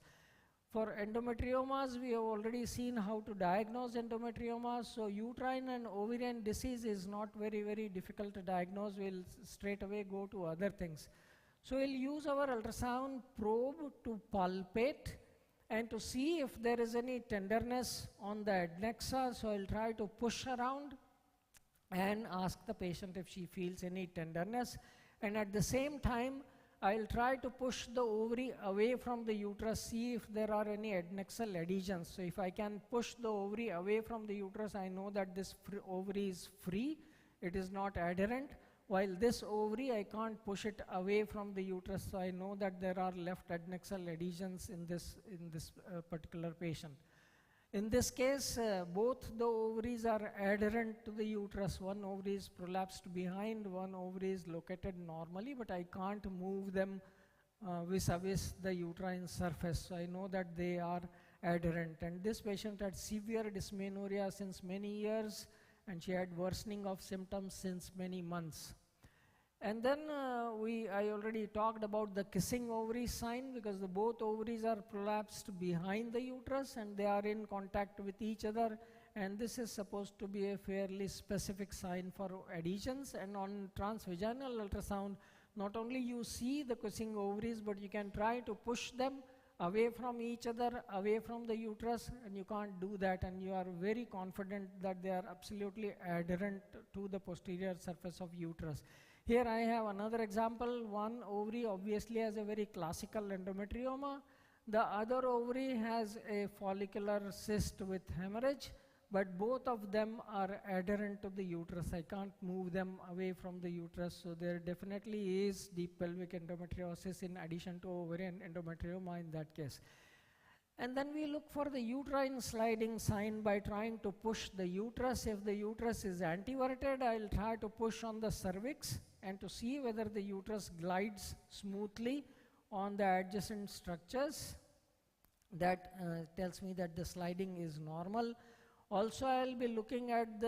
For endometriomas, we have already seen how to diagnose endometriomas. So uterine and ovarian disease is not very, very difficult to diagnose. We'll straight away go to other things. So we'll use our ultrasound probe to palpate and to see if there is any tenderness on the adnexa. So I'll try to push around and ask the patient if she feels any tenderness. And at the same time, I'll try to push the ovary away from the uterus, see if there are any adnexal adhesions. So if I can push the ovary away from the uterus, I know that this ovary is free, it is not adherent. While this ovary, I can't push it away from the uterus, so I know that there are left adnexal adhesions in this particular patient. In this case, both the ovaries are adherent to the uterus. One ovary is prolapsed behind, one ovary is located normally, but I can't move them vis-a-vis the uterine surface. So I know that they are adherent. And this patient had severe dysmenorrhea since many years, and she had worsening of symptoms since many months. And then I already talked about the kissing ovary sign, because both ovaries are prolapsed behind the uterus and they are in contact with each other, and this is supposed to be a fairly specific sign for adhesions. And on transvaginal ultrasound, not only you see the kissing ovaries, but you can try to push them away from each other, away from the uterus, and you can't do that, and you are very confident that they are absolutely adherent to the posterior surface of uterus. Here I have another example. One ovary obviously has a very classical endometrioma. The other ovary has a follicular cyst with hemorrhage, but both of them are adherent to the uterus. I can't move them away from the uterus, so there definitely is deep pelvic endometriosis in addition to ovarian endometrioma in that case. And then we look for the uterine sliding sign by trying to push the uterus. If the uterus is anteverted, I'll try to push on the cervix and to see whether the uterus glides smoothly on the adjacent structures. That tells me that the sliding is normal. Also, I'll be looking at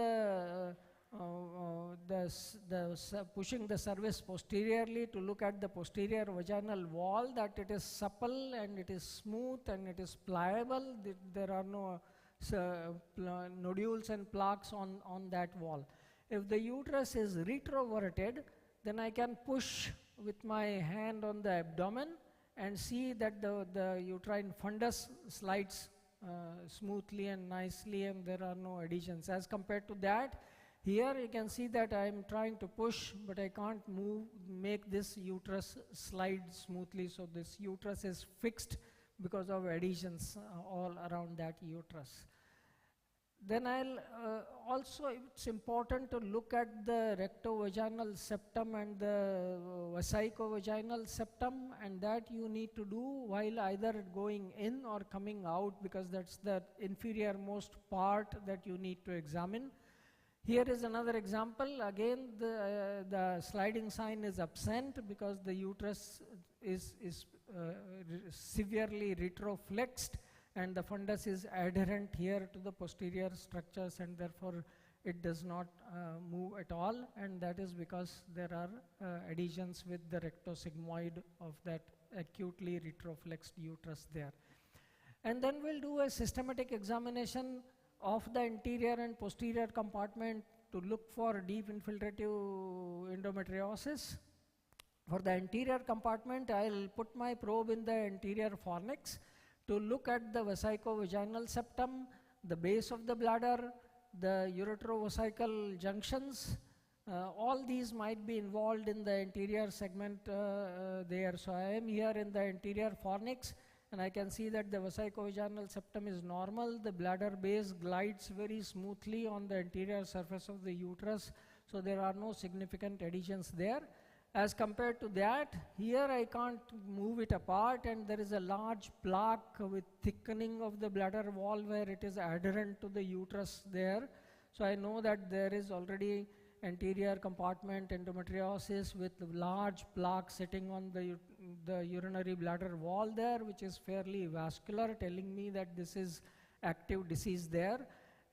pushing the cervix posteriorly to look at the posterior vaginal wall, that it is supple and it is smooth and it is pliable. There are no nodules and plaques on that wall. If the uterus is retroverted, then I can push with my hand on the abdomen and see that the uterine fundus slides smoothly and nicely, and there are no adhesions. As compared to that, here you can see that I am trying to push, but I can't make this uterus slide smoothly. So this uterus is fixed because of adhesions all around that uterus. Then it's important to look at the rectovaginal septum and the vesicovaginal septum, and that you need to do while either going in or coming out, because that's the inferior most part that you need to examine. Here is another example. Again, the sliding sign is absent because the uterus is severely retroflexed, and the fundus is adherent here to the posterior structures, and therefore it does not move at all, and that is because there are adhesions with the rectosigmoid of that acutely retroflexed uterus there. And then we'll do a systematic examination of the anterior and posterior compartment to look for deep infiltrative endometriosis. For the anterior compartment, I'll put my probe in the anterior fornix to look at the vesicovaginal septum, the base of the bladder, the uretrovesical junctions. All these might be involved in the anterior segment there. So I am here in the anterior fornix, and I can see that the vesicovaginal septum is normal. The bladder base glides very smoothly on the anterior surface of the uterus, so there are no significant adhesions there. As compared to that, here I can't move it apart, and there is a large plaque with thickening of the bladder wall where it is adherent to the uterus there. So I know that there is already anterior compartment endometriosis with large plaque sitting on the urinary bladder wall there, which is fairly vascular, telling me that this is active disease there.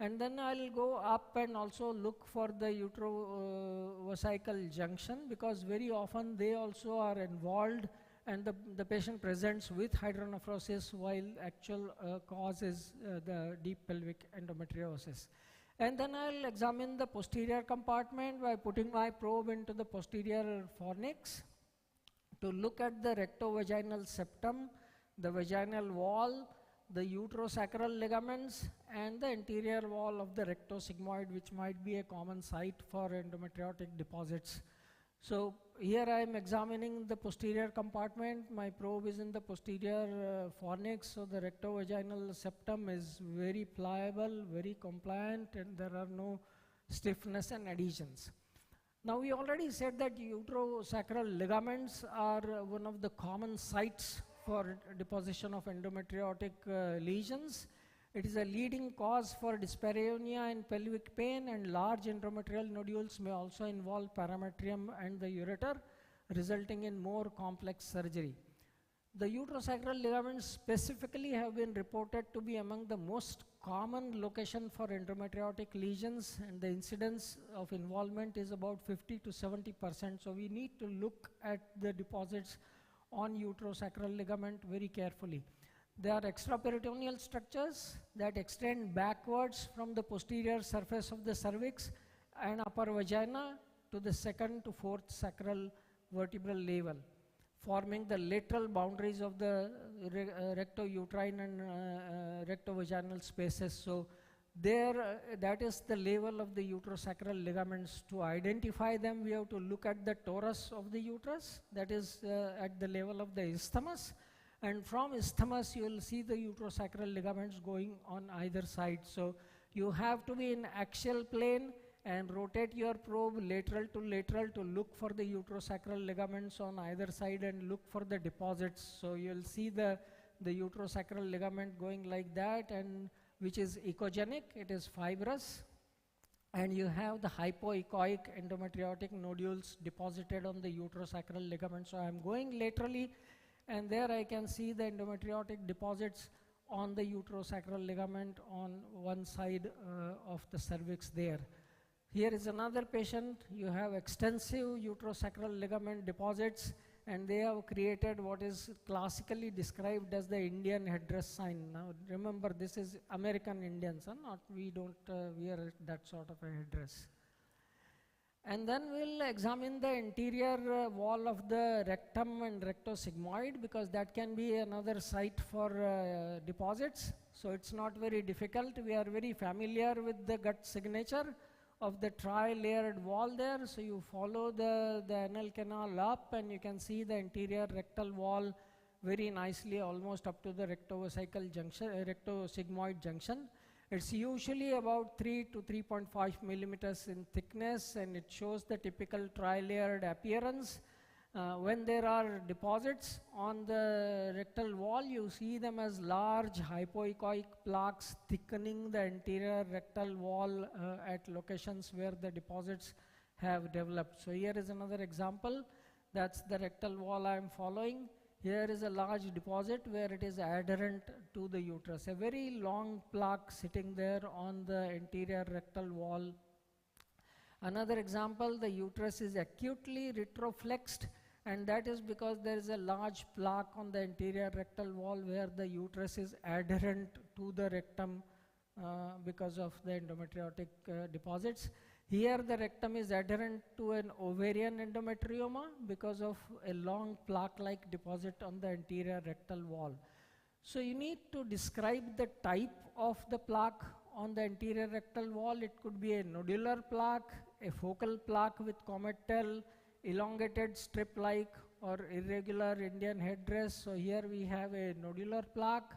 And then I'll go up and also look for the uterovesical junction, because very often they also are involved, and the patient presents with hydronephrosis while actual cause is the deep pelvic endometriosis. And then I'll examine the posterior compartment by putting my probe into the posterior fornix to look at the rectovaginal septum, the vaginal wall, the uterosacral ligaments, and the anterior wall of the rectosigmoid, which might be a common site for endometriotic deposits. So here I am examining the posterior compartment. My probe is in the posterior fornix, so the rectovaginal septum is very pliable, very compliant, and there are no stiffness and adhesions. Now we already said that uterosacral ligaments are one of the common sites for deposition of endometriotic lesions. It is a leading cause for dyspareunia and pelvic pain, and large endometrial nodules may also involve parametrium and the ureter, resulting in more complex surgery. The uterosacral ligaments specifically have been reported to be among the most common location for endometriotic lesions, and the incidence of involvement is about 50 to 70%. So we need to look at the deposits on uterosacral ligament very carefully. There are extraperitoneal structures that extend backwards from the posterior surface of the cervix and upper vagina to the second to fourth sacral vertebral level, forming the lateral boundaries of the rectouterine and rectovaginal spaces. So there, that is the level of the uterosacral ligaments. To identify them, we have to look at the torus of the uterus, that is at the level of the isthmus. And from isthmus, you will see the uterosacral ligaments going on either side. So you have to be in axial plane and rotate your probe lateral to look for the uterosacral ligaments on either side and look for the deposits. So you'll see the uterosacral ligament going like that, and which is echogenic, it is fibrous. And you have the hypoechoic endometriotic nodules deposited on the uterosacral ligament. So I'm going laterally, and there I can see the endometriotic deposits on the uterosacral ligament on one side of the cervix there. Here is another patient. You have extensive uterosacral ligament deposits, and they have created what is classically described as the Indian headdress sign. Now remember, this is American Indians, not we don't wear that sort of a headdress. And then we'll examine the anterior wall of the rectum and rectosigmoid, because that can be another site for deposits. So it's not very difficult. We are very familiar with the gut signature of the tri-layered wall there. So you follow the anal canal up, and you can see the anterior rectal wall very nicely, almost up to the rectovesical junction, rectosigmoid junction. It's usually about 3 to 3.5 millimeters in thickness, and it shows the typical tri-layered appearance. When there are deposits on the rectal wall, you see them as large hypoechoic plaques thickening the anterior rectal wall at locations where the deposits have developed. So here is another example. That's the rectal wall I am following. Here is a large deposit where it is adherent to the uterus. A very long plaque sitting there on the anterior rectal wall. Another example, the uterus is acutely retroflexed, and that is because there is a large plaque on the anterior rectal wall where the uterus is adherent to the rectum because of the endometriotic deposits. Here the rectum is adherent to an ovarian endometrioma because of a long plaque-like deposit on the anterior rectal wall. So you need to describe the type of the plaque on the anterior rectal wall. It could be a nodular plaque, a focal plaque with comet tail, elongated strip-like or irregular Indian headdress. So here we have a nodular plaque.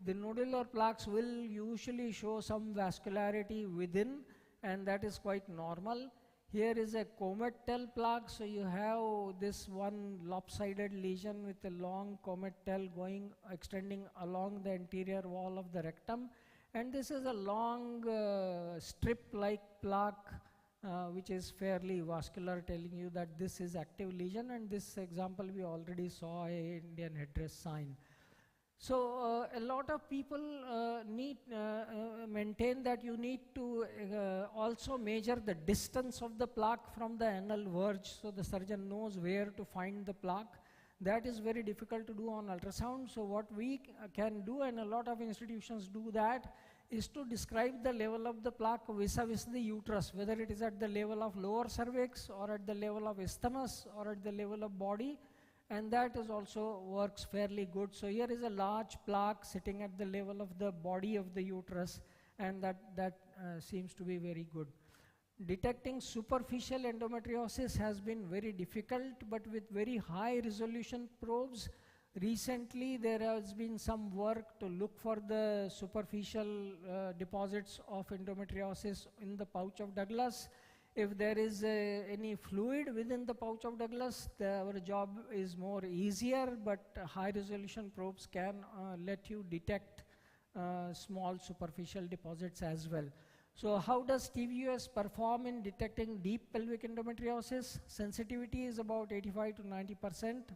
The nodular plaques will usually show some vascularity within, and that is quite normal. Here is a comet tail plaque, so you have this one lopsided lesion with a long comet tail extending along the anterior wall of the rectum. And this is a long strip-like plaque which is fairly vascular, telling you that this is active lesion, and this example we already saw a Indian headdress sign. So a lot of people maintain that you need to also measure the distance of the plaque from the anal verge, so the surgeon knows where to find the plaque. That is very difficult to do on ultrasound. So what we can do, and a lot of institutions do that, is to describe the level of the plaque vis-a-vis the uterus, whether it is at the level of lower cervix or at the level of isthmus or at the level of body. and that is also works fairly good. So here is a large plaque sitting at the level of the body of the uterus, and that seems to be very good. Detecting superficial endometriosis has been very difficult, but with very high resolution probes, recently there has been some work to look for the superficial deposits of endometriosis in the pouch of Douglas. If there is any fluid within the pouch of Douglas, our job is more easier, but high resolution probes can let you detect small superficial deposits as well. So how does TVUS perform in detecting deep pelvic endometriosis? Sensitivity is about 85 to 90%,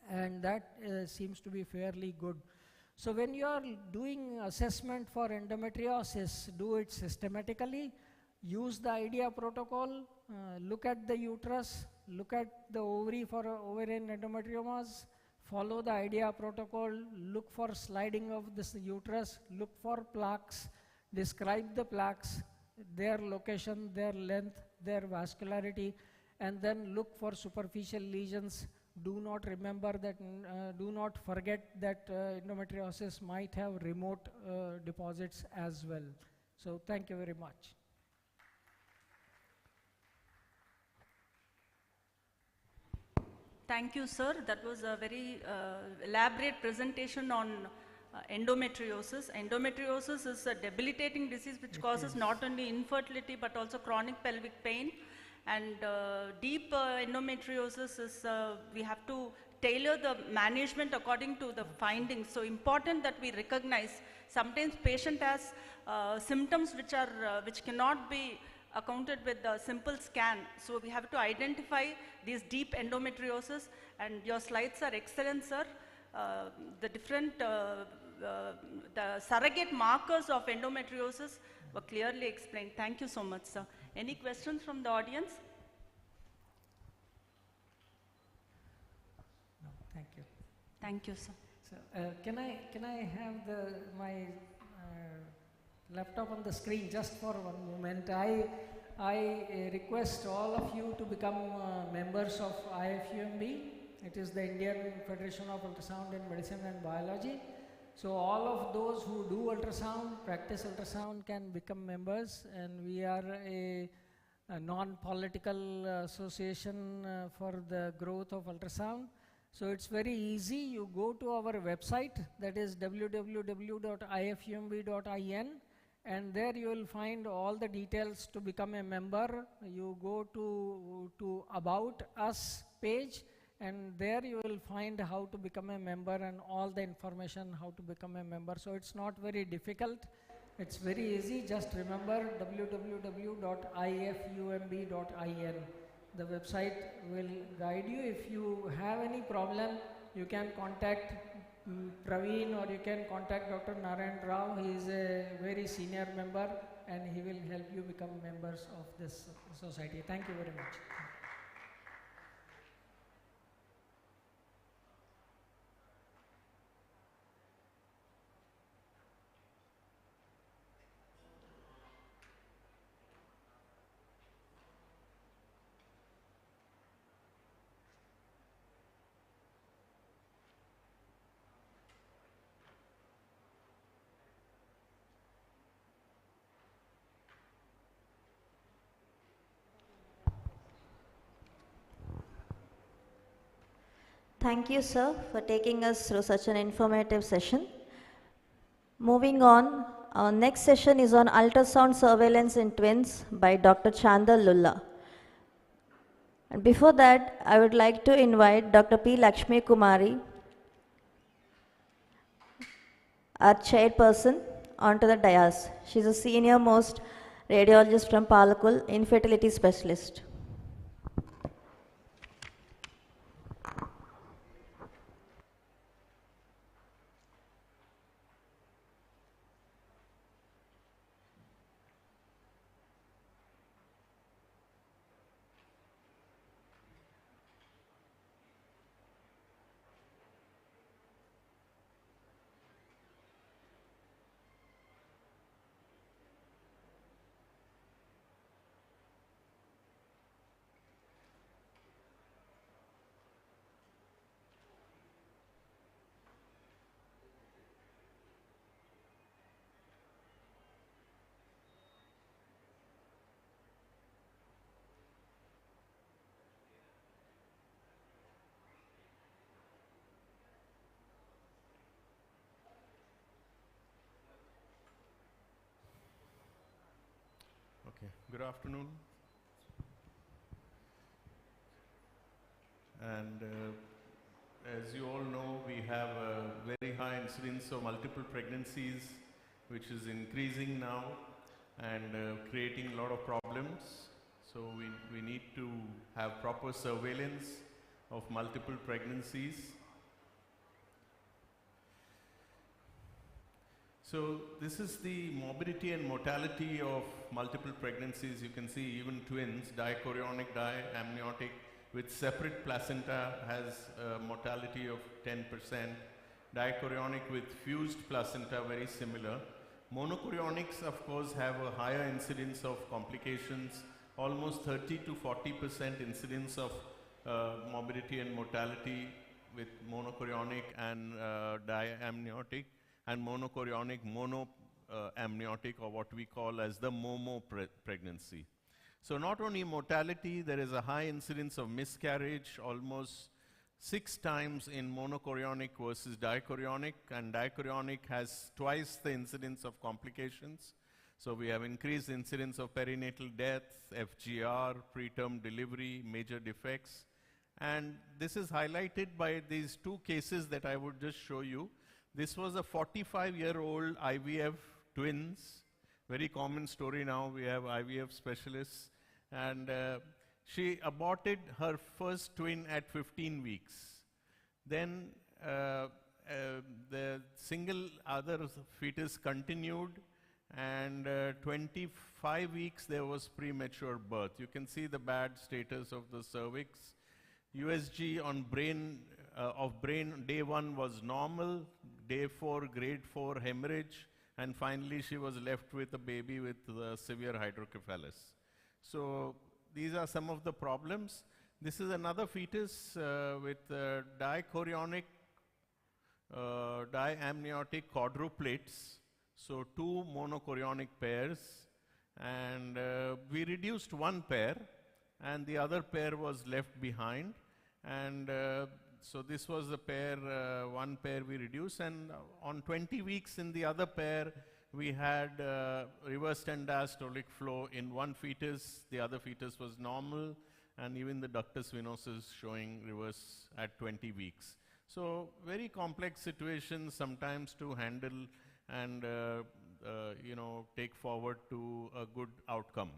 and that seems to be fairly good. So when you are doing assessment for endometriosis, do it systematically, use the IDEA protocol, look at the uterus, look at the ovary for ovarian endometriomas, follow the IDEA protocol, look for sliding of this uterus, look for plaques, describe the plaques, their location, their length, their vascularity, and then look for superficial lesions. Do not remember that, do not forget that endometriosis might have remote deposits as well. So thank you very much. Thank you, sir. That was a very elaborate presentation on endometriosis. Endometriosis is a debilitating disease which causes not only infertility but also chronic pelvic pain. And deep endometriosis is, we have to tailor the management according to the findings. So important that we recognize. Sometimes patient has symptoms which cannot be accounted with a simple scan. So we have to identify these deep endometriosis, and your slides are excellent, sir. The different, the surrogate markers of endometriosis were clearly explained. Thank you so much, sir. Any questions from the audience? No, thank you. Thank you, sir. So, can I have my laptop on the screen just for one moment? I request all of you to become members of IFUMB. It is the Indian Federation of Ultrasound in Medicine and Biology. So all of those who do ultrasound, practice ultrasound, can become members, and we are a non-political association for the growth of ultrasound. So it's very easy. You go to our website, that is www.ifumb.in, and there you will find all the details to become a member. You go to About Us page, and there you will find how to become a member and all the information how to become a member. So it's not very difficult. It's very easy. Just remember www.ifumb.in. The website will guide you. If you have any problem, you can contact Praveen, or you can contact Dr. Narayan Rao. He is a very senior member, and he will help you become members of this society. Thank you very much. Thank you, sir, for taking us through such an informative session. Moving on, our next session is on ultrasound surveillance in twins by Dr. Chandal Lulla. And before that, I would like to invite Dr. P. Lakshmi Kumari, our chairperson, onto the dais. She's a senior most radiologist from PALAKOLLU, infertility specialist. Okay, good afternoon. And as you all know, we have a very high incidence of multiple pregnancies, which is increasing now and creating a lot of problems. So we need to have proper surveillance of multiple pregnancies. So this is the morbidity and mortality of multiple pregnancies. You can see even twins, dichorionic, diamniotic, with separate placenta has a mortality of 10%. Dichorionic with fused placenta, very similar. Monochorionics, of course, have a higher incidence of complications, almost 30 to 40% incidence of morbidity and mortality with monochorionic and diamniotic, and monochorionic monoamniotic, or what we call as the MOMO pregnancy. So not only mortality, there is a high incidence of miscarriage, almost 6 times in monochorionic versus dichorionic, and dichorionic has twice the incidence of complications. So we have increased incidence of perinatal death, FGR, preterm delivery, major defects. And this is highlighted by these 2 cases that I would just show you. This was a 45-year-old IVF twins. Very common story now, we have IVF specialists. And she aborted her first twin at 15 weeks. Then the single other fetus continued, and 25 weeks there was premature birth. You can see the bad status of the cervix. USG on brain day 1 was normal, day 4 grade 4 hemorrhage, and finally she was left with a baby with severe hydrocephalus. So these are some of the problems. This is another fetus with dichorionic, diamniotic quadruplates, so 2 monochorionic pairs, and we reduced 1 pair, and the other pair was left behind, and so this was the pair, 1 pair we reduced, and on 20 weeks in the other pair, we had reversed end diastolic flow in 1 fetus, the other fetus was normal, and even the ductus venosus showing reverse at 20 weeks. So very complex situations sometimes to handle and take forward to a good outcome.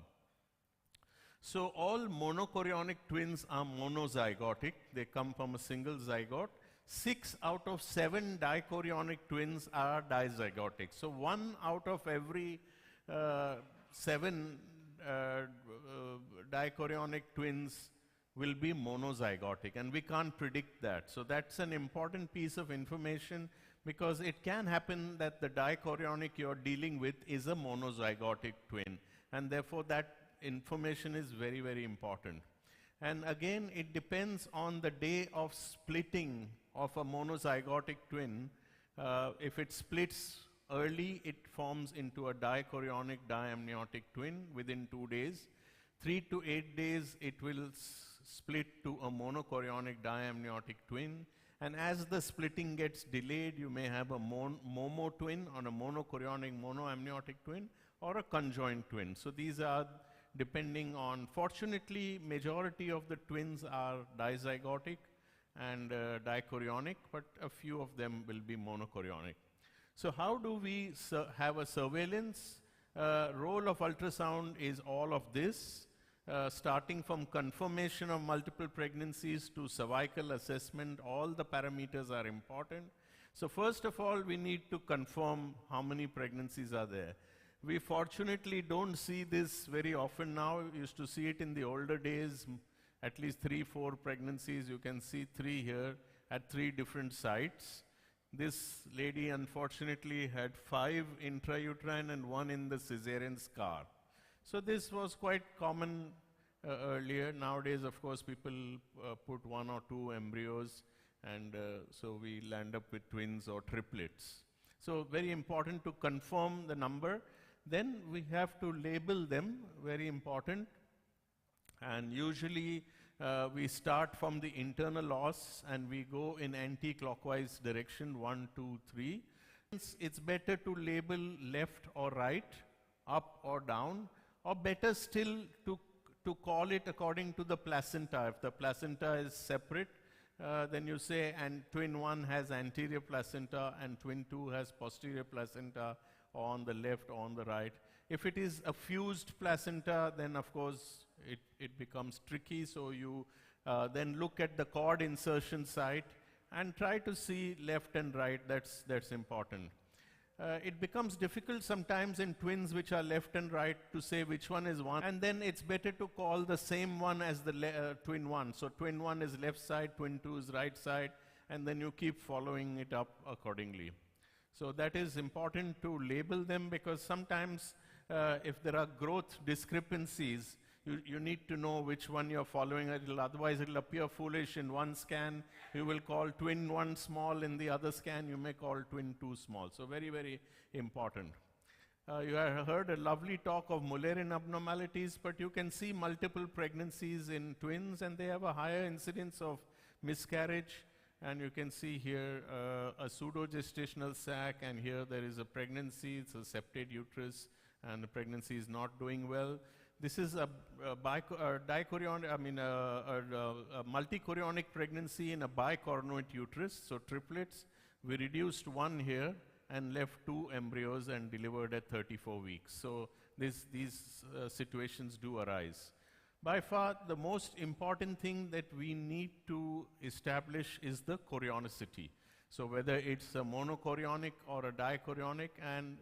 So all monochorionic twins are monozygotic. They come from a single zygote. 6 out of 7 dichorionic twins are dizygotic. So 1 out of every 7 dichorionic twins will be monozygotic, and we can't predict that. So that's an important piece of information, because it can happen that the dichorionic you're dealing with is a monozygotic twin, and therefore that information is very, very important. And again, it depends on the day of splitting of a monozygotic twin. If it splits early, it forms into a dichorionic diamniotic twin within 2 days. 3 to 8 days, it will split to a monochorionic diamniotic twin. And as the splitting gets delayed, you may have a momo twin or a monochorionic monoamniotic twin or a conjoined twin. So these are depending on, fortunately, majority of the twins are dizygotic and dichorionic, but a few of them will be monochorionic. So how do we have a surveillance? Role of ultrasound is all of this, starting from confirmation of multiple pregnancies to cervical assessment. All the parameters are important. So first of all, we need to confirm how many pregnancies are there. We fortunately don't see this very often now. We used to see it in the older days, at least 3-4 pregnancies. You can see 3 here at 3 different sites. This lady unfortunately had 5 intrauterine and 1 in the cesarean scar. So this was quite common earlier. Nowadays, of course, people put 1 or 2 embryos, and so we land up with twins or triplets. So very important to confirm the number. Then we have to label them, very important. And usually we start from the internal os and we go in anti-clockwise direction, 1, 2, 3. It's better to label left or right, up or down, or better still to call it according to the placenta. If the placenta is separate, then you say, and twin 1 has anterior placenta and twin 2 has posterior placenta, or on the left or on the right. If it is a fused placenta, then of course it becomes tricky, so you then look at the cord insertion site and try to see left and right. That's important. It becomes difficult sometimes in twins which are left and right to say which one is one, and then it's better to call the same one as the twin 1. So twin 1 is left side, twin 2 is right side, and then you keep following it up accordingly. So that is important to label them, because sometimes if there are growth discrepancies, you need to know which one you're following. Otherwise it'll appear foolish. In one scan you will call twin 1 small, in the other scan you may call twin 2 small. So very, very important. You have heard a lovely talk of Mullerian abnormalities, but you can see multiple pregnancies in twins, and they have a higher incidence of miscarriage. And you can see here a pseudo-gestational sac, and here there is a pregnancy. It's a septate uterus, and the pregnancy is not doing well. This is a multichorionic pregnancy in a bichoronoid uterus, so triplets. We reduced one here and left 2 embryos and delivered at 34 weeks. So these situations do arise. By far, the most important thing that we need to establish is the chorionicity. So whether it's a monochorionic or a dichorionic, and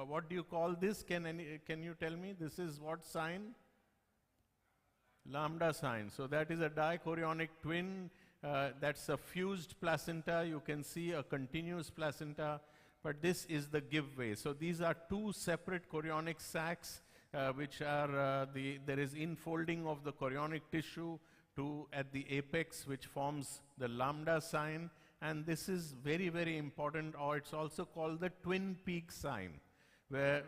what do you call this? Can you tell me? This is what sign? Lambda sign. So that is a dichorionic twin. That's a fused placenta. You can see a continuous placenta, but this is the giveaway. So these are 2 separate chorionic sacs, which are there is infolding of the chorionic tissue at the apex, which forms the lambda sign. And this is very, very important, or it's also called the twin peak sign,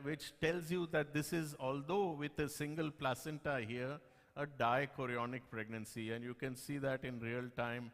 which tells you that this is, although with a single placenta here, a dichorionic pregnancy. And you can see that in real time,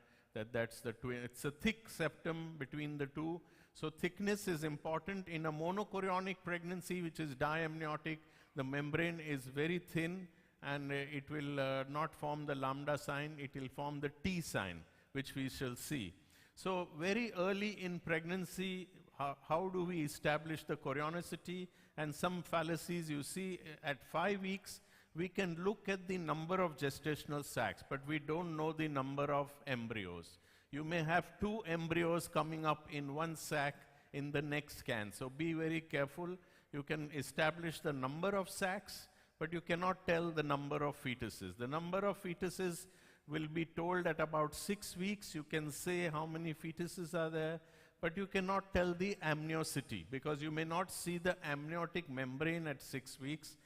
that's the twin. It's a thick septum between the two. So thickness is important. In a monochorionic pregnancy, which is diamniotic, the membrane is very thin, and it will not form the lambda sign. It will form the T sign, which we shall see. So very early in pregnancy, how do we establish the chorionicity? And some fallacies you see at 5 weeks, we can look at the number of gestational sacs, but we don't know the number of embryos. You may have 2 embryos coming up in one sac in the next scan. So be very careful. You can establish the number of sacs, but you cannot tell the number of fetuses. The number of fetuses will be told at about 6 weeks. You can say how many fetuses are there, but you cannot tell the amniosity, because you may not see the amniotic membrane at 6 weeks.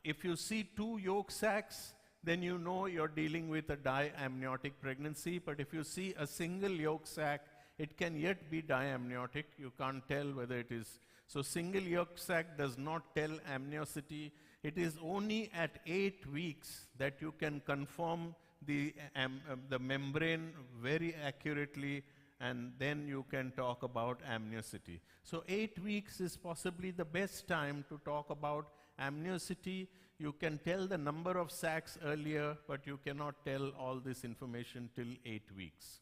If you see 2 yolk sacs, then you know you're dealing with a diamniotic pregnancy. But if you see a single yolk sac, it can yet be diamniotic. You can't tell whether it is. So single yolk sac does not tell amniosity. It is only at 8 weeks that you can confirm the membrane very accurately, and then you can talk about amniosity. So 8 weeks is possibly the best time to talk about amniosity. You can tell the number of sacs earlier, but you cannot tell all this information till 8 weeks.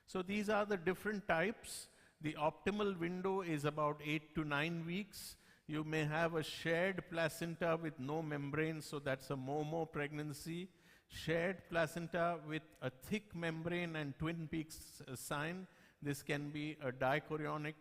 So these are the different types. The optimal window is about 8 to 9 weeks. You may have a shared placenta with no membrane, so that's a MOMO pregnancy. Shared placenta with a thick membrane and twin peaks sign. This can be a dichorionic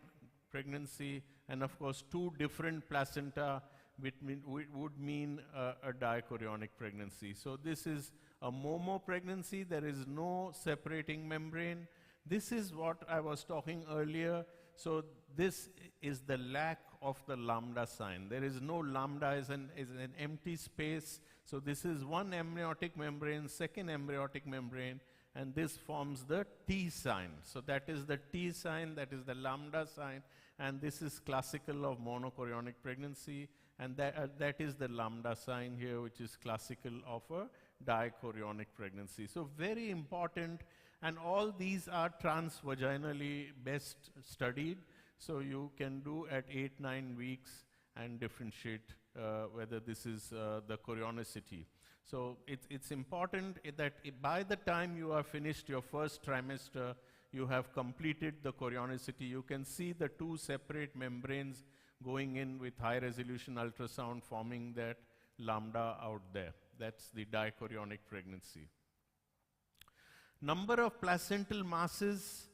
pregnancy, and of course 2 different placenta would mean a dichorionic pregnancy. So this is a MOMO pregnancy. There is no separating membrane. This is what I was talking earlier. So this is the lack of the lambda sign. There is no lambda, is an empty space. So this is one amniotic membrane, second amniotic membrane, and this forms the T sign. So that is the T sign, that is the lambda sign, and this is classical of monochorionic pregnancy, and that is the lambda sign here, which is classical of a dichorionic pregnancy. So very important, and all these are transvaginally best studied. So you can do at 8-9 weeks, and differentiate whether this is the chorionicity. So it's important that by the time you have finished your first trimester, you have completed the chorionicity. You can see the two separate membranes going in with high resolution ultrasound forming that lambda out there. That's the dichorionic pregnancy. Number of placental masses,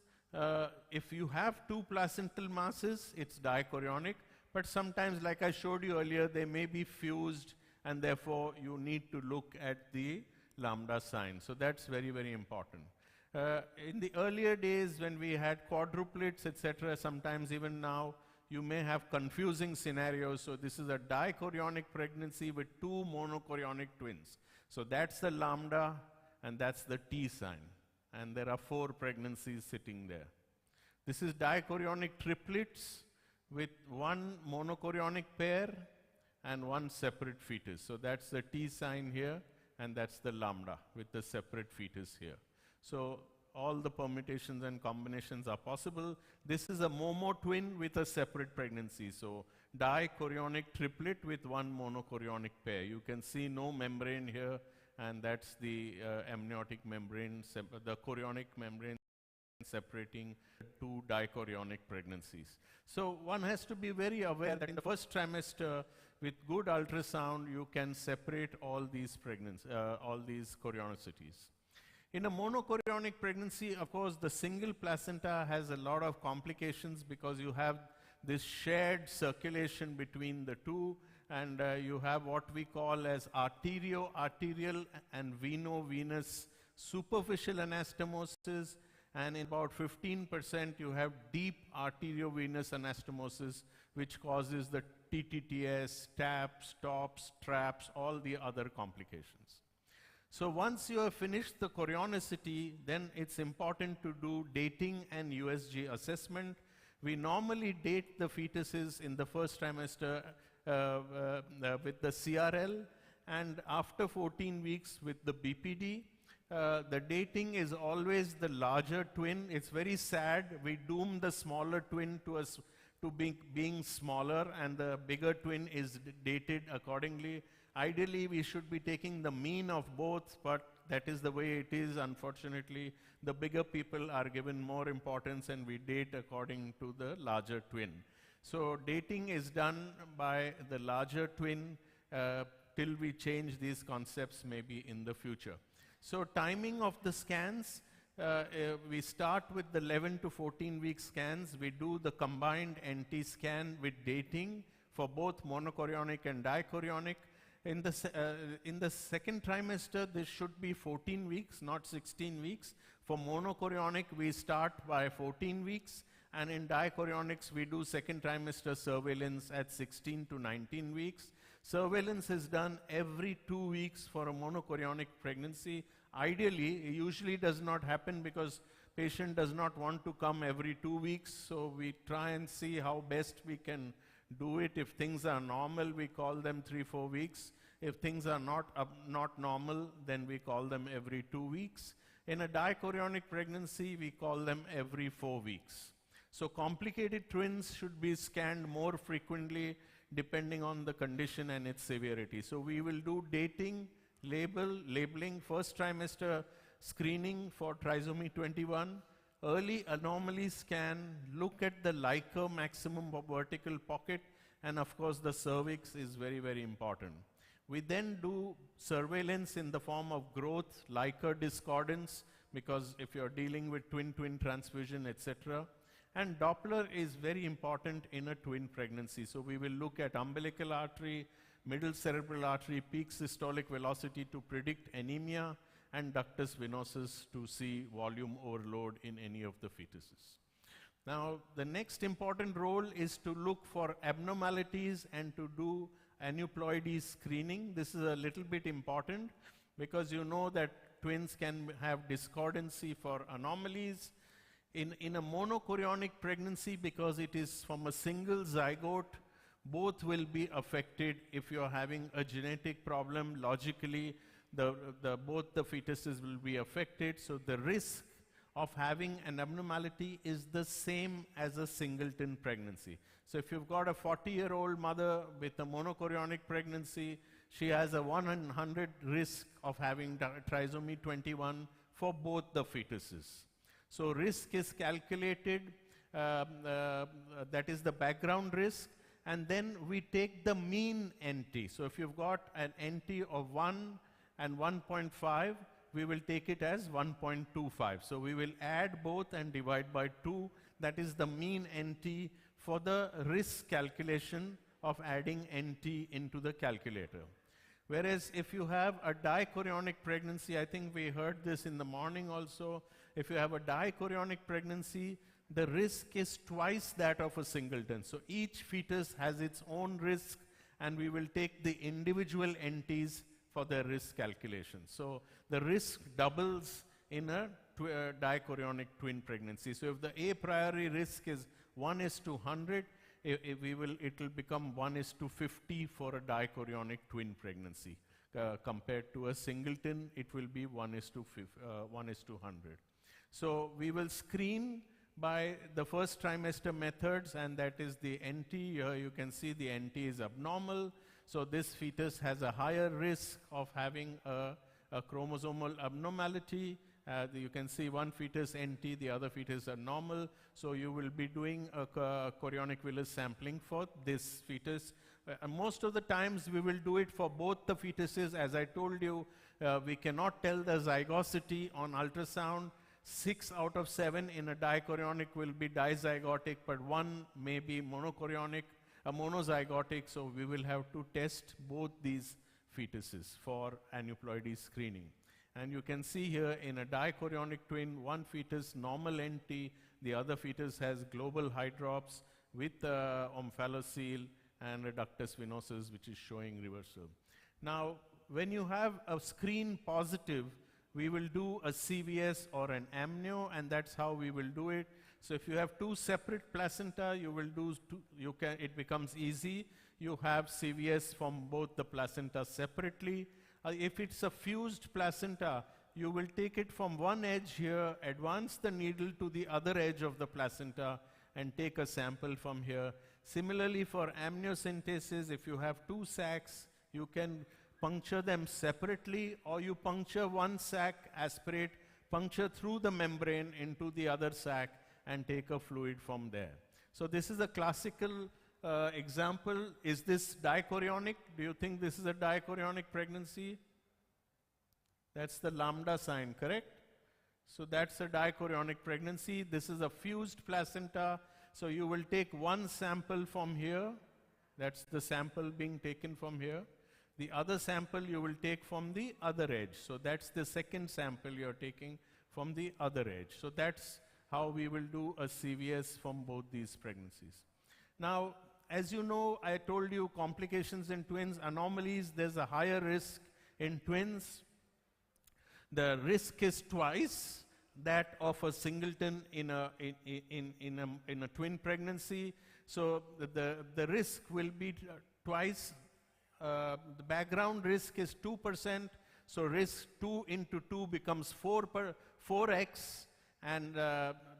if you have two placental masses, it's dichorionic, but sometimes, like I showed you earlier, they may be fused, and therefore you need to look at the lambda sign. So that's very, very important. In the earlier days when we had quadruplets, etc., sometimes even now, you may have confusing scenarios. So this is a dichorionic pregnancy with two monochorionic twins. So that's the lambda, and that's the T sign. And there are 4 pregnancies sitting there. This is dichorionic triplets with 1 monochorionic pair and 1 separate fetus. So that's the T sign here, and that's the lambda with the separate fetus here. So all the permutations and combinations are possible. This is a momo twin with a separate pregnancy. So dichorionic triplet with 1 monochorionic pair. You can see no membrane here, and that's the amniotic membrane, the chorionic membrane separating 2 dichorionic pregnancies. So one has to be very aware that in the first trimester, with good ultrasound, you can separate all these chorionicities. In a monochorionic pregnancy, of course, the single placenta has a lot of complications because you have this shared circulation between the two, and you have what we call as arterial and veno-venous superficial anastomosis, and in about 15% you have deep arteriovenous anastomosis, which causes the TTTS, TAPS, TOPS, TRAPS, all the other complications. So once you have finished the chorionicity, then it's important to do dating and USG assessment. We normally date the fetuses in the first trimester with the CRL, and after 14 weeks with the BPD. The dating is always the larger twin. It's very sad. We doom the smaller twin to being smaller, and the bigger twin is dated accordingly. Ideally, we should be taking the mean of both, but that is the way it is. Unfortunately, the bigger people are given more importance, and we date according to the larger twin. So dating is done by the larger twin till we change these concepts maybe in the future. So timing of the scans, we start with the 11 to 14 week scans. We do the combined NT scan with dating for both monochorionic and dichorionic. In the second trimester, this should be 14 weeks, not 16 weeks. For monochorionic, we start by 14 weeks, and in dichorionics, we do second trimester surveillance at 16 to 19 weeks. Surveillance is done every 2 weeks for a monochorionic pregnancy. Ideally, it usually does not happen because patient does not want to come every 2 weeks, so we try and see how best we can do it. If things are normal, we call them 3-4 weeks. If things are not normal, then we call them every 2 weeks. In a dichorionic pregnancy, we call them every 4 weeks. So complicated twins should be scanned more frequently depending on the condition and its severity. So we will do dating, labeling, first trimester screening for trisomy 21, early anomaly scan, look at the Leica maximum of vertical pocket, and of course the cervix is very, very important. We then do surveillance in the form of growth, Leica discordance, because if you're dealing with twin-twin transfusion, etc. And Doppler is very important in a twin pregnancy. So we will look at umbilical artery, middle cerebral artery, peak systolic velocity to predict anemia, and ductus venosus to see volume overload in any of the fetuses. Now, the next important role is to look for abnormalities and to do aneuploidy screening. This is a little bit important because you know that twins can have discordancy for anomalies. In a monochorionic pregnancy, because it is from a single zygote, both will be affected. If you're having a genetic problem, logically, both the fetuses will be affected. So the risk of having an abnormality is the same as a singleton pregnancy. So if you've got a 40-year-old mother with a monochorionic pregnancy, she has a 1 in 100 risk of having trisomy 21 for both the fetuses. So risk is calculated, that is the background risk, and then we take the mean NT. So if you've got an NT of 1 and 1.5, we will take it as 1.25. So we will add both and divide by 2. That is the mean NT for the risk calculation of adding NT into the calculator. Whereas if you have a dichorionic pregnancy, I think we heard this in the morning also, if you have a dichorionic pregnancy, the risk is twice that of a singleton. So each fetus has its own risk, and we will take the individual NTs for their risk calculation. So the risk doubles in a dichorionic twin pregnancy. So if the a priori risk is 1:100, it will become 1:50 for a dichorionic twin pregnancy. Compared to a singleton, it will be 1:100. So we will screen by the first trimester methods, and that is the NT. Here you can see the NT is abnormal. So this fetus has a higher risk of having a chromosomal abnormality. You can see one fetus NT, the other fetus are normal. So you will be doing a chorionic villus sampling for this fetus. Most of the times we will do it for both the fetuses. As I told you, we cannot tell the zygosity on ultrasound. 6 out of 7 in a dichorionic will be dizygotic, but 1 may be monozygotic, so we will have to test both these fetuses for aneuploidy screening. And you can see here in a dichorionic twin, one fetus normal NT, the other fetus has global hydrops with omphalocele and reductus venosus, which is showing reversal. Now, when you have a screen positive, we will do a CVS or an amnio, and that's how we will do it. So if you have 2 separate placenta, you will do it becomes easy. You have CVS from both the placenta separately. If it's a fused placenta, you will take it from one edge here, advance the needle to the other edge of the placenta, and take a sample from here. Similarly, for amniocentesis, if you have 2 sacs, you can puncture them separately, or you puncture one sac, aspirate, puncture through the membrane into the other sac, and take a fluid from there. So this is a classical example. Is this dichorionic? Do you think this is a dichorionic pregnancy? That's the lambda sign, correct? So that's a dichorionic pregnancy. This is a fused placenta. So you will take one sample from here. That's the sample being taken from here. The other sample you will take from the other edge. So that's the second sample you're taking from the other edge. So that's how we will do a CVS from both these pregnancies. Now, as you know, I told you complications in twins, anomalies, there's a higher risk in twins. The risk is twice that of a singleton in a twin pregnancy. So the risk will be twice. The background risk is 2%, so risk 2 into 2 becomes 4x, and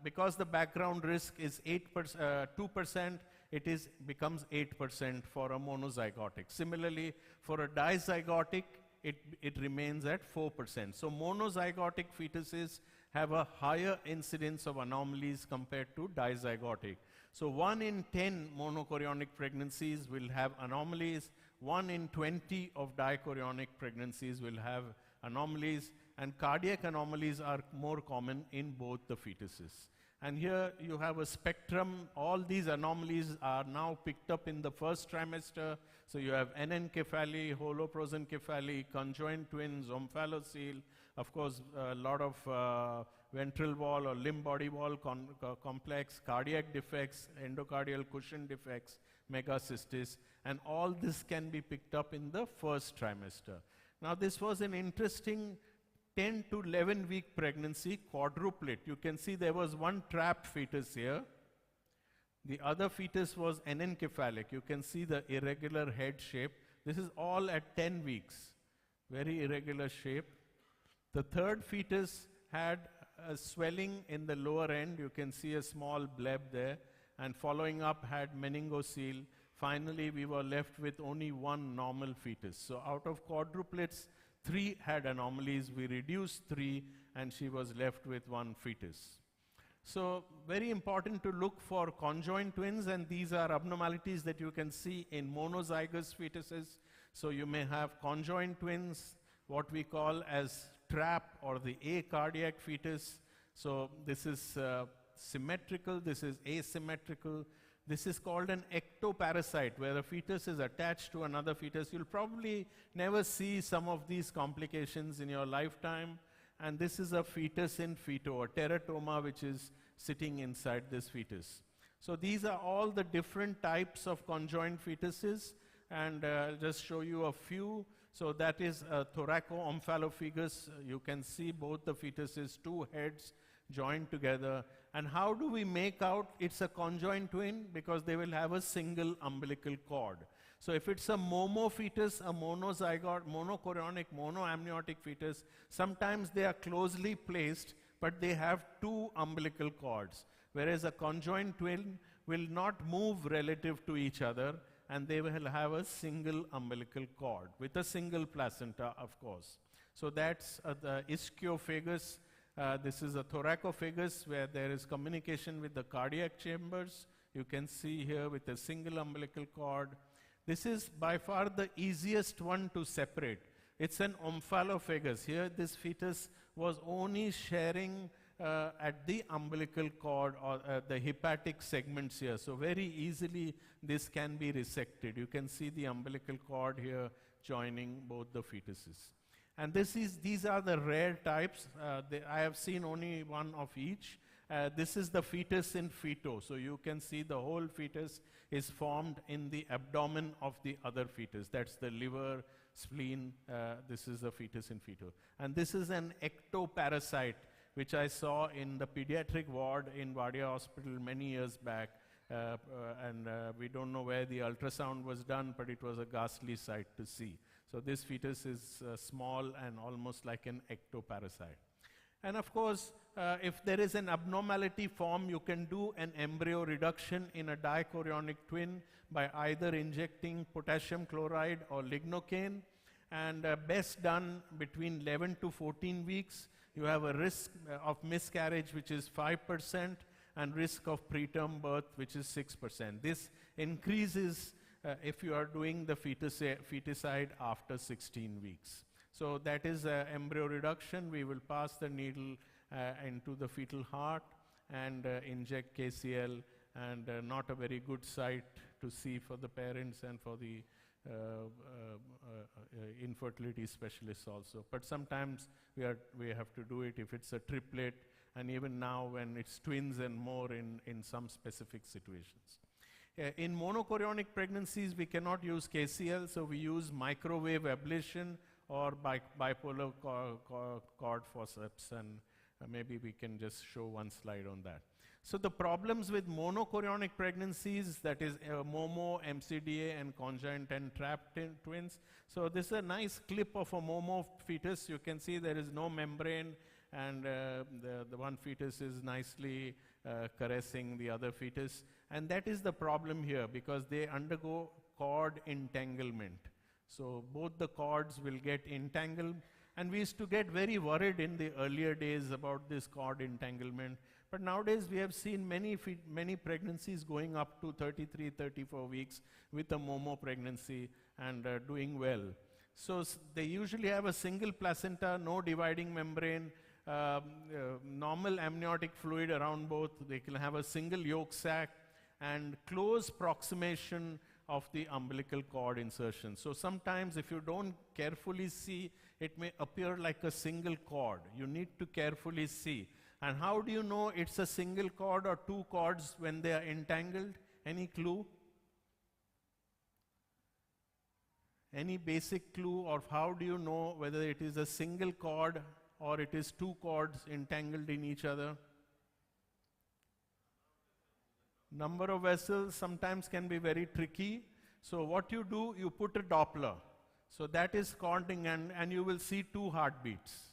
because the background risk is 2%, it becomes 8% for a monozygotic. Similarly, for a dizygotic, it remains at 4%. So monozygotic fetuses have a higher incidence of anomalies compared to dizygotic. So 1 in 10 monochorionic pregnancies will have anomalies. 1 in 20 of dichorionic pregnancies will have anomalies, and cardiac anomalies are more common in both the fetuses. And here you have a spectrum. All these anomalies are now picked up in the first trimester. So you have anencephaly, holoprosencephaly, conjoined twins, omphalocele, of course, a lot of ventral wall or limb body wall complex, cardiac defects, endocardial cushion defects, megacystis, and all this can be picked up in the first trimester. Now this was an interesting 10 to 11 week pregnancy, quadruplet. You can see there was one trapped fetus here. The other fetus was anencephalic. You can see the irregular head shape. This is all at 10 weeks. Very irregular shape. The third fetus had a swelling in the lower end. You can see a small bleb there, and following up had meningocele. Finally, we were left with only one normal fetus. So out of quadruplets, 3 had anomalies. We reduced 3, and she was left with 1 fetus. So very important to look for conjoined twins, and these are abnormalities that you can see in monozygous fetuses. So you may have conjoined twins, what we call as TRAP or the acardiac fetus. So this is symmetrical, this is asymmetrical. This is called an ectoparasite, where a fetus is attached to another fetus. You'll probably never see some of these complications in your lifetime. And this is a fetus in feto, a teratoma which is sitting inside this fetus. So these are all the different types of conjoined fetuses, and I'll just show you a few. So that is a thoraco-omphalophagus. You can see both the fetuses, 2 heads joined together. And how do we make out it's a conjoined twin? Because they will have a single umbilical cord. So if it's a momo fetus, a monozygote, monochorionic, monoamniotic fetus, sometimes they are closely placed, but they have 2 umbilical cords. Whereas a conjoined twin will not move relative to each other, and they will have a single umbilical cord with a single placenta, of course. So that's the ischiophagous. This is a thoracophagus, where there is communication with the cardiac chambers. You can see here with a single umbilical cord. This is by far the easiest one to separate. It's an omphalophagus. Here this fetus was only sharing at the umbilical cord or the hepatic segments here. So very easily this can be resected. You can see the umbilical cord here joining both the fetuses. And these are the rare types. I have seen only one of each. This is the fetus in feto. So you can see the whole fetus is formed in the abdomen of the other fetus. That's the liver, spleen. This is the fetus in feto. And this is an ectoparasite, which I saw in the pediatric ward in Wadia Hospital many years back. We don't know where the ultrasound was done, but it was a ghastly sight to see. So this fetus is small and almost like an ectoparasite. And of course, if there is an abnormality form, you can do an embryo reduction in a dichorionic twin by either injecting potassium chloride or lignocaine, and best done between 11 to 14 weeks. You have a risk of miscarriage, which is 5%, and risk of preterm birth, which is 6%. This increases if you are doing the feticide after 16 weeks. So that is embryo reduction. We will pass the needle into the fetal heart and inject KCl, and not a very good sight to see for the parents and for the infertility specialists also. But sometimes we have to do it if it's a triplet, and even now when it's twins and more in some specific situations. In monochorionic pregnancies, we cannot use KCl, so we use microwave ablation or bipolar cord forceps, and maybe we can just show one slide on that. So the problems with monochorionic pregnancies, that is MOMO, MCDA, and conjoined and trapped twins. So this is a nice clip of a MOMO fetus. You can see there is no membrane, and the one fetus is nicely caressing the other fetus. And that is the problem here, because they undergo cord entanglement. So both the cords will get entangled, and we used to get very worried in the earlier days about this cord entanglement. But nowadays we have seen many pregnancies going up to 33, 34 weeks with a MOMO pregnancy and doing well. So they usually have a single placenta, no dividing membrane, normal amniotic fluid around both. They can have a single yolk sac and close proximation of the umbilical cord insertion. So sometimes if you don't carefully see, it may appear like a single cord. You need to carefully see. And how do you know it's a single cord or 2 cords when they are entangled? Any clue? Any basic clue of how do you know whether it is a single cord or it is 2 cords entangled in each other? Number of vessels sometimes can be very tricky. So what you do, you put a Doppler. So that is counting, and you will see 2 heartbeats.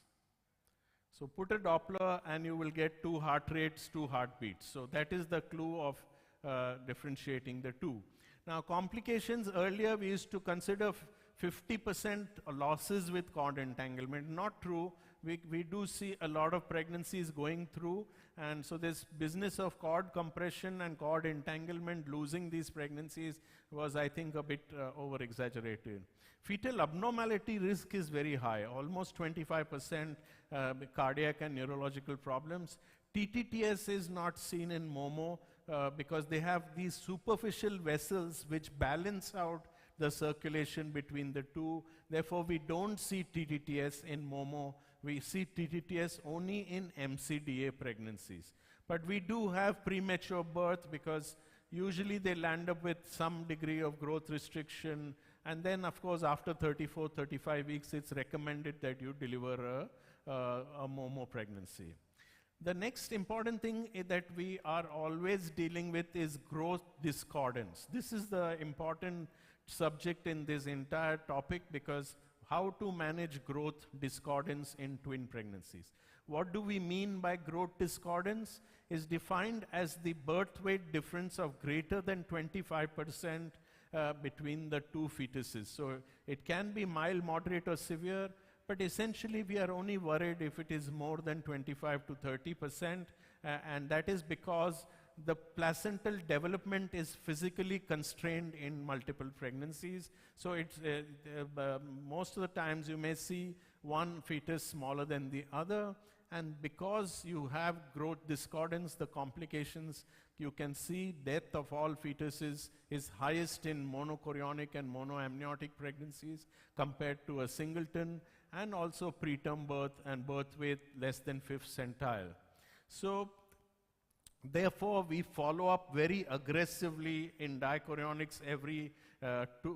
So put a Doppler and you will get 2 heart rates, 2 heartbeats. So that is the clue of differentiating the two. Now complications, earlier we used to consider 50% losses with cord entanglement. Not true. We do see a lot of pregnancies going through, and so this business of cord compression and cord entanglement, losing these pregnancies was, I think, a bit over-exaggerated. Fetal abnormality risk is very high, almost 25% cardiac and neurological problems. TTTS is not seen in MOMO because they have these superficial vessels which balance out the circulation between the two. Therefore, we don't see TTTS in MOMO. We see TTTS only in MCDA pregnancies. But we do have premature birth because usually they land up with some degree of growth restriction. And then, of course, after 34, 35 weeks, it's recommended that you deliver a MOMO pregnancy. The next important thing that we are always dealing with is growth discordance. This is the important subject in this entire topic because how to manage growth discordance in twin pregnancies. What do we mean by growth discordance? Is defined as the birth weight difference of greater than 25% between the two fetuses. So it can be mild, moderate, or severe, but essentially we are only worried if it is more than 25 to 30%, and that is because the placental development is physically constrained in multiple pregnancies. So it's, most of the times you may see one fetus smaller than the other, and because you have growth discordance, the complications, you can see death of all fetuses is highest in monochorionic and monoamniotic pregnancies compared to a singleton, and also preterm birth and birth weight less than 5th centile. So therefore, we follow up very aggressively in dichorionics every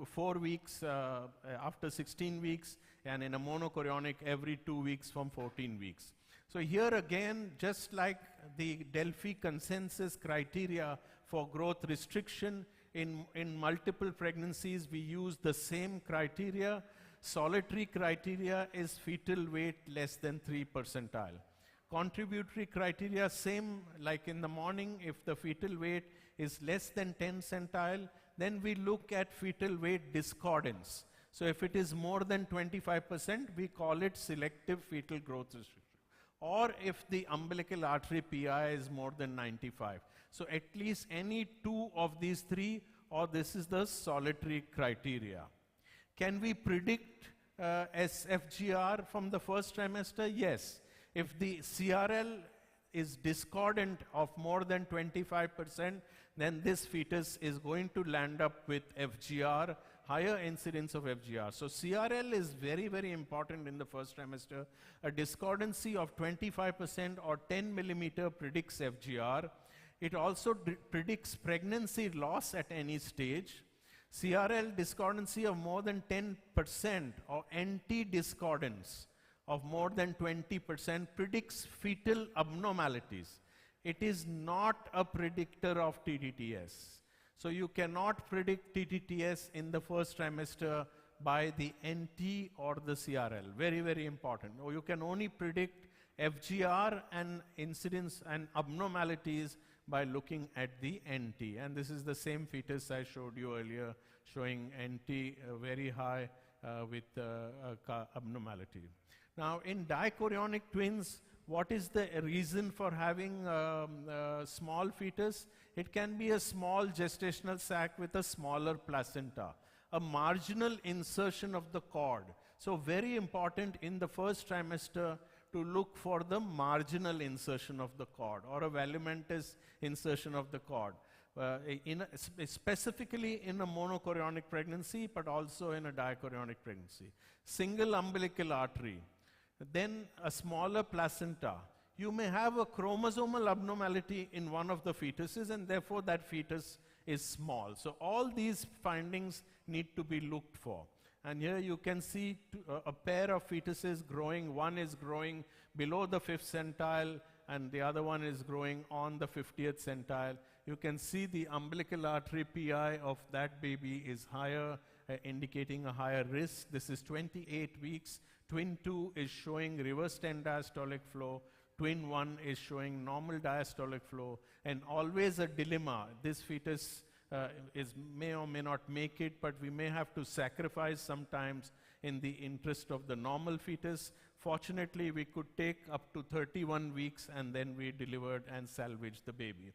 4 weeks after 16 weeks, and in a monochorionic every 2 weeks from 14 weeks. So here again, just like the Delphi consensus criteria for growth restriction, in multiple pregnancies we use the same criteria. Solitary criteria is fetal weight less than 3 percentile. Contributory criteria, same like in the morning, if the fetal weight is less than 10 centile, then we look at fetal weight discordance. So if it is more than 25%, we call it selective fetal growth restriction. Or if the umbilical artery PI is more than 95. So at least any two of these three, or this is the solitary criteria. Can we predict SFGR from the first trimester? Yes. If the CRL is discordant of more than 25%, then this fetus is going to land up with FGR, higher incidence of FGR. So CRL is very, very important in the first trimester. A discordancy of 25% or 10 millimeter predicts FGR. It also predicts pregnancy loss at any stage. CRL discordancy of more than 10% or anti-discordance of more than 20% predicts fetal abnormalities. It is not a predictor of TTTS. So you cannot predict TTTS in the first trimester by the NT or the CRL. Very, very important. Or you can only predict FGR and incidence and abnormalities by looking at the NT. And this is the same fetus I showed you earlier, showing NT very high with abnormality. Now, in dichorionic twins, what is the reason for having small fetus? It can be a small gestational sac with a smaller placenta, a marginal insertion of the cord. So very important in the first trimester to look for the marginal insertion of the cord or a volumentous insertion of the cord. Specifically in a monochorionic pregnancy, but also in a dichorionic pregnancy. Single umbilical artery, then a smaller placenta. You may have a chromosomal abnormality in one of the fetuses, and therefore that fetus is small. So all these findings need to be looked for. And here you can see a pair of fetuses growing. One is growing below the 5th centile, and the other one is growing on the 50th centile. You can see the umbilical artery PI of that baby is higher, indicating a higher risk. This is 28 weeks. Twin 2 is showing reversed end diastolic flow. Twin 1 is showing normal diastolic flow, and always a dilemma. This fetus may or may not make it, but we may have to sacrifice sometimes in the interest of the normal fetus. Fortunately, we could take up to 31 weeks, and then we delivered and salvaged the baby.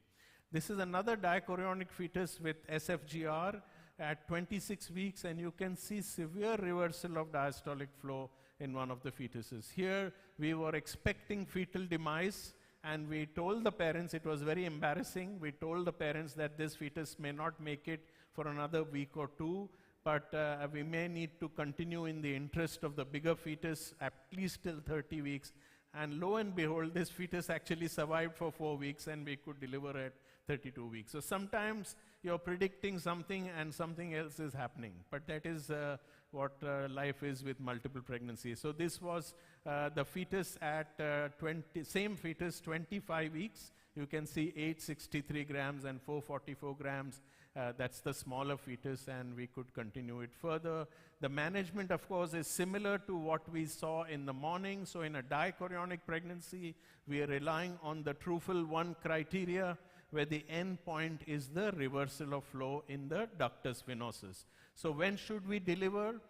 This is another dichorionic fetus with SFGR at 26 weeks, and you can see severe reversal of diastolic flow in one of the fetuses. Here, we were expecting fetal demise, and we told the parents, it was very embarrassing, we told the parents that this fetus may not make it for another week or two, but we may need to continue in the interest of the bigger fetus at least till 30 weeks. And lo and behold, this fetus actually survived for 4 weeks, and we could deliver at 32 weeks. So sometimes you're predicting something and something else is happening, but that is what life is with multiple pregnancies. So this was the fetus at same fetus, 25 weeks. You can see 863 grams and 444 grams. That's the smaller fetus, and we could continue it further. The management, of course, is similar to what we saw in the morning. So in a dichorionic pregnancy, we are relying on the TRUFIL-1 criteria, where the end point is the reversal of flow in the ductus venosus. So when should we deliver?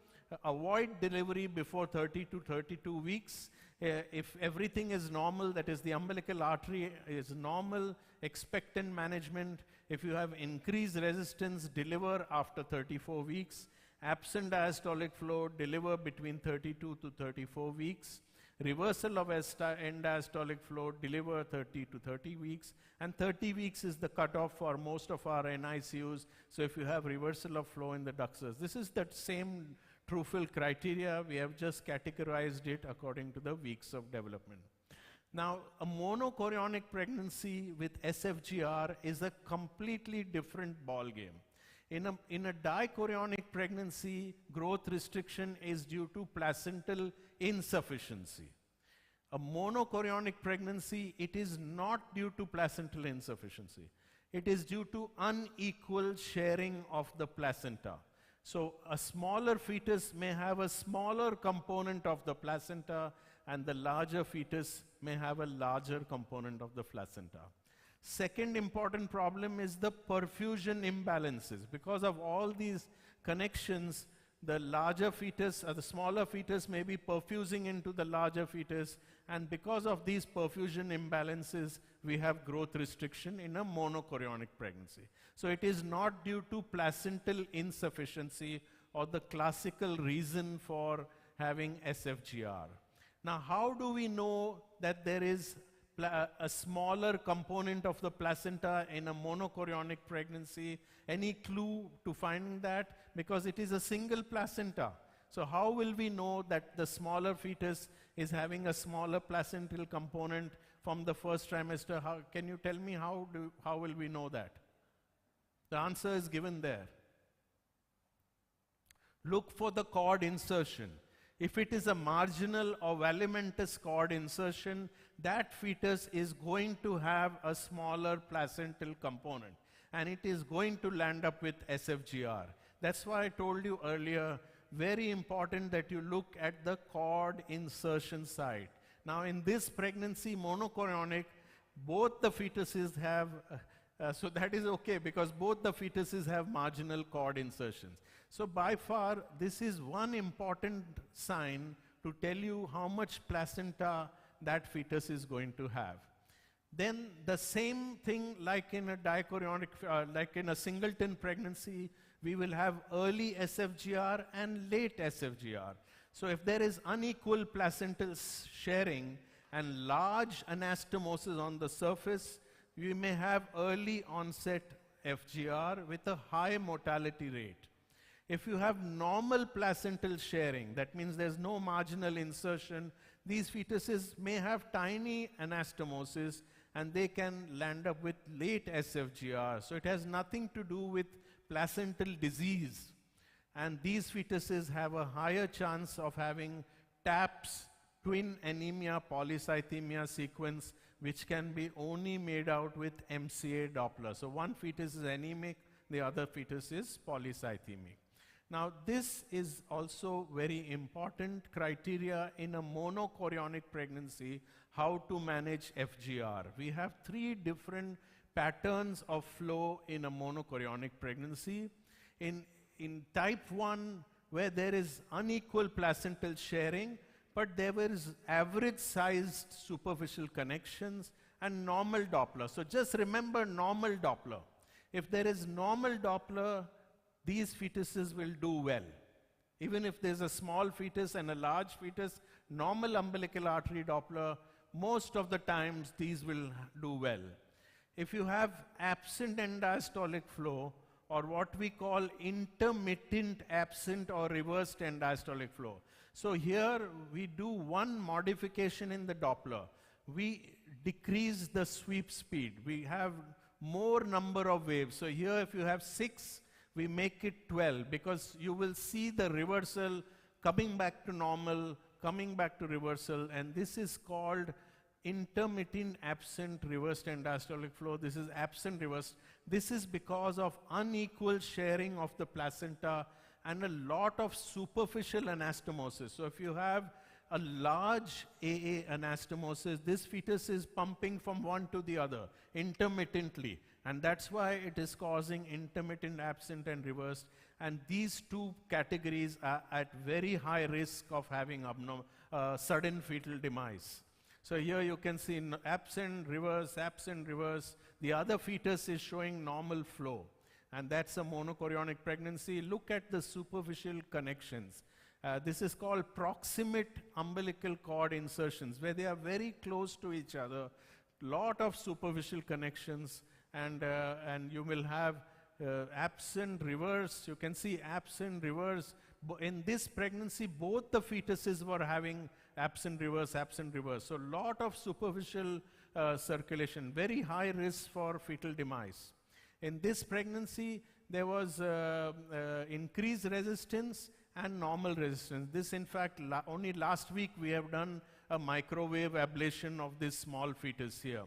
Avoid delivery before 30 to 32 weeks. If everything is normal, that is the umbilical artery is normal, expectant management. If you have increased resistance, deliver after 34 weeks. Absent diastolic flow, deliver between 32 to 34 weeks. Reversal of end diastolic flow, deliver 30 to 30 weeks. And 30 weeks is the cutoff for most of our NICUs. So if you have reversal of flow in the ductus, this is that same TRUFIL criteria. We have just categorized it according to the weeks of development. Now, a monochorionic pregnancy with SFGR is a completely different ballgame. In a dichorionic pregnancy, growth restriction is due to placental insufficiency. A monochorionic pregnancy, it is not due to placental insufficiency. It is due to unequal sharing of the placenta. So a smaller fetus may have a smaller component of the placenta, and the larger fetus may have a larger component of the placenta. Second important problem is the perfusion imbalances. Because of all these connections, the larger fetus or the smaller fetus may be perfusing into the larger fetus, and because of these perfusion imbalances, we have growth restriction in a monochorionic pregnancy. So it is not due to placental insufficiency or the classical reason for having SFGR. Now, how do we know that there is a smaller component of the placenta in a monochorionic pregnancy? Any clue to finding that? Because it is a single placenta. So how will we know that the smaller fetus is having a smaller placental component from the first trimester? Can you tell me how will we know that? The answer is given there. Look for the cord insertion. If it is a marginal or valimentous cord insertion, that fetus is going to have a smaller placental component, and it is going to land up with SFGR. That's why I told you earlier, very important that you look at the cord insertion site. Now in this pregnancy, monochorionic, both the fetuses have, so that is okay because both the fetuses have marginal cord insertions. So by far, this is one important sign to tell you how much placenta that fetus is going to have. Then the same thing like in a dichorionic, like in a singleton pregnancy, we will have early SFGR and late SFGR. So if there is unequal placental sharing and large anastomosis on the surface, we may have early onset FGR with a high mortality rate. If you have normal placental sharing, that means there's no marginal insertion, these fetuses may have tiny anastomosis and they can land up with late SFGR. So it has nothing to do with placental disease. And these fetuses have a higher chance of having TAPS, twin anemia polycythemia sequence, which can be only made out with MCA Doppler. So one fetus is anemic, the other fetus is polycythemic. Now this is also very important criteria in a monochorionic pregnancy, how to manage FGR. We have 3 different patterns of flow in a monochorionic pregnancy. In type 1, where there is unequal placental sharing, but there is average sized superficial connections and normal Doppler. So just remember normal Doppler. If there is normal Doppler, these fetuses will do well. Even if there's a small fetus and a large fetus, normal umbilical artery Doppler, most of the times these will do well. If you have absent end-diastolic flow, or what we call intermittent absent or reversed end-diastolic flow. So here we do one modification in the Doppler. We decrease the sweep speed. We have more number of waves. So here if you have 6, we make it 12, because you will see the reversal coming back to normal, coming back to reversal, and this is called intermittent absent reversed end-diastolic flow. This is absent reversed. This is because of unequal sharing of the placenta and a lot of superficial anastomosis. So if you have a large AA anastomosis, this fetus is pumping from one to the other intermittently, and that's why it is causing intermittent absent and reversed, and these 2 categories are at very high risk of having sudden fetal demise. So here you can see absent, reverse, absent, reverse. The other fetus is showing normal flow, and that's a monochorionic pregnancy. Look at the superficial connections. This is called proximate umbilical cord insertions, where they are very close to each other, lot of superficial connections, and you will have absent, reverse. You can see absent, reverse. In this pregnancy, both the fetuses were having absent, reverse, absent, reverse. So lot of superficial circulation, very high risk for fetal demise. In this pregnancy, there was increased resistance and normal resistance. This, in fact, only last week we have done a microwave ablation of this small fetus here,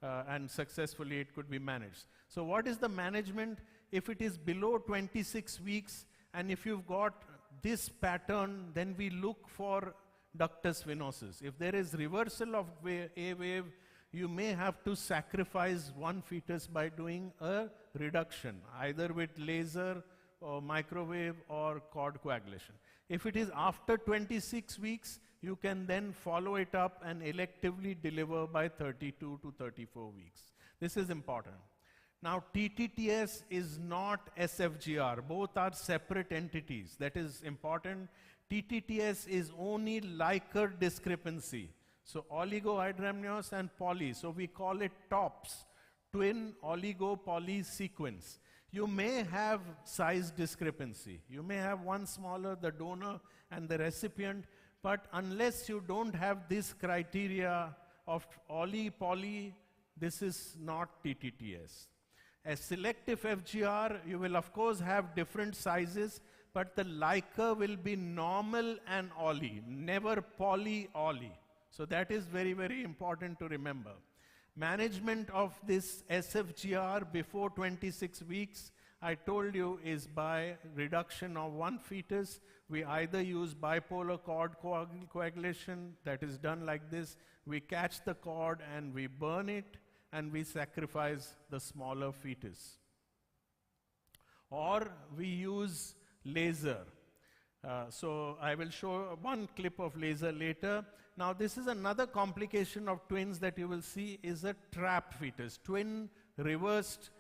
and successfully it could be managed. So what is the management? If it is below 26 weeks, and if you've got this pattern, then we look for ductus venosus. If there is reversal of A wave, you may have to sacrifice one fetus by doing a reduction, either with laser or microwave or cord coagulation. If it is after 26 weeks, you can then follow it up and electively deliver by 32 to 34 weeks. This is important. Now, TTTS is not SFGR. Both are separate entities. That is important. TTTS is only Likert discrepancy. So, oligohydramnios and poly. So, we call it TOPS, twin oligo-poly sequence. You may have size discrepancy. You may have one smaller, the donor and the recipient, but unless you don't have this criteria of oli-poly, this is not TTTS. A selective FGR, you will of course have different sizes, but the Leica will be normal and oli, never poly-oli. So that is very, very important to remember. Management of this SFGR before 26 weeks, I told you, is by reduction of one fetus. We either use bipolar cord coagulation, that is done like this. We catch the cord and we burn it, and we sacrifice the smaller fetus. Or we use laser. So I will show one clip of laser later. Now this is another complication of twins that you will see is a trap fetus, twin reversed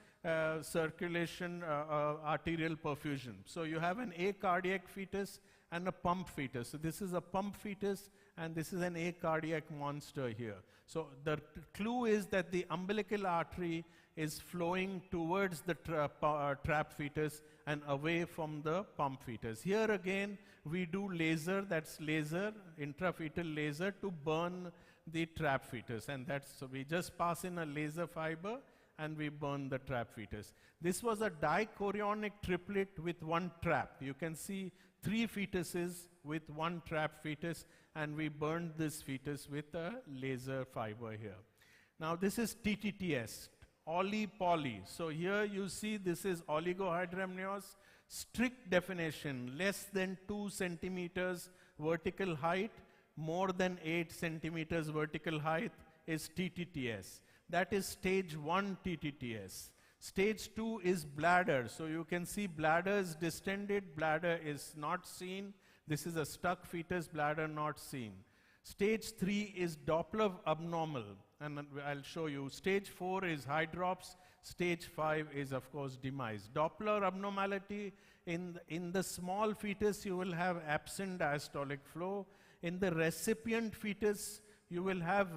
circulation arterial perfusion. So you have an acardiac fetus and a pump fetus. So this is a pump fetus and this is an acardiac monster here. So the clue is that the umbilical artery is flowing towards the trap fetus and away from the pump fetus. Here again, we do laser, that's laser, intrafetal laser to burn the trap fetus. And that's, so we just pass in a laser fiber and we burn the trap fetus. This was a dichorionic triplet with one trap. You can see 3 fetuses with one trap fetus, and we burned this fetus with a laser fiber here. Now this is TTTS, oli-poly. So here you see this is oligohydramnios. strict definition, less than 2 centimeters vertical height, more than 8 centimeters vertical height is TTTS. That is stage 1 TTTS. Stage 2 is bladder. So you can see bladder is distended, bladder is not seen. This is a stuck fetus, bladder not seen. Stage 3 is Doppler abnormal, and I'll show you. Stage 4 is hydrops. Stage 5 is, of course, demise. Doppler abnormality, in the small fetus, you will have absent diastolic flow. In the recipient fetus, you will have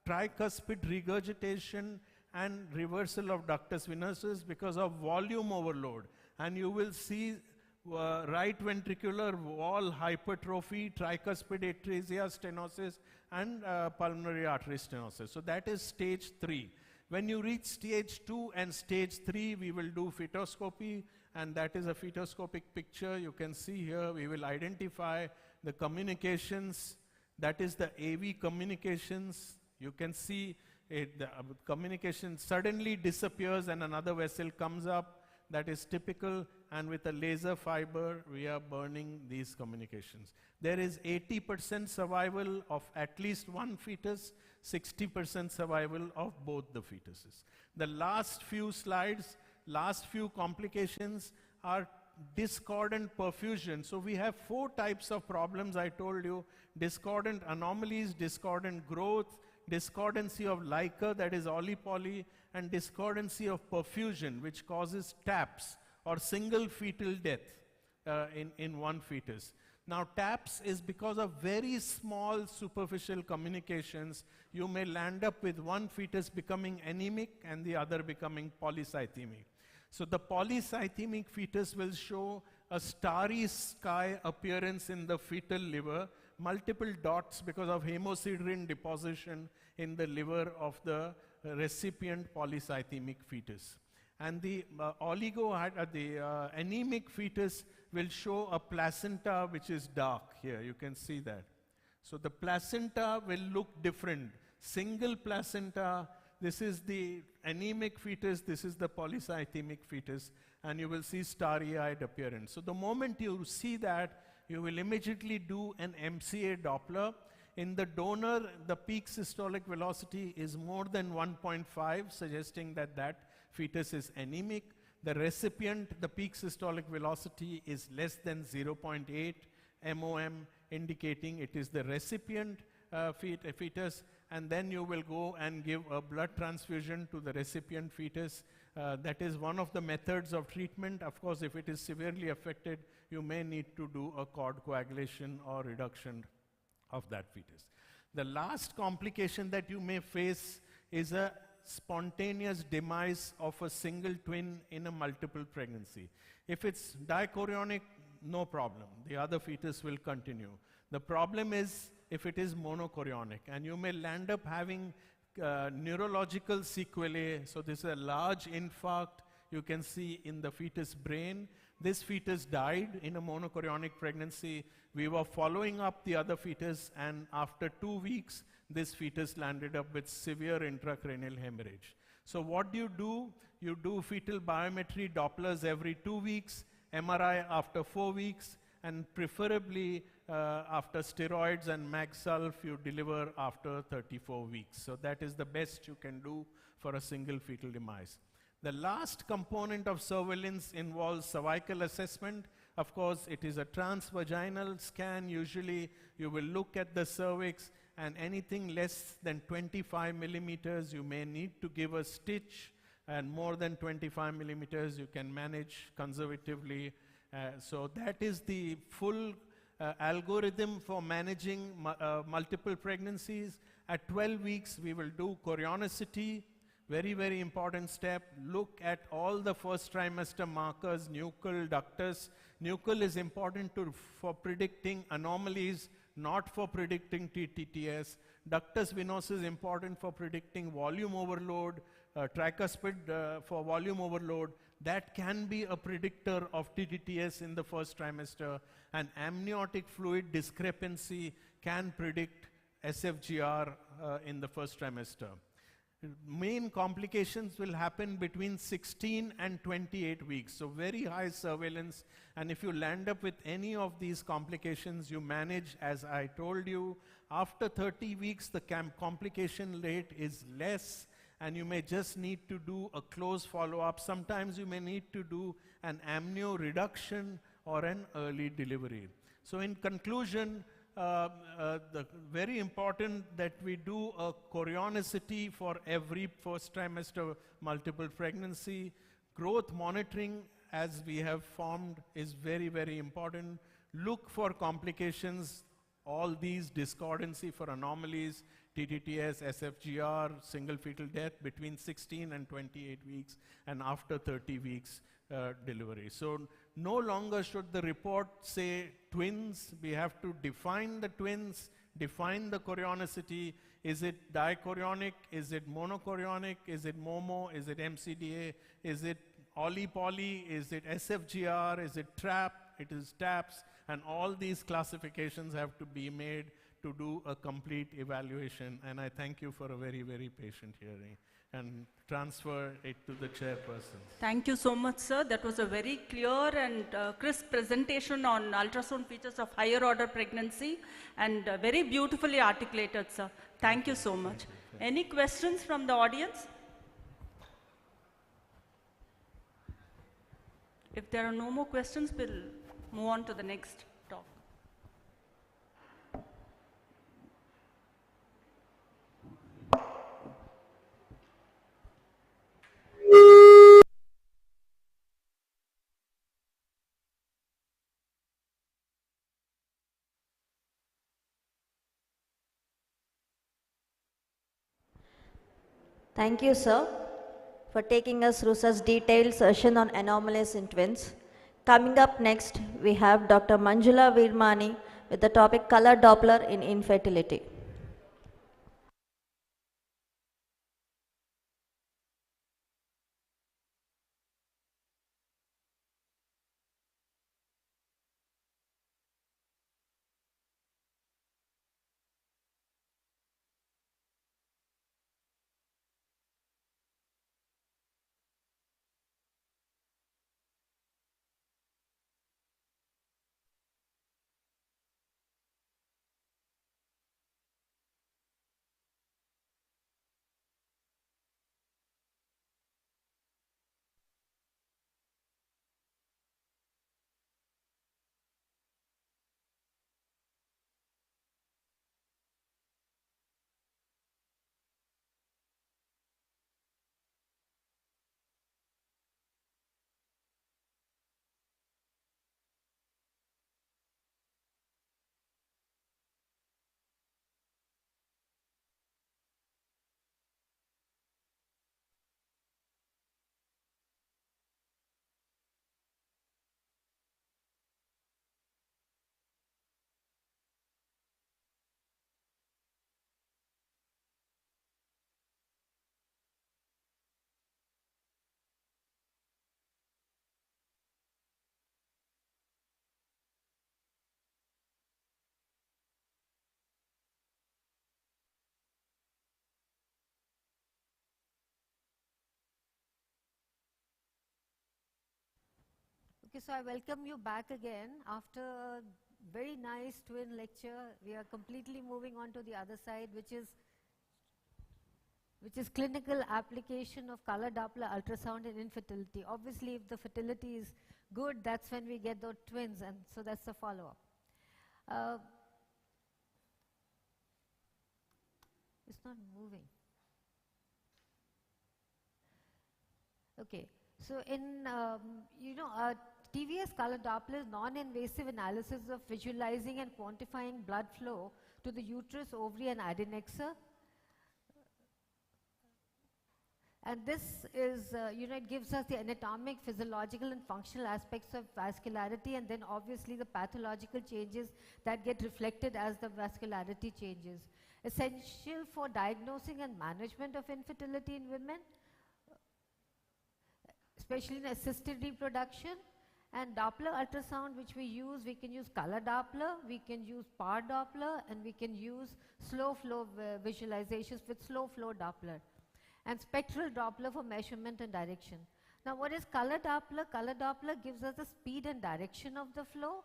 tricuspid regurgitation and reversal of ductus venosus because of volume overload. And you will see right ventricular wall hypertrophy, tricuspid atresia stenosis, and pulmonary artery stenosis. So that is stage 3. When you reach stage 2 and stage 3, we will do fetoscopy, and that is a fetoscopic picture. You can see here, we will identify the communications. That is the AV communications. You can see it, the communication suddenly disappears and another vessel comes up. That is typical, and with a laser fiber, we are burning these communications. There is 80% survival of at least one fetus, 60% survival of both the fetuses. The last few slides, last few complications are discordant perfusion. So we have 4 types of problems I told you: discordant anomalies, discordant growth, discordancy of Leica, that is poly, and discordancy of perfusion, which causes TAPS, or single fetal death in one fetus. Now TAPS is because of very small superficial communications. You may land up with one fetus becoming anemic and the other becoming polycythemic. So the polycythemic fetus will show a starry sky appearance in the fetal liver, multiple dots because of hemosiderin deposition in the liver of the recipient polycythemic fetus. And the anemic fetus will show a placenta which is dark here. You can see that. So the placenta will look different. Single placenta, this is the anemic fetus, this is the polycythemic fetus, and you will see starry-eyed appearance. So the moment you see that, you will immediately do an MCA Doppler. In the donor, the peak systolic velocity is more than 1.5, suggesting that that fetus is anemic. The recipient, the peak systolic velocity is less than 0.8 MOM, indicating it is the recipient fetus. And then you will go and give a blood transfusion to the recipient fetus. That is one of the methods of treatment. Of course, if it is severely affected, you may need to do a cord coagulation or reduction of that fetus. The last complication that you may face is a spontaneous demise of a single twin in a multiple pregnancy. If it's dichorionic, no problem. The other fetus will continue. The problem is if it is monochorionic, and you may land up having neurological sequelae. So this is a large infarct you can see in the fetus brain. This fetus died in a monochorionic pregnancy. We were following up the other fetus, and after 2 weeks, this fetus landed up with severe intracranial hemorrhage. So what do? You do fetal biometry Dopplers every 2 weeks, MRI after 4 weeks, and preferably after steroids and Magsulf, you deliver after 34 weeks. So that is the best you can do for a single fetal demise. The last component of surveillance involves cervical assessment. Of course, it is a transvaginal scan. Usually, you will look at the cervix, and anything less than 25 millimeters, you may need to give a stitch, and more than 25 millimeters, you can manage conservatively. So that is the full algorithm for managing multiple pregnancies. At 12 weeks, we will do chorionicity. Very, very important step. Look at all the first trimester markers, nuchal, ductus. Nuchal is important for predicting anomalies, not for predicting TTTS. Ductus venosus is important for predicting volume overload, tricuspid for volume overload. That can be a predictor of TTTS in the first trimester. And amniotic fluid discrepancy can predict SFGR in the first trimester. main complications will happen between 16 and 28 weeks. So very high surveillance, and if you land up with any of these complications, you manage, as I told you. After 30 weeks, the complication rate is less, and you may just need to do a close follow-up. Sometimes you may need to do an amnio reduction or an early delivery. So in conclusion, the very important that we do a chorionicity for every first trimester multiple pregnancy. Growth monitoring, as we have formed, is very, very important. Look for complications, all these discordancy for anomalies, TTTS, SFGR, single fetal death between 16 and 28 weeks, and after 30 weeks delivery. So no longer should the report say twins. We have to define the twins, define the chorionicity. Is it dichorionic? Is it monochorionic? Is it MOMO? Is it MCDA? Is it poly? Is it SFGR? Is it TRAP? It is TAPS. And all these classifications have to be made to do a complete evaluation. And I thank you for a very, very patient hearing, and transfer it to the chairperson. Thank you so much, sir. That was a very clear and crisp presentation on ultrasound features of higher order pregnancy, and very beautifully articulated, sir. Thank you so much. Any questions from the audience? If there are no more questions, we'll move on to the next talk. Thank you, sir, for taking us through such detailed session on anomalies in twins. Coming up next, we have Dr. Manjula Veermani with the topic color Doppler in infertility. Okay, so I welcome you back again after a very nice twin lecture. We are completely moving on to the other side, which is clinical application of color Doppler ultrasound in infertility. Obviously, if the fertility is good, that's when we get those twins, and so that's the follow-up. It's not moving. Okay, so in TVS color Doppler is non-invasive analysis of visualizing and quantifying blood flow to the uterus, ovary, and adnexal. And this is, it gives us the anatomic, physiological, and functional aspects of vascularity, and then obviously the pathological changes that get reflected as the vascularity changes. Essential for diagnosing and management of infertility in women, especially in assisted reproduction. And Doppler ultrasound, which we can use color Doppler, we can use PAR Doppler, and we can use slow flow visualizations with slow flow Doppler. and spectral Doppler for measurement and direction. Now what is color Doppler? Color Doppler gives us the speed and direction of the flow.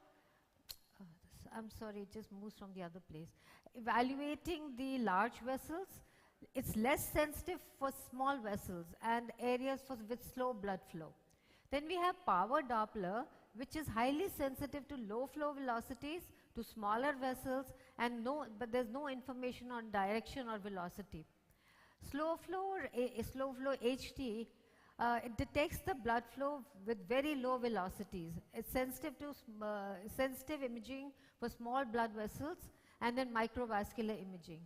I'm sorry, it just moves from the other place. Evaluating the large vessels, it's less sensitive for small vessels and areas with slow blood flow. Then we have power Doppler, which is highly sensitive to low flow velocities, to smaller vessels, and but there's no information on direction or velocity. Slow flow HT, it detects the blood flow with very low velocities. It's sensitive to sensitive imaging for small blood vessels and then microvascular imaging.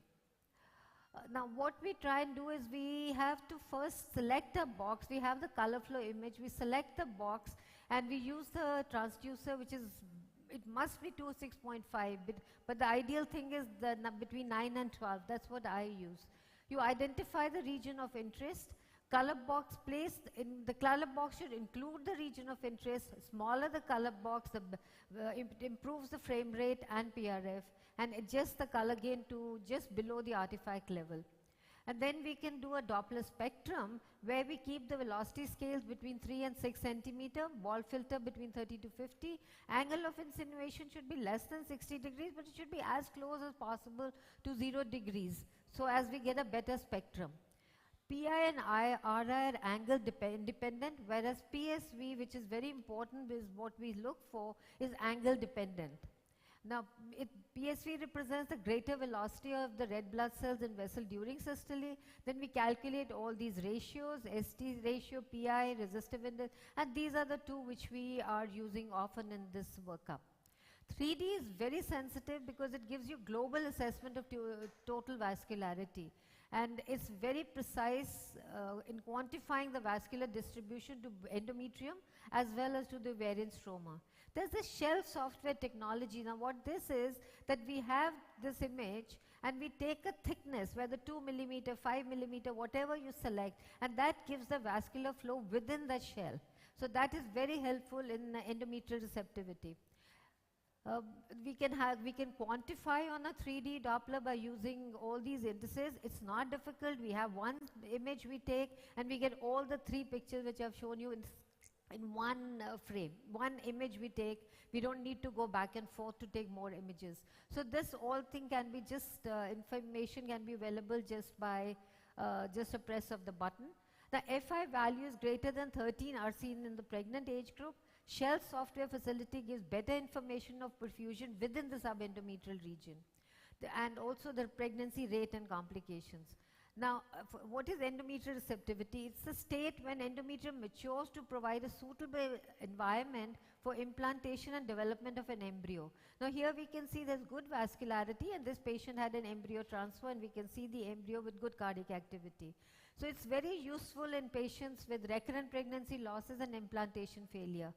Now what we try and do is we have to first select a box. We have the color flow image. We select the box and we use the transducer, which is, it must be 6.5, but the ideal thing is between 9 and 12. That's what I use. You identify the region of interest. Color box placed in the color box should include the region of interest. Smaller the color box, it improves the frame rate and PRF, and adjust the color gain to just below the artifact level. And then we can do a Doppler spectrum where we keep the velocity scales between 3 and 6 centimeter, ball filter between 30 to 50. Angle of insinuation should be less than 60 degrees, but it should be as close as possible to 0 degrees, so as we get a better spectrum. PI and RI are angle dependent, whereas PSV, which is very important, is what we look for, is angle dependent. Now, PSV represents the greater velocity of the red blood cells in vessel during systole. Then we calculate all these ratios, ST ratio, PI, resistive index, and these are the two which we are using often in this workup. 3D is very sensitive because it gives you global assessment of total vascularity. And it's very precise in quantifying the vascular distribution to endometrium as well as to the ovarian stroma. There's a shell software technology. Now what this is, that we have this image and we take a thickness, whether 2 millimeter, 5 millimeter, whatever you select, and that gives the vascular flow within the shell. So that is very helpful in endometrial receptivity. We can quantify on a 3D Doppler by using all these indices. It's not difficult. We have one image we take and we get all the 3 pictures which I've shown you in one frame. One image we take. We don't need to go back and forth to take more images. So this all thing can be just, information can be available just by just a press of the button. The FI values greater than 13 are seen in the pregnant age group. Shell software facility gives better information of perfusion within the subendometrial region, and also the pregnancy rate and complications. Now, what is endometrial receptivity? It's the state when endometrium matures to provide a suitable environment for implantation and development of an embryo. Now here we can see there's good vascularity, and this patient had an embryo transfer, and we can see the embryo with good cardiac activity. So it's very useful in patients with recurrent pregnancy losses and implantation failure.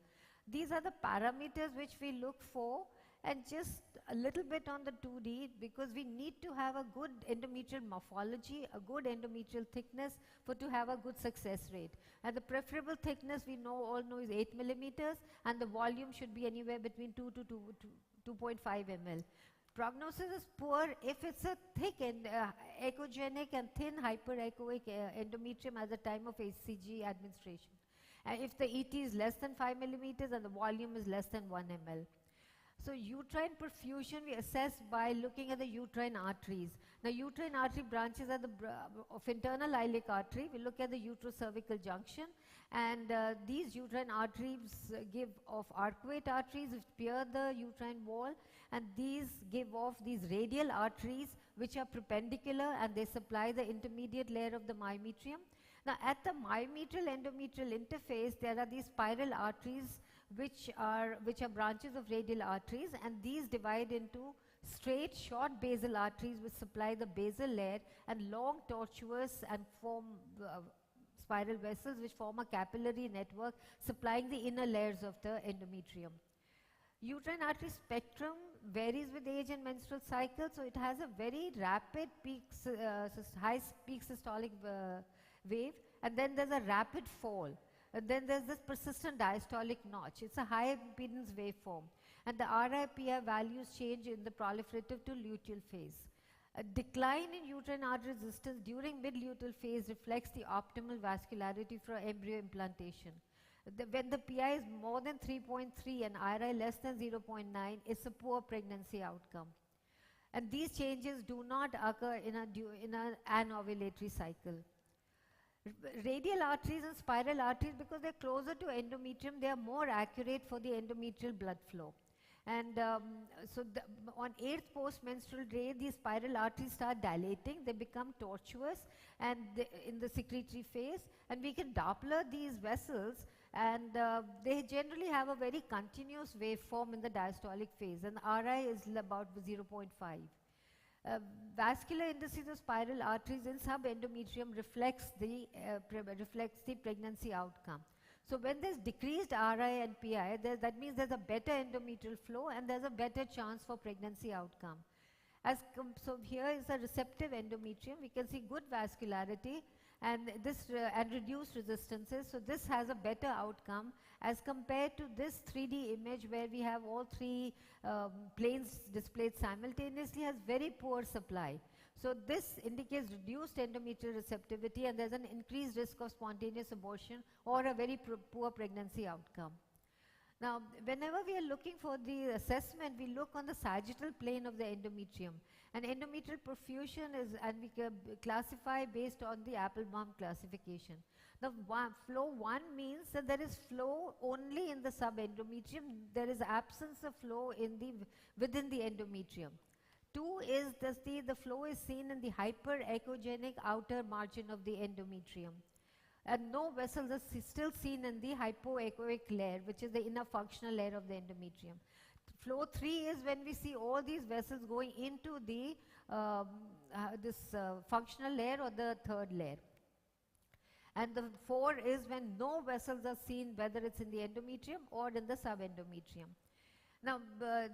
These are the parameters which we look for, and just a little bit on the 2D, because we need to have a good endometrial morphology, a good endometrial thickness to have a good success rate. And the preferable thickness we all know is 8 millimeters, and the volume should be anywhere between 2 to 2.5 ml. Prognosis is poor if it's a thick and echogenic and thin hyperechoic endometrium at the time of HCG administration. And if the ET is less than 5 millimeters and the volume is less than 1 ml. So uterine perfusion we assess by looking at the uterine arteries. Now uterine artery branches are of internal iliac artery. We look at the uterocervical junction, and these uterine arteries give off arcuate arteries which pierce the uterine wall, and these give off these radial arteries which are perpendicular, and they supply the intermediate layer of the myometrium. Now at the myometrial endometrial interface there are these spiral arteries which are branches of radial arteries, and these divide into straight short basal arteries which supply the basal layer, and long tortuous and form spiral vessels which form a capillary network supplying the inner layers of the endometrium. Uterine artery spectrum varies with age and menstrual cycle, so it has a very rapid high peak systolic wave, and then there's a rapid fall. And then there's this persistent diastolic notch. It's a high impedance waveform. And the RI-PI values change in the proliferative to luteal phase. A decline in uterine artery resistance during mid-luteal phase reflects the optimal vascularity for embryo implantation. When the PI is more than 3.3 and IRI less than 0.9, it's a poor pregnancy outcome. And these changes do not occur in an anovulatory cycle. Radial arteries and spiral arteries, because they're closer to endometrium, they are more accurate for the endometrial blood flow. And on 8th postmenstrual day, these spiral arteries start dilating, they become tortuous and in the secretory phase, and we can Doppler these vessels, and they generally have a very continuous waveform in the diastolic phase, and RI is about 0.5. Vascular indices of spiral arteries in subendometrium reflects the pregnancy outcome. So when there's decreased RI and PI, that means there's a better endometrial flow and there's a better chance for pregnancy outcome. So here is a receptive endometrium. We can see good vascularity and and reduced resistances. So this has a better outcome as compared to this 3D image where we have all three planes displayed simultaneously, has very poor supply. So this indicates reduced endometrial receptivity and there's an increased risk of spontaneous abortion or a very poor pregnancy outcome. Now, whenever we are looking for the assessment, we look on the sagittal plane of the endometrium. And endometrial perfusion is, and we can classify based on the Applebaum classification. The flow 1 means that there is flow only in the subendometrium. There is absence of flow within the endometrium. 2 is the flow is seen in the hyperechogenic outer margin of the endometrium. And no vessels are still seen in the hypoechoic layer, which is the inner functional layer of the endometrium. Flow 3 is when we see all these vessels going into the functional layer or the third layer. And the 4 is when no vessels are seen, whether it's in the endometrium or in the subendometrium. Now,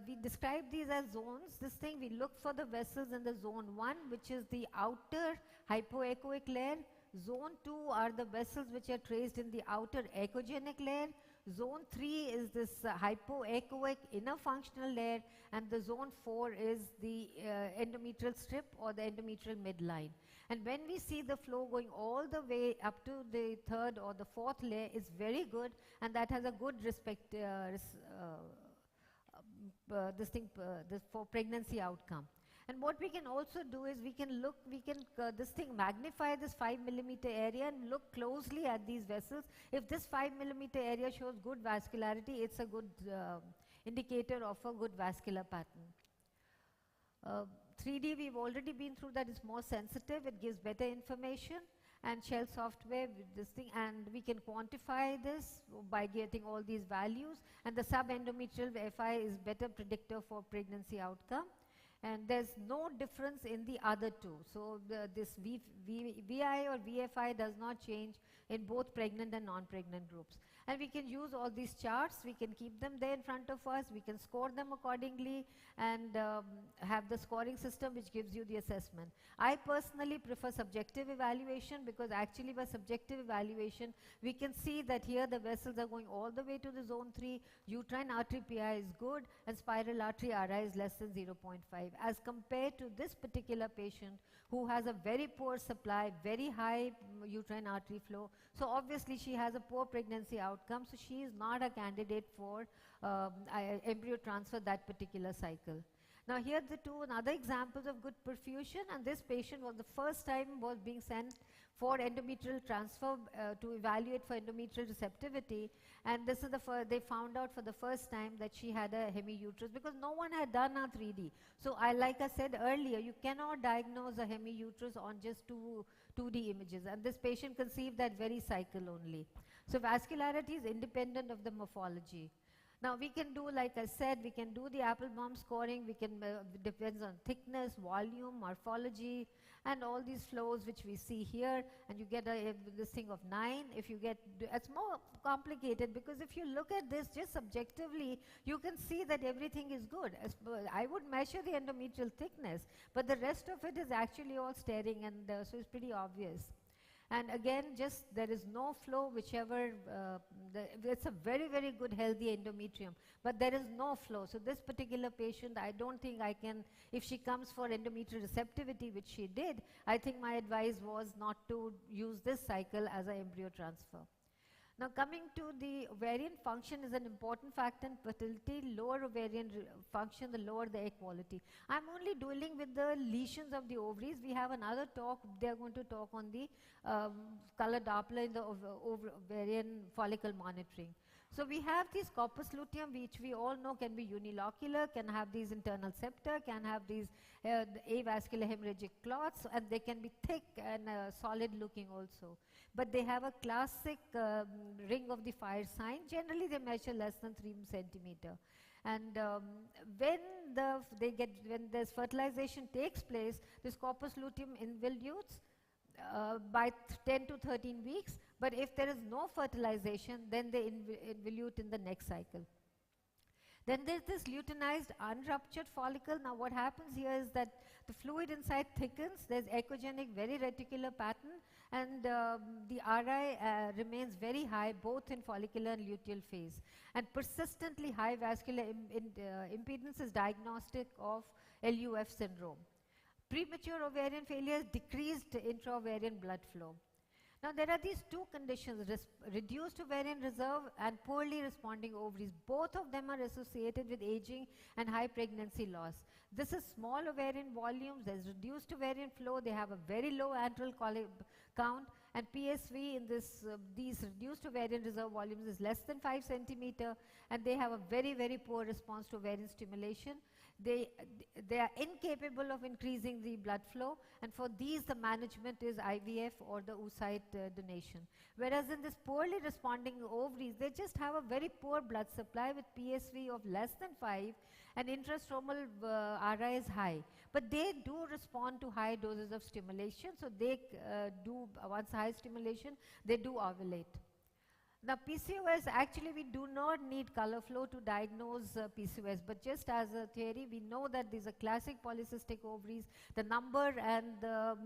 we describe these as zones. This thing, we look for the vessels in the zone 1, which is the outer hypoechoic layer. Zone 2 are the vessels which are traced in the outer echogenic layer. Zone 3 is this hypoechoic inner functional layer, and the zone 4 is the endometrial strip or the endometrial midline. And when we see the flow going all the way up to the third or the fourth layer, is very good, and that has a good for pregnancy outcome. And what we can also do is we can magnify this 5 millimeter area and look closely at these vessels. If this 5 millimeter area shows good vascularity, it's a good indicator of a good vascular pattern. 3D, we've already been through that. It's more sensitive, it gives better information, and shell software with this thing, and we can quantify this by getting all these values, and the subendometrial FI is better predictor for pregnancy outcome. And there's no difference in the other two. So this VI or VFI does not change in both pregnant and non-pregnant groups. And we can use all these charts, we can keep them there in front of us, we can score them accordingly, and have the scoring system which gives you the assessment. I personally prefer subjective evaluation, because actually by subjective evaluation we can see that here the vessels are going all the way to the zone 3, uterine artery PI is good, and spiral artery RI is less than 0.5, as compared to this particular patient who has a very poor supply, very high uterine artery flow. So obviously she has a poor pregnancy outcome, so she is not a candidate for embryo transfer that particular cycle. Now here are the two other examples of good perfusion, and this patient was the first time was being sent for endometrial transfer to evaluate for endometrial receptivity, and this is they found out for the first time that she had a hemiuterus, because no one had done a 3D. So like I said earlier, you cannot diagnose a hemiuterus on just 2D images, and this patient conceived that very cycle only. So vascularity is independent of the morphology. Now we can do, like I said, we can do the Applebaum scoring, we can, depends on thickness, volume, morphology, and all these flows which we see here, and you get this thing of 9. If you get, it's more complicated, because if you look at this just subjectively, you can see that everything is good. I would measure the endometrial thickness, but the rest of it is actually all staring, and so it's pretty obvious. And again, just there is no flow, whichever, it's a very, very good healthy endometrium, but there is no flow. So this particular patient, I don't think I can, if she comes for endometrial receptivity, which she did, I think my advice was not to use this cycle as an embryo transfer. Now coming to the ovarian function is an important factor in fertility. Lower ovarian function, the lower the egg quality. I'm only dealing with the lesions of the ovaries. We have another talk, they are going to talk on the color Doppler in the ovarian follicle monitoring. So we have these corpus luteum, which we all know can be unilocular, can have these internal septa, can have these avascular hemorrhagic clots, and they can be thick and solid looking also. But they have a classic ring of the fire sign. Generally they measure less than 3 centimeter. And when this fertilization takes place, this corpus luteum involutes by 10 to 13 weeks, but if there is no fertilization, then they involute in the next cycle. Then there's this luteinized unruptured follicle. Now what happens here is that the fluid inside thickens, there's echogenic very reticular pattern, and the RI remains very high both in follicular and luteal phase. And persistently high vascular impedance is diagnostic of LUF syndrome. Premature ovarian failure is decreased intra-ovarian blood flow. Now there are these two conditions, reduced ovarian reserve and poorly responding ovaries. Both of them are associated with aging and high pregnancy loss. This is small ovarian volumes, there's reduced ovarian flow, they have a very low antral count, and PSV in these reduced ovarian reserve volumes is less than 5 centimeter, and they have a very, very poor response to ovarian stimulation. They are incapable of increasing the blood flow, and for these the management is IVF or the oocyte donation. Whereas in this poorly responding ovaries, they just have a very poor blood supply with PSV of less than 5 and intrastromal RI is high. But they do respond to high doses of stimulation, so they once high stimulation, they do ovulate. Now PCOS, actually we do not need color flow to diagnose PCOS, but just as a theory, we know that these are classic polycystic ovaries. The number and the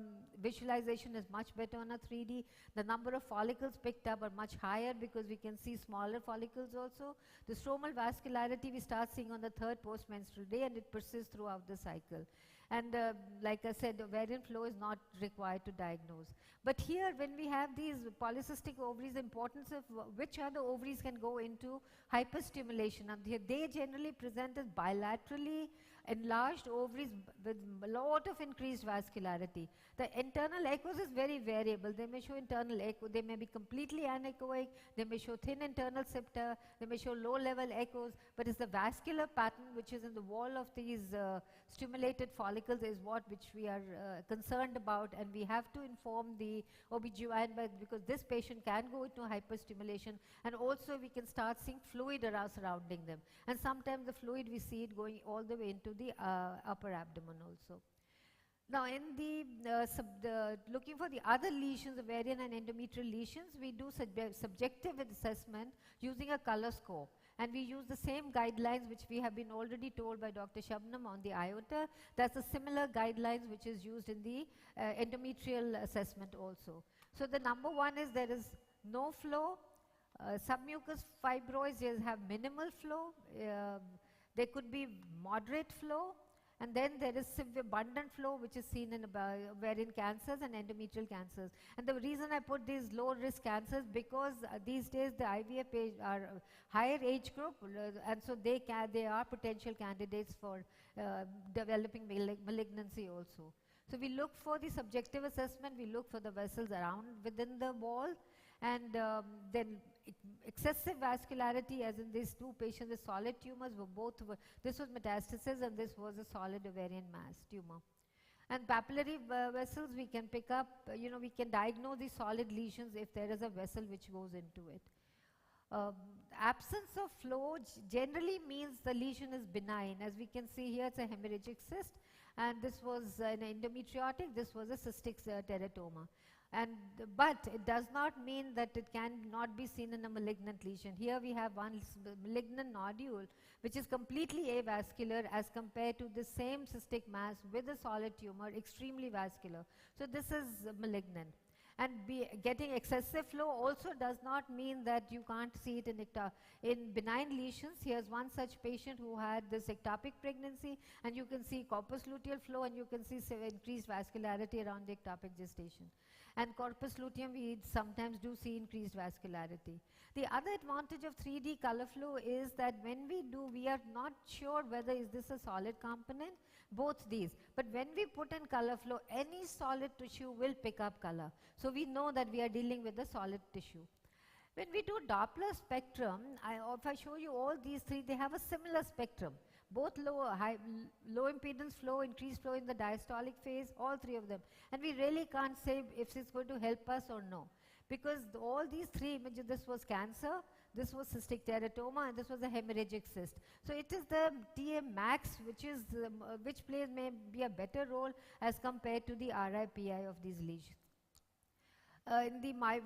visualization is much better on a 3D. The number of follicles picked up are much higher because we can see smaller follicles also. The stromal vascularity we start seeing on the 3rd postmenstrual day, and it persists throughout the cycle. And like I said, ovarian flow is not required to diagnose. But here when we have these polycystic ovaries, the importance of which other ovaries can go into hyperstimulation. And they generally present as bilaterally enlarged ovaries with a lot of increased vascularity. The internal echoes is very variable. They may show internal echo, they may be completely anechoic, they may show thin internal septa, they may show low level echoes, but it's the vascular pattern which is in the wall of these stimulated follicles is which we are concerned about, and we have to inform the OBGYN because this patient can go into hyperstimulation, and also we can start seeing fluid surrounding them. And sometimes the fluid we see it going all the way into the upper abdomen also. Now in looking for the other lesions, ovarian and endometrial lesions, we do subjective assessment using a color score. And we use the same guidelines which we have been already told by Dr. Shabnam on the iota. That's a similar guidelines which is used in the endometrial assessment also. So the number one is there is no flow. Submucous fibroids have minimal flow. There could be moderate flow. And then there is abundant flow which is seen in ovarian cancers and endometrial cancers. And the reason I put these low risk cancers because these days the IVF are higher age group, and so they are potential candidates for developing malignancy also. So we look for the subjective assessment, we look for the vessels around within the wall, and then excessive vascularity, as in these two patients with solid tumors this was metastasis and this was a solid ovarian mass tumor. And papillary vessels we can pick up, we can diagnose the solid lesions if there is a vessel which goes into it. Absence of flow generally means the lesion is benign. As we can see here, it's a hemorrhagic cyst, and this was an endometriotic, this was a cystic teratoma. But it does not mean that it cannot be seen in a malignant lesion. Here we have one malignant nodule which is completely avascular as compared to the same cystic mass with a solid tumor, extremely vascular. So this is malignant. And getting excessive flow also does not mean that you can't see it in benign lesions. Here's one such patient who had this ectopic pregnancy, and you can see corpus luteal flow, and you can see increased vascularity around the ectopic gestation. And corpus luteum, we sometimes do see increased vascularity. The other advantage of 3D color flow is that when we are not sure whether is this a solid component, both these. But when we put in color flow, any solid tissue will pick up color. So we know that we are dealing with a solid tissue. When we do Doppler spectrum, if I show you all these three, they have a similar spectrum. Both low impedance flow, increased flow in the diastolic phase, all three of them. And we really can't say if it's going to help us or no. Because all these three images, this was cancer, this was cystic teratoma, and this was a hemorrhagic cyst. So it is the TA max which plays maybe a better role as compared to the RIPI of these lesions.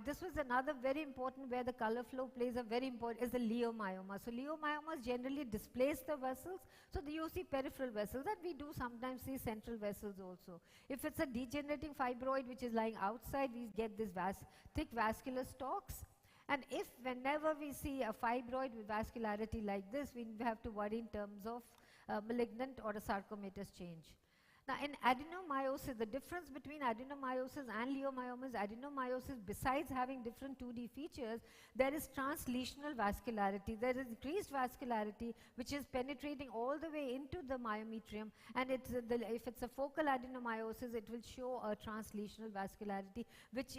This was another very important where the color flow plays a very important, is the leiomyoma. So leiomyomas generally displace the vessels, so you see peripheral vessels, and we do sometimes see central vessels also. If it's a degenerating fibroid which is lying outside, we get this thick vascular stalks. And if whenever we see a fibroid with vascularity like this, we have to worry in terms of malignant or a sarcomatous change. Now in adenomyosis, the difference between adenomyosis and leiomyomas, adenomyosis besides having different 2D features, there is translesional vascularity. There is increased vascularity which is penetrating all the way into the myometrium, and if it's a focal adenomyosis, it will show a translesional vascularity which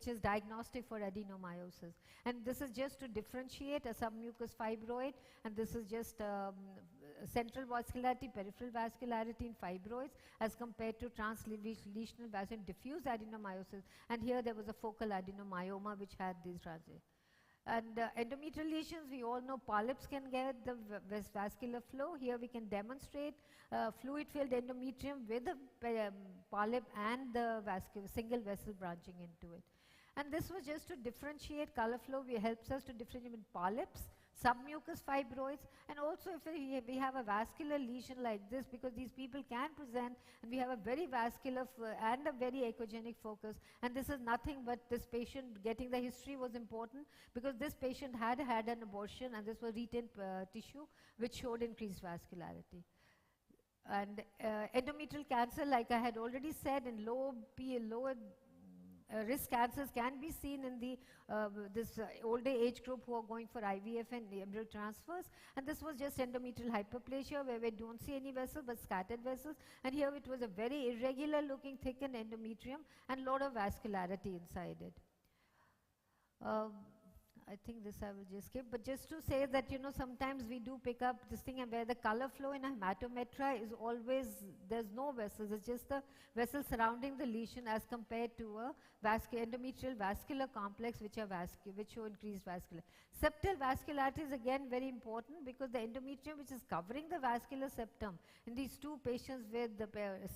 is diagnostic for adenomyosis. And this is just to differentiate a submucous fibroid, and this is just central vascularity, peripheral vascularity in fibroids as compared to translesional vascular diffuse adenomyosis, and here there was a focal adenomyoma which had these transit. And endometrial lesions, we all know polyps can get the vascular flow. Here we can demonstrate fluid-filled endometrium with a polyp and the single vessel branching into it. And this was just to differentiate color flow. It helps us to differentiate polyps, submucous fibroids, and also if we have a vascular lesion like this, because these people can present and we have a very vascular and a very echogenic focus, and this is nothing but this patient getting the history was important because this patient had an abortion, and this was retained tissue which showed increased vascularity. And endometrial cancer, like I had already said, in lower risk cancers can be seen in the older age group who are going for IVF and embryo transfers, and this was just endometrial hyperplasia where we don't see any vessels but scattered vessels, and here it was a very irregular looking thickened endometrium and lot of vascularity inside it. I think this I will just skip, but just to say that sometimes we do pick up this thing, and where the color flow in a hematometra is always, there's no vessels, it's just the vessel surrounding the lesion as compared to a endometrial vascular complex which show increased vascular. Septal vascularity is again very important because the endometrium which is covering the vascular septum in these two patients with the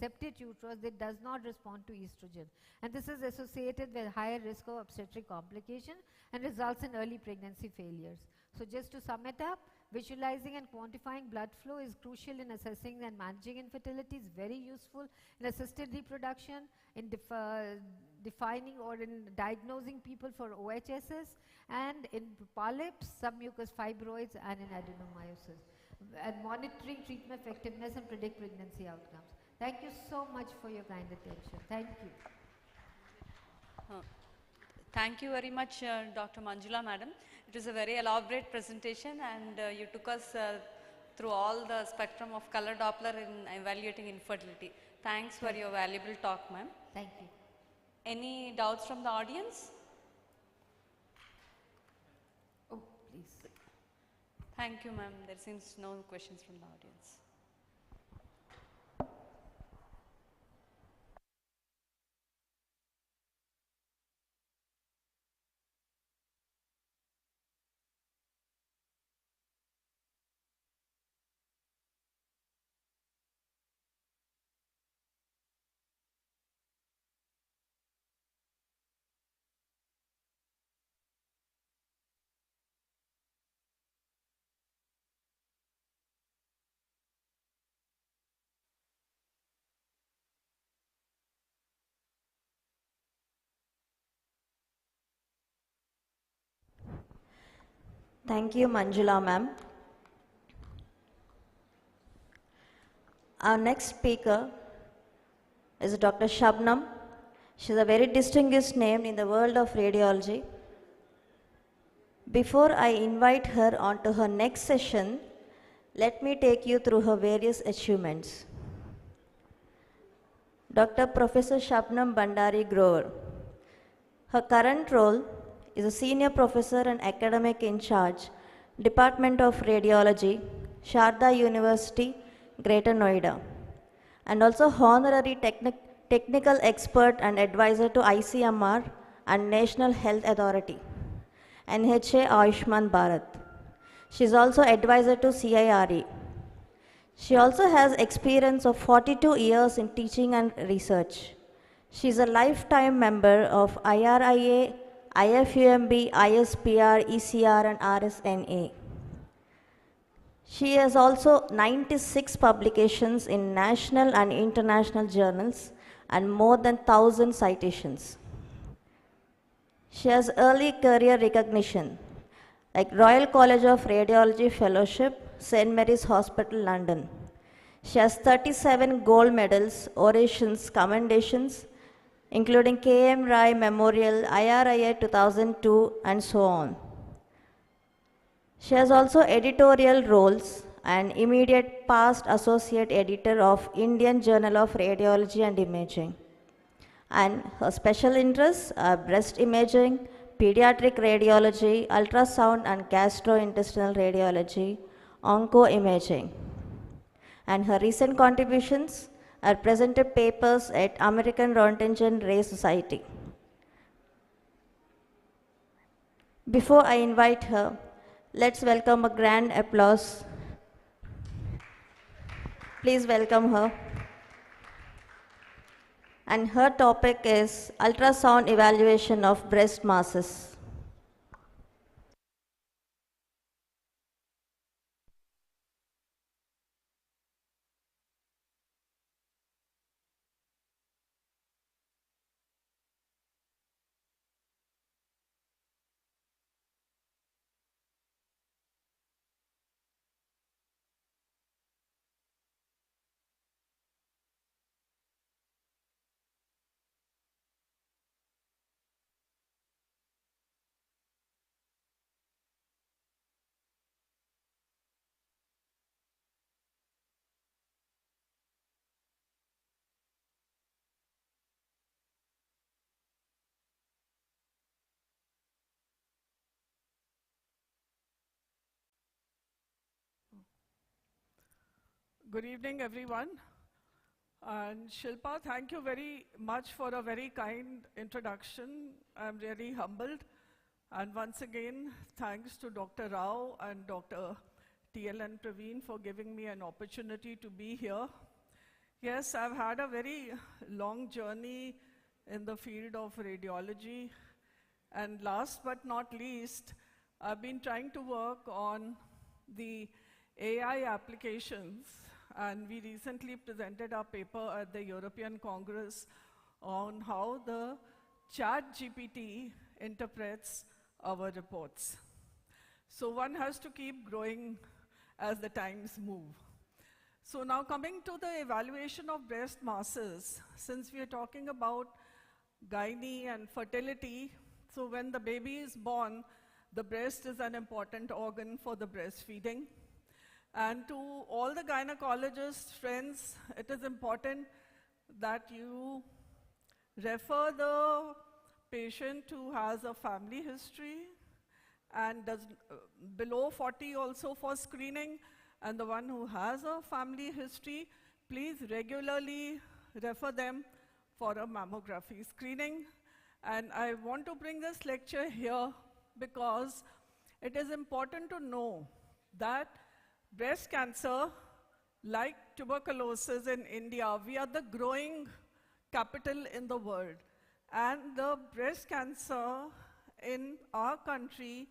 septate uterus, it does not respond to estrogen, and this is associated with higher risk of obstetric complication and results in early pregnancy failures. So just to sum it up, visualizing and quantifying blood flow is crucial in assessing and managing infertility. It's very useful in assisted reproduction, in defining or in diagnosing people for OHSS, and in polyps, submucous fibroids, and in adenomyosis, and monitoring treatment effectiveness and predict pregnancy outcomes. Thank you so much for your kind attention. Thank you. Thank you very much, Dr. Manjula Madam. It was a very elaborate presentation, and you took us through all the spectrum of color Doppler in evaluating infertility. Thanks for your valuable talk, ma'am. Thank you. Any doubts from the audience? Oh, please. Thank you, ma'am. There seems no questions from the audience. Thank you, Manjula ma'am. Our next speaker is Dr. Shabnam. She's a very distinguished name in the world of radiology. Before I invite her on to her next session, let me take you through her various achievements. Dr. Professor Shabnam Bandari Grover. Her current role is a senior professor and academic in charge, Department of Radiology, Sharda University, Greater Noida, and also honorary technical expert and advisor to ICMR and National Health Authority, NHA Ayushman Bharat. She is also advisor to CIRE. She also has experience of 42 years in teaching and research. She is a lifetime member of IRIA, IFUMB, ISPR, ECR and RSNA. She has also 96 publications in national and international journals and more than 1,000 citations. She has early career recognition like Royal College of Radiology Fellowship, St. Mary's Hospital, London. She has 37 gold medals, orations, commendations, including K.M. Rai Memorial, IRIA 2002, and so on. She has also editorial roles and immediate past associate editor of Indian Journal of Radiology and Imaging. And her special interests are breast imaging, pediatric radiology, ultrasound and gastrointestinal radiology, onco-imaging. And her recent contributions are presented papers at American Roentgen Ray Society. Before I invite her, let's welcome a grand applause. Please welcome her. And her topic is ultrasound evaluation of breast masses. Good evening, everyone. And Shilpa, thank you very much for a very kind introduction. I'm really humbled. And once again, thanks to Dr. Rao and Dr. TLN Praveen for giving me an opportunity to be here. Yes, I've had a very long journey in the field of radiology. And last but not least, I've been trying to work on the AI applications. And we recently presented our paper at the European Congress on how the ChatGPT interprets our reports. So one has to keep growing as the times move. So now coming to the evaluation of breast masses, since we are talking about gynae and fertility, so when the baby is born, the breast is an important organ for the breastfeeding. And to all the gynecologists, friends, it is important that you refer the patient who has a family history and does below 40 also for screening, and the one who has a family history, please regularly refer them for a mammography screening. And I want to bring this lecture here because it is important to know that breast cancer, like tuberculosis in India, we are the growing capital in the world. And the breast cancer in our country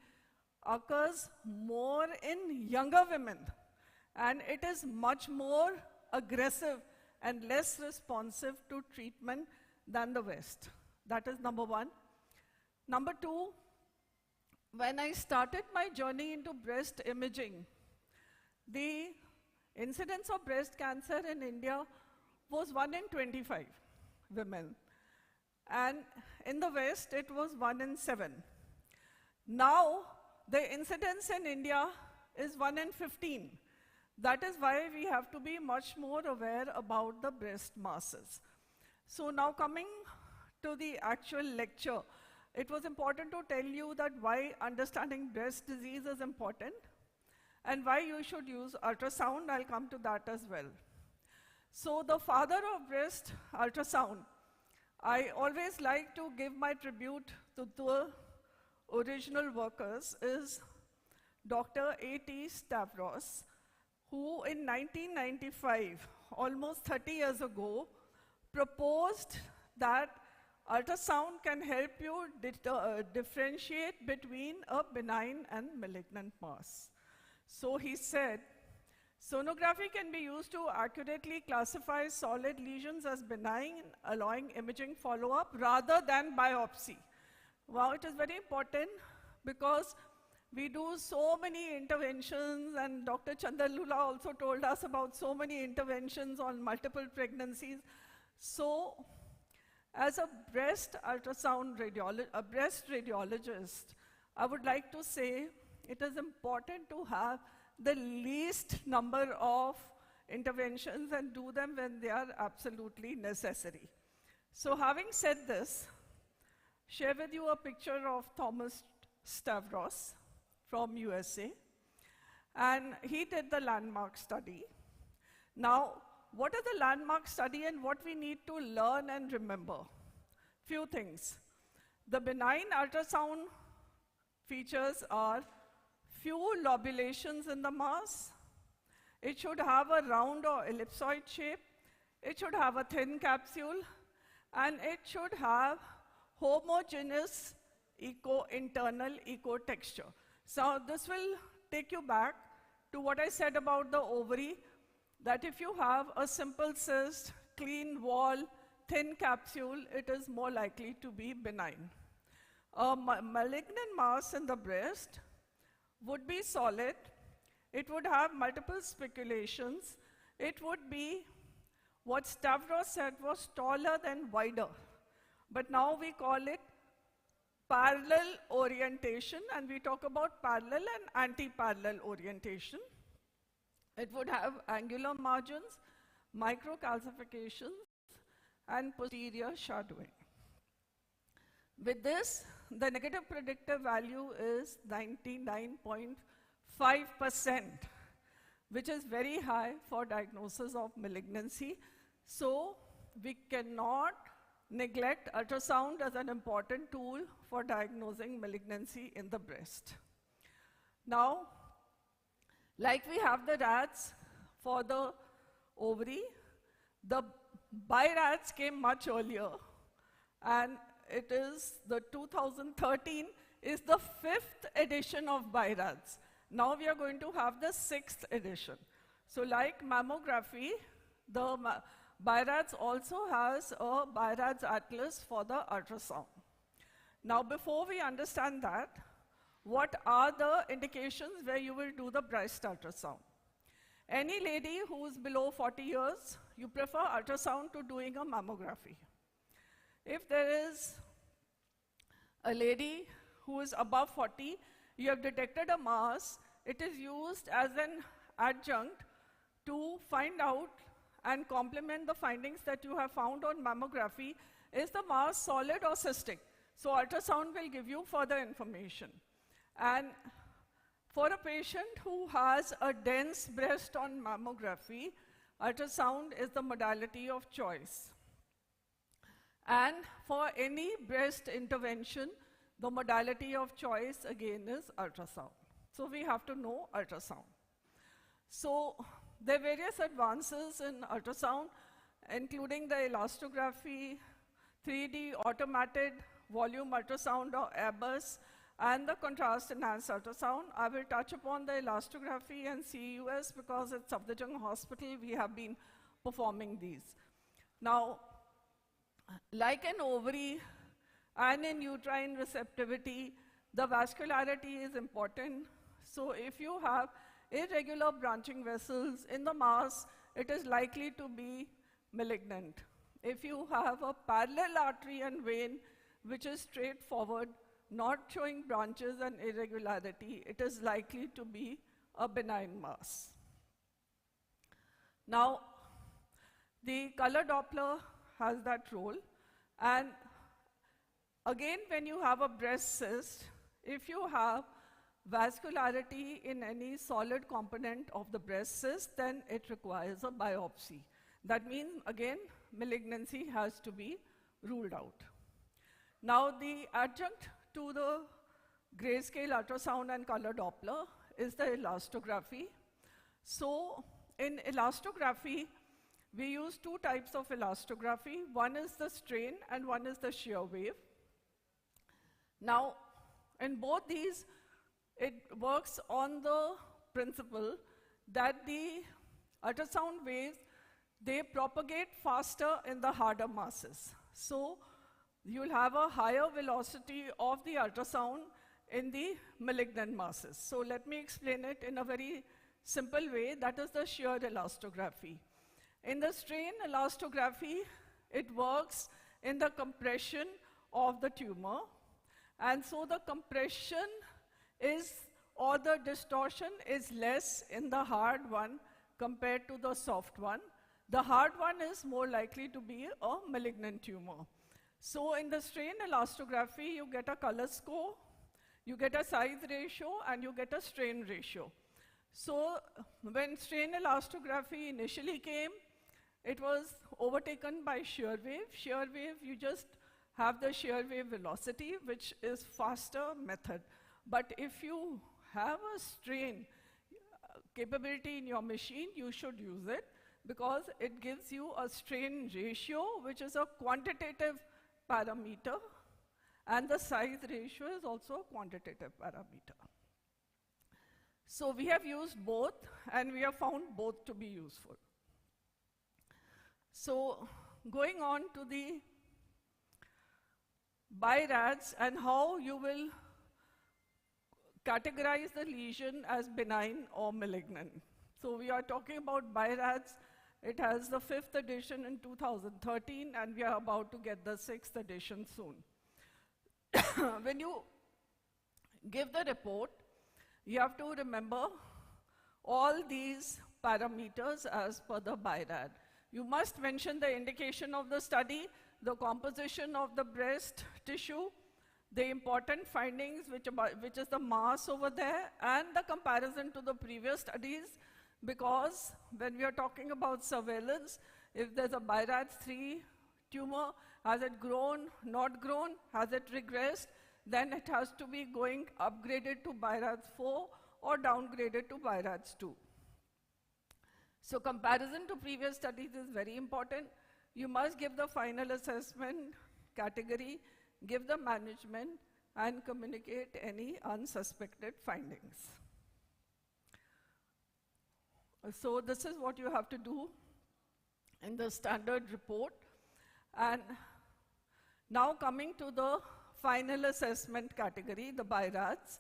occurs more in younger women. And it is much more aggressive and less responsive to treatment than the West. That is number one. Number two, when I started my journey into breast imaging, the incidence of breast cancer in India was 1 in 25 women. And in the West, it was 1 in 7. Now, the incidence in India is 1 in 15. That is why we have to be much more aware about the breast masses. So now coming to the actual lecture, it was important to tell you that why understanding breast disease is important and why you should use ultrasound. I'll come to that as well. So the father of breast ultrasound, I always like to give my tribute to the original workers, is Dr. A.T. Stavros, who in 1995, almost 30 years ago, proposed that ultrasound can help you differentiate between a benign and malignant mass. So he said, sonography can be used to accurately classify solid lesions as benign, allowing imaging follow-up rather than biopsy. Wow, it is very important because we do so many interventions, and Dr. Chandalula also told us about so many interventions on multiple pregnancies. So, as a breast radiologist, I would like to say it is important to have the least number of interventions and do them when they are absolutely necessary. So having said this, share with you a picture of Thomas Stavros from USA, and he did the landmark study. Now, what is the landmark study and what we need to learn and remember? Few things. The benign ultrasound features are few lobulations in the mass. It should have a round or ellipsoid shape. It should have a thin capsule, and it should have homogeneous internal echo texture. So this will take you back to what I said about the ovary, that if you have a simple cyst, clean wall, thin capsule, it is more likely to be benign. A malignant mass in the breast would be solid. It would have multiple spiculations. It would be what Stavros said was taller than wider. But now we call it parallel orientation, and we talk about parallel and anti-parallel orientation. It would have angular margins, microcalcifications, and posterior shadowing. With this, the negative predictive value is 99.5%, which is very high for diagnosis of malignancy. So we cannot neglect ultrasound as an important tool for diagnosing malignancy in the breast. Now, like we have the RADS for the ovary, the BI-RADS came much earlier, and it is the 2013 is the 5th edition of BI-RADS. Now we are going to have the 6th edition. So like mammography, the BI-RADS also has a BI-RADS atlas for the ultrasound. Now before we understand that, what are the indications where you will do the breast ultrasound? Any lady who is below 40 years, you prefer ultrasound to doing a mammography. If there is a lady who is above 40, you have detected a mass, it is used as an adjunct to find out and complement the findings that you have found on mammography. Is the mass solid or cystic? So ultrasound will give you further information. And for a patient who has a dense breast on mammography, ultrasound is the modality of choice. And for any breast intervention, the modality of choice again is ultrasound. So we have to know ultrasound. So there are various advances in ultrasound, including the elastography, 3D automated volume ultrasound or ABUS, and the contrast enhanced ultrasound. I will touch upon the elastography and CUS because at Safdarjung Hospital we have been performing these. Now, like an ovary and in uterine receptivity, The vascularity is important. So if you have irregular branching vessels in the mass, it is likely to be malignant. If you have a parallel artery and vein which is straightforward, not showing branches and irregularity, it is likely to be a benign mass. Now, the color Doppler has that role, and again, when you have a breast cyst, if you have vascularity in any solid component of the breast cyst, then it requires a biopsy. That means, again, malignancy has to be ruled out. Now, the adjunct to the grayscale ultrasound and color Doppler is the elastography. So, in elastography, we use two types of elastography. One is the strain and one is the shear wave. Now, in both these, it works on the principle that the ultrasound waves, they propagate faster in the harder masses. So, you'll have a higher velocity of the ultrasound in the malignant masses. So, let me explain it in a very simple way. That is the shear elastography. In the strain elastography, it works in the compression of the tumor. And so the compression is, or the distortion is less in the hard one compared to the soft one. The hard one is more likely to be a malignant tumor. So in the strain elastography, you get a color score, you get a size ratio, and you get a strain ratio. So when strain elastography initially came, it was overtaken by shear wave. Shear wave, you just have the shear wave velocity, which is faster method. But if you have a strain capability in your machine, you should use it because it gives you a strain ratio, which is a quantitative parameter, and the size ratio is also a quantitative parameter. So we have used both, and we have found both to be useful. So going on to the BI-RADS and how you will categorize the lesion as benign or malignant. So we are talking about BI-RADS. It has the 5th edition in 2013, and we are about to get the 6th edition soon. When you give the report, you have to remember all these parameters as per the BI-RAD. You must mention the indication of the study, the composition of the breast tissue, the important findings, which is the mass over there, and the comparison to the previous studies, because when we are talking about surveillance, if there's a BI-RADS 3 tumor, has it grown, not grown, has it regressed, then it has to be going upgraded to BI-RADS 4 or downgraded to BI-RADS 2. So comparison to previous studies is very important. You must give the final assessment category, give the management, and communicate any unsuspected findings. So this is what you have to do in the standard report. And now coming to the final assessment category, the BI-RADS.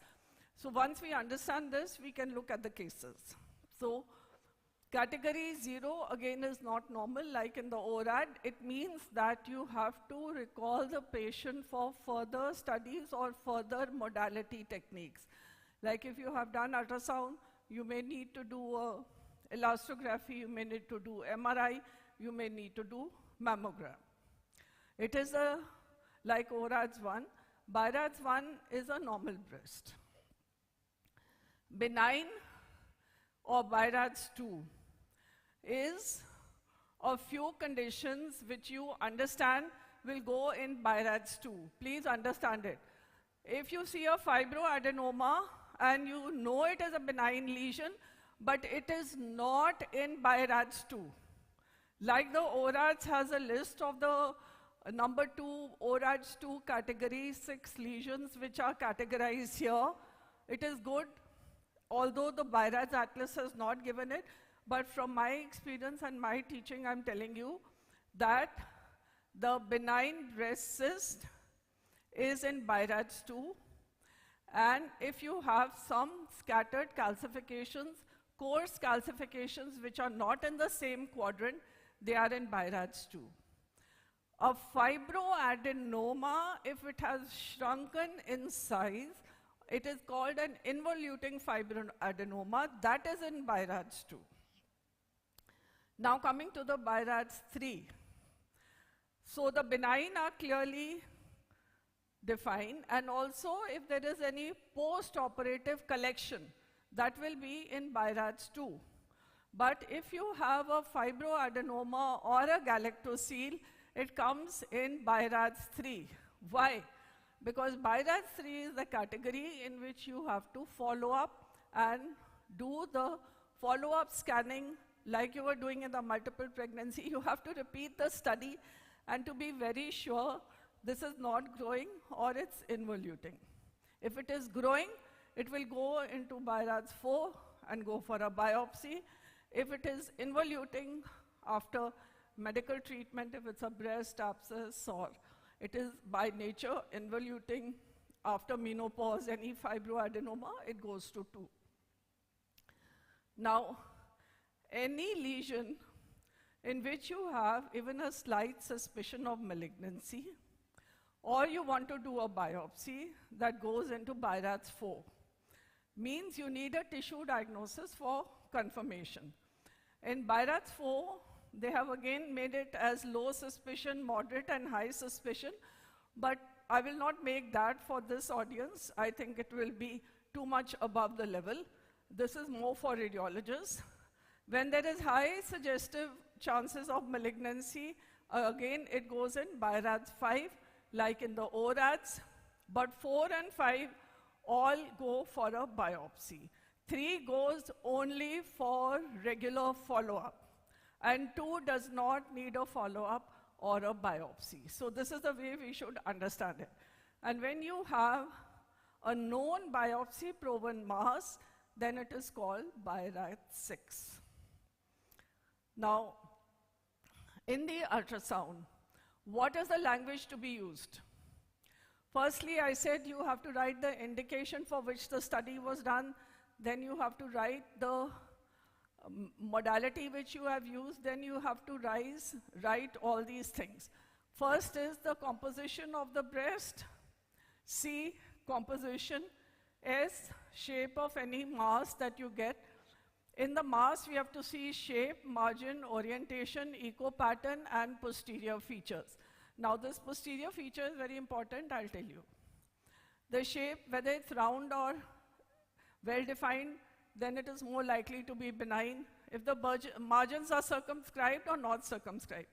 So once we understand this, we can look at the cases. So category 0 again is not normal like in the ORAD. It means that you have to recall the patient for further studies or further modality techniques. Like if you have done ultrasound, you may need to do elastography, you may need to do MRI, you may need to do mammogram. It is like ORADS 1. BI-RADS 1 is a normal breast. Benign or BI-RADS 2 is a few conditions which you understand will go in BI-RADS 2. Please understand it. If you see a fibroadenoma and you know it is a benign lesion, but it is not in BI-RADS 2. Like the ORADS has a list of the number 2 ORADS 2 category, 6 lesions which are categorized here. It is good, although the BI-RADS Atlas has not given it, but from my experience and my teaching, I'm telling you that the benign breast cyst is in BI-RADS 2, And if you have some scattered calcifications, coarse calcifications which are not in the same quadrant, they are in BIRADS 2. A fibroadenoma, if it has shrunken in size, it is called an involuting fibroadenoma. That is in BIRADS 2. Now coming to the BIRADS 3. So the benign are clearly defined, and also if there is any post-operative collection, that will be in BIRADS 2. But if you have a fibroadenoma or a galactosele, it comes in BIRADS 3. Why? Because BIRADS 3 is the category in which you have to follow up and do the follow-up scanning like you were doing in the multiple pregnancy. You have to repeat the study and to be very sure this is not growing or it's involuting. If it is growing, it will go into BIRADS 4 and go for a biopsy. If it is involuting after medical treatment, if it's a breast abscess or it is by nature involuting after menopause, any fibroadenoma, it goes to 2. Now, any lesion in which you have even a slight suspicion of malignancy, or you want to do a biopsy, that goes into BIRADS 4. Means you need a tissue diagnosis for confirmation. In BIRADS 4, they have again made it as low suspicion, moderate and high suspicion, but I will not make that for this audience. I think it will be too much above the level. This is more for radiologists. When there is high suggestive chances of malignancy, again it goes in BIRADS 5, like in the ORADS, but 4 and 5 all go for a biopsy. 3 goes only for regular follow-up, and 2 does not need a follow-up or a biopsy. So this is the way we should understand it. And when you have a known biopsy-proven mass, then it is called BIRADS 6. Now, in the ultrasound, what is the language to be used? Firstly, I said you have to write the indication for which the study was done, then you have to write the modality which you have used, then you have to write all these things. First is the composition of the breast, C, composition, S, shape of any mass that you get. In the mass, we have to see shape, margin, orientation, echo pattern, and posterior features. Now, this posterior feature is very important, I'll tell you. The shape, whether it's round or well-defined, then it is more likely to be benign. If the margins are circumscribed or not circumscribed.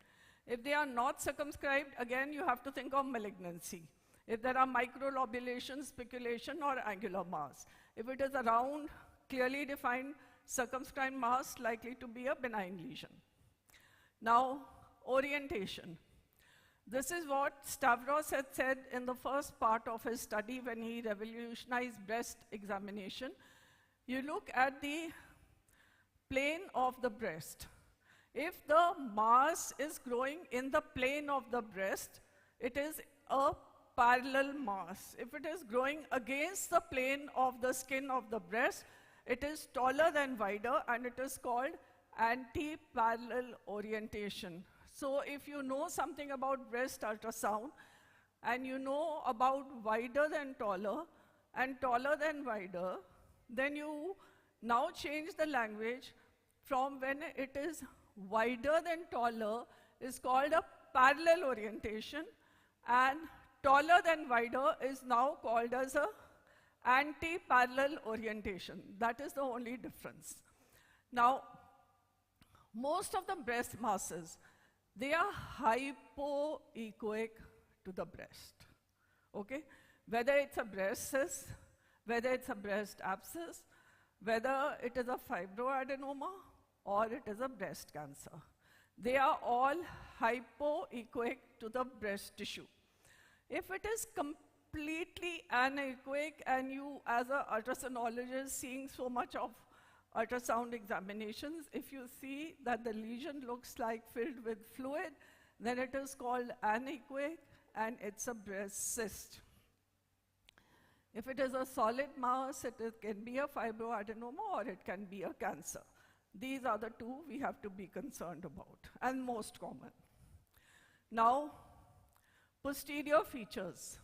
If they are not circumscribed, again, you have to think of malignancy. If there are microlobulation, speculation, or angular mass. If it is a round, clearly defined, circumscribed mass, likely to be a benign lesion. Now, orientation. This is what Stavros had said in the first part of his study when he revolutionized breast examination. You look at the plane of the breast. If the mass is growing in the plane of the breast, it is a parallel mass. If it is growing against the plane of the skin of the breast, it is taller than wider, and it is called anti-parallel orientation. So if you know something about breast ultrasound, and you know about wider than taller, and taller than wider, then you now change the language from when it is wider than taller is called a parallel orientation, and taller than wider is now called as a anti-parallel orientation. That is the only difference. Now, most of the breast masses, they are hypoechoic to the breast, okay? Whether it's a breast cyst, whether it's a breast abscess, whether it is a fibroadenoma or it is a breast cancer. They are all hypoechoic to the breast tissue. If it is completely anechoic, and you as an ultrasoundologist seeing so much of ultrasound examinations, if you see that the lesion looks like filled with fluid, then it is called anechoic and it's a breast cyst. If it is a solid mass, can be a fibroadenoma or it can be a cancer. These are the two we have to be concerned about and most common. Now, posterior features.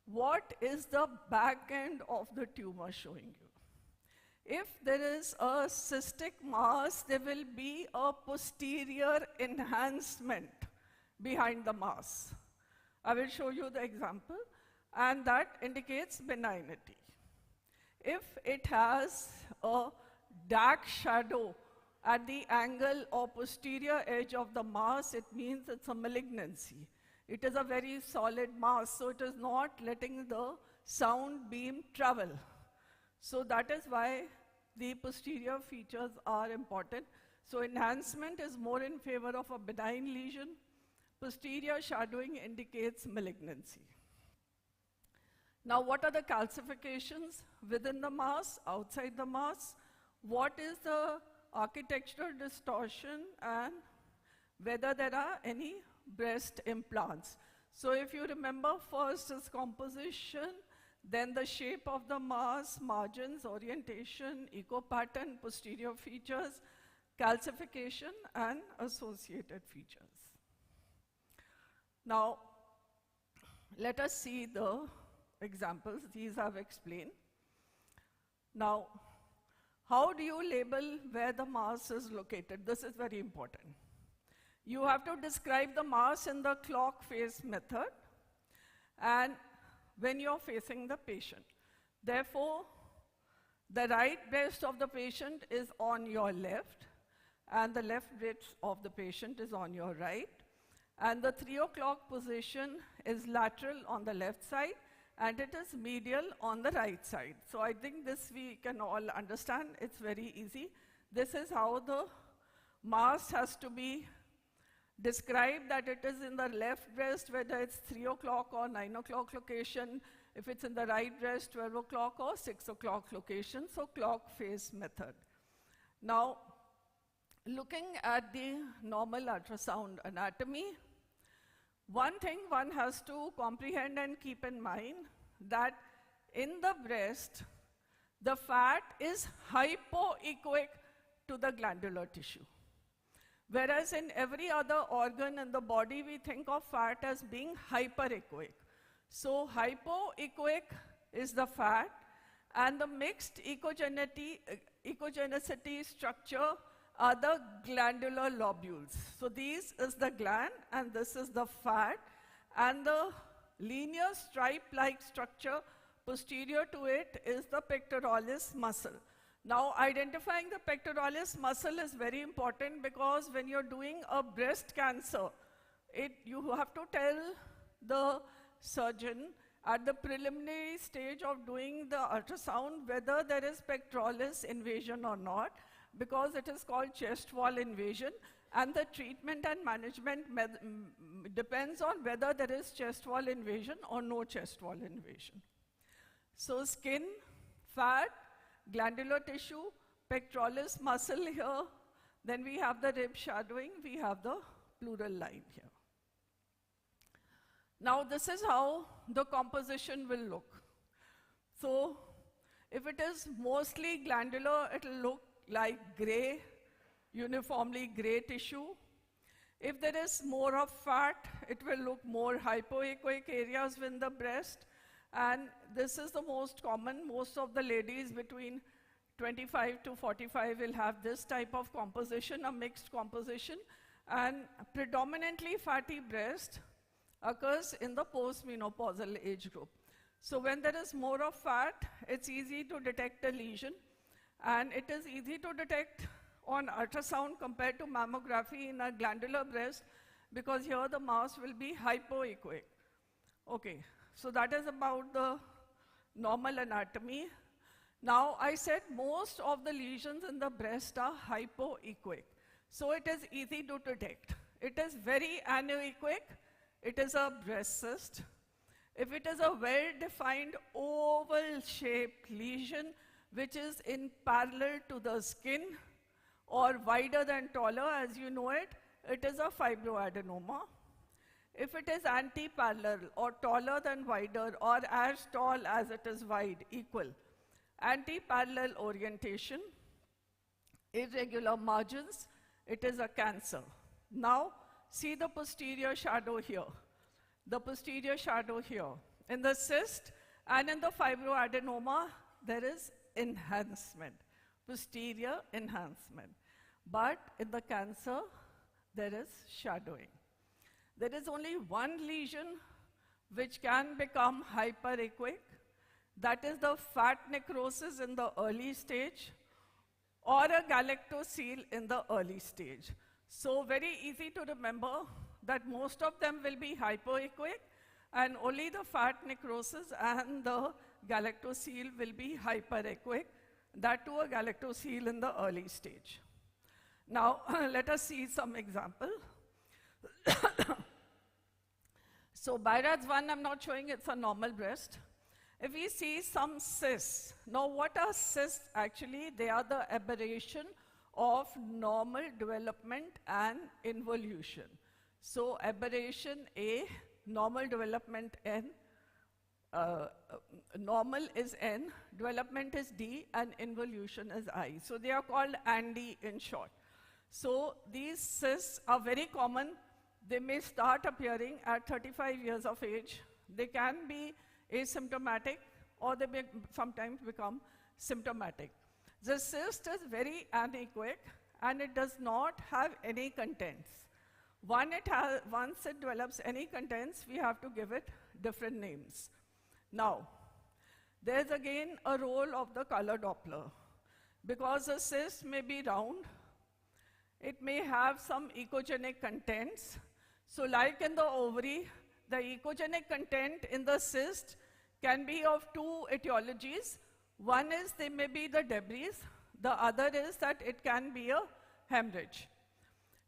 What is the back end of the tumor showing you? If there is a cystic mass, there will be a posterior enhancement behind the mass. I will show you the example, and that indicates benignity. If it has a dark shadow at the angle or posterior edge of the mass, it means it's a malignancy. It is a very solid mass, so it is not letting the sound beam travel. So that is why the posterior features are important. So enhancement is more in favor of a benign lesion. Posterior shadowing indicates malignancy. Now, what are the calcifications within the mass, outside the mass? What is the architectural distortion, and whether there are any breast implants? So if you remember, first is composition, then the shape of the mass, margins, orientation, echo pattern, posterior features, calcification, and associated features. Now, let us see the examples. These I've explained. Now, how do you label where the mass is located? This is very important. You have to describe the mass in the clock face method and when you're facing the patient. Therefore, the right breast of the patient is on your left and the left breast of the patient is on your right. And the 3 o'clock position is lateral on the left side and it is medial on the right side. So I think this we can all understand. It's very easy. This is how the mass has to be described, that it is in the left breast, whether it's 3 o'clock or 9 o'clock location. If it's in the right breast, 12 o'clock or 6 o'clock location. So clock face method. Now, looking at the normal ultrasound anatomy, one thing one has to comprehend and keep in mind that in the breast, the fat is hypoechoic to the glandular tissue. Whereas in every other organ in the body, we think of fat as being hyperechoic. So hypoechoic is the fat, and the mixed echogenicity structure are the glandular lobules. So this is the gland and this is the fat, and the linear stripe-like structure posterior to it is the pectoralis muscle. Now, identifying the pectoralis muscle is very important because when you're doing a breast cancer, you have to tell the surgeon at the preliminary stage of doing the ultrasound whether there is pectoralis invasion or not, because it is called chest wall invasion, and the treatment and management depends on whether there is chest wall invasion or no chest wall invasion. So skin, fat, glandular tissue, pectoralis muscle here, then we have the rib shadowing, we have the pleural line here. Now this is how the composition will look. So if it is mostly glandular, it will look like gray, uniformly gray tissue. If there is more of fat, it will look more hypoechoic areas within the breast. And this is the most common. Most of the ladies between 25 to 45 will have this type of composition, a mixed composition. And predominantly fatty breast occurs in the postmenopausal age group. So when there is more of fat, it's easy to detect a lesion. And it is easy to detect on ultrasound compared to mammography in a glandular breast, because here the mass will be hypoechoic. Okay, so that is about the normal anatomy. Now, I said most of the lesions in the breast are hypoechoic. So it is easy to detect. It is very anechoic. It is a breast cyst. If it is a well-defined oval-shaped lesion, which is in parallel to the skin or wider than taller, as you know it, it is a fibroadenoma. If it is anti-parallel or taller than wider or as tall as it is wide, equal. Anti-parallel orientation, irregular margins, it is a cancer. Now, see the posterior shadow here. The posterior shadow here. In the cyst and in the fibroadenoma, there is enhancement, posterior enhancement. But in the cancer, there is shadowing. There is only one lesion which can become hyperechoic. That is the fat necrosis in the early stage or a galactosele in the early stage. So very easy to remember that most of them will be hypoechoic and only the fat necrosis and the galactosele will be hyperechoic, that too a galactosele in the early stage. Now let us see some example. So BIRADS 1 I'm not showing, it's a normal breast. If we see some cysts, now what are cysts actually? They are the aberration of normal development and involution. So aberration A, normal development N, normal is N, development is D, and involution is I. So they are called ANDI in short. So these cysts are very common. They may start appearing at 35 years of age. They can be asymptomatic or they may sometimes become symptomatic. The cyst is very anechoic and it does not have any contents. Once it develops any contents, we have to give it different names. Now, there's again a role of the color Doppler. Because the cyst may be round, it may have some echogenic contents. So like in the ovary, the echogenic content in the cyst can be of two etiologies. One is they may be the debris, the other is that it can be a hemorrhage.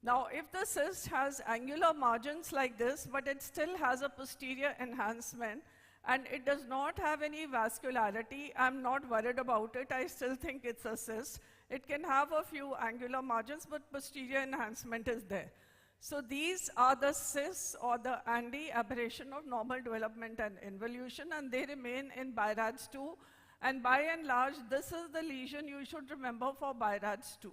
Now if the cyst has angular margins like this, but it still has a posterior enhancement and it does not have any vascularity, I'm not worried about it, I still think it's a cyst. It can have a few angular margins, but posterior enhancement is there. So these are the cysts or the ANDI, aberration of normal development and involution, and they remain in BIRADS 2. And by and large, this is the lesion you should remember for BIRADS 2.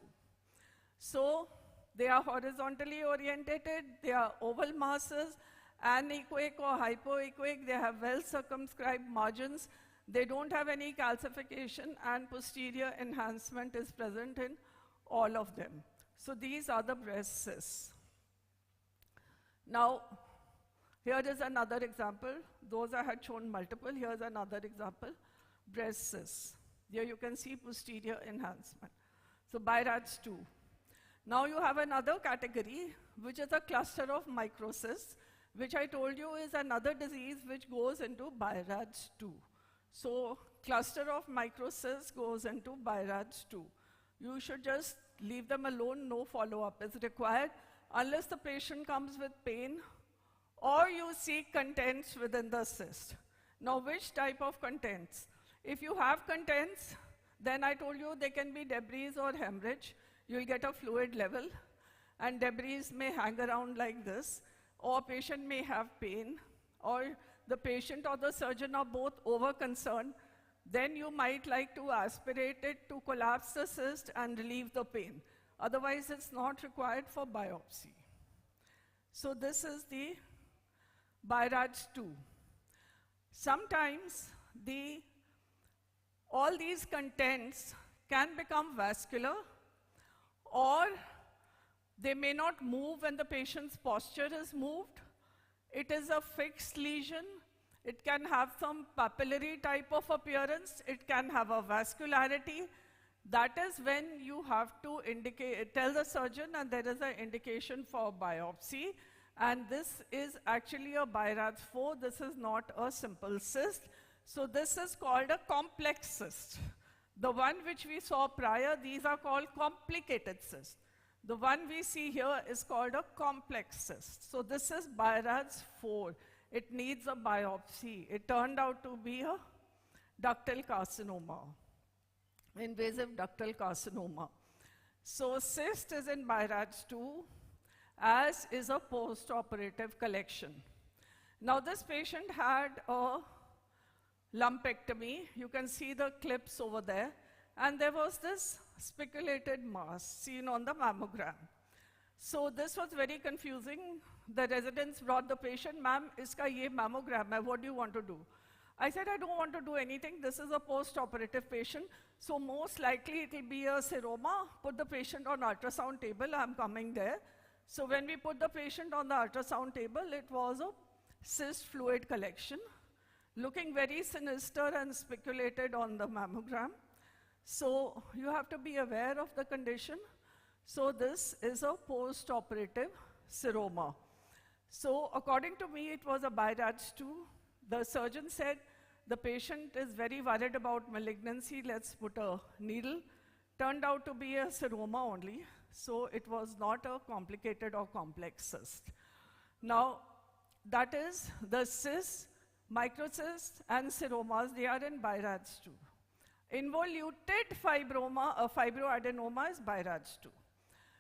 So they are horizontally orientated, they are oval masses, anechoic or hypoechoic, they have well circumscribed margins, they don't have any calcification, and posterior enhancement is present in all of them. So these are the breast cysts. Now, here is another example. Those I had shown multiple. Here's another example, breast cysts. Here you can see posterior enhancement. So BIRADS 2. Now you have another category, which is a cluster of microcysts, which I told you is another disease which goes into BIRADS 2. So cluster of microcysts goes into BIRADS 2. You should just leave them alone, no follow-up is required, unless the patient comes with pain or you see contents within the cyst. Now which type of contents? If you have contents, then I told you they can be debris or hemorrhage. You'll get a fluid level and debris may hang around like this, or patient may have pain, or the patient or the surgeon are both over concerned. Then you might like to aspirate it to collapse the cyst and relieve the pain. Otherwise, it's not required for biopsy. So this is the BIRADS 2. Sometimes all these contents can become vascular, or they may not move when the patient's posture is moved. It is a fixed lesion. It can have some papillary type of appearance. It can have a vascularity. That is when you have to tell the surgeon, and there is an indication for biopsy. And this is actually a BIRADS 4. This is not a simple cyst. So this is called a complex cyst. The one which we saw prior, these are called complicated cysts. The one we see here is called a complex cyst. So this is BIRADS 4. It needs a biopsy. It turned out to be a ductal carcinoma, invasive ductal carcinoma. So cyst is in BIRADS 2, as is a post-operative collection. Now this patient had a lumpectomy. You can see the clips over there. And there was this spiculated mass seen on the mammogram. So this was very confusing. The residents brought the patient, ma'am, iska ye mammogram hai, what do you want to do? I said, I don't want to do anything. This is a post-operative patient. So most likely it will be a seroma. Put the patient on ultrasound table. I'm coming there. So when we put the patient on the ultrasound table, it was a cyst fluid collection, looking very sinister and spiculated on the mammogram. So you have to be aware of the condition. So this is a post-operative seroma. So according to me, it was a BIRADS2. The surgeon said, the patient is very worried about malignancy, let's put a needle. Turned out to be a seroma only, so it was not a complicated or complex cyst. Now, that is the cysts, microcysts, and seromas, they are in BIRADS2. Involuted fibroadenoma is BIRADS2.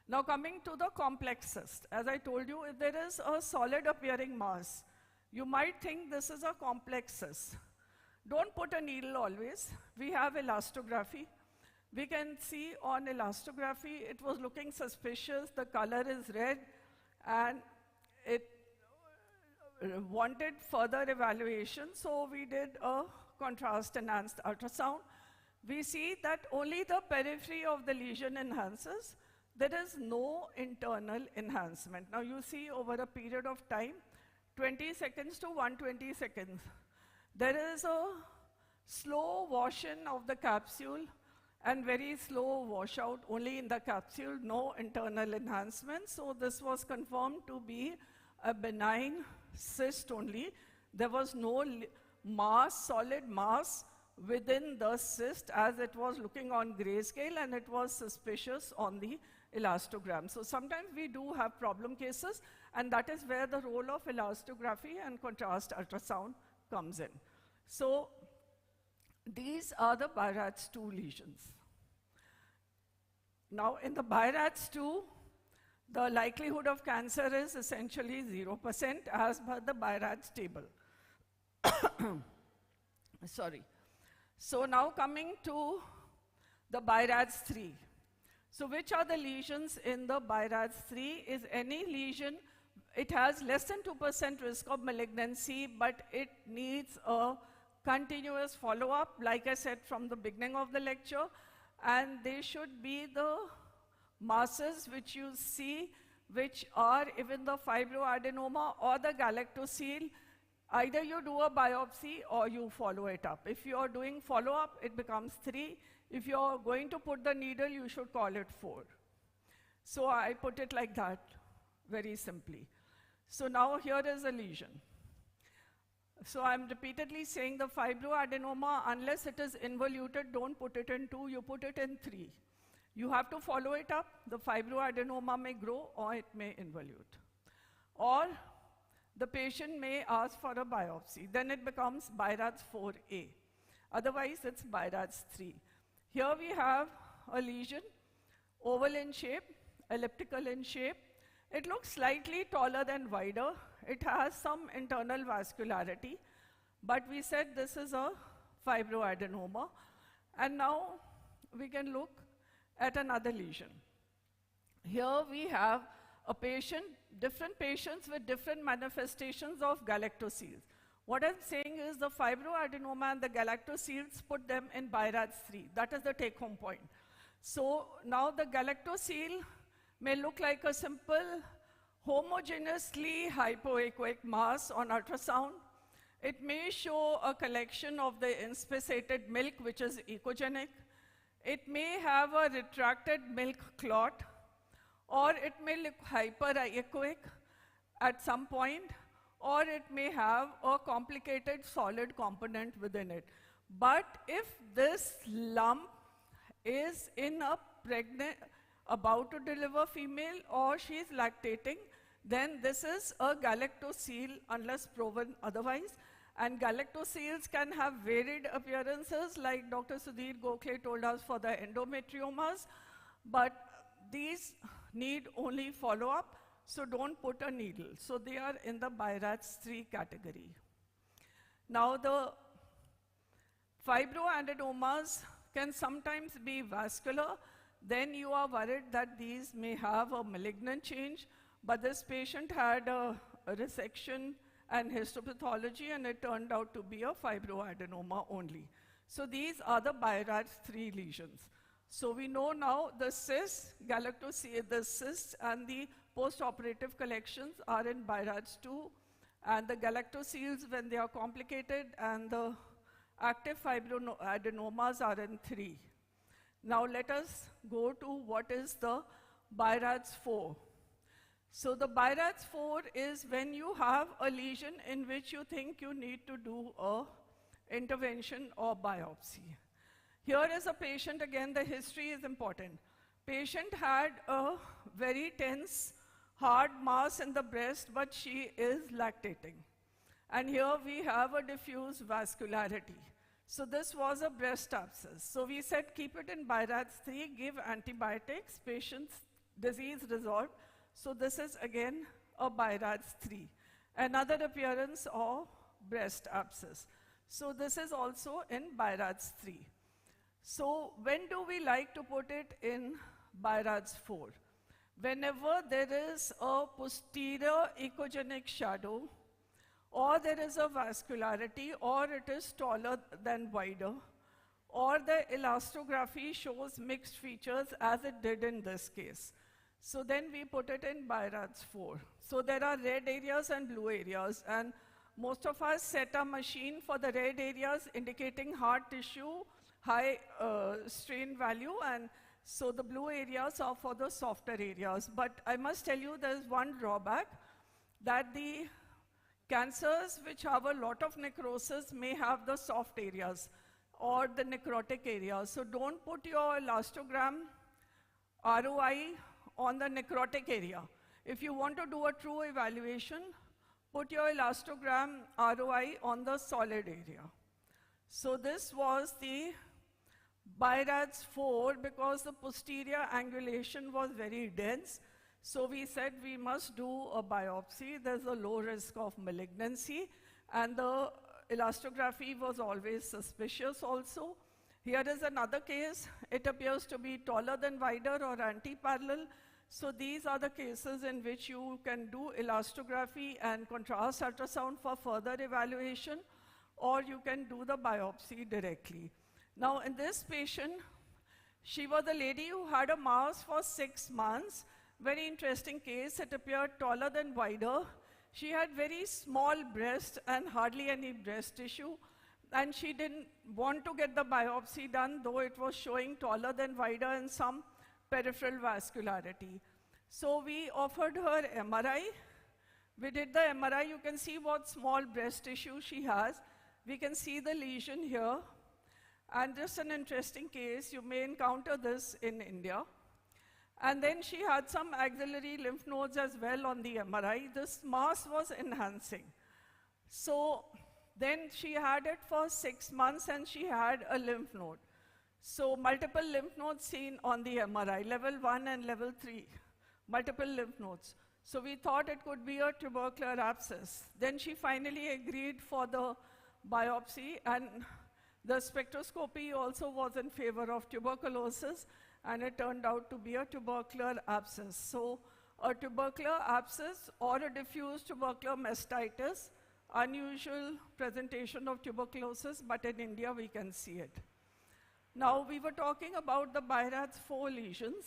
Now coming to the complex cyst, as I told you, if there is a solid appearing mass, you might think this is a complex cyst. Don't put a needle always. We have elastography. We can see on elastography, it was looking suspicious, the color is red, and it wanted further evaluation, so we did a contrast enhanced ultrasound. We see that only the periphery of the lesion enhances. There is no internal enhancement. Now you see over a period of time, 20 seconds to 120 seconds, there is a slow wash-in of the capsule and very slow washout only in the capsule, no internal enhancement. So this was confirmed to be a benign cyst only. There was no mass, solid mass within the cyst as it was looking on grayscale, and it was suspicious on the elastogram. So sometimes we do have problem cases, and that is where the role of elastography and contrast ultrasound comes in. So these are the BIRADS2 lesions. Now in the BIRADS2, the likelihood of cancer is essentially 0% as per the BIRADS table. Sorry. So now coming to the BIRADS3. So which are the lesions in the BIRADS3? Is any lesion, it has less than 2% risk of malignancy, but it needs a continuous follow-up, like I said from the beginning of the lecture, and they should be the masses which you see, which are even the fibroadenoma or the galactosele. Either you do a biopsy or you follow it up. If you are doing follow-up, it becomes 3. If you are going to put the needle, you should call it 4. So I put it like that, very simply. So now here is a lesion. So I'm repeatedly saying the fibroadenoma, unless it is involuted, don't put it in 2, you put it in 3. You have to follow it up. The fibroadenoma may grow or it may involute. Or the patient may ask for a biopsy. Then it becomes BIRADS 4A. Otherwise, it's BIRADS 3. Here we have a lesion, oval in shape, elliptical in shape. It looks slightly taller than wider. It has some internal vascularity. But we said this is a fibroadenoma. And now we can look at another lesion. Here we have a patient, different patients with different manifestations of galactoseles. What I'm saying is the fibroadenoma and the galactoseles, put them in BIRADS 3. That is the take-home point. So now the galactosele may look like a simple homogeneously hypoechoic mass on ultrasound. It may show a collection of the inspissated milk, which is echogenic. It may have a retracted milk clot, or it may look hyperechoic at some point, or it may have a complicated solid component within it. But if this lump is in a pregnant, about to deliver female, or she is lactating, then this is a galactosele unless proven otherwise. And galactoseles can have varied appearances, like Dr. Sudhir Gokhale told us for the endometriomas, but these need only follow-up. so don't put a needle. So they are in the BIRATS 3 category. Now the fibroadenomas can sometimes be vascular. Then you are worried that these may have a malignant change, but this patient had a resection and histopathology, and it turned out to be a fibroadenoma only. So these are the BIRATS 3 lesions. So we know now the cysts, the cysts and the post-operative collections are in BIRATS 2, and the galactoceles when they are complicated, and the active fibroadenomas are in 3. Now let us go to what is the BIRATS 4. So the BIRATS 4 is when you have a lesion in which you think you need to do a intervention or biopsy. Here is a patient, again the history is important. Patient had a very tense, hard mass in the breast, but she is lactating. And here we have a diffuse vascularity. So this was a breast abscess. So we said keep it in BIRATS 3, give antibiotics, patient's disease resolved. So this is again a BIRATS 3. Another appearance of breast abscess. So this is also in BIRATS 3. So when do we like to put it in BIRATS 4? Whenever there is a posterior echogenic shadow, or there is a vascularity, or it is taller than wider, or the elastography shows mixed features as it did in this case. So then we put it in BIRATS 4. So there are red areas and blue areas, and most of us set a machine for the red areas indicating hard tissue, high strain value, and so the blue areas are for the softer areas. But I must tell you there is one drawback, that the cancers which have a lot of necrosis may have the soft areas or the necrotic areas. So don't put your elastogram ROI on the necrotic area. If you want to do a true evaluation, put your elastogram ROI on the solid area. So this was the BIRATS 4 because the posterior angulation was very dense. So we said we must do a biopsy. There's a low risk of malignancy, and the elastography was always suspicious also. Here is another case. It appears to be taller than wider or anti-parallel. So these are the cases in which you can do elastography and contrast ultrasound for further evaluation, or you can do the biopsy directly. Now in this patient, she was a lady who had a mass for 6 months. Very interesting case. It appeared taller than wider. She had very small breast and hardly any breast tissue, and she didn't want to get the biopsy done, though it was showing taller than wider and some peripheral vascularity. So we offered her MRI. We did the MRI. You can see what small breast tissue she has. We can see the lesion here. And just an interesting case, you may encounter this in India. And then she had some axillary lymph nodes as well on the MRI. This mass was enhancing. So then she had it for 6 months, and she had a lymph node. So multiple lymph nodes seen on the MRI, level 1 and level 3, multiple lymph nodes. So we thought it could be a tubercular abscess. Then she finally agreed for the biopsy, and the spectroscopy also was in favor of tuberculosis, and it turned out to be a tubercular abscess. So a tubercular abscess or a diffuse tubercular mastitis, unusual presentation of tuberculosis, but in India we can see it. Now we were talking about the BIRATS 4 lesions,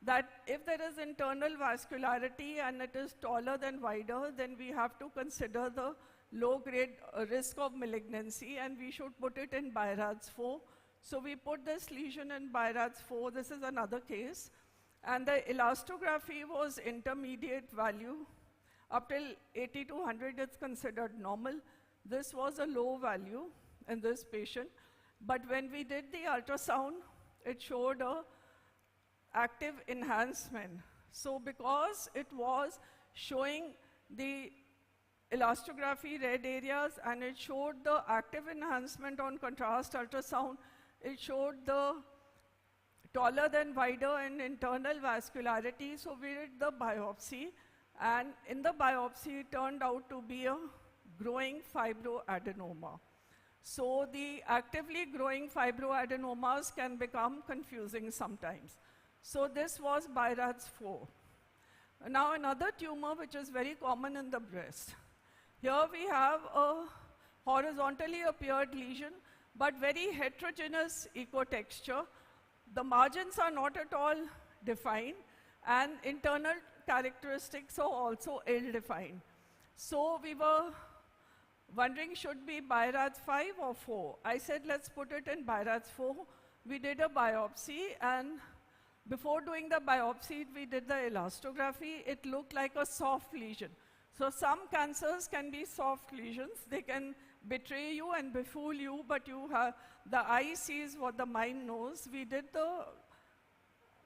that if there is internal vascularity and it is taller than wider, then we have to consider the low-grade risk of malignancy, and we should put it in BIRATS 4. So we put this lesion in BIRATS 4. This is another case. And the elastography was intermediate value. Up till 80 to 100, it's considered normal. This was a low value in this patient. But when we did the ultrasound, it showed a active enhancement. So because it was showing the elastography red areas, and it showed the active enhancement on contrast ultrasound, it showed the taller than wider and internal vascularity. So we did the biopsy, and in the biopsy it turned out to be a growing fibroadenoma. So the actively growing fibroadenomas can become confusing sometimes. So this was BIRATS 4. Now another tumor which is very common in the breast. Here we have a horizontally appeared lesion, but very heterogeneous ecotexture. The margins are not at all defined, and internal characteristics are also ill-defined. So we were wondering, should be BIRATS 5 or 4? I said, let's put it in BIRATS 4. We did a biopsy, and before doing the biopsy, we did the elastography. It looked like a soft lesion. So some cancers can be soft lesions. They can betray you and befool you, but you have, the eye sees what the mind knows. We did the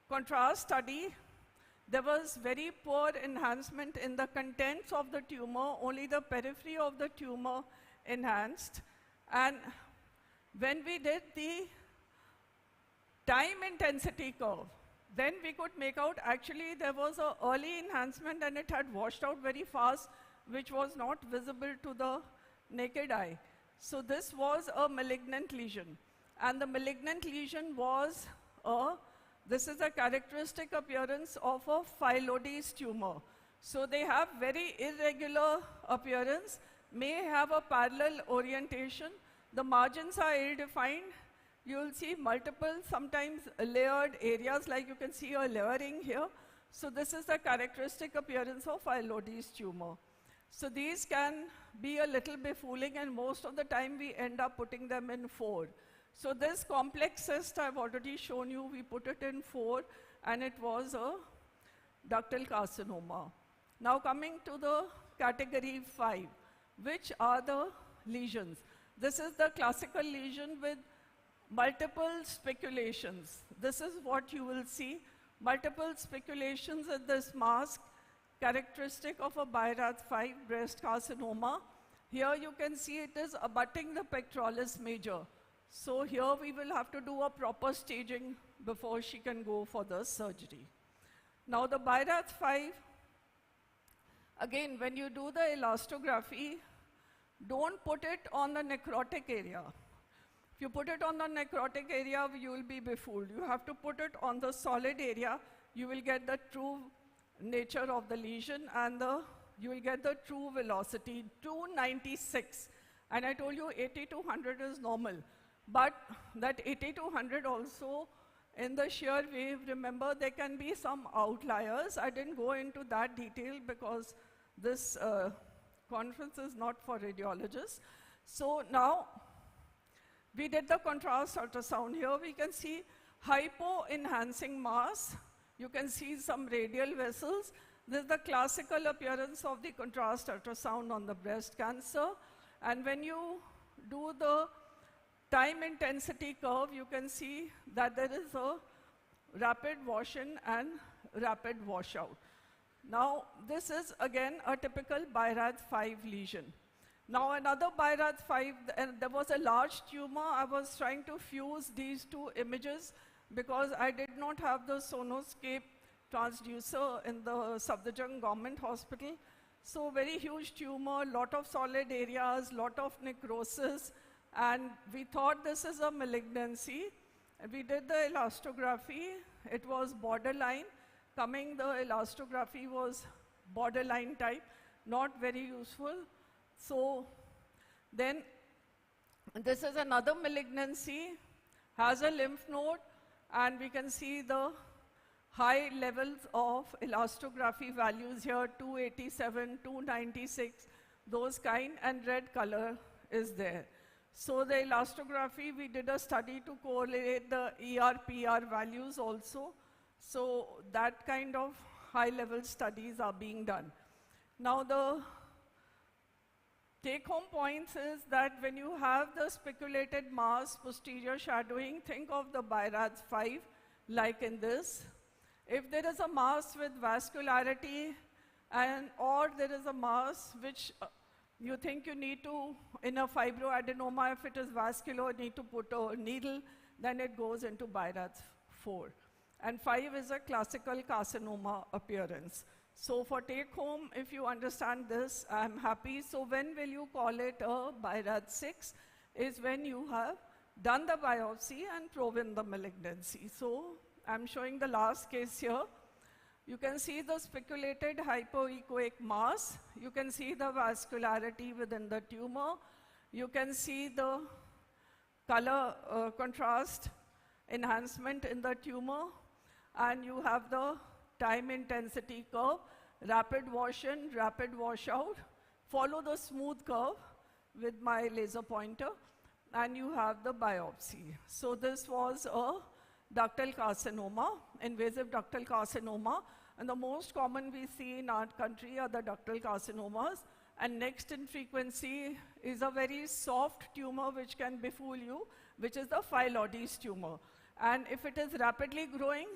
contrast study. There was very poor enhancement in the contents of the tumor, only the periphery of the tumor enhanced. And when we did the time intensity curve, then we could make out actually there was an early enhancement and it had washed out very fast, which was not visible to the naked eye. So this was a malignant lesion. And the malignant lesion was this is a characteristic appearance of a phyllodes tumor. So they have very irregular appearance, may have a parallel orientation. The margins are ill-defined. You'll see multiple, sometimes layered areas, like you can see a layering here. So this is the characteristic appearance of phyllodes tumor. So these can be a little befuling, and most of the time we end up putting them in 4. So this complex cyst I've already shown you, we put it in 4, and it was a ductal carcinoma. Now coming to the category 5, which are the lesions? This is the classical lesion with multiple speculations. This is what you will see, multiple speculations in this mask, characteristic of a BIRATS 5 breast carcinoma. Here you can see it is abutting the pectoralis major. So here we will have to do a proper staging before she can go for the surgery. Now the BIRATS 5, again when you do the elastography, don't put it on the necrotic area. If you put it on the necrotic area, you will be befooled. You have to put it on the solid area. You will get the true nature of the lesion, and you will get the true velocity, 296. And I told you 80 to 100 is normal. But that 80 to 100 also, in the shear wave, remember there can be some outliers. I didn't go into that detail because this conference is not for radiologists. So now, we did the contrast ultrasound. Here we can see hypo-enhancing mass. You can see some radial vessels. This is the classical appearance of the contrast ultrasound on the breast cancer. And when you do the time intensity curve, you can see that there is a rapid wash-in and rapid washout. Now, this is again a typical BIRATS 5 lesion. Now another BIRATS 5, and there was a large tumor. I was trying to fuse these two images because I did not have the sonoscape transducer in the Safdarjung Government Hospital. So very huge tumor, lot of solid areas, lot of necrosis, and we thought this is a malignancy. We did the elastography. It was borderline. The elastography was borderline type, not very useful. So then this is another malignancy, has a lymph node, and we can see the high levels of elastography values here, 287, 296, those kind, and red color is there. So the elastography, we did a study to correlate the ER-PR values also. So that kind of high-level studies are being done. Now the take-home points is that when you have the speculated mass posterior shadowing, think of the BIRATS 5 like in this. If there is a mass with vascularity or there is a mass which you think you need to, in a fibroadenoma, if it is vascular, need to put a needle, then it goes into BIRATS 4. And 5 is a classical carcinoma appearance. So for take home, if you understand this, I'm happy. So when will you call it a BIRAD 6? Is when you have done the biopsy and proven the malignancy. So I'm showing the last case here. You can see the speculated hypoechoic mass. You can see the vascularity within the tumor. You can see the color contrast enhancement in the tumor. And you have the time intensity curve, rapid wash in, rapid wash out. Follow the smooth curve with my laser pointer, and you have the biopsy. So this was a ductal carcinoma, invasive ductal carcinoma, and the most common we see in our country are the ductal carcinomas. And next in frequency is a very soft tumor which can befool you, which is the phyllodes tumor. And if it is rapidly growing,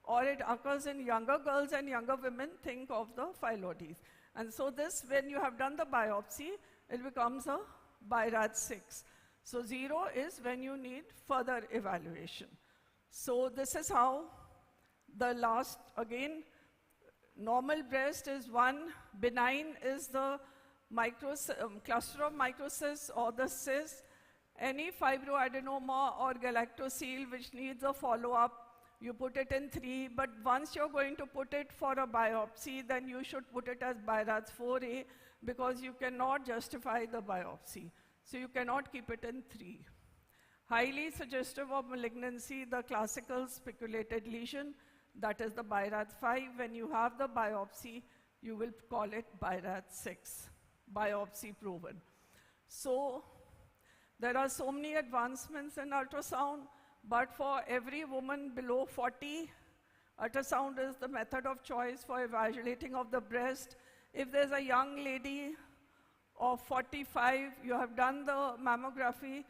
or it occurs in younger girls and younger women, think of the phyllodes. And so this, when you have done the biopsy, it becomes a BIRAD 6. So 0 is when you need further evaluation. So this is how the last, again, normal breast is 1, benign is the cluster of microcysts or the cyst, any fibroadenoma or galactosele which needs a follow-up, you put it in 3, but once you're going to put it for a biopsy, then you should put it as BIRADS 4A because you cannot justify the biopsy. So you cannot keep it in 3. Highly suggestive of malignancy, the classical speculated lesion, that is the BIRADS 5. When you have the biopsy, you will call it BIRADS 6, biopsy proven. So there are so many advancements in ultrasound. But for every woman below 40, ultrasound is the method of choice for evaluating of the breast. If there's a young lady of 45, you have done the mammography,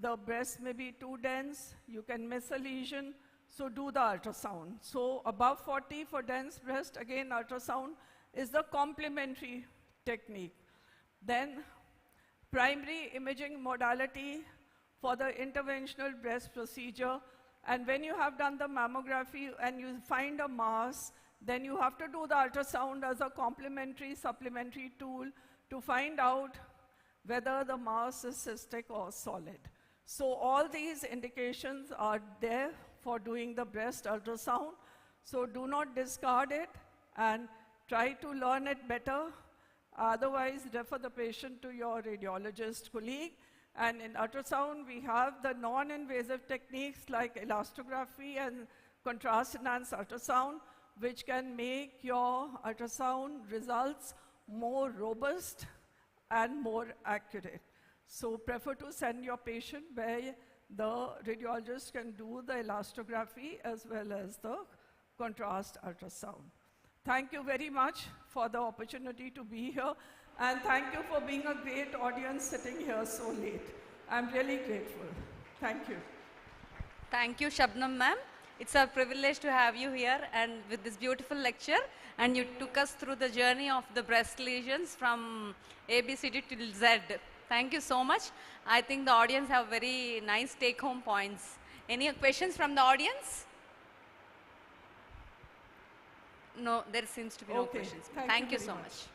the breast may be too dense, you can miss a lesion, so do the ultrasound. So above 40 for dense breast, again ultrasound is the complementary technique. Then primary imaging modality for the interventional breast procedure, and when you have done the mammography and you find a mass, then you have to do the ultrasound as a complementary supplementary tool to find out whether the mass is cystic or solid. So all these indications are there for doing the breast ultrasound. So do not discard it and try to learn it better. Otherwise, refer the patient to your radiologist colleague. And in ultrasound, we have the non-invasive techniques like elastography and contrast-enhanced ultrasound, which can make your ultrasound results more robust and more accurate. So prefer to send your patient where the radiologist can do the elastography as well as the contrast ultrasound. Thank you very much for the opportunity to be here. And thank you for being a great audience sitting here so late. I'm really grateful. Thank you. Thank you, Shabnam ma'am. It's a privilege to have you here and with this beautiful lecture. And you took us through the journey of the breast lesions from ABCD till Z. Thank you so much. I think the audience have very nice take-home points. Any questions from the audience? No, there seems to be no questions. Thank you so much.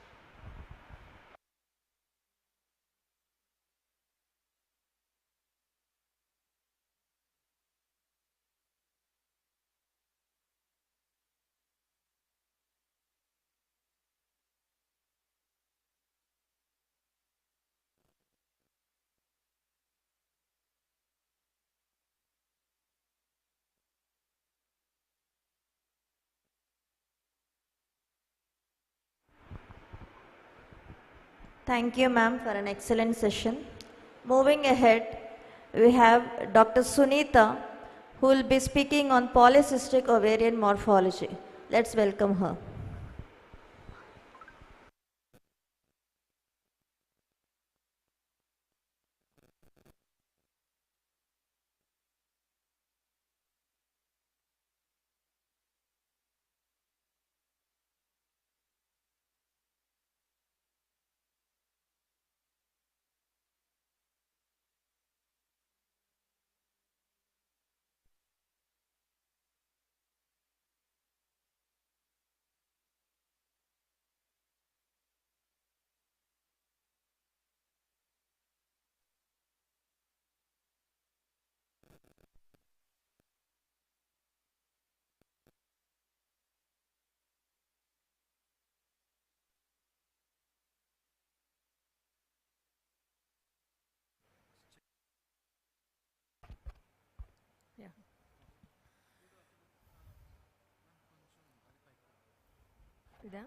Thank you, ma'am, for an excellent session. Moving ahead, we have Dr. Sunita, who will be speaking on polycystic ovarian morphology. Let's welcome her. ఇదా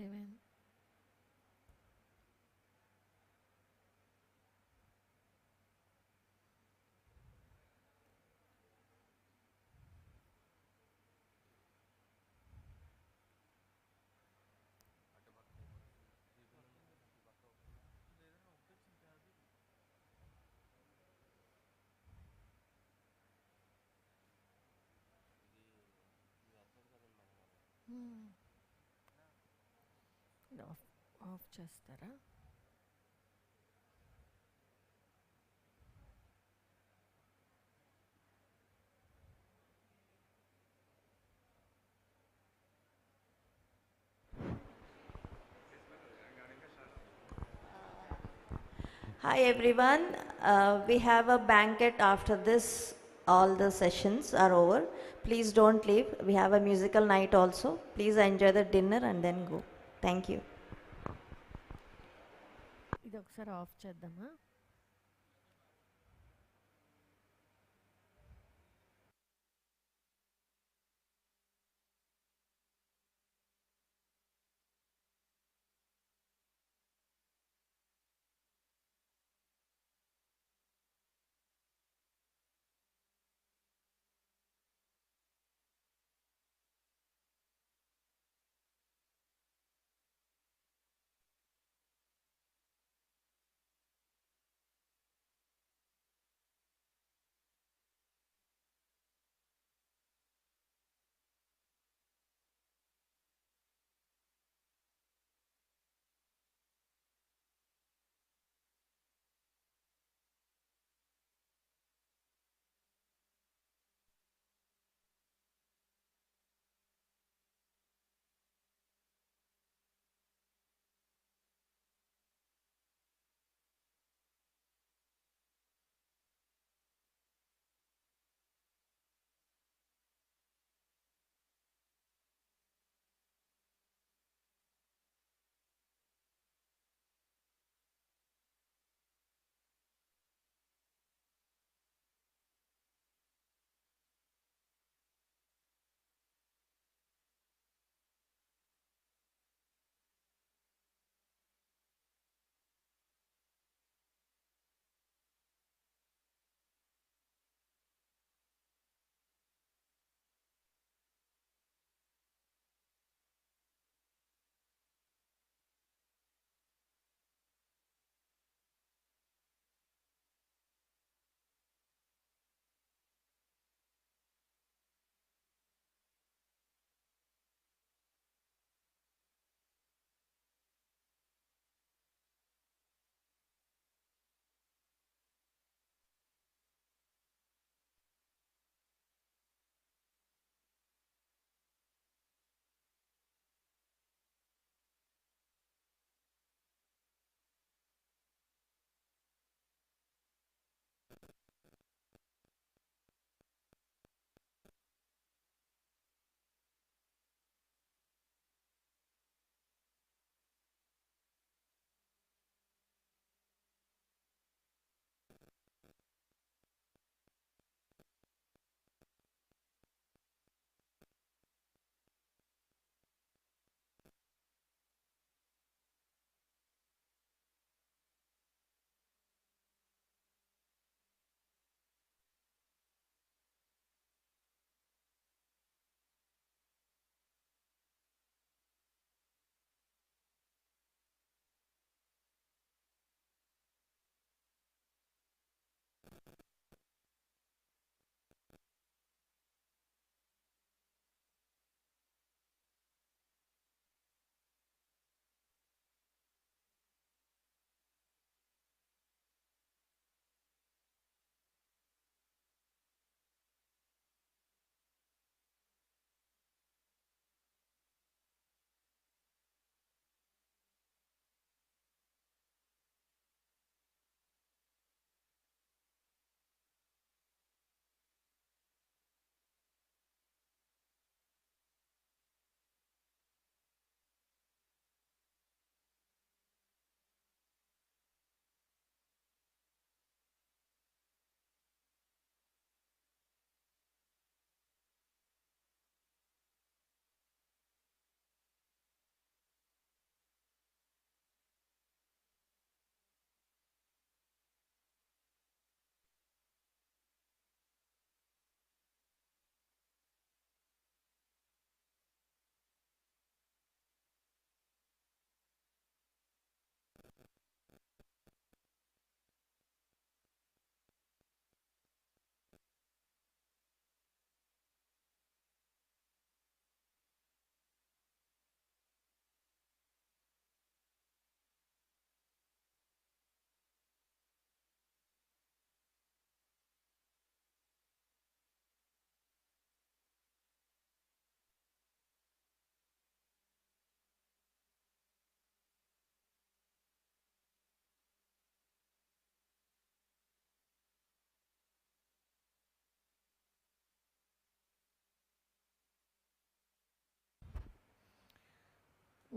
ఏమైంది ఇది of చేస్తారా Hi everyone, we have a banquet after this. All the sessions are over. Please don't leave. We have a musical night also. Please enjoy the dinner and then go. Thank you. ఇది ఒకసారి of చేద్దామా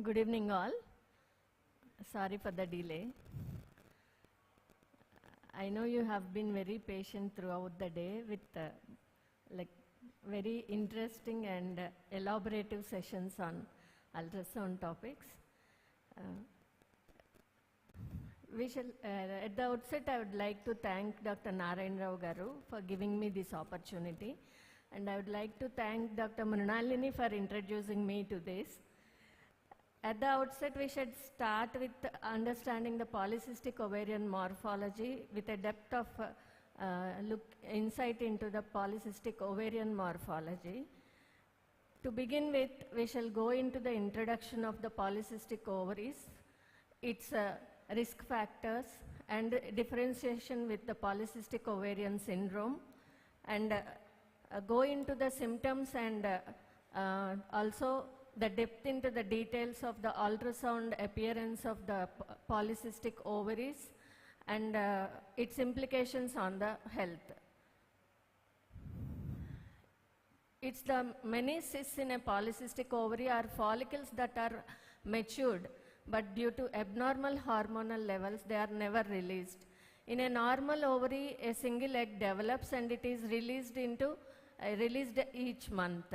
Good evening all. Sorry for the delay. I know you have been very patient throughout the day with like very interesting and elaborative sessions on ultrasound topics. At the outset, I would like to thank Dr. Narayan Rao Garu for giving me this opportunity, and I would like to thank Dr. Mrunalini for introducing me to this. At the outset, we should start with understanding the polycystic ovarian morphology with a depth of insight into the polycystic ovarian morphology. To begin with, we shall go into the introduction of the polycystic ovaries, its risk factors, and differentiation with the polycystic ovarian syndrome, and go into the symptoms and also the depth into the details of the ultrasound appearance of the polycystic ovaries and its implications on the health. It's the many cysts in a polycystic ovary are follicles that are matured, but due to abnormal hormonal levels, they are never released. In a normal ovary, a single egg develops and it is released each month.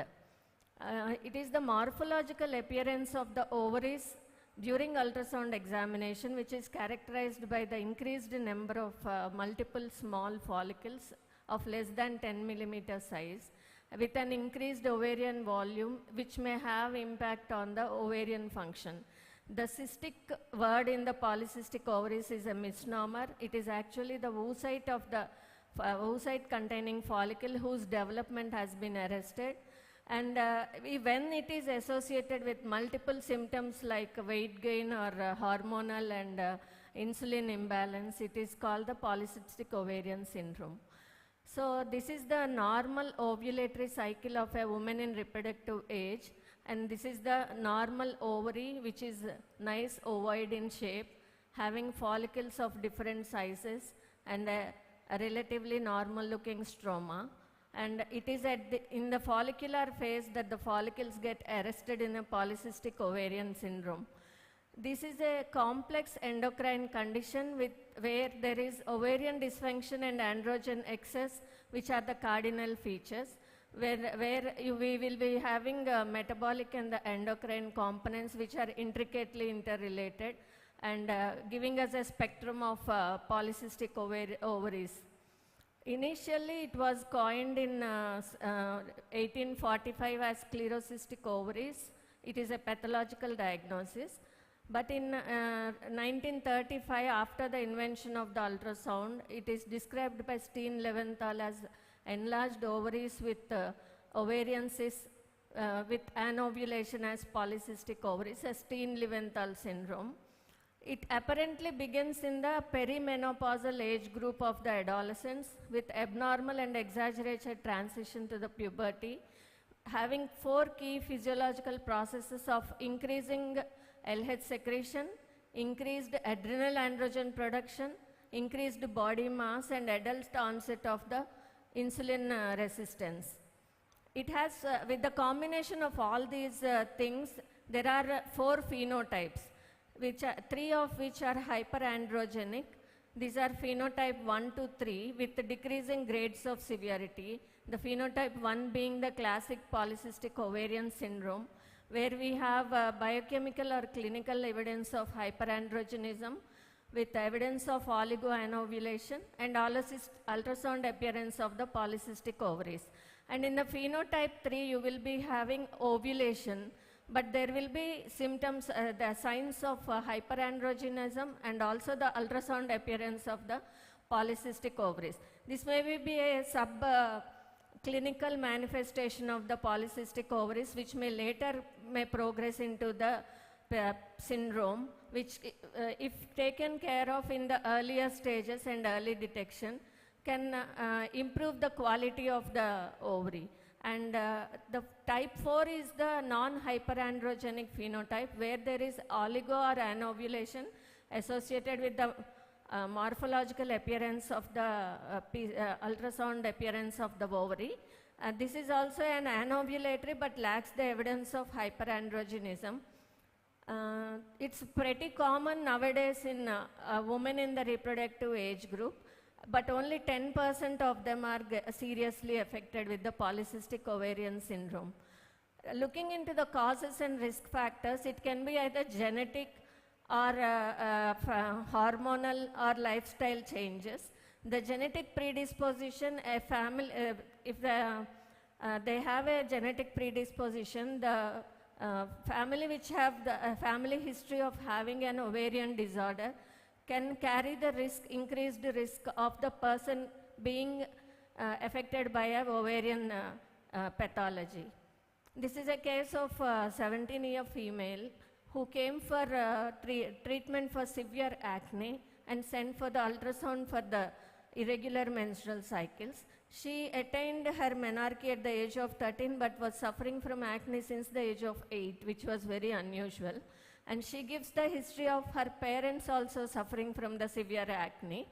It is the morphological appearance of the ovaries during ultrasound examination, which is characterized by the increased number of multiple small follicles of less than 10 millimeter size, with an increased ovarian volume, which may have impact on the ovarian function. The cystic word in the polycystic ovaries is a misnomer. It is actually the oocyte of the oocyte containing follicle whose development has been arrested. And when it is associated with multiple symptoms like weight gain or hormonal and insulin imbalance, it is called the polycystic ovarian syndrome. So this is the normal ovulatory cycle of a woman in reproductive age, and this is the normal ovary, which is nice ovoid in shape, having follicles of different sizes and a relatively normal looking stroma. And it is in the follicular phase that the follicles get arrested in a polycystic ovarian syndrome. This is a complex endocrine condition where there is ovarian dysfunction and androgen excess, which are the cardinal features, where we will be having metabolic and the endocrine components which are intricately interrelated and giving us a spectrum of polycystic ovaries. Initially, it was coined in 1845 as sclerocystic ovaries. It is a pathological diagnosis. But in 1935, after the invention of the ultrasound, it is described by Steen Leventhal as enlarged ovaries with ovarian cysts with anovulation as polycystic ovaries, a Steen Leventhal syndrome. It apparently begins in the perimenopausal age group of the adolescents with abnormal and exaggerated transition to the puberty, having 4 key physiological processes of increasing LH secretion, increased adrenal androgen production, increased body mass, and adult onset of the insulin resistance. It has, with the combination of all these things, there are 4 phenotypes, which are 3 of which are hyperandrogenic. These are phenotype 1 to 3 with decreasing grades of severity. The phenotype 1 being the classic polycystic ovarian syndrome, where we have biochemical or clinical evidence of hyperandrogenism with evidence of oligoanovulation and ultrasound appearance of the polycystic ovaries. And in the phenotype 3, you will be having ovulation, but there will be symptoms, the signs of hyperandrogenism and also the ultrasound appearance of the polycystic ovaries. This may be a clinical manifestation of the polycystic ovaries, which may later progress into the syndrome, which if taken care of in the earlier stages and early detection can improve the quality of the ovary. And the type 4 is the non-hyperandrogenic phenotype, where there is oligo or anovulation associated with the morphological appearance of the ultrasound appearance of the ovary. This is also an anovulatory but lacks the evidence of hyperandrogenism. It's pretty common nowadays in women in the reproductive age group, but only 10% of them are seriously affected with the polycystic ovarian syndrome. Looking into the causes and risk factors, it can be either genetic or hormonal or lifestyle changes. The genetic predisposition, a family, if they have a genetic predisposition, the family which have the family history of having an ovarian disorder can carry the risk, increased risk of the person being affected by a ovarian pathology. This is a case of a 17-year female who came for treatment for severe acne and sent for the ultrasound for the irregular menstrual cycles. She attained her menarche at the age of 13 but was suffering from acne since the age of 8, which was very unusual. And she gives the history of her parents also suffering from the severe acne.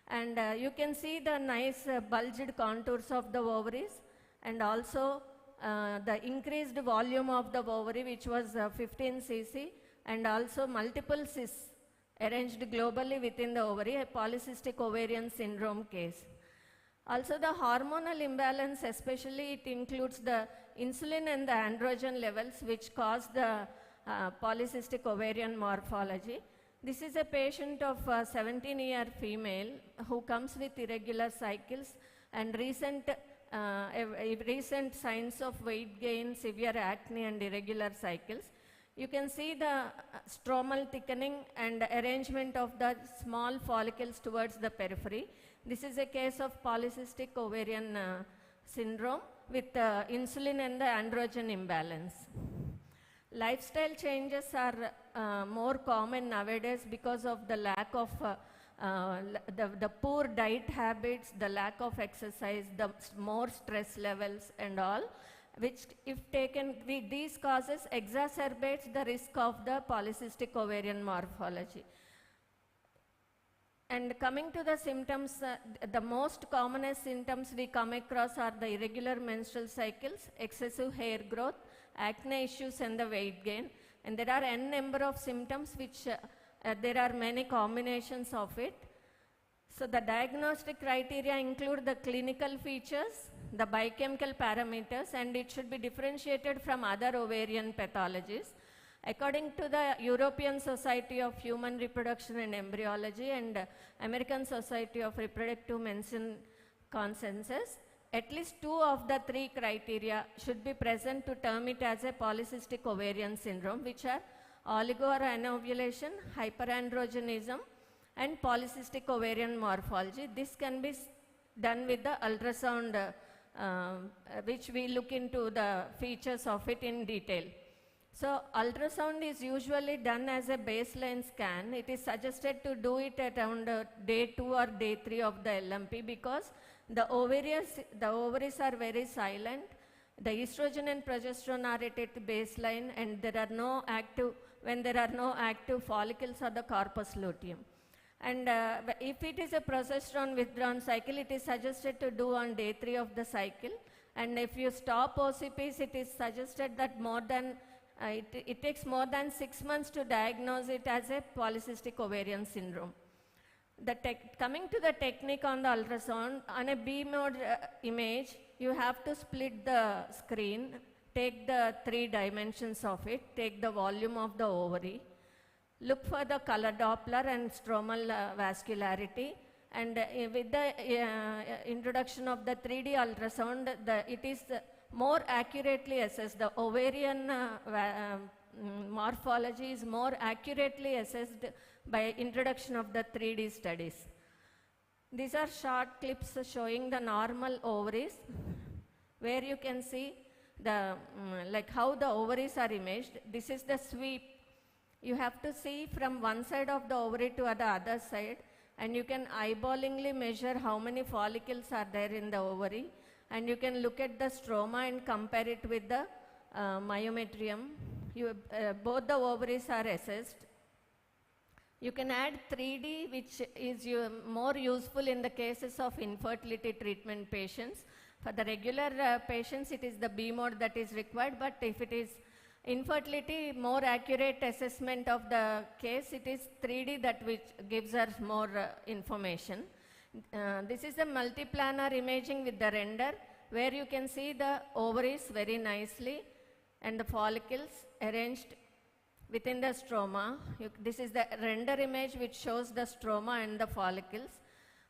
And you can see the nice bulged contours of the ovaries, and also the increased volume of the ovary, which was 15 cc, and also multiple cysts arranged globally within the ovary, a polycystic ovarian syndrome case. Also the hormonal imbalance, especially it includes the insulin and the androgen levels, which cause the polycystic ovarian morphology. This is a patient of a 17-year female who comes with irregular cycles and recent signs of weight gain, severe acne and irregular cycles. You can see the stromal thickening and arrangement of the small follicles towards the periphery. This is a case of polycystic ovarian syndrome with insulin and the androgen imbalance. Lifestyle changes are more common nowadays because of the lack of the poor diet habits, the lack of exercise, the more stress levels and all, which if taken, these causes exacerbates the risk of the polycystic ovarian morphology. And coming to the symptoms, the most commonest symptoms we come across are the irregular menstrual cycles, excessive hair growth, acne issues and the weight gain. And there are n number of symptoms which there are many combinations of it. So the diagnostic criteria include the clinical features, the biochemical parameters, and it should be differentiated from other ovarian pathologies. According to the European Society of Human Reproduction and Embryology and American Society of Reproductive Medicine consensus, at least 2 of the 3 criteria should be present to term it as a polycystic ovarian syndrome, which are oligo or anovulation, hyperandrogenism, and polycystic ovarian morphology. This can be done with the ultrasound, which we look into the features of it in detail. So ultrasound is usually done as a baseline scan. It is suggested to do it at around day 2 or day 3 of the LMP because the ovaries are very silent. The estrogen and progesterone are at its baseline, and there are no active, when there are no active follicles or the corpus luteum. And if it is a progesterone withdrawn cycle, it is suggested to do on day 3 of the cycle. And if you stop OCPs, it is suggested that more than it takes more than 6 months to diagnose it as a polycystic ovarian syndrome. Coming to the technique on the ultrasound, on a B mode image, you have to split the screen, take the 3 dimensions of it, take the volume of the ovary, look for the color Doppler and stromal vascularity, and with the introduction of the 3D ultrasound, it is more accurately assessed. The ovarian morphology is more accurately assessed by introduction of the 3D studies. These are short clips showing the normal ovaries, where you can see the like how the ovaries are imaged. This is the sweep. You have to see from one side of the ovary to the other side, and you can eyeballingly measure how many follicles are there in the ovary, and you can look at the stroma and compare it with the myometrium. Both the ovaries are assessed. You can add 3D, which is more useful in the cases of infertility treatment patients. For the regular patients, it is the B mode that is required, but if it is Infertility, more accurate assessment of the case, it is 3D that which gives us more information. This is a multiplanar imaging with the render, where you can see the ovaries very nicely and the follicles arranged within the stroma. This is the render image which shows the stroma and the follicles.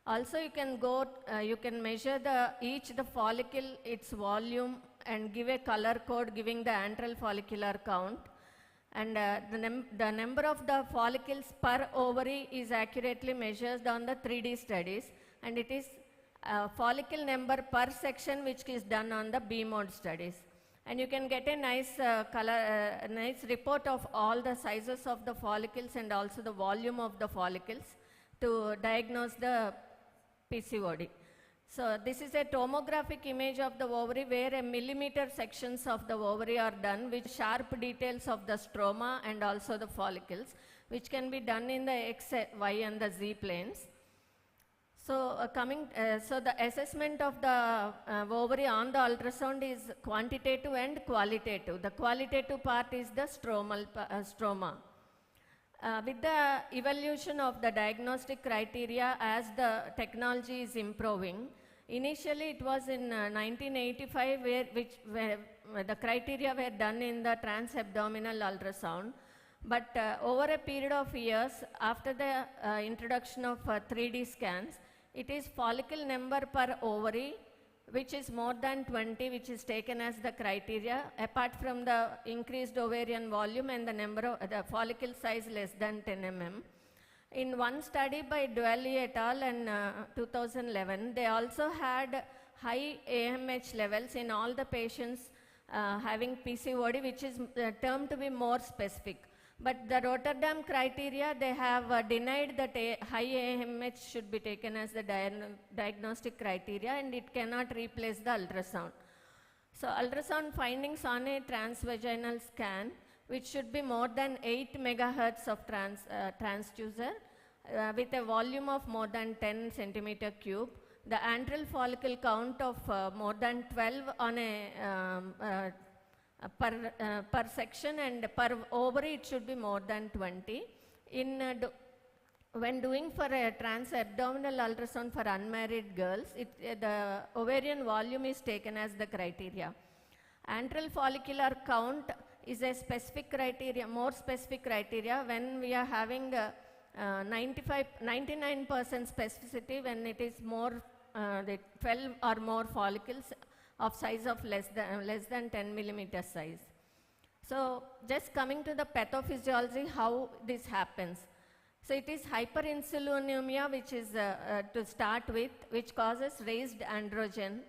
Also you can go, you can measure the follicle, its volume, and give a color code giving the antral follicular count. And the number of the follicles per ovary is accurately measured on the 3D studies, and it is follicle number per section which is done on the B mode studies. And you can get a nice nice report of all the sizes of the follicles and also the volume of the follicles to diagnose the PCOD. So this is a tomographic image of the ovary where a millimeter sections of the ovary are done with sharp details of the stroma and also the follicles, which can be done in the X, Y and the Z planes. So so the assessment of the ovary on the ultrasound is quantitative and qualitative. The qualitative part is the stroma. With the evolution of the diagnostic criteria as the technology is improving, initially it was in 1985 where the criteria were done in the transabdominal ultrasound. But over a period of years, after the introduction of 3D scans, it is follicle number per ovary, which is more than 20, which is taken as the criteria, apart from the increased ovarian volume and the number of the follicle size less than 10 mm. In one study by Dwelly et al. In 2011, they also had high AMH levels in all the patients having PCOD, which is termed to be more specific. But the Rotterdam criteria, they have denied that high AMH should be taken as the diagnostic criteria, and it cannot replace the ultrasound. So ultrasound findings on a transvaginal scan, which should be more than 8 megahertz of transducer with a volume of more than 10 centimeter cube, the antral follicle count of more than 12 on a per section, and per ovary it should be more than 20. When doing for a transabdominal ultrasound for unmarried girls, the ovarian volume is taken as the criteria. Antral follicular count is a specific criteria, more specific criteria when we are having 99% specificity when it is more the 12 or more follicles of size of less than 10 millimeter size. So just coming to the pathophysiology, how this happens. So it is hyperinsulinemia, which is to start with, which causes raised androgen,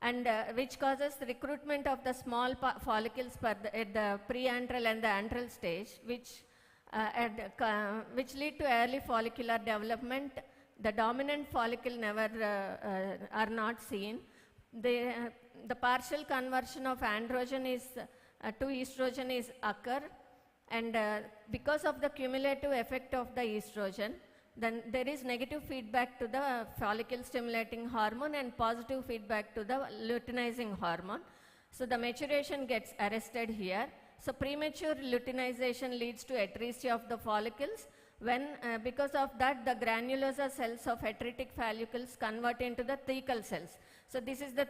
and which causes the recruitment of the small follicles at the preantral and the antral stage, which lead to early follicular development. The dominant follicle never are not seen. The partial conversion of androgen to estrogen is occur, and because of the cumulative effect of the estrogen, then there is negative feedback to the follicle stimulating hormone and positive feedback to the luteinizing hormone. So the maturation gets arrested here. So premature luteinization leads to atresia of the follicles. When because of that, the granulosa cells of heterotic follicles convert into the thecal cells. So this is the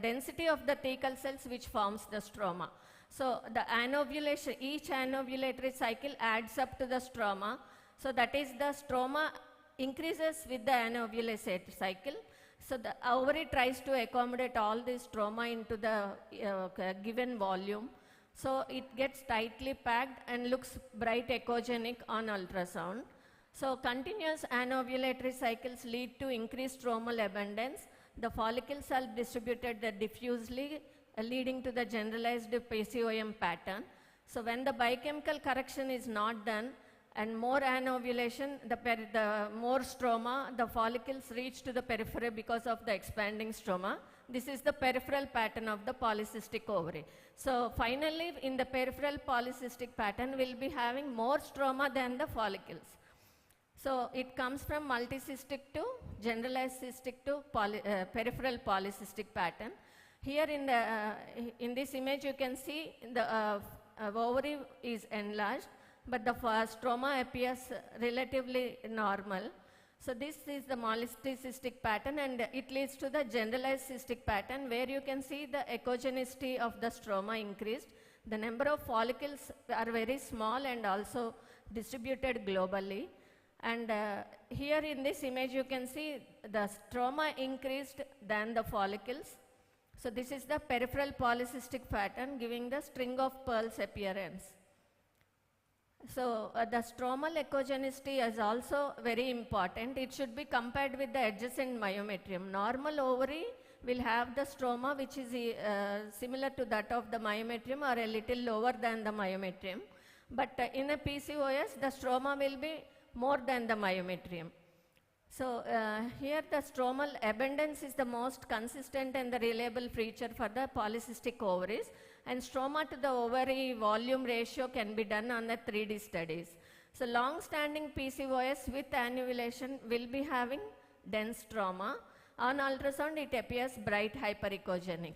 density of the thecal cells which forms the stroma. So the anovulation, each anovulatory cycle adds up to the stroma. So that is the stroma increases with the anovulation cycle. So the ovary tries to accommodate all this stroma into the given volume. So it gets tightly packed and looks bright echogenic on ultrasound. So continuous anovulatory cycles lead to increased stromal abundance. The follicles are distributed diffusely, leading to the generalized PCOM pattern. So when the biochemical correction is not done and more anovulation, the more stroma, the follicles reach to the periphery because of the expanding stroma. This is the peripheral pattern of the polycystic ovary. So finally, in the peripheral polycystic pattern, we'll be having more stroma than the follicles. So it comes from multicystic to generalized cystic to peripheral polycystic pattern. Here in this image you can see the ovary is enlarged, but the stroma appears relatively normal. So this is the polycystic pattern, and it leads to the generalized cystic pattern where you can see the echogenicity of the stroma increased. The number of follicles are very small and also distributed globally. And here in this image you can see the stroma increased than the follicles. So this is the peripheral polycystic pattern giving the string of pearls appearance. So the stromal echogenicity is also very important. It should be compared with the adjacent myometrium. Normal ovary will have the stroma which is similar to that of the myometrium or a little lower than the myometrium. But in a PCOS, the stroma will be more than the myometrium. So here the stromal abundance is the most consistent and the reliable feature for the polycystic ovaries, and stroma to the ovary volume ratio can be done on the 3D studies. So long-standing PCOS with anovulation will be having dense stroma. On ultrasound it appears bright hyperechogenic.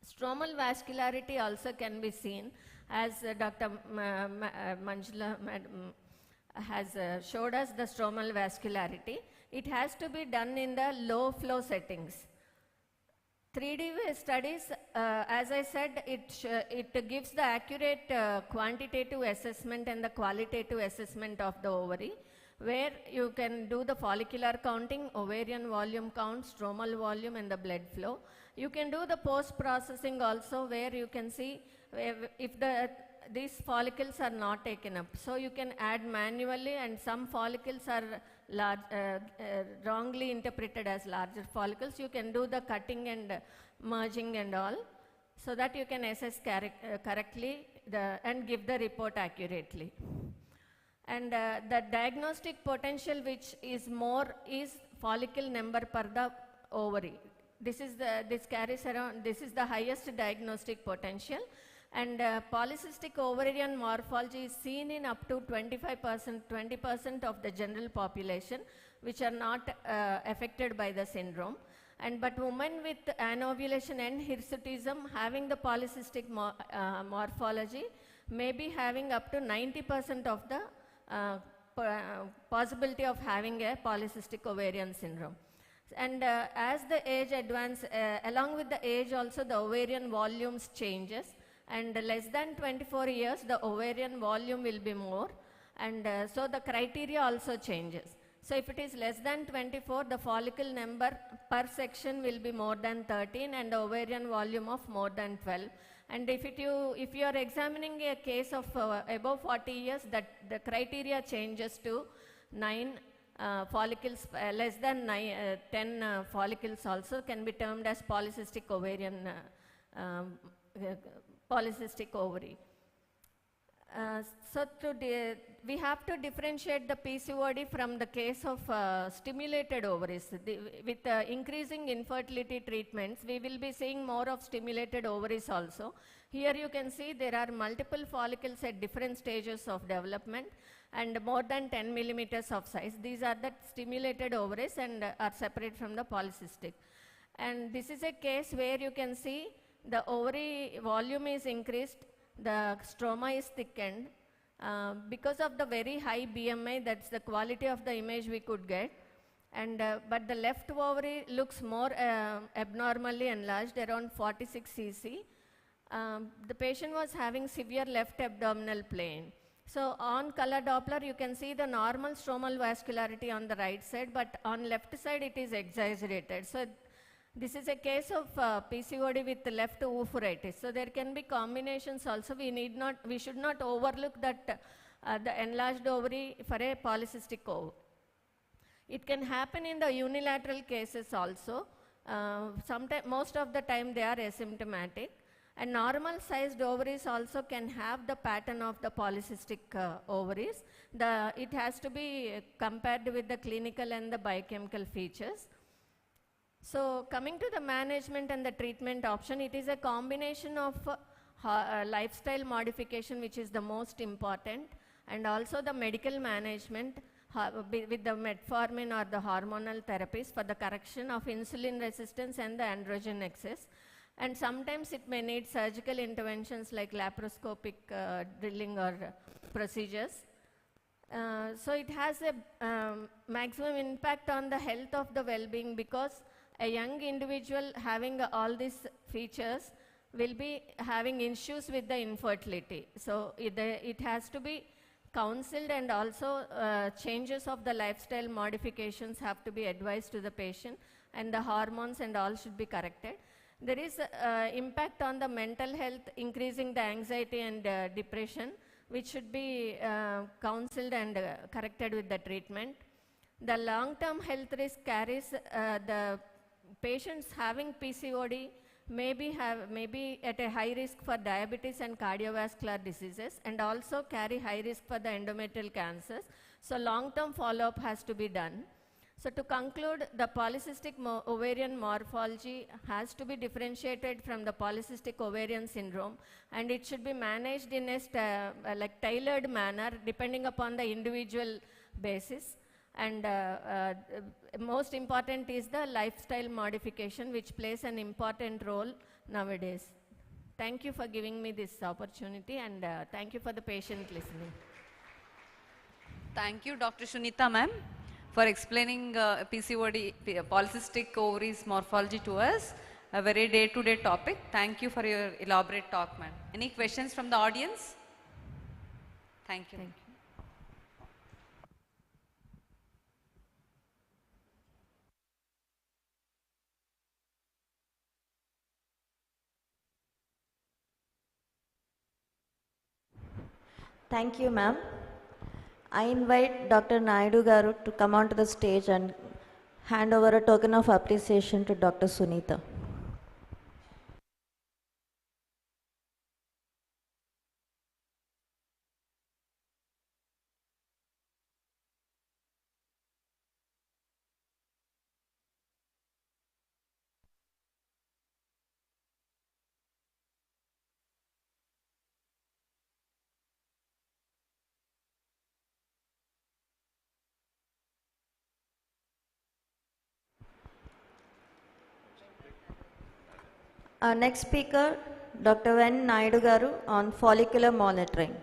Stromal vascularity also can be seen, as Dr. Manjula has showed us the stromal vascularity. It has to be done in the low flow settings. 3D studies, as I said, it gives the accurate quantitative assessment and the qualitative assessment of the ovary, where you can do the follicular counting, ovarian volume count, stromal volume and the blood flow. You can do the post-processing also, where you can see if these follicles are not taken up. So you can add manually, and some follicles are wrongly interpreted as larger follicles. You can do the cutting and merging and all, so that you can assess correctly and give the report accurately. And the diagnostic potential which is more is follicle number per the ovary. This is the highest diagnostic potential. And polycystic ovarian morphology is seen in up to 20% of the general population, which are not affected by the syndrome. But women with anovulation and hirsutism having the polycystic morphology may be having up to 90% of the possibility of having a polycystic ovarian syndrome. And as the age advances, along with the age also the ovarian volumes changes. And less than 24 years, the ovarian volume will be more, and so the criteria also changes. So if it is less than 24, the follicle number per section will be more than 13 and the ovarian volume of more than 12. And if you are examining a case of above 40 years, that the criteria changes to 9 follicles, less than 10 follicles also can be termed as polycystic ovarian polycystic ovary. We have to differentiate the PCOD from the case of stimulated ovaries. With increasing infertility treatments, we will be seeing more of stimulated ovaries also. Here you can see there are multiple follicles at different stages of development and more than 10 millimeters of size. These are the stimulated ovaries and are separate from the polycystic. And this is a case where you can see the ovary volume is increased, the stroma is thickened. Because of the very high BMI, that's the quality of the image we could get. But the left ovary looks more abnormally enlarged, around 46 cc. The patient was having severe left abdominal pain. So on color Doppler, you can see the normal stromal vascularity on the right side, but on left side it is exaggerated. So this is a case of PCOD with left oophoreitis. So there can be combinations also. We should not overlook that the enlarged ovary for a polycystic ovary. It can happen in the unilateral cases also. Most of the time they are asymptomatic. And normal sized ovaries also can have the pattern of the polycystic ovaries. It has to be compared with the clinical and the biochemical features. So coming to the management and the treatment option, it is a combination of lifestyle modification which is the most important, and also the medical management. with the metformin or the hormonal therapies for the correction of insulin resistance and the androgen excess. And sometimes it may need surgical interventions like laparoscopic drilling or procedures. So it has a maximum impact on the health of the well-being, because a young individual having all these features will be having issues with the infertility. So it has to be counseled, and also changes of the lifestyle modifications have to be advised to the patient, and the hormones and all should be corrected. There is impact on the mental health, increasing the anxiety and depression, which should be counseled and corrected with the treatment. The long-term health risk carries the patients having PCOD may be at a high risk for diabetes and cardiovascular diseases, and also carry high risk for the endometrial cancers. So long-term follow-up has to be done. So to conclude, the polycystic ovarian morphology has to be differentiated from the polycystic ovarian syndrome, and it should be managed in a like tailored manner depending upon the individual basis. And most important is the lifestyle modification, which plays an important role nowadays. Thank you for giving me this opportunity, and thank you for the patient listening. Thank you, Dr. Sunita ma'am, for explaining PCOD, polycystic ovaries morphology to us, a very day-to-day topic. Thank you for your elaborate talk, ma'am. Any questions from the audience? Thank you. Thank you. Thank you, ma'am. I invite Dr. Naidu Garu to come onto the stage and hand over a token of appreciation to Dr. Sunita. Our next speaker, Dr. N. Naidu Garu on follicular monitoring.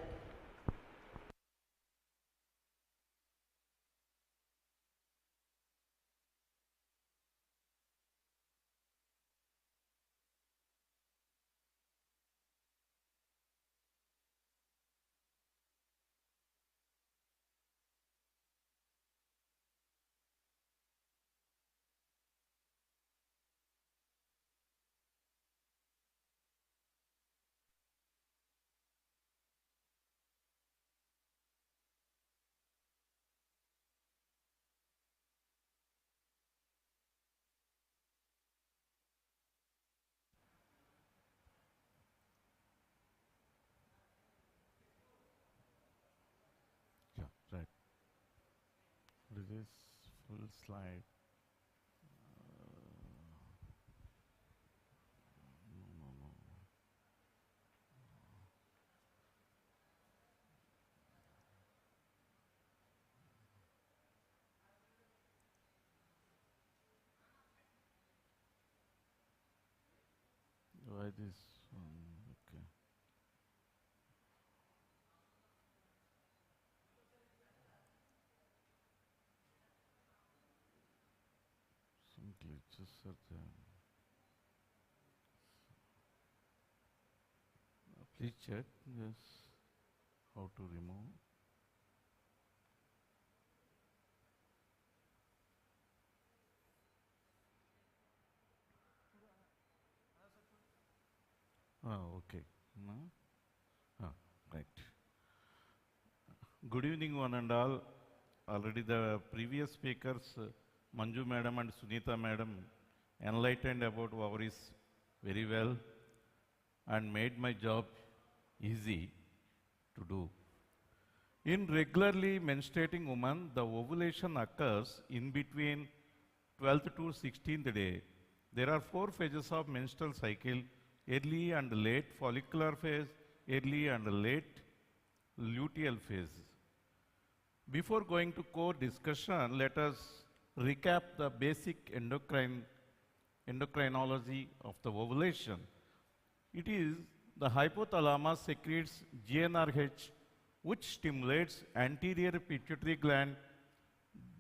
Right. This is full slide. No. Why this one? Okay. Some glitches are there. Please check this, how to remove. Okay. No? Right. Good evening, one and all. Already the previous speakers, Manju madam and Sunita madam, enlightened about ovaries very well and made my job easy to do. In regularly menstruating woman, the ovulation occurs in between 12th to 16th day. There are 4 phases of menstrual cycle: early and late follicular phase, early and late luteal phase. Before going to core discussion, let us recap the basic endocrinology of the ovulation. It is the hypothalamus secretes GnRH, which stimulates anterior pituitary gland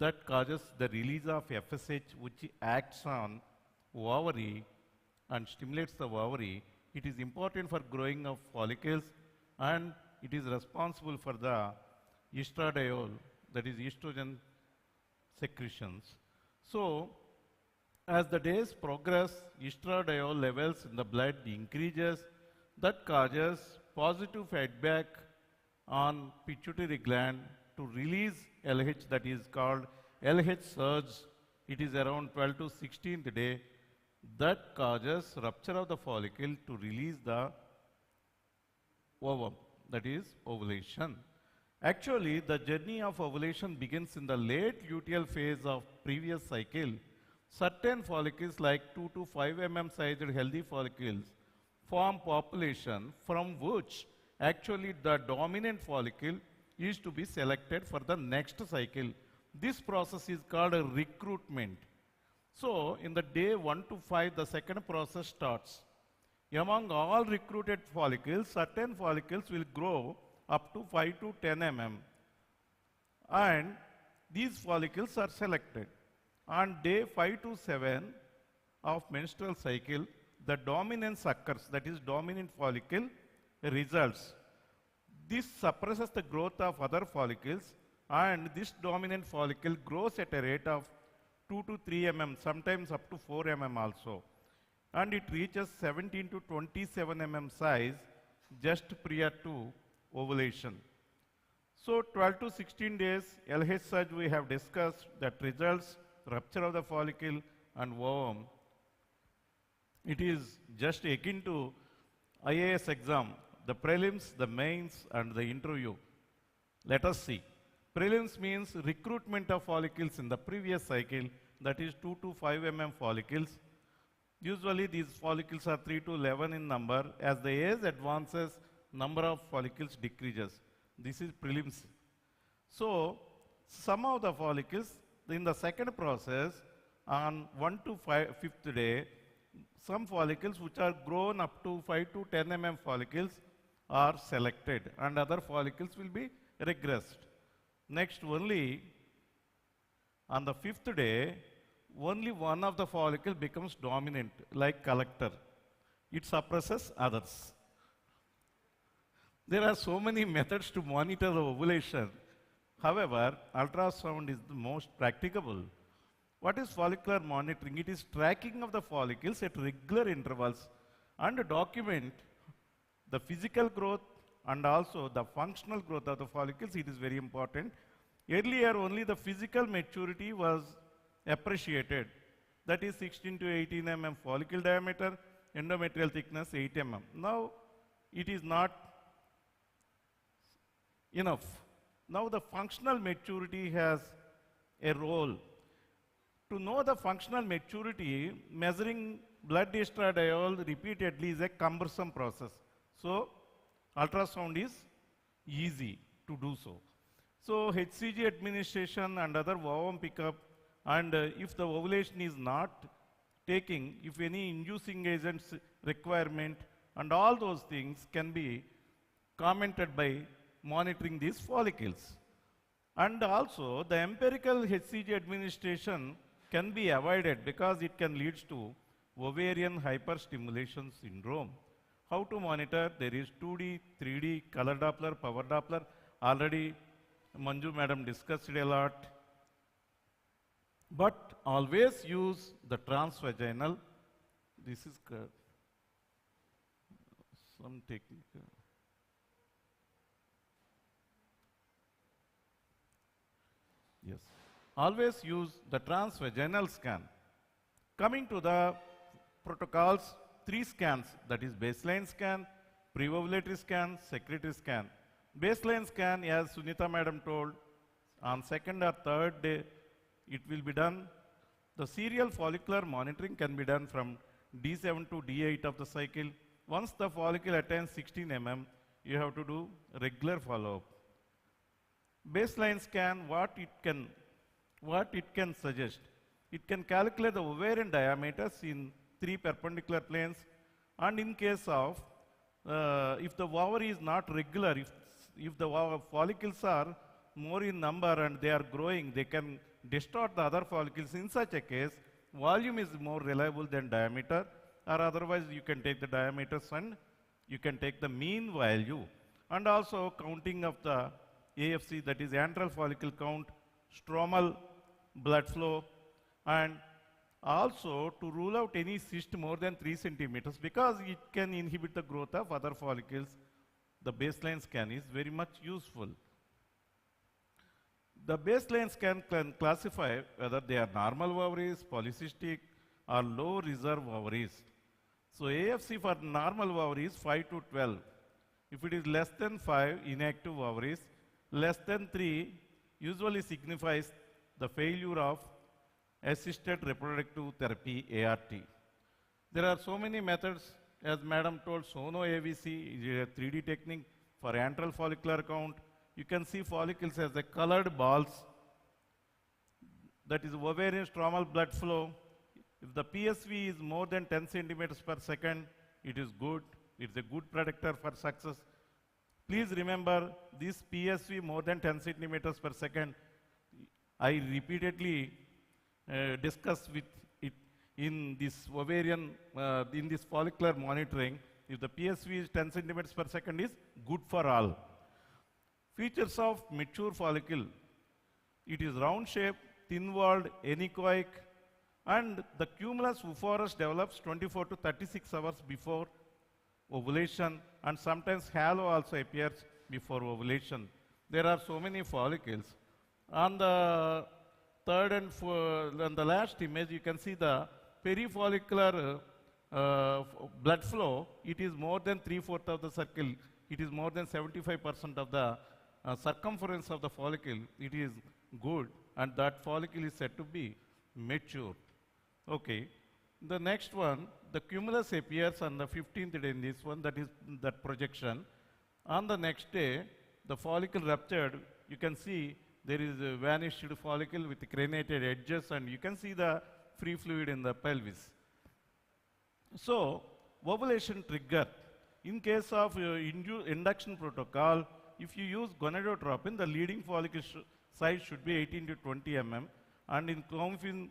that causes the release of FSH, which acts on ovary and stimulates the ovary. It is important for growing of follicles, and it is responsible for the estradiol, that is estrogen secretions. So, as the days progress, estradiol levels in the blood increases. That causes positive feedback on pituitary gland to release LH, that is called LH surge. It is around 12 to 16th day. That causes rupture of the follicle to release the ovum, that is ovulation. Actually, the journey of ovulation begins in the late luteal phase of previous cycle. Certain follicles like 2 to 5 mm sized healthy follicles form population from which actually the dominant follicle is to be selected for the next cycle. This process is called a recruitment. So, in the day 1 to 5, the second process starts. Among all recruited follicles, certain follicles will grow up to 5 to 10 mm. And these follicles are selected. On day 5 to 7 of menstrual cycle, the dominance occurs, that is dominant follicle results. This suppresses the growth of other follicles, and this dominant follicle grows at a rate of 2 to 3 mm, sometimes up to 4 mm also. And it reaches 17 to 27 mm size just prior to ovulation. So 12 to 16 days, LH surge we have discussed, that results rupture of the follicle and ovum. It is just akin to IAS exam, the prelims, the mains, and the interview. Let us see. Prelims means recruitment of follicles in the previous cycle, that is 2 to 5 mm follicles. Usually these follicles are 3 to 11 in number. As the age advances, number of follicles decreases. This is prelims. So, some of the follicles in the second process, on 1 to 5th day, some follicles which are grown up to 5 to 10 mm follicles are selected, and other follicles will be regressed. Next, only on the 5th day, only one of the follicle becomes dominant, like collector. It suppresses others. There are so many methods to monitor the ovulation. However, ultrasound is the most practicable. What is follicular monitoring? It is tracking of the follicles at regular intervals and document the physical growth and also the functional growth of the follicles. It is very important. Earlier, only the physical maturity was appreciated. That is 16 to 18 mm follicle diameter, endometrial thickness 8 mm. Now, it is not enough. Now, the functional maturity has a role. To know the functional maturity, measuring blood estradiol repeatedly is a cumbersome process. So, ultrasound is easy to do so. So, HCG administration and other ovum pickup, and if the ovulation is not taking, if any inducing agents requirement, and all those things can be commented by monitoring these follicles. And also, the empirical HCG administration can be avoided because it can lead to ovarian hyperstimulation syndrome. How to monitor? There is 2D, 3D, color Doppler, power Doppler. Already Manju madam discussed it a lot. But always use the transvaginal. This is some technique. Yes. Always use the transvaginal scan. Coming to the protocols, 3 scans, that is baseline scan, pre-ovulatory scan, secretory scan. Baseline scan, as Sunita madam told, on 2nd or 3rd day, it will be done. The serial follicular monitoring can be done from D7 to D8 of the cycle. Once the follicle attains 16 mm, you have to do regular follow-up. Baseline scan, what it can suggest. It can calculate the ovarian diameters in 3 perpendicular planes, and in case of if the ovary is not regular, if the follicles are more in number and they are growing, they can distort the other follicles. In such a case, volume is more reliable than diameter, or otherwise you can take the diameters and you can take the mean value. And also counting of the AFC, that is antral follicle count, stromal blood flow, and also to rule out any cyst more than 3 centimeters, because it can inhibit the growth of other follicles. The baseline scan is very much useful. The baseline scan can classify whether they are normal ovaries, polycystic, or low reserve ovaries. So AFC for normal ovaries 5 to 12. If it is less than 5, inactive ovaries, less than 3 usually signifies the failure of assisted reproductive therapy, ART. There are so many methods, as madam told. Sono AVC is a 3D technique for antral follicular count. You can see follicles as the colored balls. That is ovarian stromal blood flow. If the PSV is more than 10 centimeters per second, it is good. It's a good predictor for success. Please remember this PSV more than 10 centimeters per second. I repeatedly discussed with it in this ovarian, in this follicular monitoring. If the PSV is 10 centimeters per second, is good for all. Features of mature follicle. It is round shape, thin-walled, anechoic, and the cumulus oophorus develops 24 to 36 hours before ovulation, and sometimes halo also appears before ovulation. There are so many follicles. On the third and on the last image, you can see the perifollicular blood flow. It is more than 3/4 of the circle. It is more than 75% of the circumference of the follicle. It is good, and that follicle is said to be mature. Okay. The next one, the cumulus appears on the 15th day in this one, that is that projection. On the next day, the follicle ruptured. You can see there is a vanished follicle with crenated edges, and you can see the free fluid in the pelvis. So, ovulation trigger. In case of induction protocol, if you use gonadotropin, the leading follicle size should be 18 to 20 mm, and in Clomiphene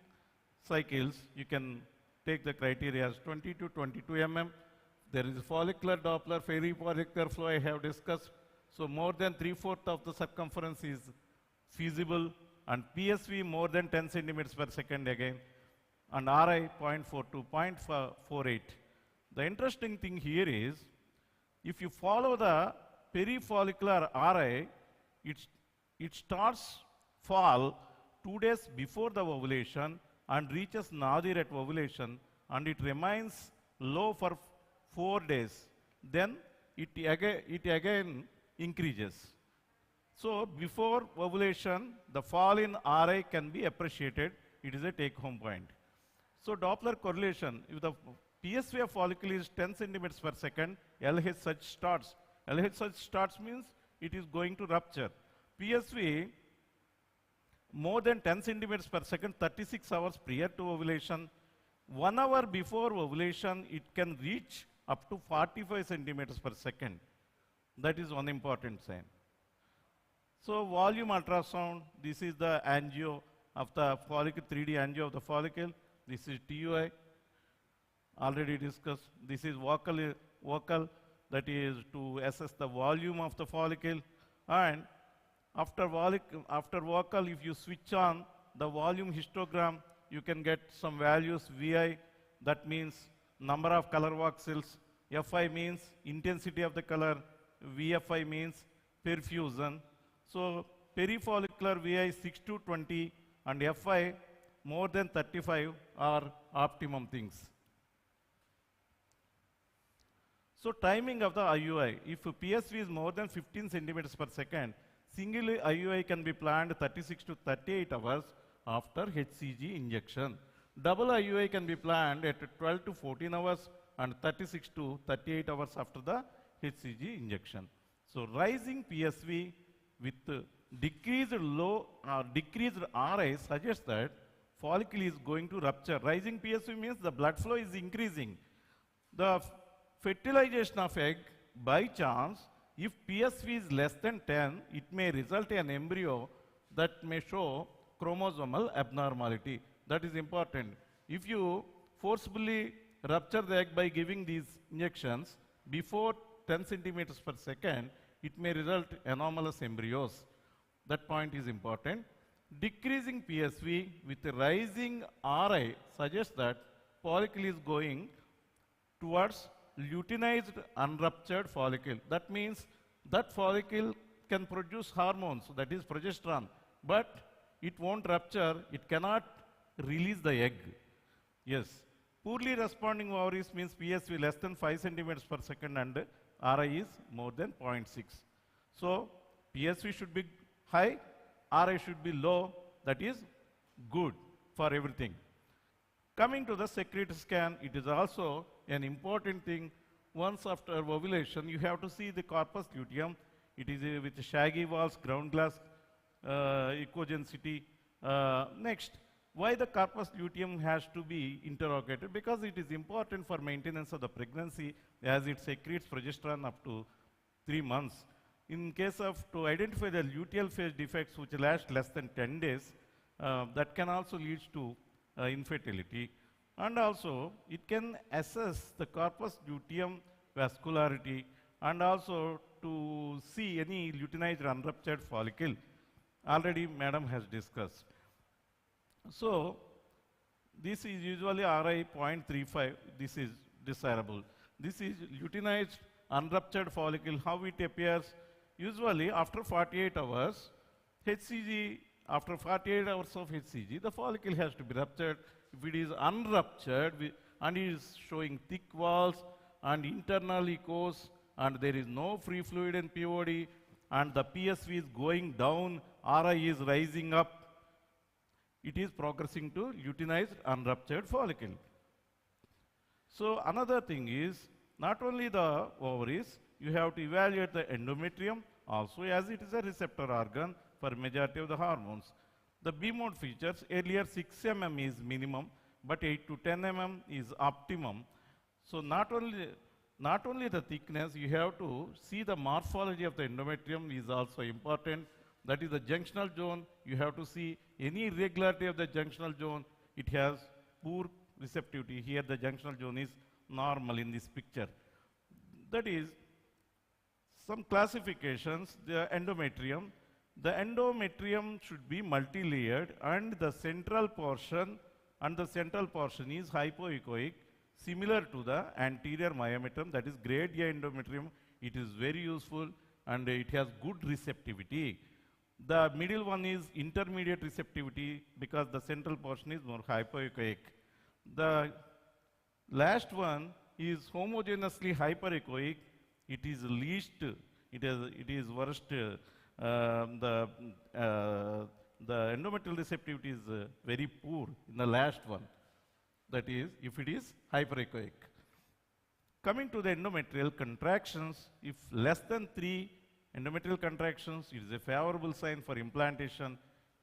cycles, you can take the criteria as 20 to 22 mm. There is follicular Doppler, perifollicular flow I have discussed. So more than 3/4 of the circumference is feasible, and PSV more than 10 centimeters per second again, and RI 0.4 to 0.48. The interesting thing here is, if you follow the perifollicular RI, it starts fall 2 days before the ovulation and reaches nadir at ovulation, and it remains low for 4 days. Then it again increases. So before ovulation, the fall in RI can be appreciated. It is a take-home point. So Doppler correlation, if the PSV of follicle is 10 centimeters per second, LH starts. LH starts means it is going to rupture. PSV more than 10 centimeters per second, 36 hours prior to ovulation. 1 hour before ovulation, it can reach up to 45 centimeters per second. That is one important sign. So volume ultrasound, this is the angio of the follicle, 3D angio of the follicle. This is TUI, already discussed. This is vocal, that is to assess the volume of the follicle. And after vocal, if you switch on the volume histogram, you can get some values. VI, that means number of color voxels. FI means intensity of the color. VFI means perfusion. So perifollicular VI 6 to 20 and FI more than 35 are optimum things. So timing of the IUI, if PSV is more than 15 centimeters per second, single IUI can be planned 36 to 38 hours after HCG injection. Double IUI can be planned at 12 to 14 hours and 36 to 38 hours after the HCG injection. So rising PSV with decrease or decreased RI suggests that follicle is going to rupture. Rising PSV means the blood flow is increasing. The fertilization of egg, by chance, if PSV is less than 10, it may result in an embryo that may show chromosomal abnormality. That is important. If you forcibly rupture the egg by giving these injections before 10 centimeters per second, it may result in anomalous embryos. That point is important. Decreasing PSV with rising RI suggests that follicle is going towards luteinized unruptured follicle. That means that follicle can produce hormones, that is progesterone, but it won't rupture, it cannot release the egg. Yes. Poorly responding ovaries means PSV less than 5 centimeters per second and RI is more than 0.6. So PSV should be high, RI should be low, that is good for everything. Coming to the secret scan, it is also an important thing. Once after ovulation, you have to see the corpus luteum. It is with shaggy walls, ground glass echogenicity. Next, why the corpus luteum has to be interrogated? Because it is important for maintenance of the pregnancy as it secretes progesterone up to 3 months. In case of to identify the luteal phase defects which last less than 10 days, that can also lead to infertility. And also, it can assess the corpus luteum vascularity and also to see any luteinized unruptured follicle. Already, madam has discussed. So, this is usually RI 0.35. This is desirable. This is luteinized unruptured follicle. How it appears? Usually, after 48 hours, HCG, after 48 hours of HCG, the follicle has to be ruptured. If it is unruptured and it is showing thick walls and internal echoes and there is no free fluid in POD and the PSV is going down, RI is rising up, it is progressing to luteinized unruptured follicle. So another thing is, not only the ovaries, you have to evaluate the endometrium also, as it is a receptor organ for majority of the hormones. The B mode features, earlier 6 mm is minimum, but 8 to 10 mm is optimum. So not only the thickness, you have to see the morphology of the endometrium is also important. That is the junctional zone. You have to see any irregularity of the junctional zone. It has poor receptivity. Here the junctional zone is normal in this picture. That is some classifications, the endometrium. The endometrium should be multi-layered and the central portion is hypoechoic, similar to the anterior myometrium, that is grade A endometrium. It is very useful and it has good receptivity. The middle one is intermediate receptivity because the central portion is more hypoechoic. The last one is homogeneously hyperechoic. It is least, it is worst. The endometrial receptivity is very poor in the last one. That is, if it is hyperechoic. Coming to the endometrial contractions, if less than 3 endometrial contractions, it is a favorable sign for implantation.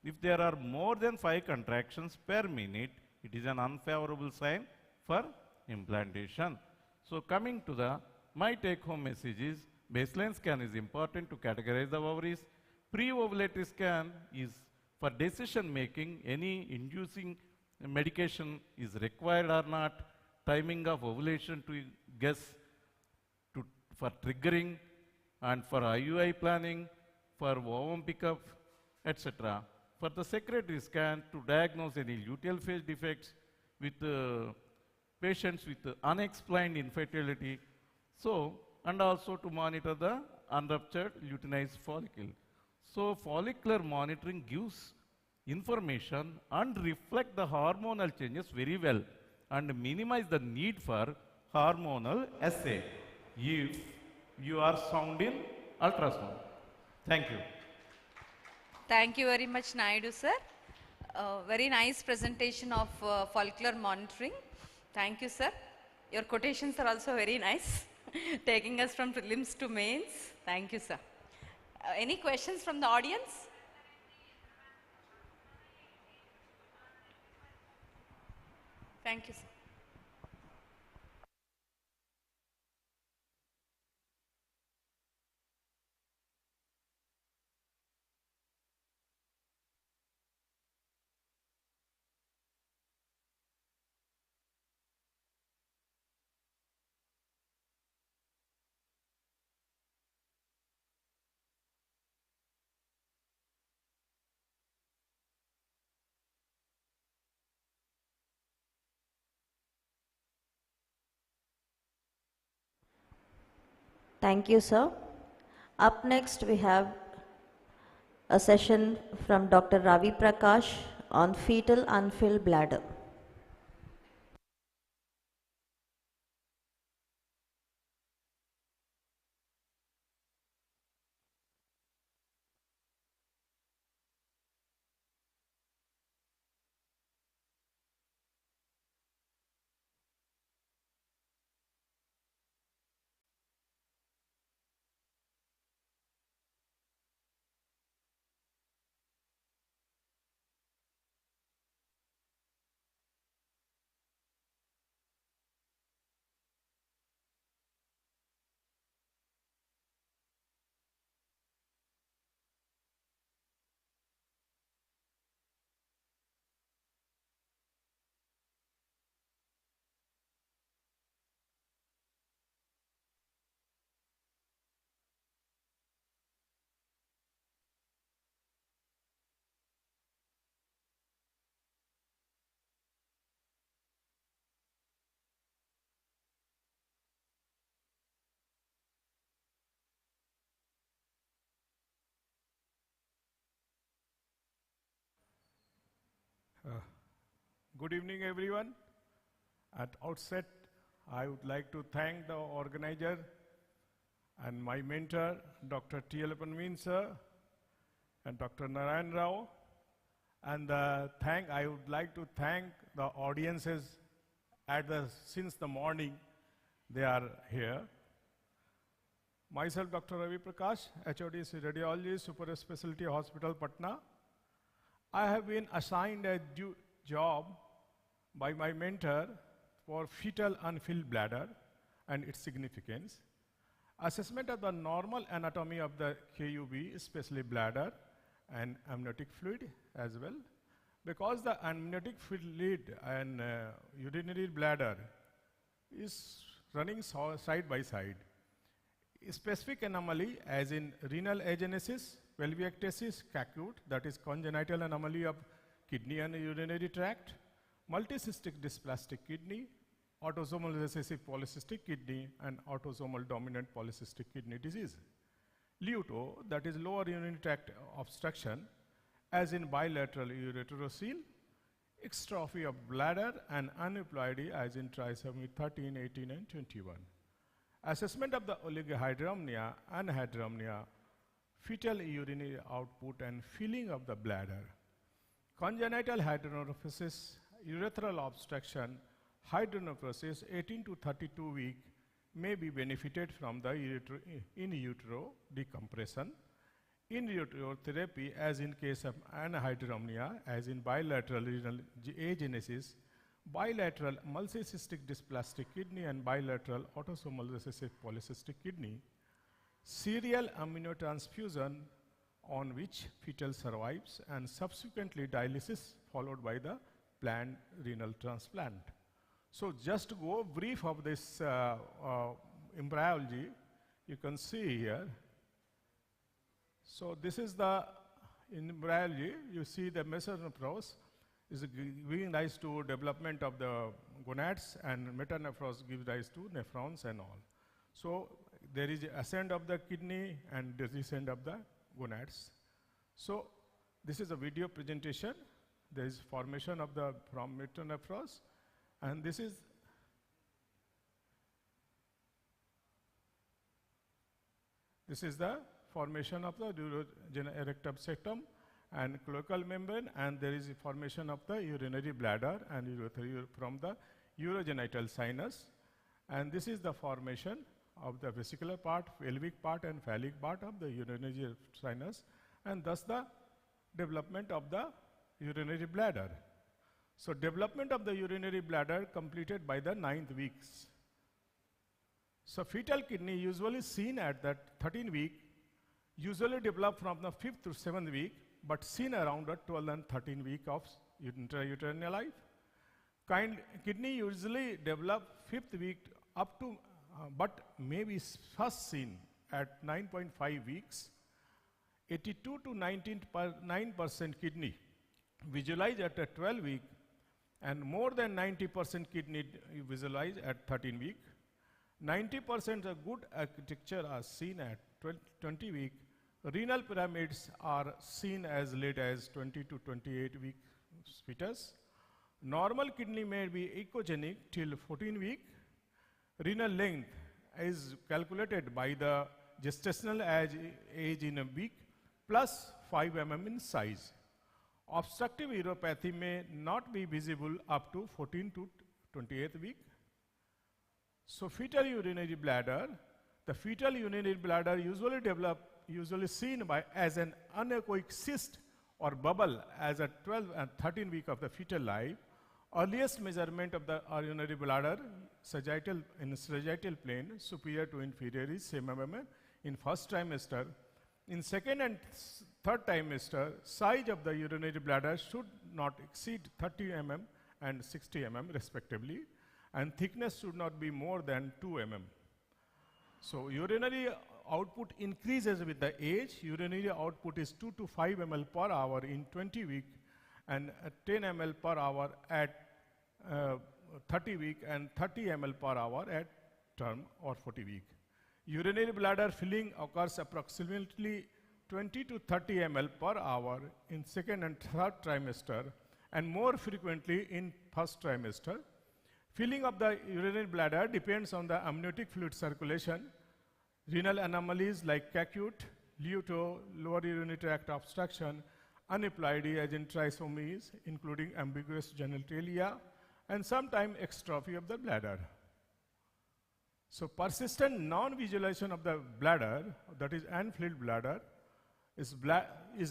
If there are more than 5 contractions per minute, it is an unfavorable sign for implantation. So coming to my take-home message is, baseline scan is important to categorize the ovaries. Pre-ovulatory scan is for decision making, any inducing medication is required or not, timing of ovulation to guess, for triggering, and for IUI planning, for ovum pickup, etc. For the secretory scan to diagnose any luteal phase defects with patients with unexplained infertility. So, and also to monitor the unruptured luteinized follicle. So follicular monitoring gives information and reflect the hormonal changes very well and minimize the need for hormonal assay if you are sound in ultrasound. Thank you. Thank you very much, Naidu sir. Very nice presentation of follicular monitoring. Thank you, sir. Your quotations are also very nice, taking us from prelims to mains. Thank you, sir. Any questions from the audience? Thank you, sir. Thank you, sir. Up next, we have a session from Dr. Ravi Prakash on fetal unfilled bladder. Good evening, everyone. At outset, I would like to thank the organizer and my mentor, Dr. T.L. Panveen sir, and Dr. Narayan Rao. And I would like to thank the audiences since the morning they are here. Myself, Dr. Ravi Prakash, HOD Radiology, Super Specialty Hospital, Patna. I have been assigned a job by my mentor for fetal unfilled bladder and its significance. Assessment of the normal anatomy of the KUB, especially bladder and amniotic fluid as well. Because the amniotic fluid and urinary bladder is running side by side. A specific anomaly as in renal agenesis, pelviectasis, cacute, that is congenital anomaly of kidney and urinary tract, multicystic dysplastic kidney, autosomal recessive polycystic kidney, and autosomal dominant polycystic kidney disease. Luto, that is lower urinary tract obstruction, as in bilateral ureterocele, extrophy of bladder, and aneuploidy, as in trisomy 13, 18, and 21. Assessment of the oligohydramnia, anhydramnia, fetal urinary output, and filling of the bladder. Congenital hydronephrosis, urethral obstruction, hydronephrosis 18 to 32 week may be benefited from the in utero decompression. In utero therapy, as in case of anhydramnia, as in bilateral renal agenesis, bilateral multicystic dysplastic kidney, and bilateral autosomal recessive polycystic kidney. Serial aminotransfusion on which fetal survives, and subsequently dialysis followed by the planned renal transplant. So just to go brief of this embryology, you can see here. So this is the embryology. You see the mesonephros is giving rise to development of the gonads, and metanephros gives rise to nephrons and all. So there is ascent of the kidney and descent of the gonads. So this is a video presentation. There is formation of the from metanephros, and this is the formation of the rectum septum and cloacal membrane, and there is a formation of the urinary bladder and urethra from the urogenital sinus, and this is the formation of the vesicular part, pelvic part, and phallic part of the urinary sinus, and thus the development of the urinary bladder. So development of the urinary bladder completed by the 9th weeks. So fetal kidney usually seen at that 13th week, usually develop from the 5th to 7th week, but seen around the 12th and 13th week of intrauterine life. Kidney usually develop 5th week up to, but may be first seen at 9.5 weeks. 82 to 9% kidney visualized at a 12 week, and more than 90% kidney visualized at 13 week. 90% of good architecture are seen at 20 week. Renal pyramids are seen as late as 20 to 28 week fetus. Normal kidney may be echogenic till 14 week. Renal length is calculated by the gestational age in a week plus 5 mm in size. Obstructive uropathy may not be visible up to 14 to 28th week. So fetal urinary bladder, the fetal urinary bladder usually seen as an anechoic cyst or bubble as a 12 and 13 week of the fetal life. Earliest measurement of the urinary bladder in sagittal plane, superior to inferior, is 7 mm in first trimester. In second and third trimester, size of the urinary bladder should not exceed 30 mm and 60 mm respectively, and thickness should not be more than 2 mm. So urinary output increases with the age. Urinary output is 2 to 5 ml per hour in 20 week and 10 ml per hour at 30 week and 30 ml per hour at term or 40 week. Urinary bladder filling occurs approximately 20 to 30 ml per hour in second and third trimester and more frequently in first trimester. Filling of the urinary bladder depends on the amniotic fluid circulation. Renal anomalies like acute, luto, lower urinary tract obstruction, aneuploidy as in trisomies, including ambiguous genitalia, and sometimes extrophy of the bladder. So persistent non-visualization of the bladder, that is unfilled bladder, is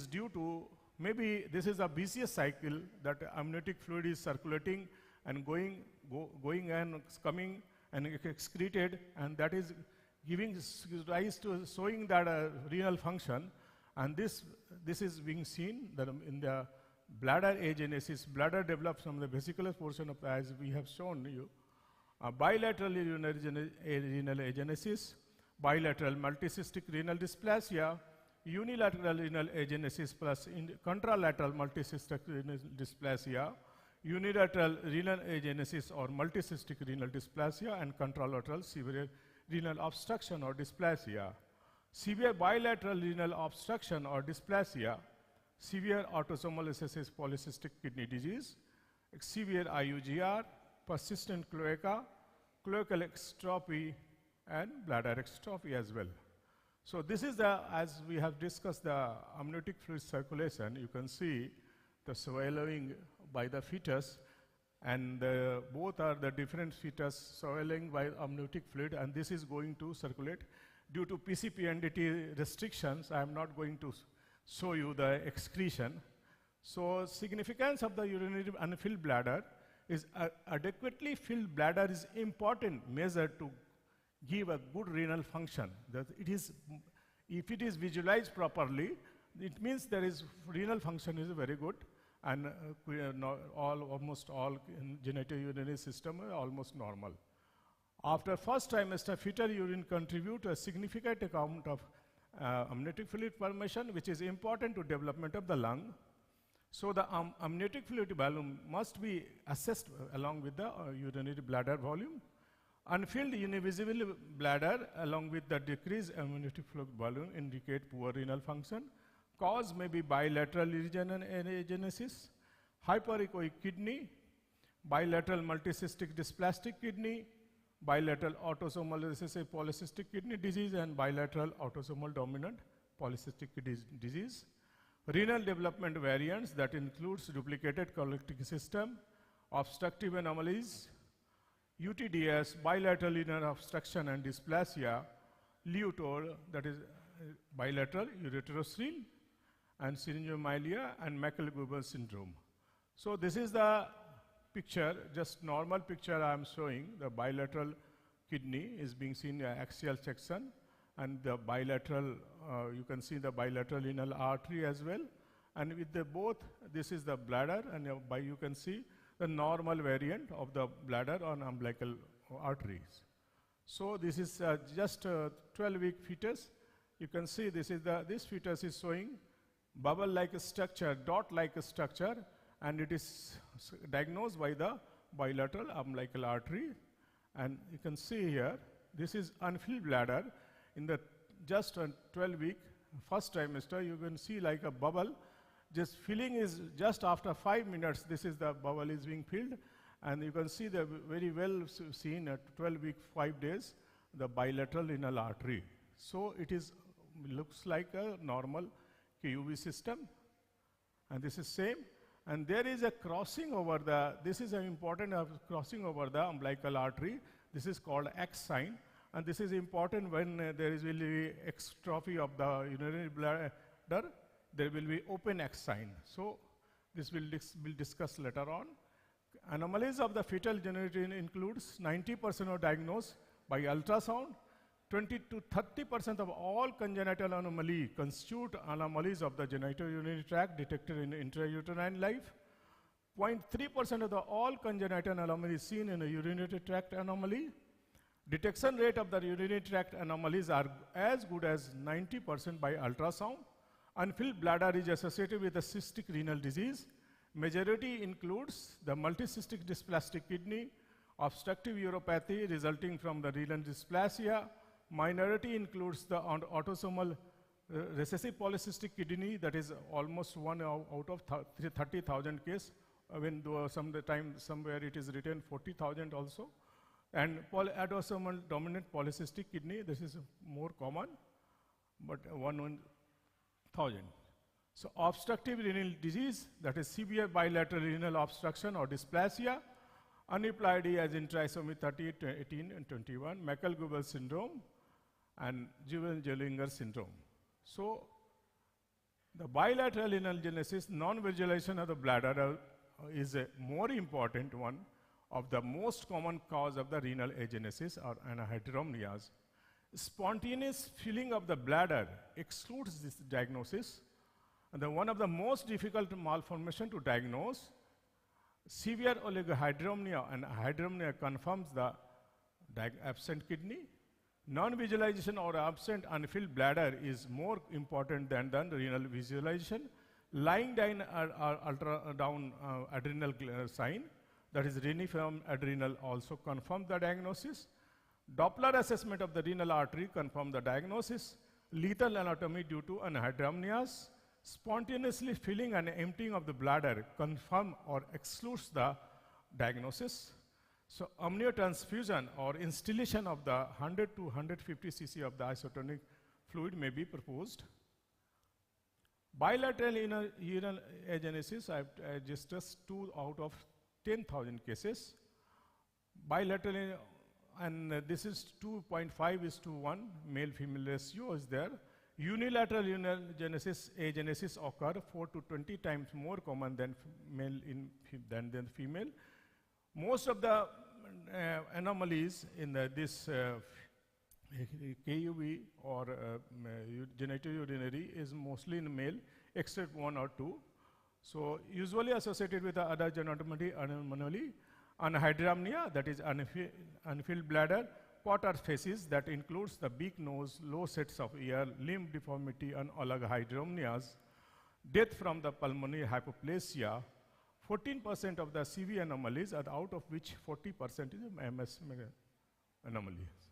due to, maybe this is a vicious cycle that amniotic fluid is circulating and going and coming and excreted, and that is giving rise to showing that renal function, and this is being seen that in the bladder agenesis. Bladder develops from the vesicular portion of the, as we have shown you. Bilateral renal agenesis, bilateral multicystic renal dysplasia, unilateral renal agenesis plus contralateral multicystic renal dysplasia, unilateral renal agenesis or multicystic renal dysplasia, and contralateral severe renal obstruction or dysplasia. Severe bilateral renal obstruction or dysplasia, severe autosomal recessive polycystic kidney disease, severe IUGR, persistent cloaca, cloacal extrophy, and bladder extrophy as well. So this is the, as we have discussed the amniotic fluid circulation, you can see the swallowing by the fetus, and both are the different fetus swallowing by amniotic fluid, and this is going to circulate. Due to PCP&DT restrictions, I am not going to show you the excretion. So significance of the urinary unfilled bladder is adequately filled bladder is important measure to give a good renal function. That it is, if it is visualized properly, it means there is renal function is very good, and almost all genitourinary system are almost normal. After first trimester, fetal urine contribute a significant amount of amniotic fluid formation, which is important to development of the lung. So the amniotic fluid volume must be assessed along with the urinary bladder volume. Unfilled univisible bladder along with the decreased amniotic fluid volume indicate poor renal function. Cause may be bilateral agenesis, hyperechoic kidney, bilateral multicystic dysplastic kidney, bilateral autosomal recessive polycystic kidney disease, and bilateral autosomal dominant polycystic kidney disease. Renal development variants that includes duplicated collecting system, obstructive anomalies, UTDS, bilateral renal obstruction and dysplasia, luto, that is bilateral ureterocele, and syringomyelia, and Meckel-Guber syndrome. So this is the picture, just normal picture I am showing. The bilateral kidney is being seen axial section, and the bilateral, you can see the bilateral renal artery as well. And with the both, this is the bladder, and you can see the normal variant of the bladder on umbilical arteries. So this is just a 12-week fetus. You can see this fetus is showing bubble-like structure, dot-like structure, and it is diagnosed by the bilateral umbilical artery. And you can see here, this is unfilled bladder. In the just 12-week first trimester, you can see like a bubble. Just filling is just after 5 minutes, this is the bubble is being filled. And you can see the very well seen at 12-week, 5 days, the bilateral renal artery. So it looks like a normal KUV system. And this is same. And there is a crossing over this is an important crossing over the umbilical artery. This is called X sign. And this is important when there will be extrophy of the urinary bladder, there will be open X sign. So this we'll discuss later on. Anomalies of the fetal generator includes 90% of diagnosed by ultrasound. 20 to 30% of all congenital anomaly constitute anomalies of the genitourinary tract detected in intrauterine life. 0.3% of all congenital anomalies seen in a urinary tract anomaly. Detection rate of the urinary tract anomalies are as good as 90% by ultrasound. Unfilled bladder is associated with a cystic renal disease. Majority includes the multicystic dysplastic kidney, obstructive uropathy resulting from the renal dysplasia. Minority includes the autosomal recessive polycystic kidney, that is almost 1 out of 30,000 cases, when somewhere it is written 40,000 also. And autosomal dominant polycystic kidney, this is more common, but 1,000. So obstructive renal disease, that is severe bilateral renal obstruction or dysplasia. Aneuploidy as in trisomy 30, 18, and 21, Meckel-Guebel syndrome, and Juven-Zollinger syndrome. So the bilateral renal genesis, non-visualization of the bladder is a more important one of the most common cause of the renal agenesis or anhydromnias. Spontaneous filling of the bladder excludes this diagnosis. And one of the most difficult malformation to diagnose, severe oligohydramnia, and hydramnia confirms the absent kidney. Non-visualization or absent unfilled bladder is more important than the renal visualization. Lying down adrenal sign, that is reniform adrenal, also confirms the diagnosis. Doppler assessment of the renal artery confirms the diagnosis. Lethal anatomy due to anhydramnias. Spontaneously filling and emptying of the bladder confirm or excludes the diagnosis. So amniotransfusion or instillation of the 100 to 150 cc of the isotonic fluid may be proposed. Bilateral renal agenesis, I discussed 2 out of 10,000 cases. Bilateral, and this is 2.5:1, male-female ratio is there. Unilateral renal agenesis occur 4 to 20 times more common than than female. Most of the anomalies in this KUV or genitourinary is mostly in male, except 1 or 2. So usually associated with the other genitourinary anomaly, anhydramnia, that is unfilled bladder, Potter facies, that includes the big nose, low sets of ear, limb deformity, and oligohydramnias, death from the pulmonary hypoplasia. 14% of the CV anomalies, are out of which 40% is MS anomalies.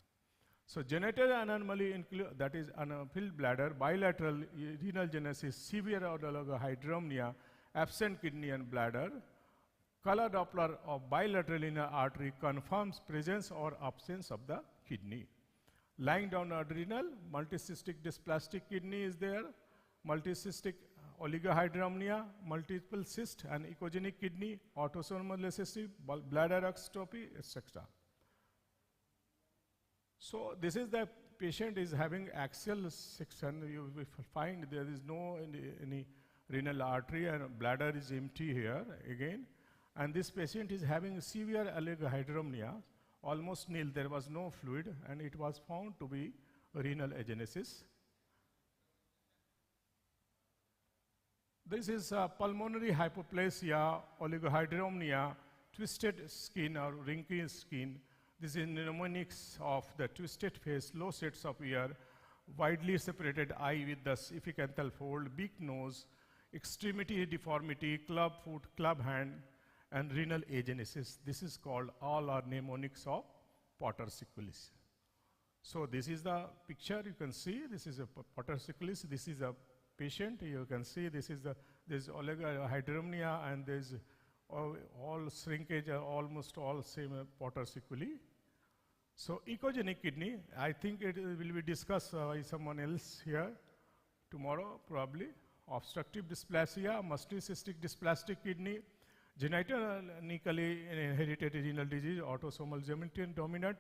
So genital anomaly include, that is unfilled bladder, bilateral renal genesis, severe oligohydramnia, absent kidney and bladder. Color Doppler of bilateral renal artery confirms presence or absence of the kidney. Lying down adrenal, multicystic dysplastic kidney is there, multicystic oligohydramnia, multiple cyst and echogenic kidney, autosomal recessive, bladder extrophy, etc. So this is the patient is having axial section. You will find there is no any renal artery and bladder is empty here again. And this patient is having severe oligohydramnia, almost nil, there was no fluid, and it was found to be renal agenesis. This is pulmonary hypoplasia, oligohydramnia, twisted skin or wrinkly skin. This is mnemonics of the twisted face, low sets of ear, widely separated eye with the epicantral fold, big nose, extremity deformity, club foot, club hand, and renal agenesis. This is called, all are mnemonics of Potter-Sequelis. So this is the picture you can see. This is a Potter-Sequelis. This is a patient. You can see this is the, there's oligohydramnia and there's all shrinkage, almost all same Potter-Sequelis. So echogenic kidney, I think it will be discussed by someone else here tomorrow probably. Obstructive dysplasia, multicystic dysplastic kidney, genetically inherited renal disease, autosomal dominant,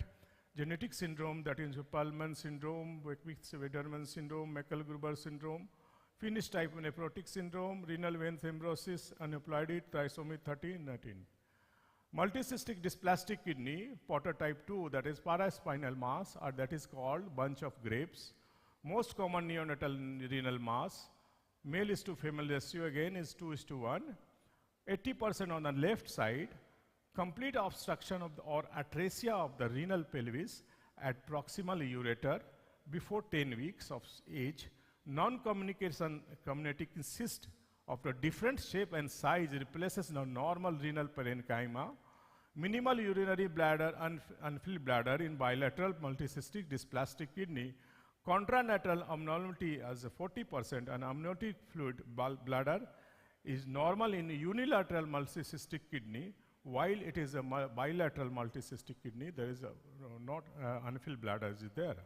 genetic syndrome, that is Pullman syndrome, Wickwick-Wederman syndrome, Meckel-Gruber syndrome, Finnish type nephrotic syndrome, renal vein thrombosis, aneuploidy, trisomy 13, 19. Multicystic dysplastic kidney, Potter type 2, that is paraspinal mass, or that is called bunch of grapes. Most common neonatal renal mass, male is to female ratio again is 2:1. 80% on the left side, complete obstruction of the, or atresia of the renal pelvis at proximal ureter before 10 weeks of age. Non-communicating cyst of a different shape and size replaces the normal renal parenchyma. Minimal urinary bladder, unfilled bladder in bilateral multicystic dysplastic kidney. Contralateral abnormality as 40% and amniotic fluid bladder is normal in unilateral multicystic kidney, while it is a bilateral multicystic kidney, there is not unfilled bladder is there.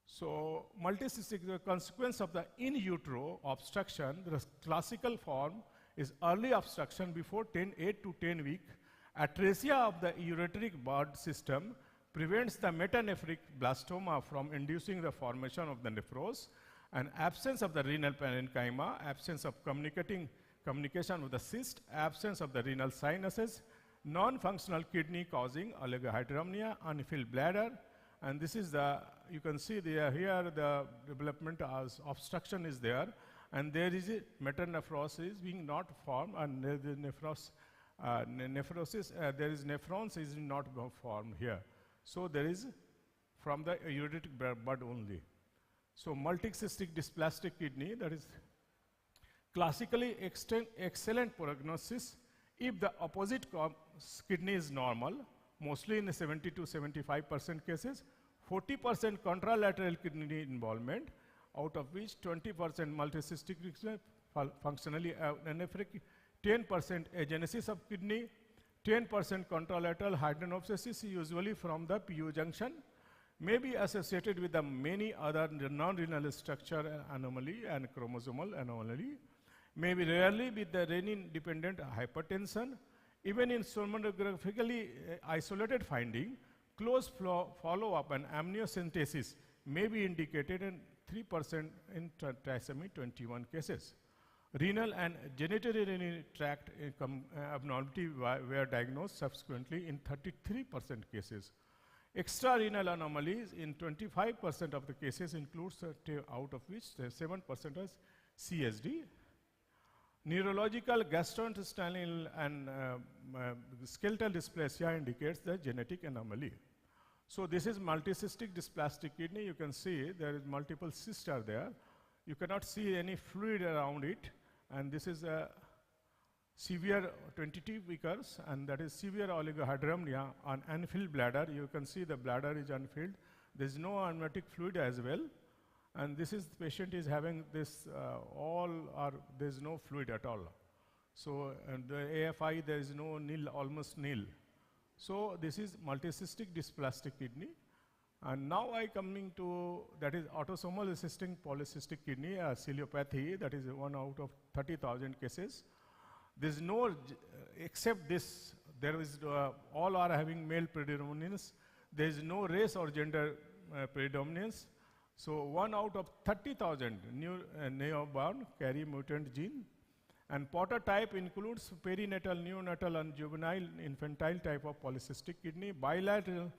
So multicystic, the consequence of the in utero obstruction, the classical form is early obstruction before 8 to 10 week. Atresia of the ureteric bud system prevents the metanephric blastoma from inducing the formation of the nephros, and absence of the renal parenchyma, absence of communication with the cyst, absence of the renal sinuses, non-functional kidney causing oligohydramnia, unfilled bladder, and this is the, you can see here the development as obstruction is there, and there is a metanephrosis being not formed, and there is nephrosis, there is nephrons is not formed here. So there is from the ureteric bud only. So multicystic dysplastic kidney, that is classically excellent prognosis if the opposite kidney is normal, mostly in 70 to 75% cases, 40% contralateral kidney involvement, out of which 20% multicystic functionally anephric, 10% agenesis of kidney, 10% contralateral hydranopsis, usually from the PU junction, may be associated with the many other non-renal structure anomaly and chromosomal anomaly, may be rarely with the renin-dependent hypertension. Even in sonographically isolated finding, close follow-up and amniocentesis may be indicated in 3% in trisomy 21 cases. Renal and genitourinary tract abnormality were diagnosed subsequently in 33% cases. Extrarenal anomalies in 25% of the cases includes out of which 7% is CSD. Neurological, gastrointestinal and skeletal dysplasia indicates the genetic anomaly. So this is multicystic dysplastic kidney. You can see there is multiple cysts are there. You cannot see any fluid around it, and this is a severe 22 weekers, and that is severe oligohydramnia on unfilled bladder. You can see the bladder is unfilled. There is no amniotic fluid as well, and this is the patient is having this there is no fluid at all. So and the AFI there is no nil, almost nil. So this is multicystic dysplastic kidney. And now I coming to, that is autosomal recessive polycystic kidney, ciliopathy, that is 1 out of 30,000 cases. There is no, except this, there is, all are having male predominance. There is no race or gender predominance. So 1 out of 30,000 newborn carry mutant gene. And Potter type includes perinatal, neonatal, and juvenile infantile type of polycystic kidney, bilateral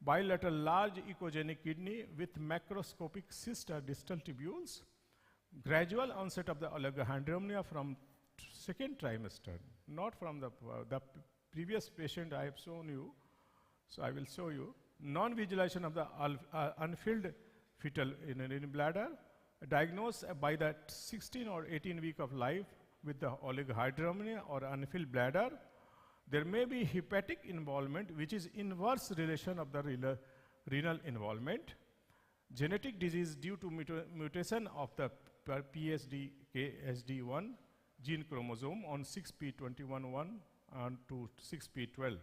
large echogenic kidney with macroscopic cyst or distal tubules, gradual onset of the oligohydramnia from second trimester, not from the previous patient I have shown you. So I will show you. Non-visualization of the unfilled fetal in bladder, diagnosed by the 16 or 18 week of life with the oligohydramnia or unfilled bladder. There may be hepatic involvement, which is inverse relation of the renal involvement. Genetic disease due to mutation of the PSD1 gene chromosome on 6p21.1 and to 6p12.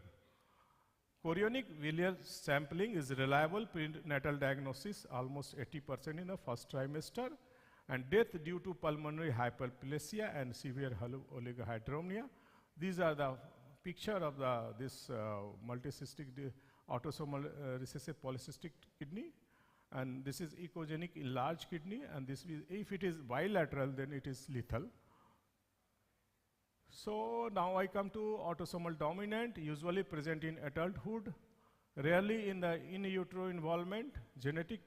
Chorionic Villiers sampling is reliable prenatal diagnosis, almost 80% in the first trimester, and death due to pulmonary hyperplasia and severe oligohydramnia. These are the picture of this multicystic autosomal recessive polycystic kidney, and this is echogenic enlarged kidney, and this if it is bilateral, then it is lethal. So now I come to autosomal dominant, usually present in adulthood, rarely in the in utero involvement. Genetic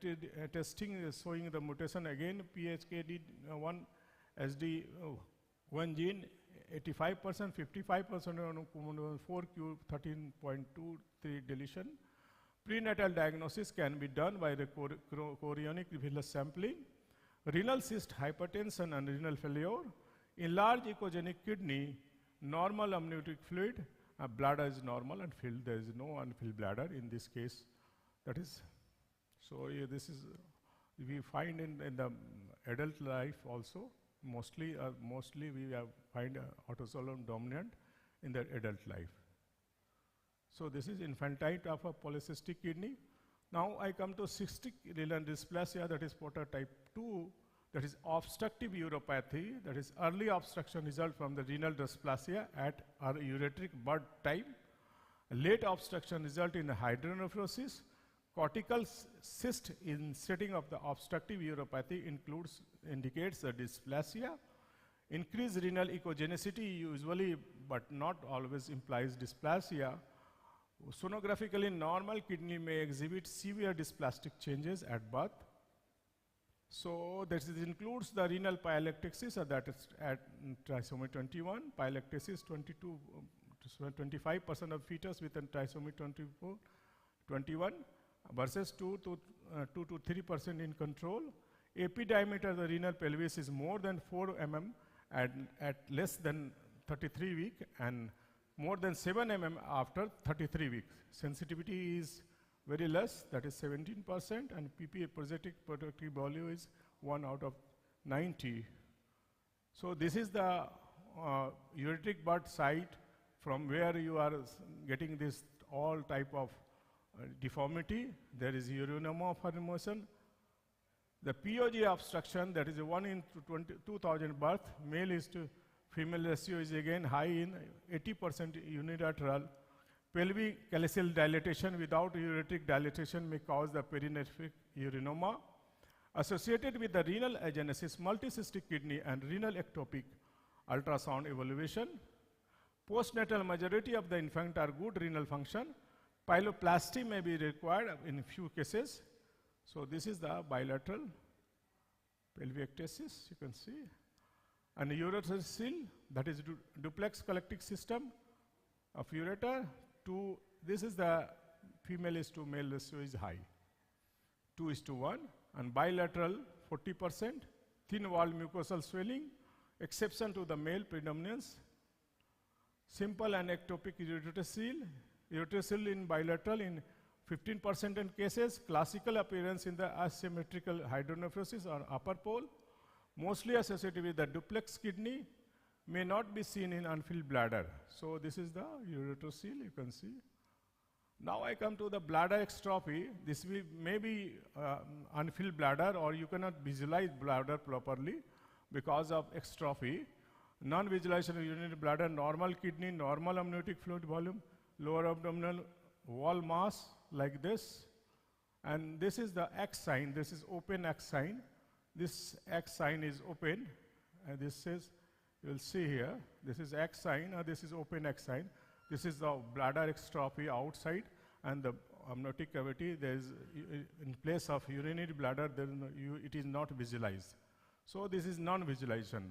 testing is showing the mutation again, PHKD1 SD1 gene, 85%, 55% on 4q13.23 deletion. Prenatal diagnosis can be done by the chorionic villus sampling. Renal cyst, hypertension, and renal failure. Enlarged echogenic kidney, normal amniotic fluid, bladder is normal and filled. There is no unfilled bladder in this case. That is, so this is, we find in the adult life also. Mostly we find autosomal dominant in the adult life. So this is infantile type of polycystic kidney. Now I come to cystic renal dysplasia, that is Potter type 2. That is obstructive uropathy, that is early obstruction result from the renal dysplasia at our ureteric bud time. Late obstruction result in hydronephrosis. Cortical cyst in setting of the obstructive uropathy indicates the dysplasia. Increased renal echogenicity usually, but not always, implies dysplasia. Sonographically, normal kidney may exhibit severe dysplastic changes at birth. So this includes the renal pyelectasis, that is at trisomy 21, pyelectasis 25% of fetus with trisomy 21 versus 2 to 3% in control. AP diameter of the renal pelvis is more than 4 mm at less than 33 weeks and more than 7 mm after 33 weeks. Sensitivity is very less, that is 17%, and PPA projective value is 1 out of 90. So this is the ureteric bud site from where you are getting this all type of deformity. There is urinoma formation. The POG obstruction, that is 1 in 2,000 birth, male is to female ratio is again high in 80% unilateral. Pelvic calyceal dilatation without ureteric dilatation may cause the perinephric urinoma. Associated with the renal agenesis, multicystic kidney, and renal ectopic ultrasound evaluation. Postnatal majority of the infant are good renal function. Pyeloplasty may be required in few cases. So this is the bilateral pelviectasis, you can see. And ureter, that is duplex collecting system of ureter. This is the female is to male ratio is high, 2:1, and bilateral 40%, thin wall mucosal swelling, exception to the male predominance. Simple and ectopic ureterocele in bilateral in 15% in cases. Classical appearance in the asymmetrical hydronephrosis or upper pole, mostly associated with the duplex kidney, may not be seen in unfilled bladder. So this is the ureterocele, you can see. Now I come to the bladder extrophy. This may be unfilled bladder, or you cannot visualize bladder properly because of extrophy. Non-visualization of urinary bladder, normal kidney, normal amniotic fluid volume, lower abdominal wall mass like this. And this is the X sign. This is open X sign. This X sign is open. And this says, You'll see here, this is X sign, this is open X sign. This is the bladder exstrophy outside, and the amniotic cavity, there is, in place of urinary bladder, there is no, it is not visualized. So this is non-visualization.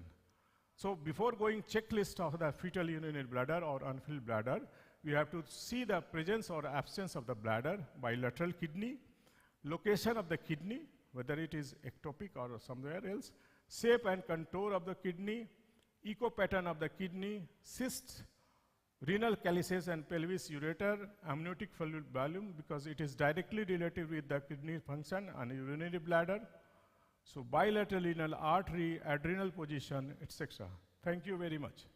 So before going checklist of the fetal urinary bladder or unfilled bladder, we have to see the presence or absence of the bladder, bilateral kidney, location of the kidney, whether it is ectopic or somewhere else, shape and contour of the kidney, echo pattern of the kidney, cysts, renal calyces and pelvis ureter, amniotic fluid volume, because it is directly related with the kidney function and urinary bladder. So bilateral renal artery, adrenal position, etc. Thank you very much.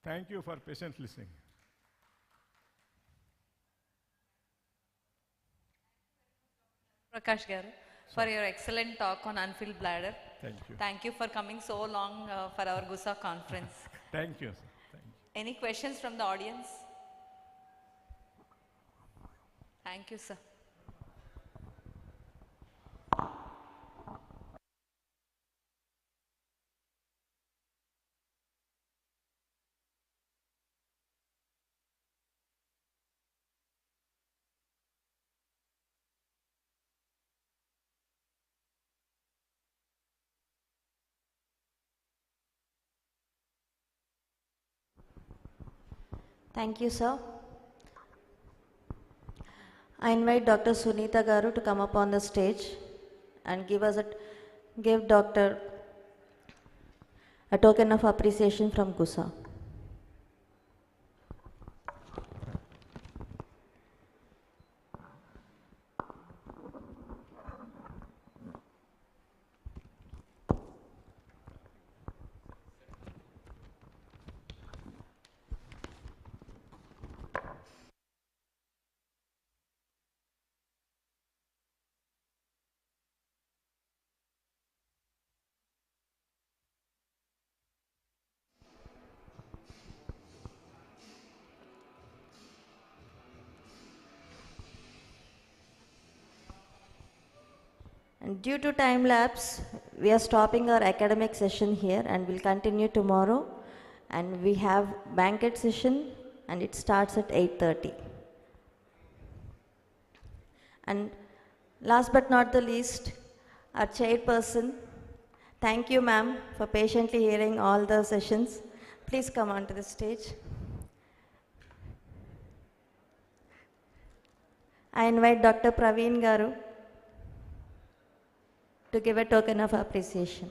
Thank you for patient listening. Prakash Garu, for your excellent talk on unfilled bladder. Thank you. Thank you for coming so long for our GUSA conference. Thank you, sir. Thank you. Any questions from the audience? Thank you, sir. Thank you, sir. I invite Dr. Sunita Garu to come up on the stage and give Doctor a token of appreciation from GUSA. And due to time lapse, we are stopping our academic session here and we'll continue tomorrow. And we have banquet session and it starts at 8:30. And last but not the least, our chairperson, thank you ma'am for patiently hearing all the sessions. Please come onto the stage. I invite Dr. Praveen Garu to give a token of appreciation.